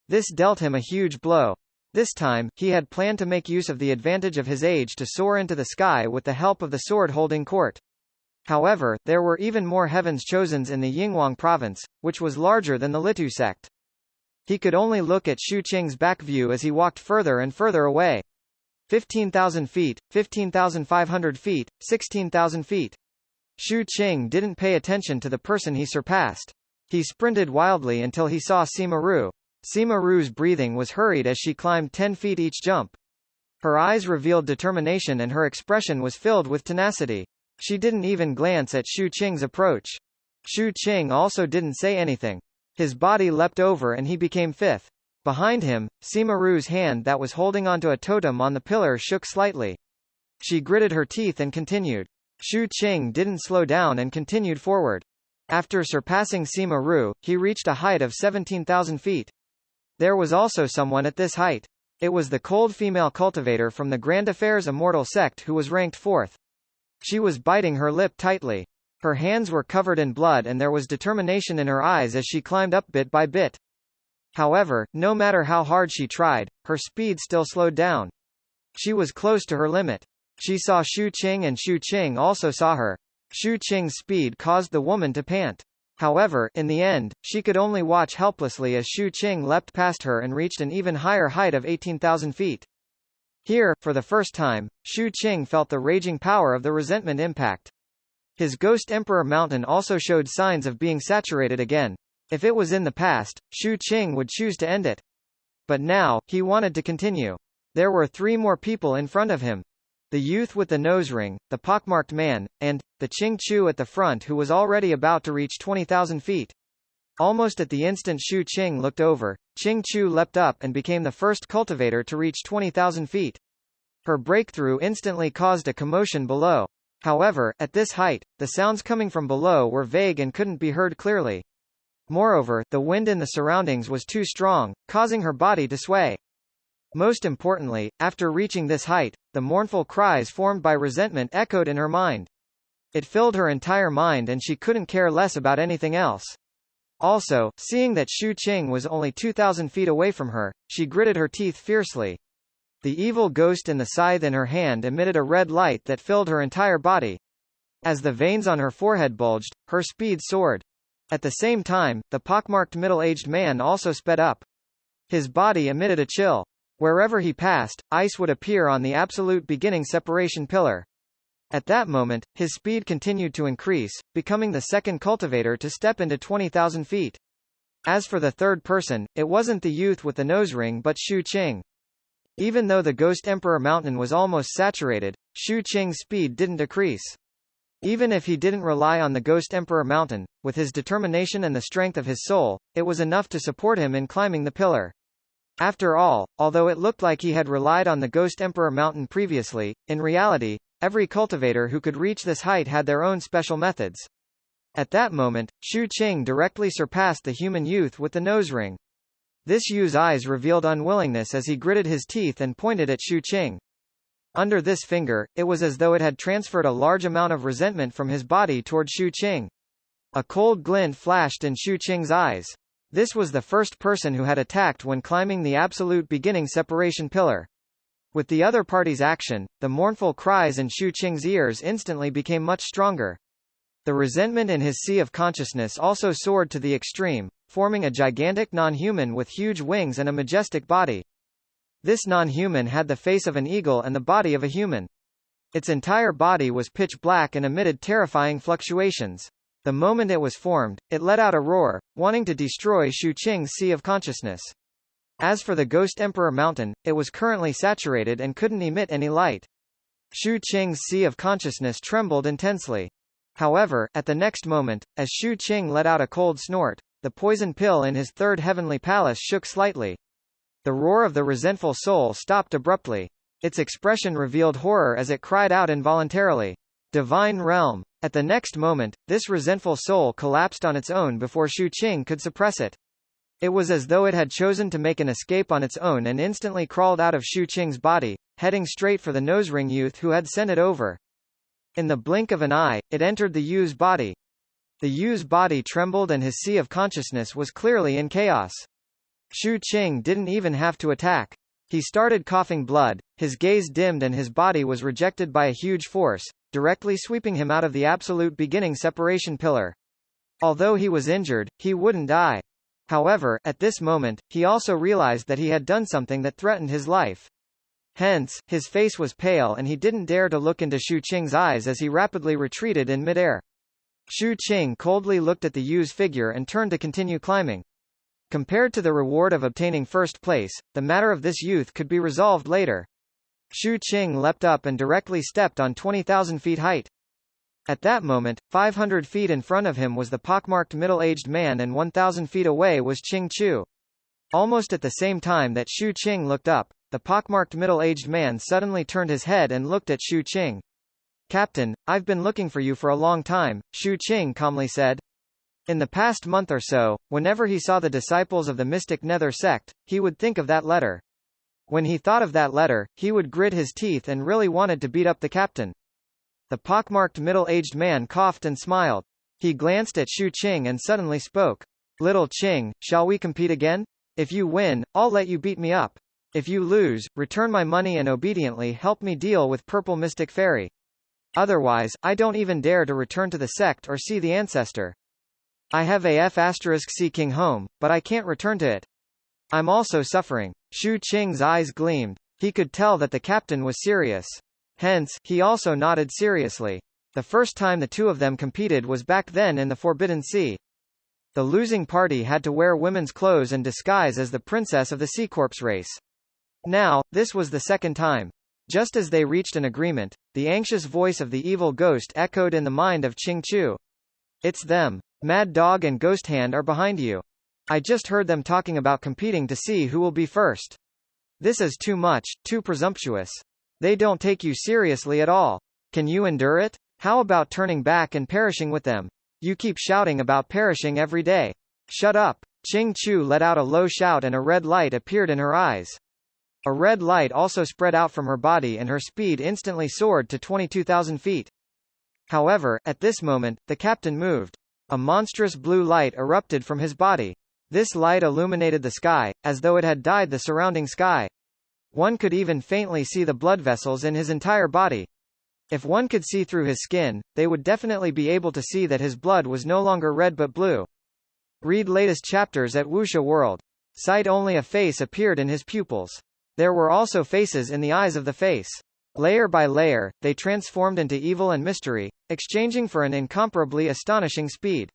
This dealt him a huge blow. This time, he had planned to make use of the advantage of his age to soar into the sky with the help of the sword-holding court. However, there were even more heavens chosens in the Yinghuang province, which was larger than the Litu sect. He could only look at Shu Qing's back view as he walked further and further away. 15,000 feet, 15,500 feet, 16,000 feet. Xu Qing didn't pay attention to the person he surpassed. He sprinted wildly until he saw Sima Ru. Sima Ru's breathing was hurried as she climbed 10 feet each jump. Her eyes revealed determination and her expression was filled with tenacity. She didn't even glance at Xu Qing's approach. Xu Qing also didn't say anything. His body leapt over and he became fifth. Behind him, Sima Ru's hand that was holding onto a totem on the pillar shook slightly. She gritted her teeth and continued. Xu Qing didn't slow down and continued forward. After surpassing Sima Ru, he reached a height of 17,000 feet. There was also someone at this height. It was the cold female cultivator from the Grand Affairs Immortal sect who was ranked fourth. She was biting her lip tightly. Her hands were covered in blood and there was determination in her eyes as she climbed up bit by bit. However, no matter how hard she tried, her speed still slowed down. She was close to her limit. She saw Xu Qing and Xu Qing also saw her. Xu Qing's speed caused the woman to pant. However, in the end, she could only watch helplessly as Xu Qing leapt past her and reached an even higher height of 18,000 feet. Here, for the first time, Xu Qing felt the raging power of the resentment impact. His Ghost Emperor Mountain also showed signs of being saturated again. If it was in the past, Xu Qing would choose to end it. But now, he wanted to continue. There were 3 more people in front of him. The youth with the nose ring, the pockmarked man, and the Qing Chu at the front who was already about to reach 20,000 feet. Almost at the instant Xu Qing looked over, Qing Chu leapt up and became the first cultivator to reach 20,000 feet. Her breakthrough instantly caused a commotion below. However, at this height, the sounds coming from below were vague and couldn't be heard clearly. Moreover, the wind in the surroundings was too strong, causing her body to sway. Most importantly, after reaching this height, the mournful cries formed by resentment echoed in her mind. It filled her entire mind and she couldn't care less about anything else. Also, seeing that Xu Qing was only 2,000 feet away from her, she gritted her teeth fiercely. The evil ghost in the scythe in her hand emitted a red light that filled her entire body. As the veins on her forehead bulged, her speed soared. At the same time, the pockmarked middle-aged man also sped up. His body emitted a chill. Wherever he passed, ice would appear on the absolute beginning separation pillar. At that moment, his speed continued to increase, becoming the second cultivator to step into 20,000 feet. As for the third person, it wasn't the youth with the nose ring but Xu Qing. Even though the Ghost Emperor Mountain was almost saturated, Xu Qing's speed didn't decrease. Even if he didn't rely on the Ghost Emperor Mountain, with his determination and the strength of his soul, it was enough to support him in climbing the pillar. After all, although it looked like he had relied on the Ghost Emperor Mountain previously, in reality, every cultivator who could reach this height had their own special methods. At that moment, Xu Qing directly surpassed the human youth with the nose ring. This youth's eyes revealed unwillingness as he gritted his teeth and pointed at Xu Qing. Under this finger, it was as though it had transferred a large amount of resentment from his body toward Xu Qing. A cold glint flashed in Xu Qing's eyes. This was the first person who had attacked when climbing the absolute beginning separation pillar. With the other party's action, the mournful cries in Xu Qing's ears instantly became much stronger. The resentment in his sea of consciousness also soared to the extreme, forming a gigantic non-human with huge wings and a majestic body. This non-human had the face of an eagle and the body of a human. Its entire body was pitch black and emitted terrifying fluctuations. The moment it was formed, it let out a roar, wanting to destroy Xu Qing's sea of consciousness. As for the Ghost Emperor Mountain, it was currently saturated and couldn't emit any light. Xu Qing's sea of consciousness trembled intensely. However, at the next moment, as Xu Qing let out a cold snort, the poison pill in his third heavenly palace shook slightly. The roar of the resentful soul stopped abruptly. Its expression revealed horror as it cried out involuntarily. Divine Realm. At the next moment, this resentful soul collapsed on its own before Xu Qing could suppress it. It was as though it had chosen to make an escape on its own and instantly crawled out of Xu Qing's body, heading straight for the nose-ring youth who had sent it over. In the blink of an eye, it entered the youth's body. The youth's body trembled and his sea of consciousness was clearly in chaos. Xu Qing didn't even have to attack. He started coughing blood, his gaze dimmed and his body was rejected by a huge force, directly sweeping him out of the absolute beginning separation pillar. Although he was injured, he wouldn't die. However, at this moment, he also realized that he had done something that threatened his life. Hence, his face was pale and he didn't dare to look into Xu Qing's eyes as he rapidly retreated in midair. Shu Qing coldly looked at the Yu's figure and turned to continue climbing. Compared to the reward of obtaining first place, the matter of this youth could be resolved later. Shu Qing leapt up and directly stepped on 20,000 feet height. At that moment, 500 feet in front of him was the pockmarked middle-aged man and 1,000 feet away was Qing Chu. Almost at the same time that Shu Qing looked up, the pockmarked middle-aged man suddenly turned his head and looked at Shu Qing. "Captain, I've been looking for you for a long time," Shu Qing calmly said. In the past month or so, whenever he saw the disciples of the mystic Nether sect, he would think of that letter. When he thought of that letter, he would grit his teeth and really wanted to beat up the captain. The pockmarked middle-aged man coughed and smiled. He glanced at Shu Qing and suddenly spoke. "Little Qing, shall we compete again? If you win, I'll let you beat me up. If you lose, return my money and obediently help me deal with Purple Mystic Fairy. Otherwise, I don't even dare to return to the sect or see the ancestor. I have a F*** King home, but I can't return to it. I'm also suffering." Shu Qing's eyes gleamed. He could tell that the captain was serious. Hence, he also nodded seriously. The first time the two of them competed was back then in the Forbidden Sea. The losing party had to wear women's clothes and disguise as the princess of the Sea Corpse race. Now, this was the second time. Just as they reached an agreement, the anxious voice of the evil ghost echoed in the mind of Qing Chu. "It's them. Mad Dog and Ghost Hand are behind you. I just heard them talking about competing to see who will be first. This is too much, too presumptuous. They don't take you seriously at all. Can you endure it? How about turning back and perishing with them? You keep shouting about perishing every day. Shut up." Qing Chu let out a low shout and a red light appeared in her eyes. A red light also spread out from her body and her speed instantly soared to 22,000 feet. However, at this moment, the captain moved. A monstrous blue light erupted from his body. This light illuminated the sky, as though it had dyed the surrounding sky. One could even faintly see the blood vessels in his entire body. If one could see through his skin, they would definitely be able to see that his blood was no longer red but blue. Read latest chapters at Wuxia World. Sight only a face appeared in his pupils. There were also faces in the eyes of the face. Layer by layer, they transformed into evil and mystery, exchanging for an incomparably astonishing speed.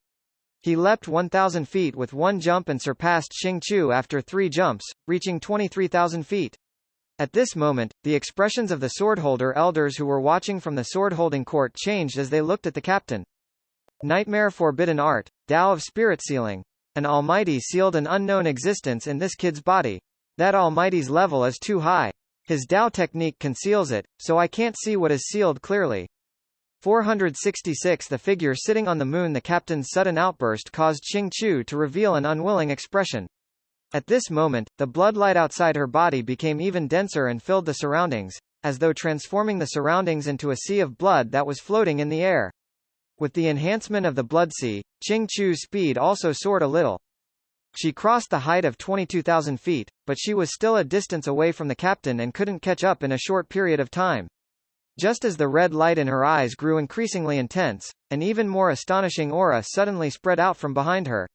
He leapt 1,000 feet with one jump and surpassed Qing Chu after 3 jumps, reaching 23,000 feet. At this moment, the expressions of the swordholder elders who were watching from the sword-holding court changed as they looked at the captain. Nightmare forbidden art, Tao of spirit sealing. An almighty sealed an unknown existence in this kid's body. That almighty's level is too high. His Tao technique conceals it, so I can't see what is sealed clearly. 466 The figure sitting on the moon. The captain's sudden outburst caused Qing Chu to reveal an unwilling expression. At this moment, the bloodlight outside her body became even denser and filled the surroundings, as though transforming the surroundings into a sea of blood that was floating in the air. With the enhancement of the blood sea, Qing Chu's speed also soared a little. She crossed the height of 22,000 feet, but she was still a distance away from the captain and couldn't catch up in a short period of time. Just as the red light in her eyes grew increasingly intense, an even more astonishing aura suddenly spread out from behind her.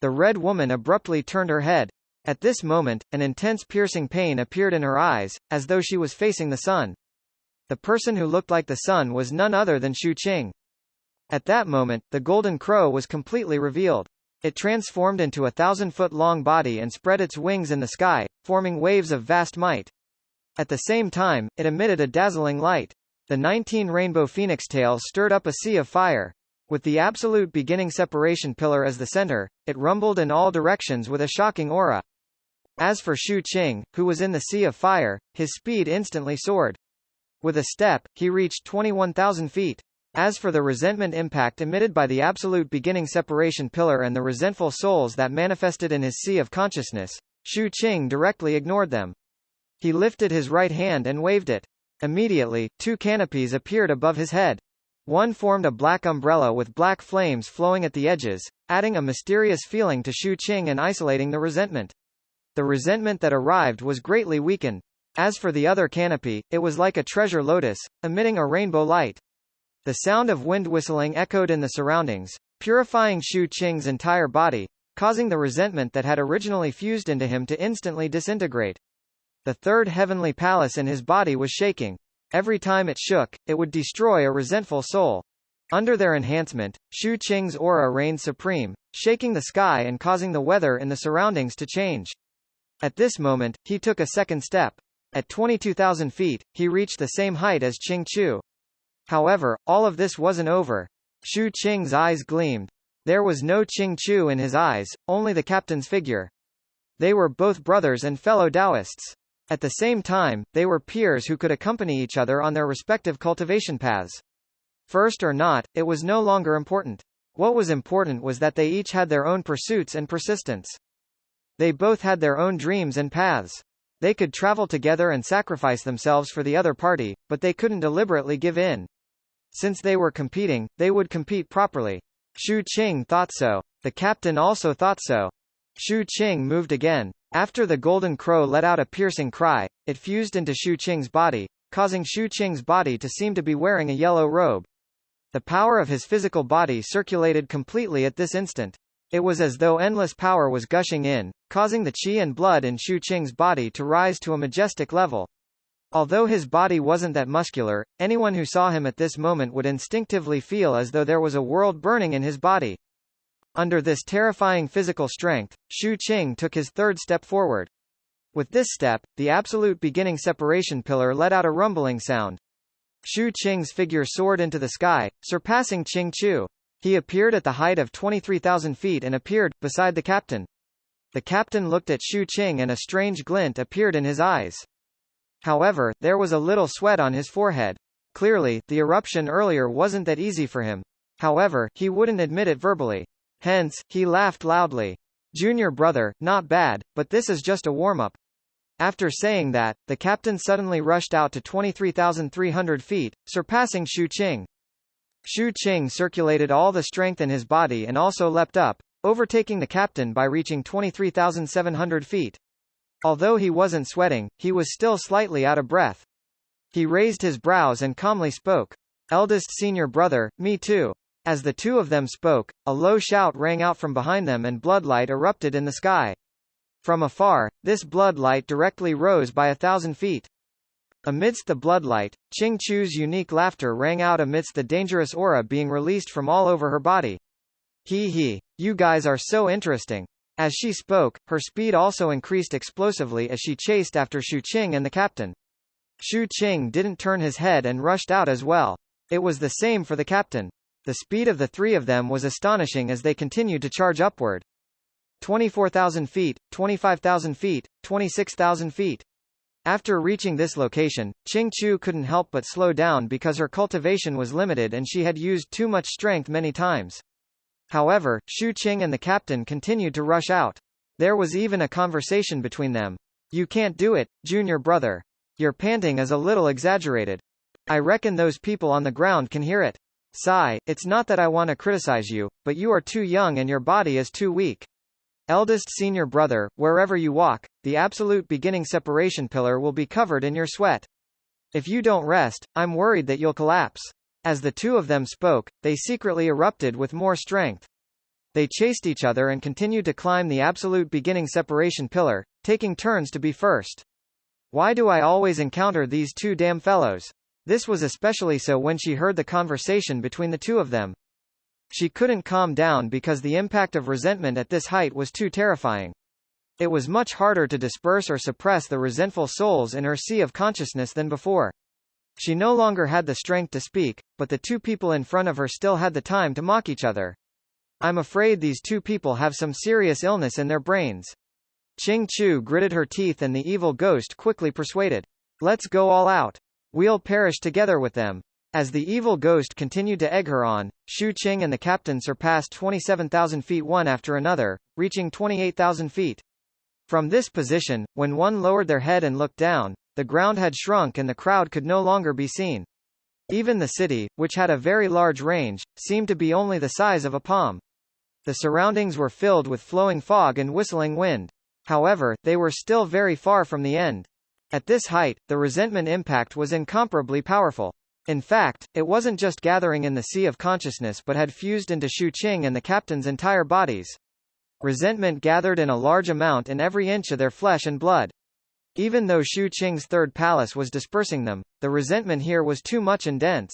The red woman abruptly turned her head. At this moment, an intense piercing pain appeared in her eyes, as though she was facing the sun. The person who looked like the sun was none other than Shu Qing. At that moment, the golden crow was completely revealed. It transformed into a 1,000-foot-long body and spread its wings in the sky, forming waves of vast might. At the same time, it emitted a dazzling light. The 19 rainbow phoenix tails stirred up a sea of fire. With the absolute beginning separation pillar as the center, it rumbled in all directions with a shocking aura. As for Shu Qing, who was in the sea of fire, his speed instantly soared. With a step, he reached 21,000 feet. As for the resentment impact emitted by the absolute beginning separation pillar and the resentful souls that manifested in his sea of consciousness, Shu Qing directly ignored them. He lifted his right hand and waved it. Immediately, 2 canopies appeared above his head. One formed a black umbrella with black flames flowing at the edges, adding a mysterious feeling to Shu Qing and isolating the resentment. The resentment that arrived was greatly weakened. As for the other canopy, it was like a treasure lotus, emitting a rainbow light. The sound of wind whistling echoed in the surroundings, purifying Shu Qing's entire body, causing the resentment that had originally fused into him to instantly disintegrate. The third heavenly palace in his body was shaking. Every time it shook, it would destroy a resentful soul. Under their enhancement, Shu Qing's aura reigned supreme, shaking the sky and causing the weather in the surroundings to change. At this moment, he took a second step. At 22,000 feet, he reached the same height as Qing Chu. However, all of this wasn't over. Shu Qing's eyes gleamed. There was no Qing Chu in his eyes, only the captain's figure. They were both brothers and fellow Taoists. At the same time, they were peers who could accompany each other on their respective cultivation paths. First or not, it was no longer important. What was important was that they each had their own pursuits and persistence. They both had their own dreams and paths. They could travel together and sacrifice themselves for the other party, but they couldn't deliberately give in. Since they were competing, they would compete properly. Shu Qing thought so. The captain also thought so. Shu Qing moved again. After the golden crow let out a piercing cry, it fused into Shu Qing's body, causing Shu Qing's body to seem to be wearing a yellow robe. The power of his physical body circulated completely at this instant. It was as though endless power was gushing in, causing the qi and blood in Shu Qing's body to rise to a majestic level. Although his body wasn't that muscular, anyone who saw him at this moment would instinctively feel as though there was a world burning in his body. Under this terrifying physical strength, Shu Qing took his third step forward. With this step, the absolute beginning separation pillar let out a rumbling sound. Shu Qing's figure soared into the sky, surpassing Qing Chu. He appeared at the height of 23,000 feet and appeared beside the captain. The captain looked at Shu Qing and a strange glint appeared in his eyes. However, there was a little sweat on his forehead. Clearly, the eruption earlier wasn't that easy for him. However, he wouldn't admit it verbally. Hence, he laughed loudly. Junior brother, not bad, but this is just a warm-up. After saying that, the captain suddenly rushed out to 23,300 feet, surpassing Shu Qing. Shu Qing circulated all the strength in his body and also leapt up, overtaking the captain by reaching 23,700 feet. Although he wasn't sweating, he was still slightly out of breath. He raised his brows and calmly spoke. Eldest senior brother, me too. As the two of them spoke, a low shout rang out from behind them and bloodlight erupted in the sky. From afar, this bloodlight directly rose by 1,000 feet. Amidst the bloodlight, Qing Chu's unique laughter rang out amidst the dangerous aura being released from all over her body. Hee hee, you guys are so interesting. As she spoke, her speed also increased explosively as she chased after Shu Qing and the captain. Shu Qing didn't turn his head and rushed out as well. It was the same for the captain. The speed of the three of them was astonishing as they continued to charge upward. 24,000 feet, 25,000 feet, 26,000 feet. After reaching this location, Qing Chu couldn't help but slow down because her cultivation was limited and she had used too much strength many times. However, Shu Qing and the captain continued to rush out. There was even a conversation between them. You can't do it, junior brother. Your panting is a little exaggerated. I reckon those people on the ground can hear it. Sigh, it's not that I want to criticize you, but you are too young and your body is too weak. Eldest senior brother, wherever you walk, the absolute beginning separation pillar will be covered in your sweat. If you don't rest, I'm worried that you'll collapse. As the two of them spoke, they secretly erupted with more strength. They chased each other and continued to climb the absolute beginning separation pillar, taking turns to be first. Why do I always encounter these two damn fellows? This was especially so when she heard the conversation between the two of them. She couldn't calm down because the impact of resentment at this height was too terrifying. It was much harder to disperse or suppress the resentful souls in her sea of consciousness than before. She no longer had the strength to speak, but the two people in front of her still had the time to mock each other. I'm afraid these two people have some serious illness in their brains. Qing Chu gritted her teeth and the evil ghost quickly persuaded. Let's go all out. We'll perish together with them. As the evil ghost continued to egg her on, Shu Qing and the captain surpassed 27,000 feet one after another, reaching 28,000 feet. From this position, when one lowered their head and looked down, the ground had shrunk and the crowd could no longer be seen. Even the city, which had a very large range, seemed to be only the size of a palm. The surroundings were filled with flowing fog and whistling wind. However, they were still very far from the end. At this height, the resentment impact was incomparably powerful. In fact, it wasn't just gathering in the sea of consciousness but had fused into Shu Qing and the captain's entire bodies. Resentment gathered in a large amount in every inch of their flesh and blood. Even though Shu Qing's third palace was dispersing them, the resentment here was too much and dense.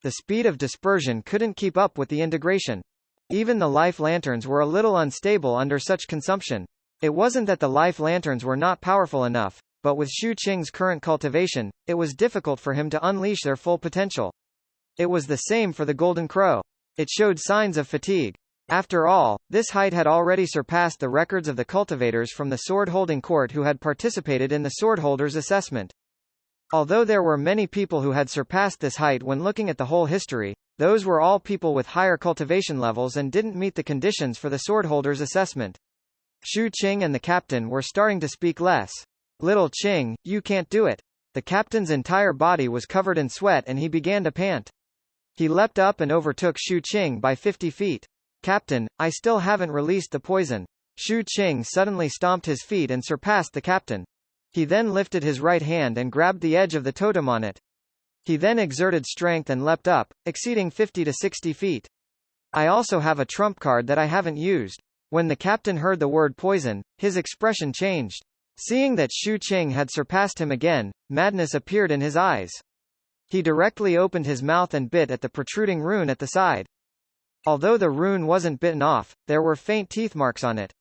The speed of dispersion couldn't keep up with the integration. Even the life lanterns were a little unstable under such consumption. It wasn't that the life lanterns were not powerful enough, but with Xu Qing's current cultivation, it was difficult for him to unleash their full potential. It was the same for the Golden Crow. It showed signs of fatigue. After all, this height had already surpassed the records of the cultivators from the sword-holding court who had participated in the swordholders' assessment. Although there were many people who had surpassed this height when looking at the whole history, those were all people with higher cultivation levels and didn't meet the conditions for the swordholders' assessment. Xu Qing and the captain were starting to speak less. "Little Qing, you can't do it." The captain's entire body was covered in sweat and he began to pant. He leapt up and overtook Xu Qing by 50 feet. "Captain, I still haven't released the poison." Xu Qing suddenly stomped his feet and surpassed the captain. He then lifted his right hand and grabbed the edge of the totem on it. He then exerted strength and leapt up, exceeding 50 to 60 feet. "I also have a trump card that I haven't used." When the captain heard the word poison, his expression changed. Seeing that Xu Qing had surpassed him again, madness appeared in his eyes. He directly opened his mouth and bit at the protruding rune at the side. Although the rune wasn't bitten off, there were faint teeth marks on it.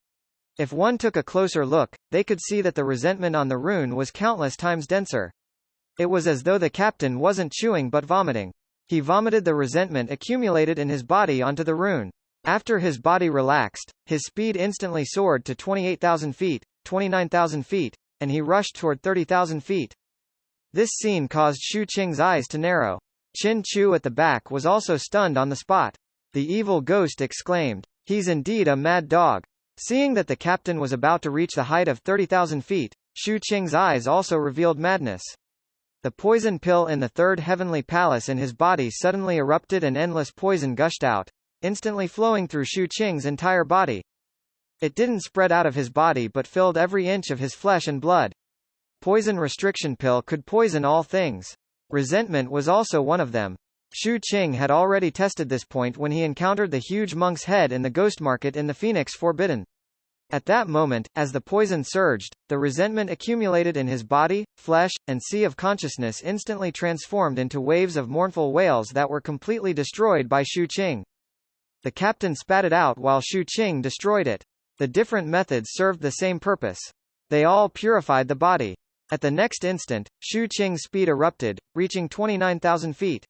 If one took a closer look, they could see that the resentment on the rune was countless times denser. It was as though the captain wasn't chewing but vomiting. He vomited the resentment accumulated in his body onto the rune. After his body relaxed, his speed instantly soared to 28,000 feet, 29,000 feet, and he rushed toward 30,000 feet. This scene caused Xu Qing's eyes to narrow. Qin Chu at the back was also stunned on the spot. The evil ghost exclaimed, "He's indeed a mad dog." Seeing that the captain was about to reach the height of 30,000 feet, Xu Qing's eyes also revealed madness. The poison pill in the third heavenly palace in his body suddenly erupted and endless poison gushed out, instantly flowing through Xu Qing's entire body. It didn't spread out of his body but filled every inch of his flesh and blood. Poison restriction pill could poison all things. Resentment was also one of them. Xu Qing had already tested this point when he encountered the huge monk's head in the ghost market in the Phoenix Forbidden. At that moment, as the poison surged, the resentment accumulated in his body, flesh, and sea of consciousness instantly transformed into waves of mournful wails that were completely destroyed by Xu Qing. The captain spat it out while Xu Qing destroyed it. The different methods served the same purpose. They all purified the body. At the next instant, Xu Qing's speed erupted, reaching 29,000 feet.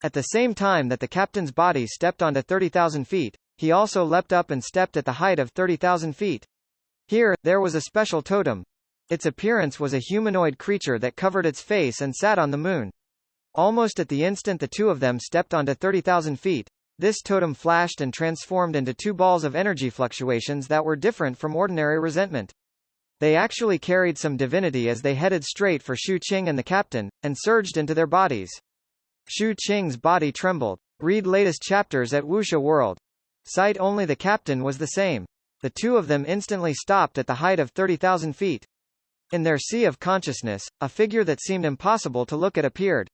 At the same time that the captain's body stepped onto 30,000 feet, he also leapt up and stepped at the height of 30,000 feet. Here, there was a special totem. Its appearance was a humanoid creature that covered its face and sat on the moon. Almost at the instant the two of them stepped onto 30,000 feet, this totem flashed and transformed into two balls of energy fluctuations that were different from ordinary resentment. They actually carried some divinity as they headed straight for Xu Qing and the captain, and surged into their bodies. Xu Qing's body trembled. Read latest chapters at Wuxia World. Sight only the captain was the same. The two of them instantly stopped at the height of 30,000 feet. In their sea of consciousness, a figure that seemed impossible to look at appeared.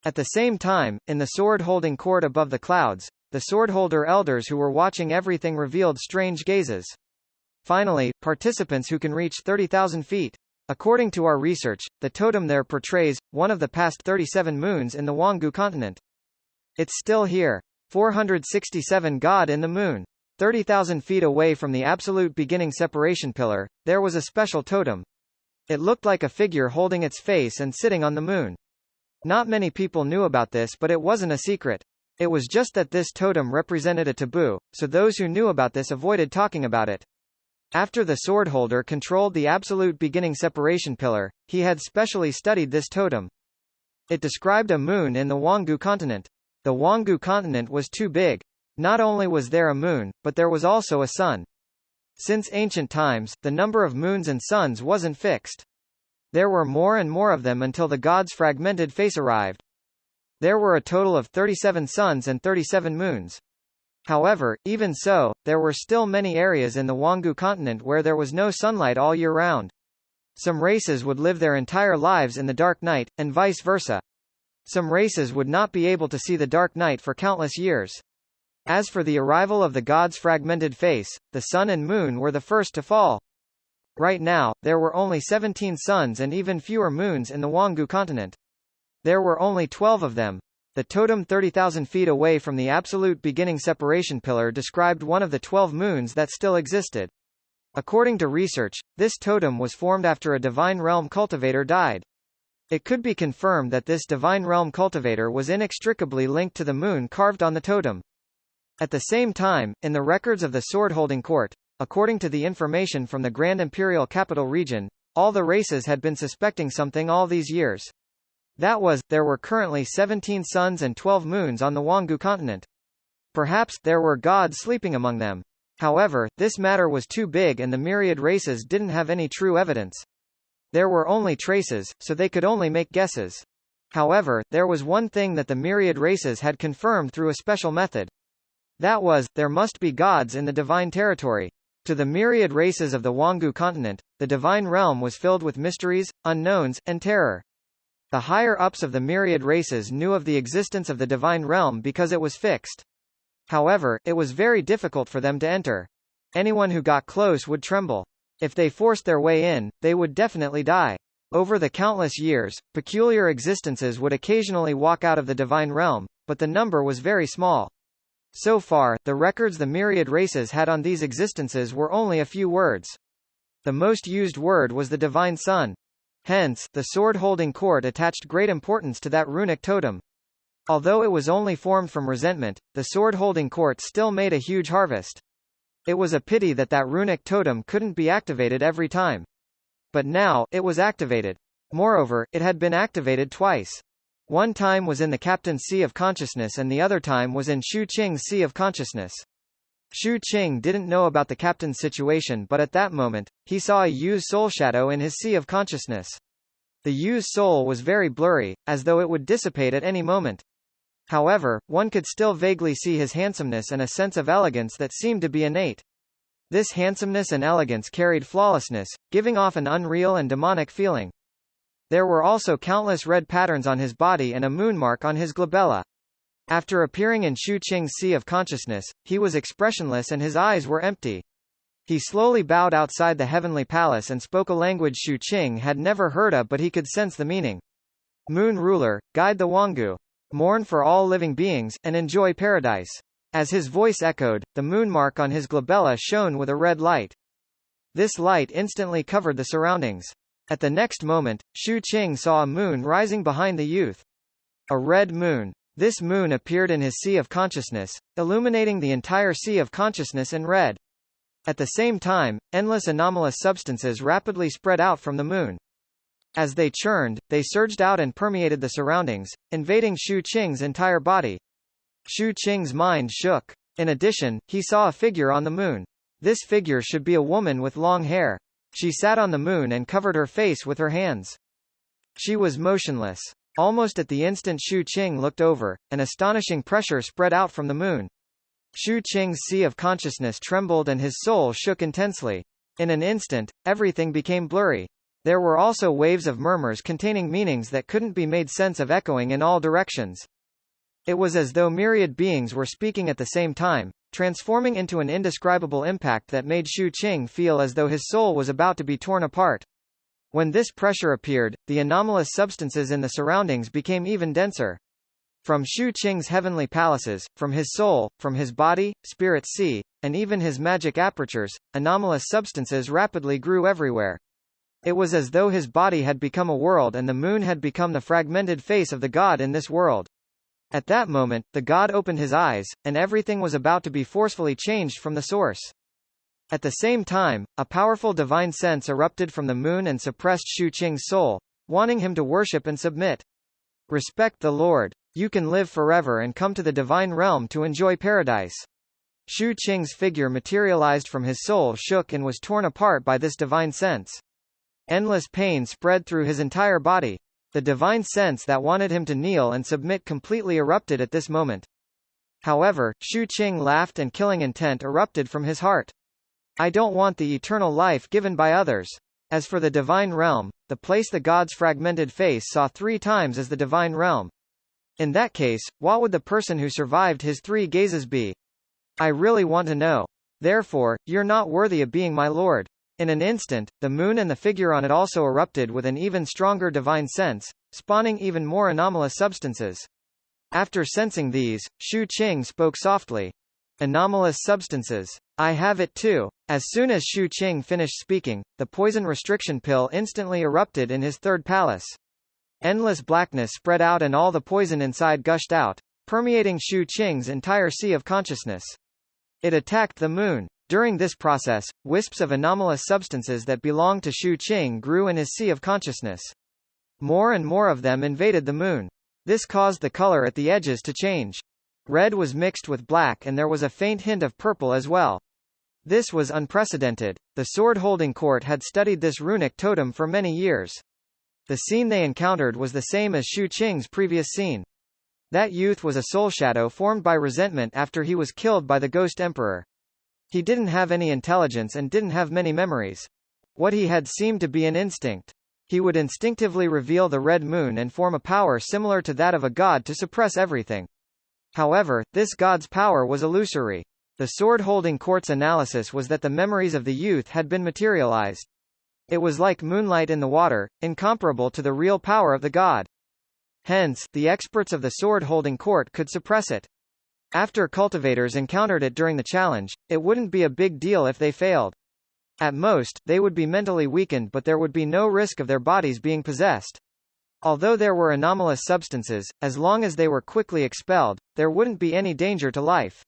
At the same time, in the sword-holding court above the clouds, the swordholder elders who were watching everything revealed strange gazes. Finally, participants who can reach 30,000 feet. According to our research, the totem there portrays one of the past 37 moons in the Huanggu continent. It's still here. 467 God in the moon. 30,000 feet away from the absolute beginning separation pillar, there was a special totem. It looked like a figure holding its face and sitting on the moon. Not many people knew about this, but it wasn't a secret. It was just that this totem represented a taboo, so those who knew about this avoided talking about it. After the swordholder controlled the absolute beginning separation pillar, he had specially studied this totem. It described a moon in the Huanggu continent. The Huanggu continent was too big. Not only was there a moon, but there was also a sun. Since ancient times, the number of moons and suns wasn't fixed. There were more and more of them until the god's fragmented face arrived. There were a total of 37 suns and 37 moons. However, even so, there were still many areas in the Huanggu continent where there was no sunlight all year round. Some races would live their entire lives in the dark night, and vice versa. Some races would not be able to see the dark night for countless years. As for the arrival of the god's fragmented face, the sun and moon were the first to fall. Right now, there were only 17 suns and even fewer moons in the Huanggu continent. There were only 12 of them. The totem 30,000 feet away from the absolute beginning separation pillar described one of the 12 moons that still existed. According to research, this totem was formed after a divine realm cultivator died. It could be confirmed that this divine realm cultivator was inextricably linked to the moon carved on the totem. At the same time, in the records of the sword-holding court, according to the information from the Grand Imperial Capital region, all the races had been suspecting something all these years. That was, there were currently 17 suns and 12 moons on the Wangu continent. Perhaps there were gods sleeping among them. However, this matter was too big and the myriad races didn't have any true evidence. There were only traces, so they could only make guesses. However, there was one thing that the myriad races had confirmed through a special method. That was, there must be gods in the divine territory. To the myriad races of the Wangu continent, the divine realm was filled with mysteries, unknowns, and terror. The higher-ups of the myriad races knew of the existence of the divine realm because it was fixed. However, it was very difficult for them to enter. Anyone who got close would tremble. If they forced their way in, they would definitely die. Over the countless years, peculiar existences would occasionally walk out of the divine realm, but the number was very small. So far, the records the myriad races had on these existences were only a few words. The most used word was the divine sun. Hence, the sword-holding court attached great importance to that runic totem. Although it was only formed from resentment, the sword-holding court still made a huge harvest. It was a pity that that runic totem couldn't be activated every time. But now, it was activated. Moreover, it had been activated twice. One time was in the captain's Sea of Consciousness and the other time was in Shu Qing's Sea of Consciousness. Shu Qing didn't know about the captain's situation but at that moment, he saw a Yu's soul shadow in his Sea of Consciousness. The Yu's soul was very blurry, as though it would dissipate at any moment. However, one could still vaguely see his handsomeness and a sense of elegance that seemed to be innate. This handsomeness and elegance carried flawlessness, giving off an unreal and demonic feeling. There were also countless red patterns on his body and a moon mark on his glabella. After appearing in Shu Qing's Sea of Consciousness, he was expressionless and his eyes were empty. He slowly bowed outside the heavenly palace and spoke a language Shu Qing had never heard of but he could sense the meaning. Moon ruler, guide the Wangu. Mourn for all living beings, and enjoy paradise. As his voice echoed, the moon mark on his glabella shone with a red light. This light instantly covered the surroundings. At the next moment, Shu Qing saw a moon rising behind the youth. A red moon. This moon appeared in his Sea of Consciousness, illuminating the entire Sea of Consciousness in red. At the same time, endless anomalous substances rapidly spread out from the moon. As they churned, they surged out and permeated the surroundings, invading Shu Qing's entire body. Shu Qing's mind shook. In addition, he saw a figure on the moon. This figure should be a woman with long hair. She sat on the moon and covered her face with her hands. She was motionless. Almost at the instant Shu Qing looked over, an astonishing pressure spread out from the moon. Shu Qing's Sea of Consciousness trembled and his soul shook intensely. In an instant, everything became blurry. There were also waves of murmurs containing meanings that couldn't be made sense of echoing in all directions. It was as though myriad beings were speaking at the same time, transforming into an indescribable impact that made Shu Qing feel as though his soul was about to be torn apart. When this pressure appeared, the anomalous substances in the surroundings became even denser. From Shu Qing's heavenly palaces, from his soul, from his body, spirit sea, and even his magic apertures, anomalous substances rapidly grew everywhere. It was as though his body had become a world and the moon had become the fragmented face of the god in this world. At that moment, the god opened his eyes, and everything was about to be forcefully changed from the source. At the same time, a powerful divine sense erupted from the moon and suppressed Shu Qing's soul, wanting him to worship and submit. Respect the Lord. You can live forever and come to the divine realm to enjoy paradise. Shu Qing's figure materialized from his soul shook and was torn apart by this divine sense. Endless pain spread through his entire body. The divine sense that wanted him to kneel and submit completely erupted at this moment. However, Shu Qing laughed and killing intent erupted from his heart. I don't want the eternal life given by others. As for the divine realm, the place the god's fragmented face saw 3 times as the divine realm. In that case, what would the person who survived his 3 gazes be? I really want to know. Therefore, you're not worthy of being my lord. In an instant, the moon and the figure on it also erupted with an even stronger divine sense, spawning even more anomalous substances. After sensing these, Shu Qing spoke softly. Anomalous substances. I have it too. As soon as Shu Qing finished speaking, the poison restriction pill instantly erupted in his third palace. Endless blackness spread out and all the poison inside gushed out, permeating Shu Qing's entire sea of consciousness. It attacked the moon. During this process, wisps of anomalous substances that belonged to Shu Qing grew in his sea of consciousness. More and more of them invaded the moon. This caused the color at the edges to change. Red was mixed with black and there was a faint hint of purple as well. This was unprecedented. The sword-holding court had studied this runic totem for many years. The scene they encountered was the same as Shu Qing's previous scene. That youth was a soul shadow formed by resentment after he was killed by the Ghost Emperor. He didn't have any intelligence and didn't have many memories. What he had seemed to be an instinct. He would instinctively reveal the red moon and form a power similar to that of a god to suppress everything. However, this god's power was illusory. The sword-holding court's analysis was that the memories of the youth had been materialized. It was like moonlight in the water, incomparable to the real power of the god. Hence, the experts of the sword-holding court could suppress it. After cultivators encountered it during the challenge, it wouldn't be a big deal if they failed. At most, they would be mentally weakened but there would be no risk of their bodies being possessed. Although there were anomalous substances, as long as they were quickly expelled, there wouldn't be any danger to life.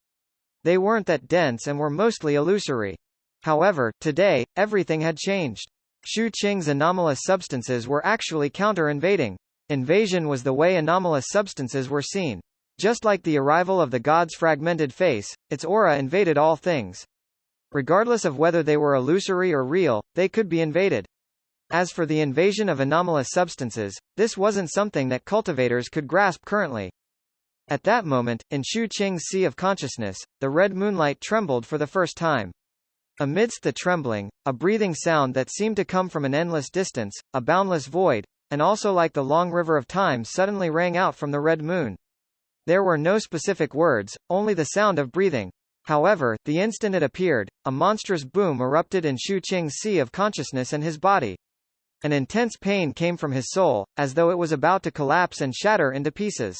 They weren't that dense and were mostly illusory. However, today, everything had changed. Shu Qing's anomalous substances were actually counter-invading. Invasion was the way anomalous substances were seen. Just like the arrival of the god's fragmented face, its aura invaded all things. Regardless of whether they were illusory or real, they could be invaded. As for the invasion of anomalous substances, this wasn't something that cultivators could grasp currently. At that moment, in Shu Qing's sea of consciousness, the red moonlight trembled for the first time. Amidst the trembling, a breathing sound that seemed to come from an endless distance, a boundless void, and also like the long river of time suddenly rang out from the red moon. There were no specific words, only the sound of breathing. However, the instant it appeared, a monstrous boom erupted in Shu Qing's sea of consciousness and his body. An intense pain came from his soul, as though it was about to collapse and shatter into pieces.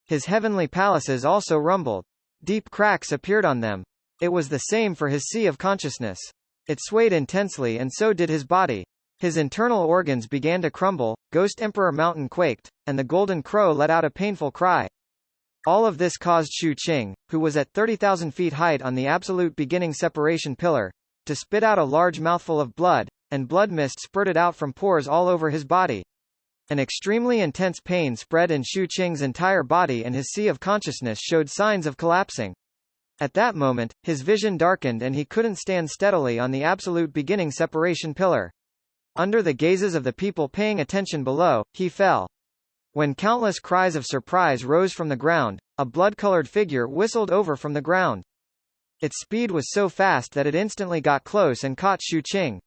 His heavenly palaces also rumbled. Deep cracks appeared on them. It was the same for his sea of consciousness. It swayed intensely and so did his body. His internal organs began to crumble, Ghost Emperor Mountain quaked, and the Golden Crow let out a painful cry. All of this caused Shu Qing, who was at 30,000 feet height on the absolute beginning separation pillar, to spit out a large mouthful of blood, and blood mist spurted out from pores all over his body. An extremely intense pain spread in Shu Qing's entire body and his sea of consciousness showed signs of collapsing. At that moment, his vision darkened and he couldn't stand steadily on the absolute beginning separation pillar. Under the gazes of the people paying attention below, he fell. When countless cries of surprise rose from the ground, a blood-colored figure whistled over from the ground. Its speed was so fast that it instantly got close and caught Shu Qing.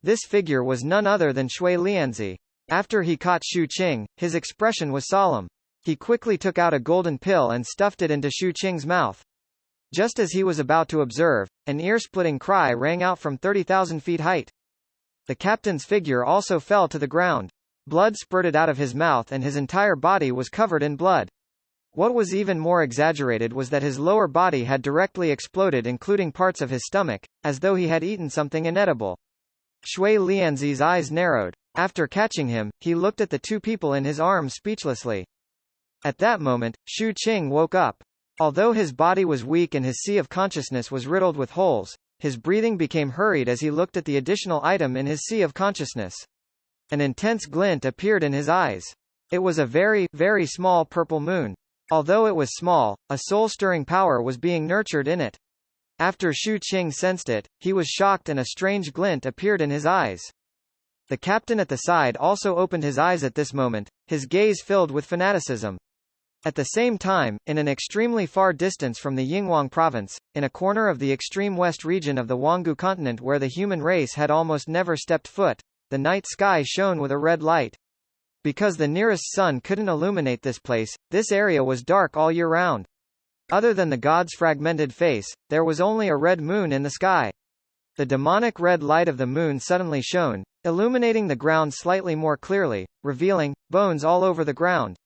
This figure was none other than Shui Lianzi. After he caught Shu Qing, his expression was solemn. He quickly took out a golden pill and stuffed it into Shu Qing's mouth. Just as he was about to observe, an ear-splitting cry rang out from 30,000 feet height. The captain's figure also fell to the ground. Blood spurted out of his mouth and his entire body was covered in blood. What was even more exaggerated was that his lower body had directly exploded, including parts of his stomach, as though he had eaten something inedible. Shui Lianzi's eyes narrowed. After catching him, he looked at the two people in his arms speechlessly. At that moment, Shu Qing woke up. Although his body was weak and his sea of consciousness was riddled with holes, his breathing became hurried as he looked at the additional item in his sea of consciousness. An intense glint appeared in his eyes. It was a very, very small purple moon. Although it was small, a soul-stirring power was being nurtured in it. After Shu Qing sensed it, he was shocked and a strange glint appeared in his eyes. The captain at the side also opened his eyes at this moment, his gaze filled with fanaticism. At the same time, in an extremely far distance from the Yinghuang province, in a corner of the extreme west region of the Huanggu continent where the human race had almost never stepped foot, the night sky shone with a red light. Because the nearest sun couldn't illuminate this place, this area was dark all year round. Other than the god's fragmented face, there was only a red moon in the sky. The demonic red light of the moon suddenly shone, illuminating the ground slightly more clearly, revealing bones all over the ground.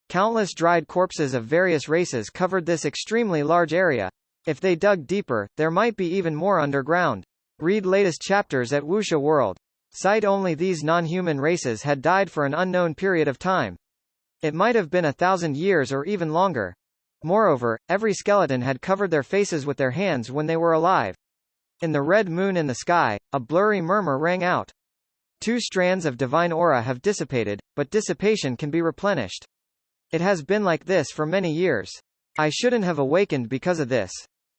Countless dried corpses of various races covered this extremely large area. If they dug deeper, there might be even more underground. Read latest chapters at Wuxia World. Cite only these non-human races had died for an unknown period of time. It might have been 1,000 years or even longer. Moreover, every skeleton had covered their faces with their hands when they were alive. In the red moon in the sky, a blurry murmur rang out. 2 strands of divine aura have dissipated, but dissipation can be replenished. It has been like this for many years. I shouldn't have awakened because of this.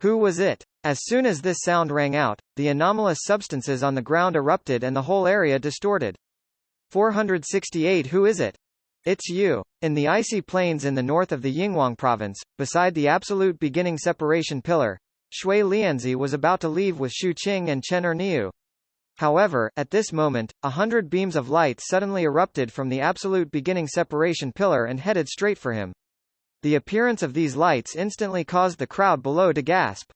Who was it? As soon as this sound rang out, the anomalous substances on the ground erupted and the whole area distorted. 468 Who is it? It's you. In the icy plains in the north of the Yinghuang province, beside the absolute beginning separation pillar, Shui Lianzi was about to leave with Xu Qing and Chen Erniu. However, at this moment, 100 beams of light suddenly erupted from the absolute beginning separation pillar and headed straight for him. The appearance of these lights instantly caused the crowd below to gasp.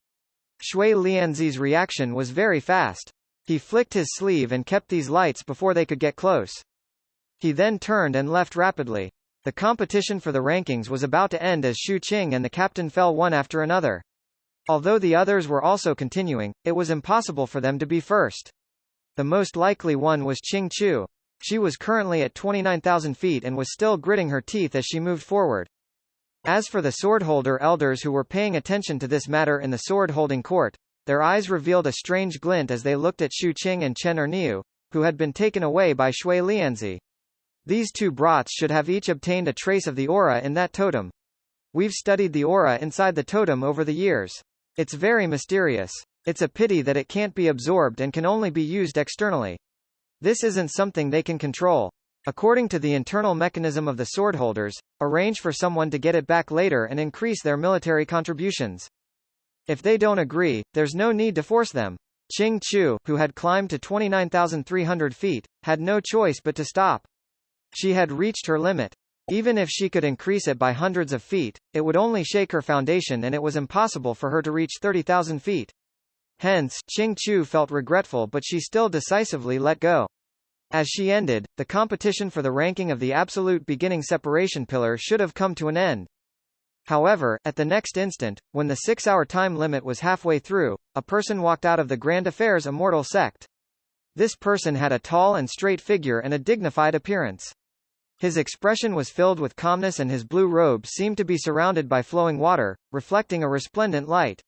Shui Lianzi's reaction was very fast. He flicked his sleeve and kept these lights before they could get close. He then turned and left rapidly. The competition for the rankings was about to end as Xu Qing and the captain fell one after another. Although the others were also continuing, it was impossible for them to be first. The most likely one was Qing Chu. She was currently at 29,000 feet and was still gritting her teeth as she moved forward. As for the swordholder elders who were paying attention to this matter in the sword-holding court, their eyes revealed a strange glint as they looked at Xu Qing and Chen Erniu, who had been taken away by Shui Lianzi. These 2 brats should have each obtained a trace of the aura in that totem. We've studied the aura inside the totem over the years. It's very mysterious. It's a pity that it can't be absorbed and can only be used externally. This isn't something they can control. According to the internal mechanism of the swordholders, arrange for someone to get it back later and increase their military contributions. If they don't agree, there's no need to force them. Qing Chu, who had climbed to 29,300 feet, had no choice but to stop. She had reached her limit. Even if she could increase it by hundreds of feet, it would only shake her foundation and it was impossible for her to reach 30,000 feet. Hence, Qing Chu felt regretful but she still decisively let go. As she ended, the competition for the ranking of the absolute beginning separation pillar should have come to an end. However, at the next instant, when the 6-hour time limit was halfway through, a person walked out of the Grand Affairs Immortal sect. This person had a tall and straight figure and a dignified appearance. His expression was filled with calmness and his blue robe seemed to be surrounded by flowing water, reflecting a resplendent light.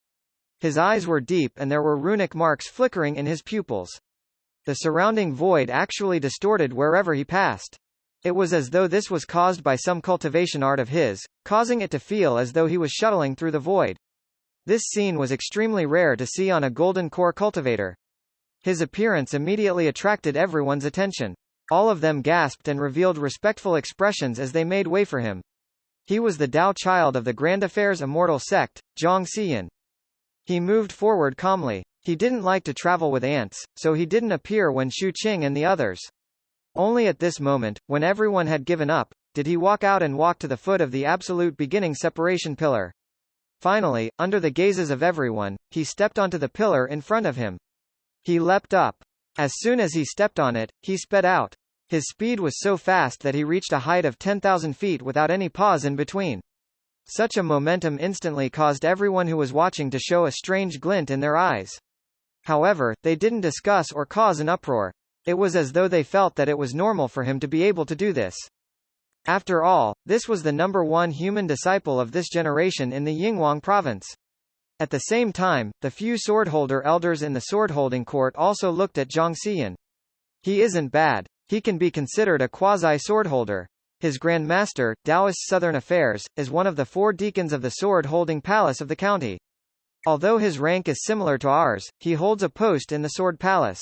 His eyes were deep and there were runic marks flickering in his pupils. The surrounding void actually distorted wherever he passed. It was as though this was caused by some cultivation art of his, causing it to feel as though he was shuttling through the void. This scene was extremely rare to see on a golden core cultivator. His appearance immediately attracted everyone's attention. All of them gasped and revealed respectful expressions as they made way for him. He was the Tao child of the Grand Affairs Immortal sect, Zhang Xiyan. He moved forward calmly. He didn't like to travel with ants, so he didn't appear when Xu Qing and the others. Only at this moment, when everyone had given up, did he walk out and walk to the foot of the absolute beginning separation pillar. Finally, under the gazes of everyone, he stepped onto the pillar in front of him. He leapt up. As soon as he stepped on it, he sped out. His speed was so fast that he reached a height of 10,000 feet without any pause in between. Such a momentum instantly caused everyone who was watching to show a strange glint in their eyes. However, they didn't discuss or cause an uproar. It was as though they felt that it was normal for him to be able to do this. After all, this was the number 1 human disciple of this generation in the Yinghuang province. At the same time, the few swordholder elders in the sword-holding court also looked at Zhang Xiyan. He isn't bad. He can be considered a quasi-swordholder. His Grand Master, Taoist Southern Affairs, is one of the 4 deacons of the sword-holding palace of the county. Although his rank is similar to ours, he holds a post in the Sword Palace.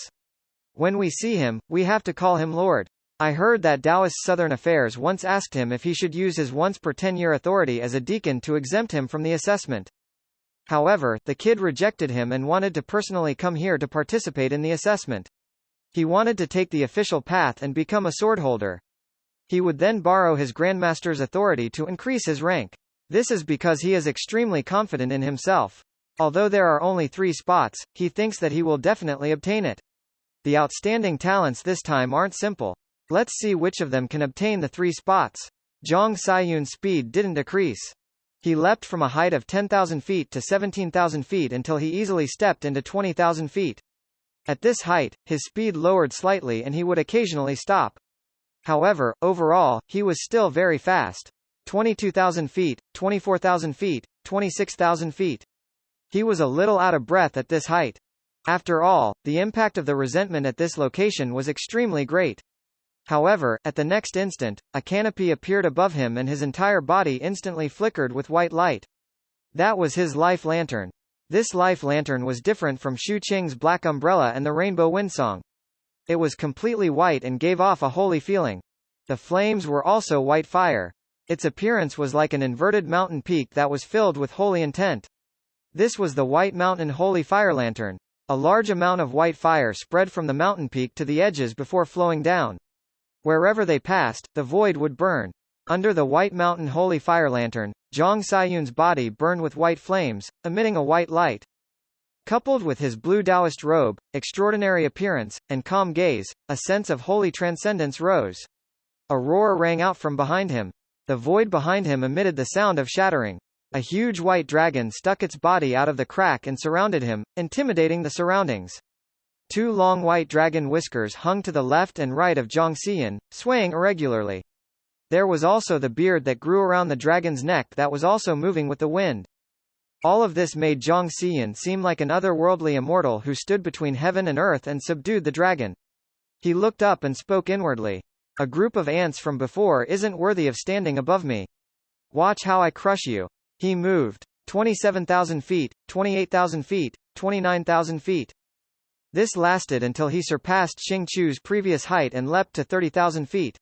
When we see him, we have to call him Lord. I heard that Taoist Southern Affairs once asked him if he should use his once per 10-year authority as a deacon to exempt him from the assessment. However, the kid rejected him and wanted to personally come here to participate in the assessment. He wanted to take the official path and become a swordholder. He would then borrow his Grandmaster's authority to increase his rank. This is because he is extremely confident in himself. Although there are only 3 spots, he thinks that he will definitely obtain it. The outstanding talents this time aren't simple. Let's see which of them can obtain the 3 spots. Zhang Siyun's speed didn't decrease. He leapt from a height of 10,000 feet to 17,000 feet until he easily stepped into 20,000 feet. At this height, his speed lowered slightly and he would occasionally stop. However, overall, he was still very fast. 22,000 feet, 24,000 feet, 26,000 feet. He was a little out of breath at this height. After all, the impact of the resentment at this location was extremely great. However, at the next instant, a canopy appeared above him and his entire body instantly flickered with white light. That was his life lantern. This life lantern was different from Shu Qing's black umbrella and the rainbow windsong. It was completely white and gave off a holy feeling. The flames were also white fire. Its appearance was like an inverted mountain peak that was filled with holy intent. This was the White Mountain Holy Fire Lantern. A large amount of white fire spread from the mountain peak to the edges before flowing down. Wherever they passed, the void would burn. Under the White Mountain Holy Fire Lantern, Zhang Siyun's body burned with white flames, emitting a white light. Coupled with his blue Taoist robe, extraordinary appearance, and calm gaze, a sense of holy transcendence rose. A roar rang out from behind him. The void behind him emitted the sound of shattering. A huge white dragon stuck its body out of the crack and surrounded him, intimidating the surroundings. Two long white dragon whiskers hung to the left and right of Zhang Xiyan, swaying irregularly. There was also the beard that grew around the dragon's neck that was also moving with the wind. All of this made Zhang Xiyan seem like an otherworldly immortal who stood between heaven and earth and subdued the dragon. He looked up and spoke inwardly. A group of ants from before isn't worthy of standing above me. Watch how I crush you. He moved. 27,000 feet, 28,000 feet, 29,000 feet. This lasted until he surpassed Xing Chu's previous height and leapt to 30,000 feet.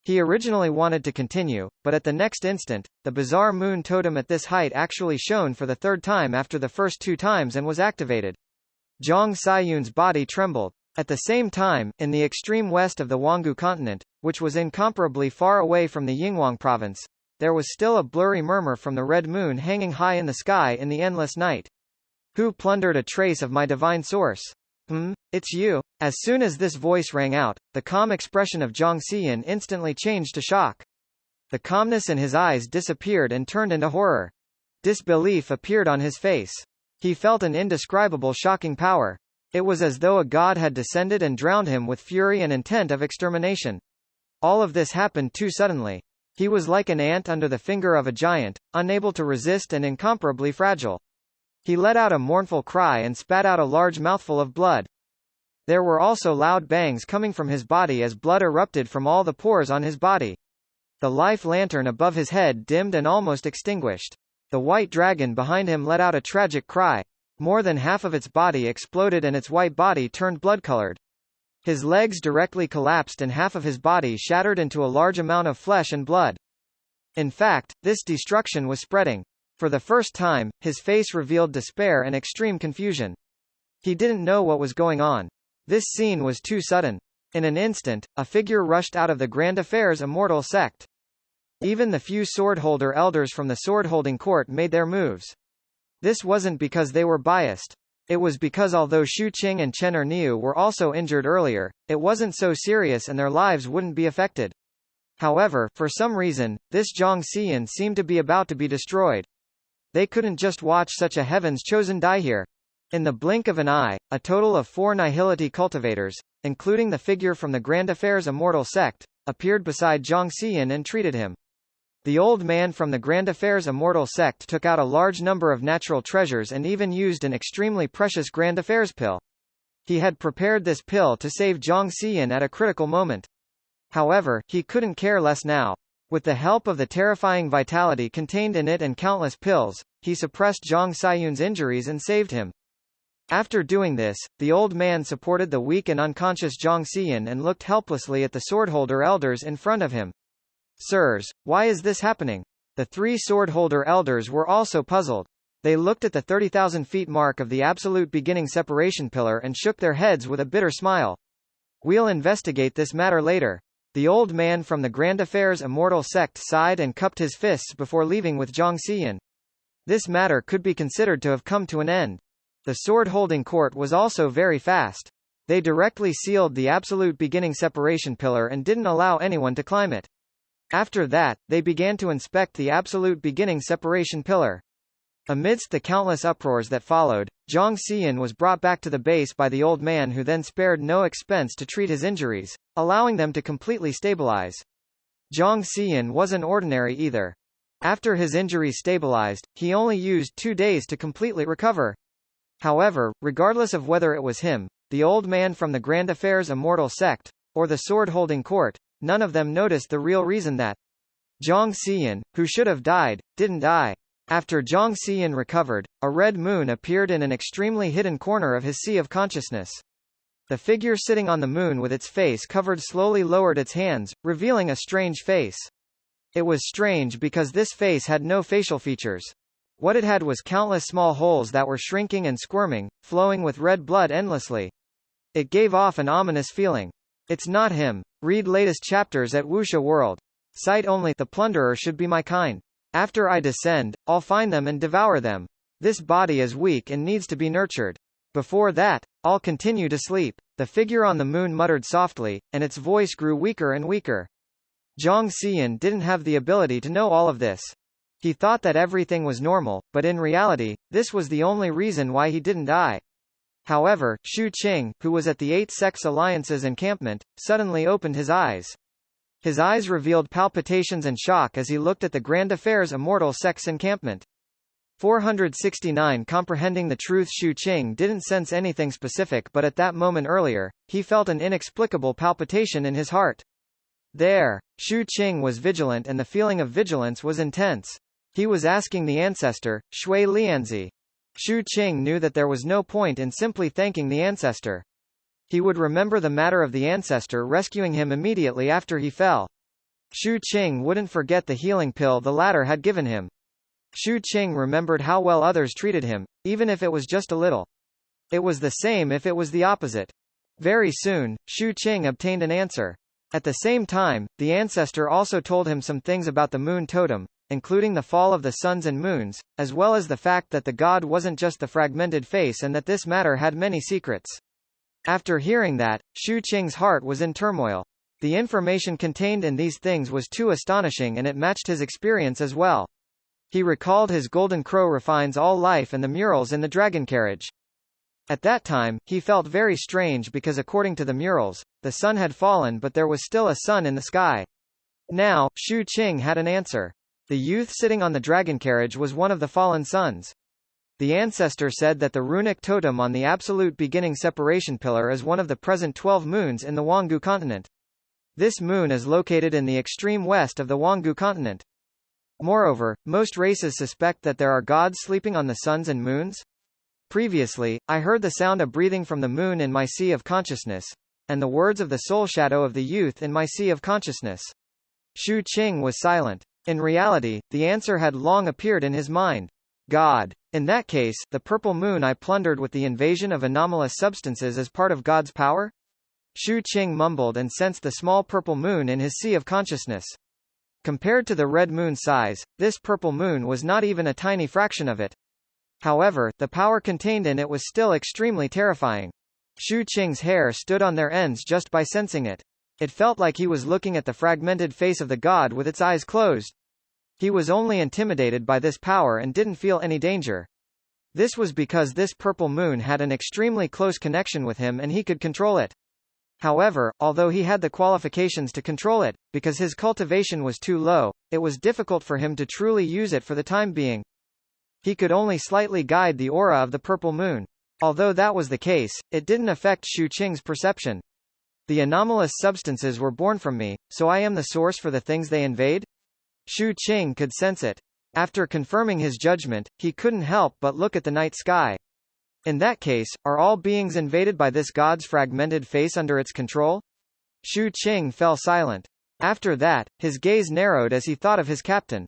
He originally wanted to continue, but at the next instant, the bizarre moon totem at this height actually shone for the third time after the first two times and was activated. Zhang Siyun's body trembled. At the same time, in the extreme west of the Huanggu continent, which was incomparably far away from the Yinghuang province, there was still a blurry murmur from the red moon hanging high in the sky in the endless night. Who plundered a trace of my divine source? It's you. As soon as this voice rang out, the calm expression of Zhang Xiyan instantly changed to shock. The calmness in his eyes disappeared and turned into horror. Disbelief appeared on his face. He felt an indescribable shocking power. It was as though a god had descended and drowned him with fury and intent of extermination. All of this happened too suddenly. He was like an ant under the finger of a giant, unable to resist and incomparably fragile. He let out a mournful cry and spat out a large mouthful of blood. There were also loud bangs coming from his body as blood erupted from all the pores on his body. The life lantern above his head dimmed and almost extinguished. The white dragon behind him let out a tragic cry. More than half of its body exploded and its white body turned blood-colored. His legs directly collapsed and half of his body shattered into a large amount of flesh and blood. In fact, this destruction was spreading. For the first time, his face revealed despair and extreme confusion. He didn't know what was going on. This scene was too sudden. In an instant, a figure rushed out of the Grand Affairs immortal sect. Even the few sword-holder elders from the sword-holding court made their moves. This wasn't because they were biased. It was because although Shu Qing and Chen Erniu were also injured earlier, it wasn't so serious and their lives wouldn't be affected. However, for some reason, this Zhang Xiyan seemed to be about to be destroyed. They couldn't just watch such a heaven's chosen die here. In the blink of an eye, a total of 4 Nihility cultivators, including the figure from the Grand Affairs immortal sect, appeared beside Zhang Xiyan and treated him. The old man from the Grand Affairs immortal sect took out a large number of natural treasures and even used an extremely precious Grand Affairs pill. He had prepared this pill to save Zhang Xiyan at a critical moment. However, he couldn't care less now. With the help of the terrifying vitality contained in it and countless pills, he suppressed Zhang Siyun's injuries and saved him. After doing this, the old man supported the weak and unconscious Zhang Xiyan and looked helplessly at the swordholder elders in front of him. Sirs, why is this happening? The 3 swordholder elders were also puzzled. They looked at the 30,000 feet mark of the absolute beginning separation pillar and shook their heads with a bitter smile. We'll investigate this matter later. The old man from the Grand Affairs immortal sect sighed and cupped his fists before leaving with Zhang Xiyan. This matter could be considered to have come to an end. The sword-holding court was also very fast. They directly sealed the absolute beginning separation pillar and didn't allow anyone to climb it. After that, they began to inspect the absolute beginning separation pillar. Amidst the countless uproars that followed, Zhang Xian was brought back to the base by the old man, who then spared no expense to treat his injuries, allowing them to completely stabilize. Zhang Xian wasn't ordinary either. After his injuries stabilized, he only used 2 days to completely recover. However, regardless of whether it was him, the old man from the Grand Affairs Immortal Sect, or the sword-holding court, none of them noticed the real reason that Zhang Xian, who should have died, didn't die. After Zhang Xian recovered, a red moon appeared in an extremely hidden corner of his sea of consciousness. The figure sitting on the moon with its face covered slowly lowered its hands, revealing a strange face. It was strange because this face had no facial features. What it had was countless small holes that were shrinking and squirming, flowing with red blood endlessly. It gave off an ominous feeling. It's not him. Read latest chapters at Wuxia World. Cite only, the plunderer should be my kind. After I descend, I'll find them and devour them. This body is weak and needs to be nurtured. Before that, I'll continue to sleep. The figure on the moon muttered softly, and its voice grew weaker and weaker. Zhang Xian didn't have the ability to know all of this. He thought that everything was normal, but in reality, this was the only reason why he didn't die. However, Xu Qing, who was at the 8 Sex Alliance's encampment, suddenly opened his eyes. His eyes revealed palpitations and shock as he looked at the Grand Affairs Immortal Sect's encampment. 469 Comprehending the truth, Xu Qing didn't sense anything specific, but at that moment earlier, he felt an inexplicable palpitation in his heart. There, Xu Qing was vigilant, and the feeling of vigilance was intense. He was asking the ancestor, Shui Lianzi. Xu Qing knew that there was no point in simply thanking the ancestor. He would remember the matter of the ancestor rescuing him immediately after he fell. Xu Qing wouldn't forget the healing pill the latter had given him. Xu Qing remembered how well others treated him, even if it was just a little. It was the same if it was the opposite. Very soon, Xu Qing obtained an answer. At the same time, the ancestor also told him some things about the moon totem, including the fall of the suns and moons, as well as the fact that the god wasn't just the fragmented face and that this matter had many secrets. After hearing that, Xu Qing's heart was in turmoil. The information contained in these things was too astonishing, and it matched his experience as well. He recalled his golden crow refines all life and the murals in the dragon carriage. At that time, he felt very strange because according to the murals, the sun had fallen but there was still a sun in the sky. Now, Xu Qing had an answer. The youth sitting on the dragon carriage was one of the fallen suns. The ancestor said that the runic totem on the absolute beginning separation pillar is one of the present 12 moons in the Huanggu continent. This moon is located in the extreme west of the Huanggu continent. Moreover, most races suspect that there are gods sleeping on the suns and moons. Previously, I heard the sound of breathing from the moon in my sea of consciousness, and the words of the soul shadow of the youth in my sea of consciousness. Xu Qing was silent. In reality, the answer had long appeared in his mind. God. In that case, the purple moon I plundered with the invasion of anomalous substances is part of God's power? Xu Qing mumbled and sensed the small purple moon in his sea of consciousness. Compared to the red moon size, this purple moon was not even a tiny fraction of it. However, the power contained in it was still extremely terrifying. Xu Qing's hair stood on their ends just by sensing it. It felt like he was looking at the fragmented face of the god with its eyes closed. He was only intimidated by this power and didn't feel any danger. This was because this purple moon had an extremely close connection with him and he could control it. However, although he had the qualifications to control it, because his cultivation was too low, it was difficult for him to truly use it for the time being. He could only slightly guide the aura of the purple moon. Although that was the case, it didn't affect Xu Qing's perception. The anomalous substances were born from me, so I am the source for the things they invade? Xu Qing could sense it. After confirming his judgment, he couldn't help but look at the night sky. In that case, are all beings invaded by this god's fragmented face under its control? Xu Qing fell silent. After that, his gaze narrowed as he thought of his captain.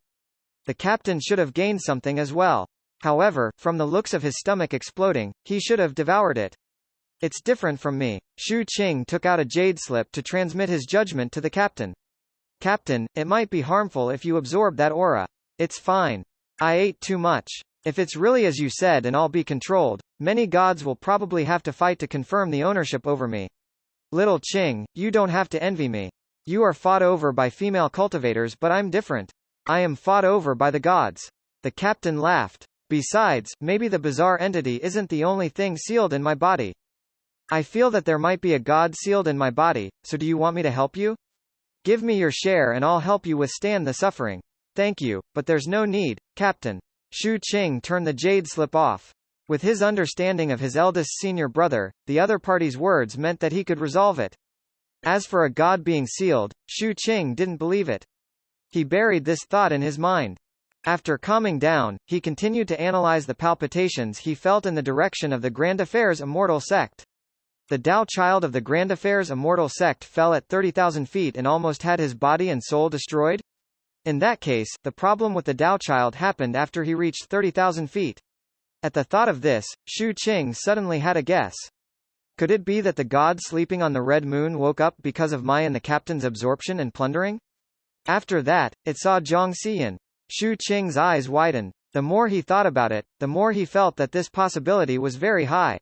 The captain should have gained something as well. However, from the looks of his stomach exploding, he should have devoured it. It's different from me. Xu Qing took out a jade slip to transmit his judgment to the captain. Captain, it might be harmful if you absorb that aura. It's fine. I ate too much. If it's really as you said and I'll be controlled, many gods will probably have to fight to confirm the ownership over me. Little Qing, you don't have to envy me. You are fought over by female cultivators, but I'm different. I am fought over by the gods. The captain laughed. Besides, maybe the bizarre entity isn't the only thing sealed in my body. I feel that there might be a god sealed in my body, so do you want me to help you? Give me your share and I'll help you withstand the suffering. Thank you, but there's no need, Captain. Shu Qing turned the jade slip off. With his understanding of his eldest senior brother, the other party's words meant that he could resolve it. As for a god being sealed, Shu Qing didn't believe it. He buried this thought in his mind. After calming down, he continued to analyze the palpitations he felt in the direction of the Grand Affairs Immortal Sect. The Tao child of the Grand Affairs Immortal Sect fell at 30,000 feet and almost had his body and soul destroyed? In that case, the problem with the Tao child happened after he reached 30,000 feet. At the thought of this, Shu Qing suddenly had a guess. Could it be that the god sleeping on the Red Moon woke up because of Mai and the captain's absorption and plundering? After that, it saw Zhang Xiyan. Shu Qing's eyes widened. The more he thought about it, the more he felt that this possibility was very high.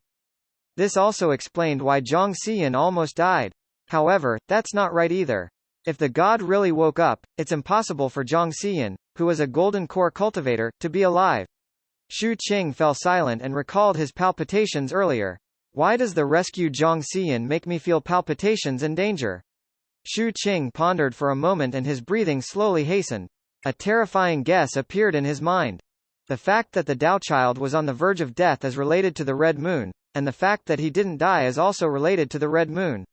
This also explained why Zhang Xiyan almost died. However, that's not right either. If the god really woke up, it's impossible for Zhang Xiyan, who is a golden core cultivator, to be alive. Shu Qing fell silent and recalled his palpitations earlier. Why does the rescue Zhang Xiyan make me feel palpitations and danger? Shu Qing pondered for a moment and his breathing slowly hastened. A terrifying guess appeared in his mind. The fact that the Tao child was on the verge of death is related to the Red Moon, and the fact that he didn't die is also related to the Red Moon.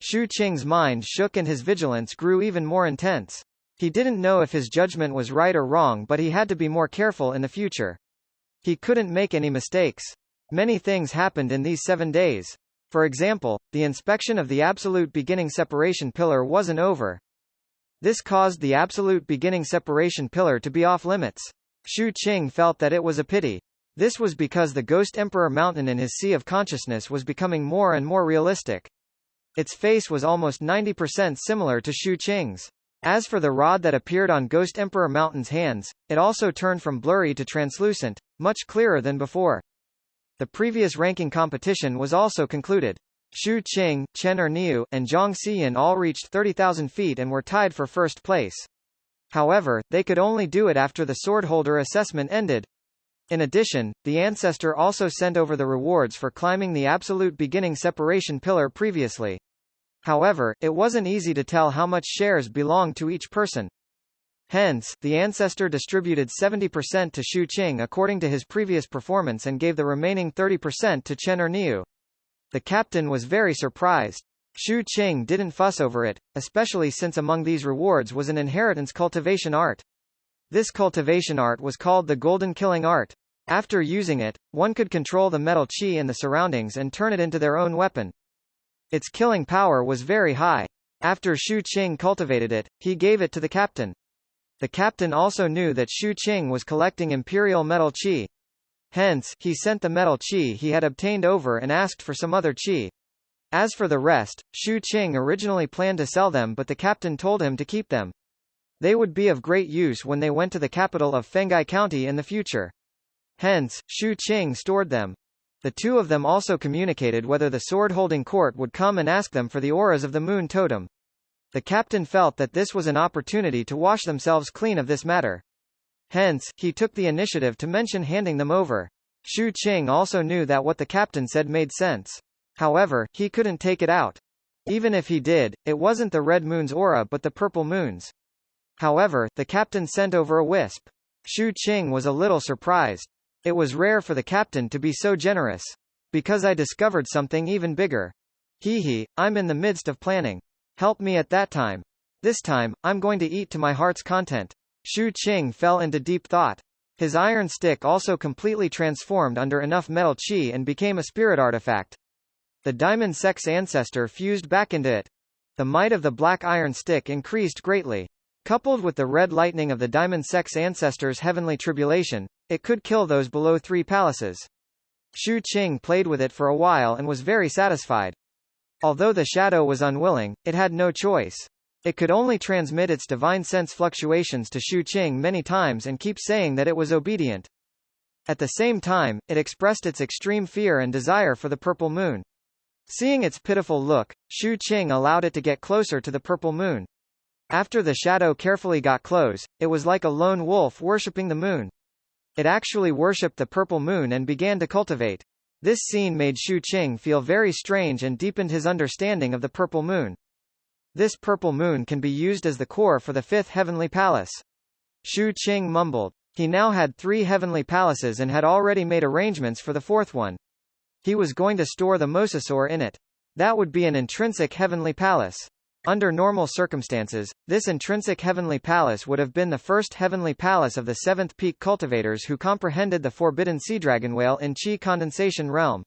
Shu Qing's mind shook and his vigilance grew even more intense. He didn't know if his judgment was right or wrong, but he had to be more careful in the future. He couldn't make any mistakes. Many things happened in these 7 days. For example, the inspection of the absolute beginning separation pillar wasn't over. This caused the absolute beginning separation pillar to be off limits. Shu Qing felt that it was a pity. This was because the Ghost Emperor Mountain in his Sea of Consciousness was becoming more and more realistic. Its face was almost 90% similar to Shu Qing's. As for the rod that appeared on Ghost Emperor Mountain's hands, it also turned from blurry to translucent, much clearer than before. The previous ranking competition was also concluded. Shu Qing, Chen Erniu, and Zhang Xiyan all reached 30,000 feet and were tied for first place. However, they could only do it after the swordholder assessment ended. In addition, the ancestor also sent over the rewards for climbing the absolute beginning separation pillar previously. However, it wasn't easy to tell how much shares belonged to each person. Hence, the ancestor distributed 70% to Shu Qing according to his previous performance and gave the remaining 30% to Chen Erniu. The captain was very surprised. Shu Qing didn't fuss over it, especially since among these rewards was an inheritance cultivation art. This cultivation art was called the Golden Killing Art. After using it, one could control the metal qi in the surroundings and turn it into their own weapon. Its killing power was very high. After Shu Qing cultivated it, he gave it to the captain. The captain also knew that Shu Qing was collecting imperial metal qi. Hence, he sent the metal qi he had obtained over and asked for some other qi. As for the rest, Shu Qing originally planned to sell them, but the captain told him to keep them. They would be of great use when they went to the capital of Fengai County in the future. Hence, Shu Qing stored them. The two of them also communicated whether the sword-holding court would come and ask them for the auras of the moon totem. The captain felt that this was an opportunity to wash themselves clean of this matter. Hence, he took the initiative to mention handing them over. Shu Qing also knew that what the captain said made sense. However, he couldn't take it out. Even if he did, it wasn't the red moon's aura but the purple moon's. However, the captain sent over a wisp. Shu Qing was a little surprised. It was rare for the captain to be so generous. Because I discovered something even bigger. Hee, I'm in the midst of planning. Help me at that time. This time, I'm going to eat to my heart's content. Shu Qing fell into deep thought. His iron stick also completely transformed under enough metal qi and became a spirit artifact. The diamond sex ancestor fused back into it. The might of the black iron stick increased greatly. Coupled with the red lightning of the diamond sex ancestor's heavenly tribulation, it could kill those below 3 palaces. Shu Qing played with it for a while and was very satisfied. Although the shadow was unwilling, it had no choice. It could only transmit its divine sense fluctuations to Shu Qing many times and keep saying that it was obedient. At the same time, it expressed its extreme fear and desire for the purple moon. Seeing its pitiful look, Shu Qing allowed it to get closer to the purple moon. After the shadow carefully got close, it was like a lone wolf worshipping the moon. It actually worshipped the purple moon and began to cultivate. This scene made Shu Qing feel very strange and deepened his understanding of the purple moon. This purple moon can be used as the core for the fifth heavenly palace. Shu Qing mumbled. He now had 3 heavenly palaces and had already made arrangements for the fourth one. He was going to store the mosasaur in it. That would be an intrinsic heavenly palace. Under normal circumstances, this intrinsic heavenly palace would have been the first heavenly palace of the seventh peak cultivators who comprehended the forbidden sea dragon whale in Qi condensation realm.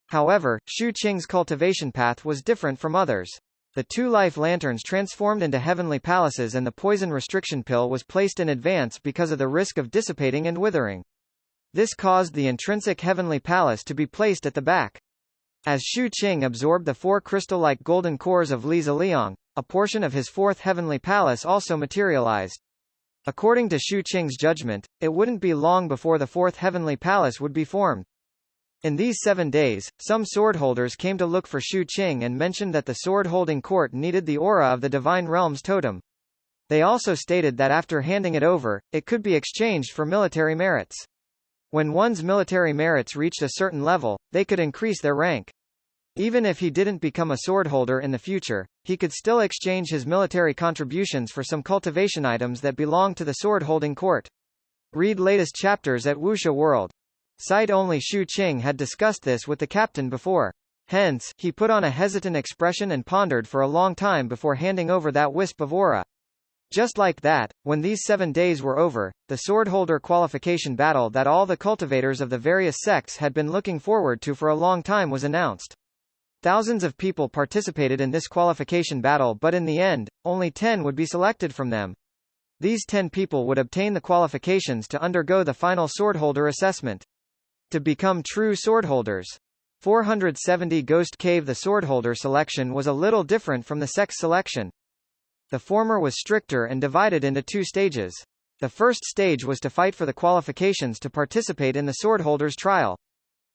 However, Shu Qing's cultivation path was different from others. The 2 life lanterns transformed into heavenly palaces and the poison restriction pill was placed in advance because of the risk of dissipating and withering. This caused the intrinsic heavenly palace to be placed at the back. As Shu Qing absorbed the 4 crystal-like golden cores of Li Ziliang, a portion of his fourth heavenly palace also materialized. According to Shu Qing's judgment, it wouldn't be long before the fourth heavenly palace would be formed. In these 7 days, some swordholders came to look for Shu Qing and mentioned that the sword-holding court needed the aura of the Divine Realm's totem. They also stated that after handing it over, it could be exchanged for military merits. When one's military merits reached a certain level, they could increase their rank. Even if he didn't become a swordholder in the future, he could still exchange his military contributions for some cultivation items that belonged to the sword-holding court. Read latest chapters at Wuxia World. Site only Shu Qing had discussed this with the captain before. Hence, he put on a hesitant expression and pondered for a long time before handing over that wisp of aura. Just like that, when these 7 days were over, the swordholder qualification battle that all the cultivators of the various sects had been looking forward to for a long time was announced. Thousands of people participated in this qualification battle, but in the end, only 10 would be selected from them. These 10 people would obtain the qualifications to undergo the final swordholder assessment. To become true swordholders. 470 Ghost Cave. The swordholder selection was a little different from the sex selection. The former was stricter and divided into 2 stages. The first stage was to fight for the qualifications to participate in the swordholders' trial.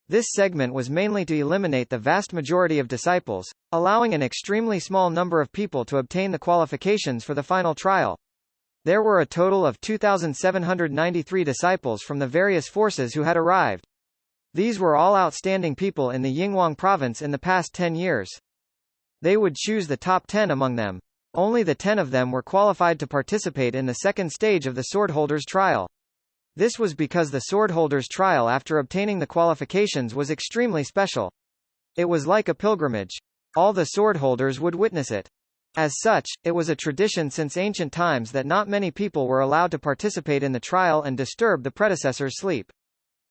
This segment was mainly to eliminate the vast majority of disciples, allowing an extremely small number of people to obtain the qualifications for the final trial. There were a total of 2,793 disciples from the various forces who had arrived. These were all outstanding people in the Yinghuang province in the past 10 years. They would choose the top 10 among them. Only the 10 of them were qualified to participate in the second stage of the swordholders' trial. This was because the swordholders' trial after obtaining the qualifications was extremely special. It was like a pilgrimage. All the swordholders would witness it. As such, it was a tradition since ancient times that not many people were allowed to participate in the trial and disturb the predecessor's sleep.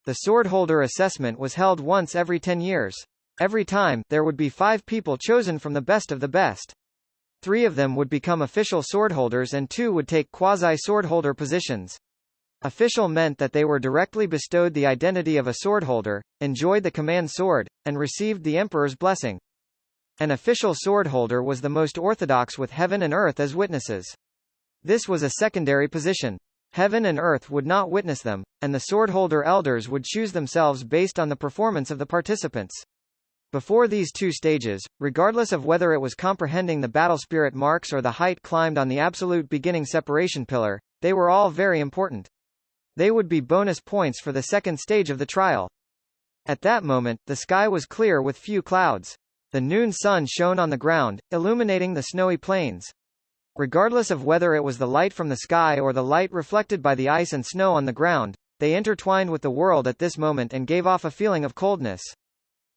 The swordholder assessment was held once every 10 years. Every time, there would be 5 people chosen from the best of the best. 3 of them would become official swordholders and 2 would take quasi-swordholder positions. Official meant that they were directly bestowed the identity of a swordholder, enjoyed the command sword, and received the emperor's blessing. An official swordholder was the most orthodox with heaven and earth as witnesses. This was a secondary position. Heaven and earth would not witness them, and the swordholder elders would choose themselves based on the performance of the participants. Before these 2 stages, regardless of whether it was comprehending the battle spirit marks or the height climbed on the absolute beginning separation pillar, they were all very important. They would be bonus points for the second stage of the trial. At that moment, the sky was clear with few clouds. The noon sun shone on the ground, illuminating the snowy plains. Regardless of whether it was the light from the sky or the light reflected by the ice and snow on the ground, they intertwined with the world at this moment and gave off a feeling of coldness.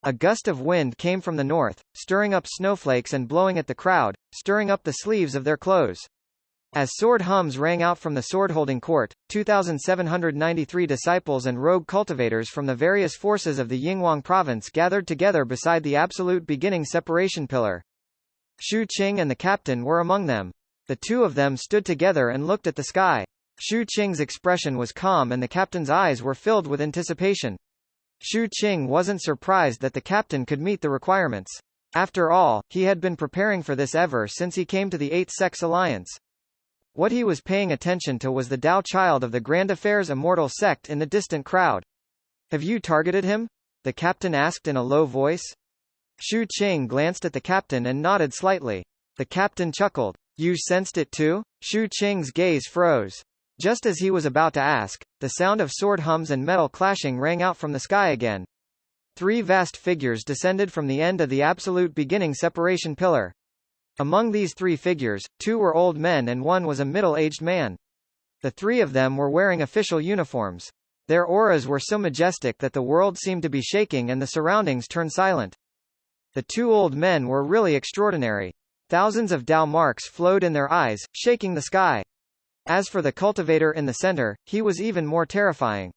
A gust of wind came from the north, stirring up snowflakes and blowing at the crowd, stirring up the sleeves of their clothes. As sword hums rang out from the sword-holding court, 2,793 disciples and rogue cultivators from the various forces of the Yinghuang province gathered together beside the absolute beginning separation pillar. Shu Qing and the captain were among them. The 2 of them stood together and looked at the sky. Shu Qing's expression was calm and the captain's eyes were filled with anticipation. Shu Qing wasn't surprised that the captain could meet the requirements. After all, he had been preparing for this ever since he came to the 8th Sex Alliance. What he was paying attention to was the Tao child of the Grand Affairs immortal sect in the distant crowd. Have you targeted him? The captain asked in a low voice. Shu Qing glanced at the captain and nodded slightly. The captain chuckled. You sensed it too? Shu Qing's gaze froze. Just as he was about to ask, the sound of sword hums and metal clashing rang out from the sky again. 3 vast figures descended from the end of the absolute beginning separation pillar. Among these 3 figures, 2 were old men and 1 was a middle-aged man. The 3 of them were wearing official uniforms. Their auras were so majestic that the world seemed to be shaking and the surroundings turned silent. The 2 old men were really extraordinary. Thousands of Dao marks flowed in their eyes, shaking the sky. As for the cultivator in the center, he was even more terrifying.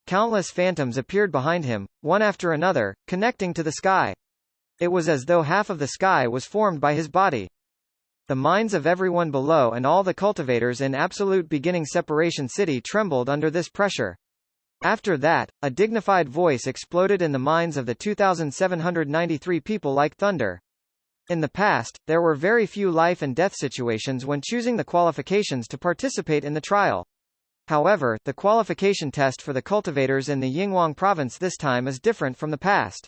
Countless phantoms appeared behind him, one after another, connecting to the sky. It was as though half of the sky was formed by his body. The minds of everyone below and all the cultivators in absolute beginning separation city trembled under this pressure. After that, a dignified voice exploded in the minds of the 2,793 people like thunder. In the past, there were very few life and death situations when choosing the qualifications to participate in the trial. However, the qualification test for the cultivators in the Yinghuang province this time is different from the past.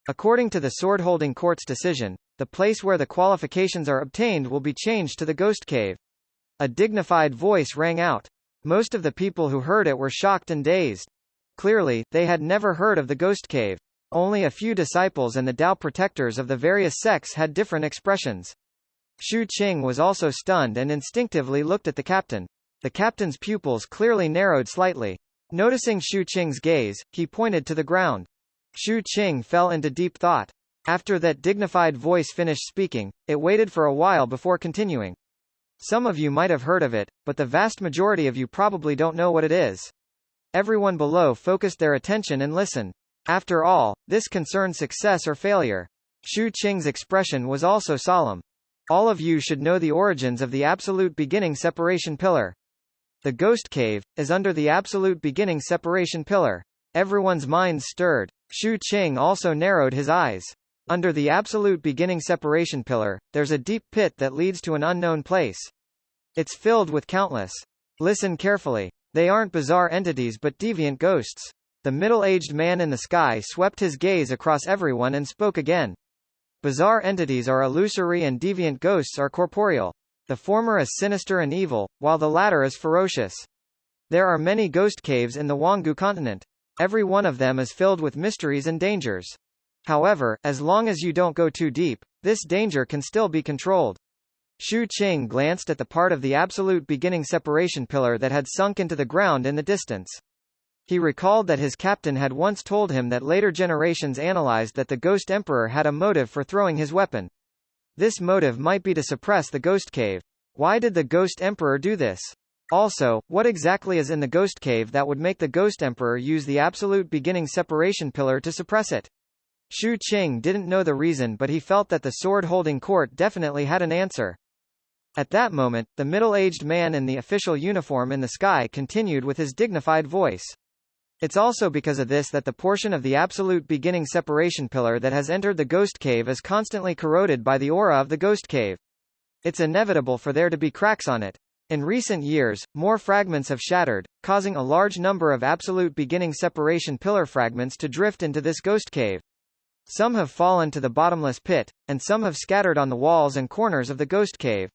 According to the sword-holding court's decision, the place where the qualifications are obtained will be changed to the Ghost Cave. A dignified voice rang out. Most of the people who heard it were shocked and dazed. Clearly, they had never heard of the Ghost Cave. Only a few disciples and the Dao protectors of the various sects had different expressions. Shu Qing was also stunned and instinctively looked at the captain. The captain's pupils clearly narrowed slightly. Noticing Shu Qing's gaze, he pointed to the ground. Shu Qing fell into deep thought. After that dignified voice finished speaking, it waited for a while before continuing. Some of you might have heard of it, but the vast majority of you probably don't know what it is. Everyone below focused their attention and listened. After all, this concerned success or failure. Shu Qing's expression was also solemn. All of you should know the origins of the absolute beginning separation pillar. The Ghost Cave is under the absolute beginning separation pillar. Everyone's minds stirred. Shu Qing also narrowed his eyes. Under the absolute beginning separation pillar, there's a deep pit that leads to an unknown place. It's filled with countless. Listen carefully. They aren't bizarre entities but deviant ghosts. The middle-aged man in the sky swept his gaze across everyone and spoke again. Bizarre entities are illusory and deviant ghosts are corporeal. The former is sinister and evil, while the latter is ferocious. There are many ghost caves in the Huanggu continent. Every one of them is filled with mysteries and dangers. However, as long as you don't go too deep, this danger can still be controlled. Shu Qing glanced at the part of the absolute beginning separation pillar that had sunk into the ground in the distance. He recalled that his captain had once told him that later generations analyzed that the Ghost Emperor had a motive for throwing his weapon. This motive might be to suppress the Ghost Cave. Why did the Ghost Emperor do this? Also, what exactly is in the Ghost Cave that would make the Ghost Emperor use the absolute beginning separation pillar to suppress it? Shu Qing didn't know the reason, but he felt that the sword-holding court definitely had an answer. At that moment, the middle-aged man in the official uniform in the sky continued with his dignified voice. It's also because of this that the portion of the absolute beginning separation pillar that has entered the Ghost Cave is constantly corroded by the aura of the Ghost Cave. It's inevitable for there to be cracks on it. In recent years, more fragments have shattered, causing a large number of absolute beginning separation pillar fragments to drift into this Ghost Cave. Some have fallen to the bottomless pit, and some have scattered on the walls and corners of the Ghost Cave.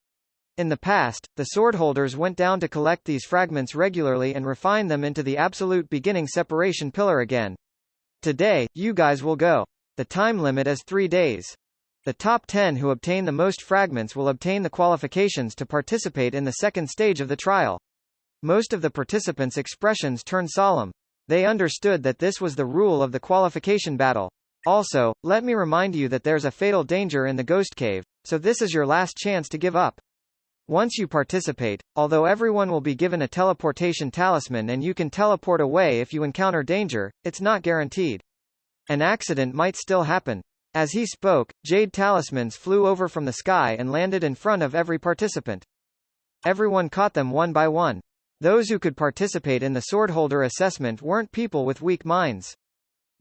In the past, the swordholders went down to collect these fragments regularly and refine them into the absolute beginning separation pillar again. Today, you guys will go. The time limit is 3 days. The top 10 who obtain the most fragments will obtain the qualifications to participate in the second stage of the trial. Most of the participants' expressions turned solemn. They understood that this was the rule of the qualification battle. Also, let me remind you that there's a fatal danger in the Ghost Cave, so this is your last chance to give up. Once you participate, although everyone will be given a teleportation talisman and you can teleport away if you encounter danger, it's not guaranteed. An accident might still happen. As he spoke, jade talismans flew over from the sky and landed in front of every participant. Everyone caught them one by one. Those who could participate in the swordholder assessment weren't people with weak minds.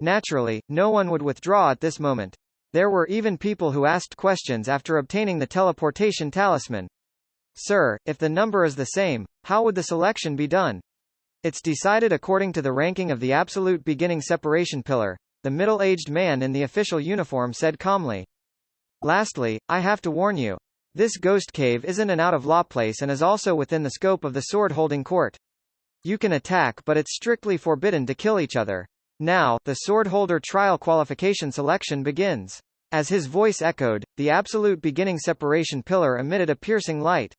Naturally, no one would withdraw at this moment. There were even people who asked questions after obtaining the teleportation talisman. Sir, if the number is the same, how would the selection be done? It's decided according to the ranking of the absolute beginning separation pillar. the middle-aged man in the official uniform said calmly. Lastly, I have to warn you. This ghost cave isn't an out-of-law place and is also within the scope of the sword-holding court. You can attack, but it's strictly forbidden to kill each other. Now, the sword-holder trial qualification selection begins. As his voice echoed, the absolute beginning separation pillar emitted a piercing light.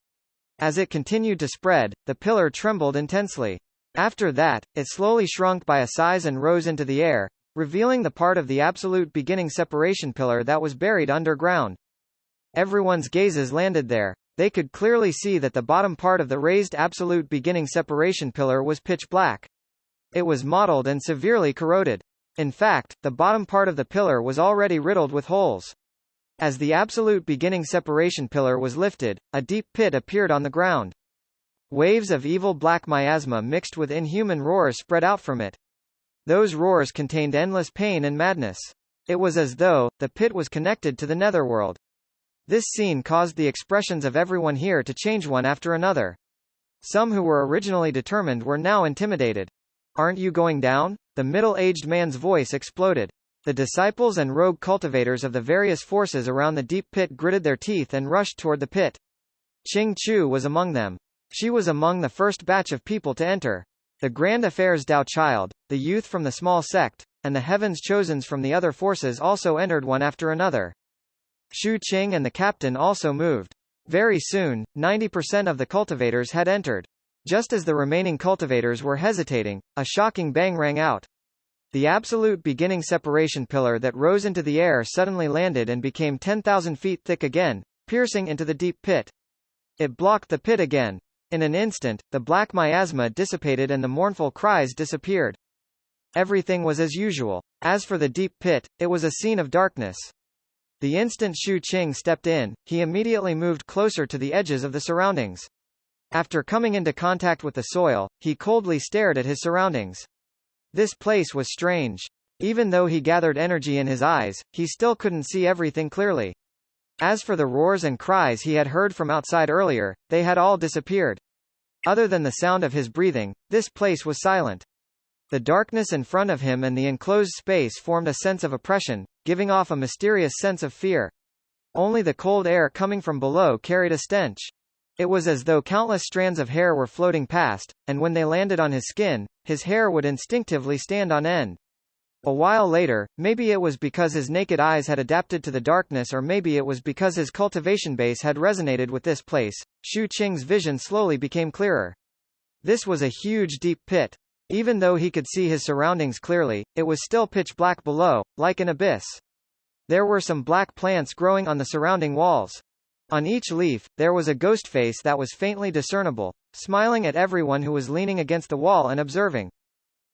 As it continued to spread, the pillar trembled intensely. After that, it slowly shrunk by a size and rose into the air, revealing the part of the absolute beginning separation pillar that was buried underground. Everyone's gazes landed there. They could clearly see that the bottom part of the raised absolute beginning separation pillar was pitch black. It was mottled and severely corroded. In fact, the bottom part of the pillar was already riddled with holes. As the absolute beginning separation pillar was lifted, a deep pit appeared on the ground. Waves of evil black miasma mixed with inhuman roars spread out from it. Those roars contained endless pain and madness. It was as though the pit was connected to the netherworld. This scene caused the expressions of everyone here to change one after another. Some who were originally determined were now intimidated. Aren't you going down? The middle-aged man's voice exploded. The disciples and rogue cultivators of the various forces around the deep pit gritted their teeth and rushed toward the pit. Ching Chu was among them. She was among the first batch of people to enter. The Grand Affairs Dao Child, the youth from the small sect, and the Heaven's Chosens from the other forces also entered one after another. Shu Qing and the captain also moved. Very soon, 90% of the cultivators had entered. Just as the remaining cultivators were hesitating, a shocking bang rang out. The absolute beginning separation pillar that rose into the air suddenly landed and became 10,000 feet thick again, piercing into the deep pit. It blocked the pit again. In an instant, the black miasma dissipated and the mournful cries disappeared. Everything was as usual. As for the deep pit, it was a scene of darkness. The instant Shu Qing stepped in, he immediately moved closer to the edges of the surroundings. After coming into contact with the soil, he coldly stared at his surroundings. This place was strange. Even though he gathered energy in his eyes, he still couldn't see everything clearly. As for the roars and cries he had heard from outside earlier, they had all disappeared. Other than the sound of his breathing, this place was silent. The darkness in front of him and the enclosed space formed a sense of oppression, giving off a mysterious sense of fear. Only the cold air coming from below carried a stench. It was as though countless strands of hair were floating past, and when they landed on his skin, his hair would instinctively stand on end. A while later, maybe it was because his naked eyes had adapted to the darkness, or maybe it was because his cultivation base had resonated with this place, Shu Qing's vision slowly became clearer. This was a huge deep pit. Even though he could see his surroundings clearly, it was still pitch black below, like an abyss. There were some black plants growing on the surrounding walls. On each leaf, there was a ghost face that was faintly discernible, smiling at everyone who was leaning against the wall and observing.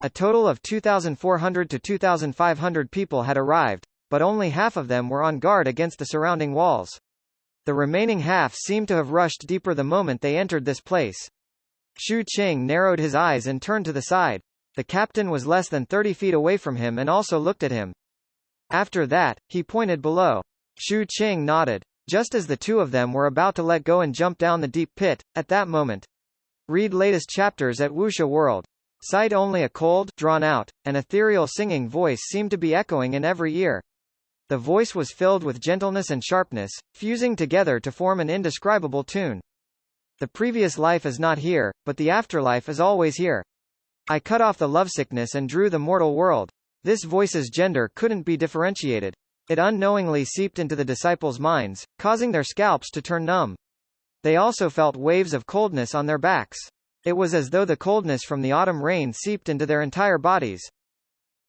A total of 2,400 to 2,500 people had arrived, but only half of them were on guard against the surrounding walls. The remaining half seemed to have rushed deeper the moment they entered this place. Shu Qing narrowed his eyes and turned to the side. The captain was less than 30 feet away from him and also looked at him. After that, he pointed below. Shu Qing nodded. Just as the two of them were about to let go and jump down the deep pit, at that moment. Read latest chapters at Wuxia World. Sight only a cold, drawn-out, and ethereal singing voice seemed to be echoing in every ear. The voice was filled with gentleness and sharpness, fusing together to form an indescribable tune. The previous life is not here, but the afterlife is always here. I cut off the lovesickness and drew the mortal world. This voice's gender couldn't be differentiated. It unknowingly seeped into the disciples' minds, causing their scalps to turn numb. They also felt waves of coldness on their backs. It was as though the coldness from the autumn rain seeped into their entire bodies.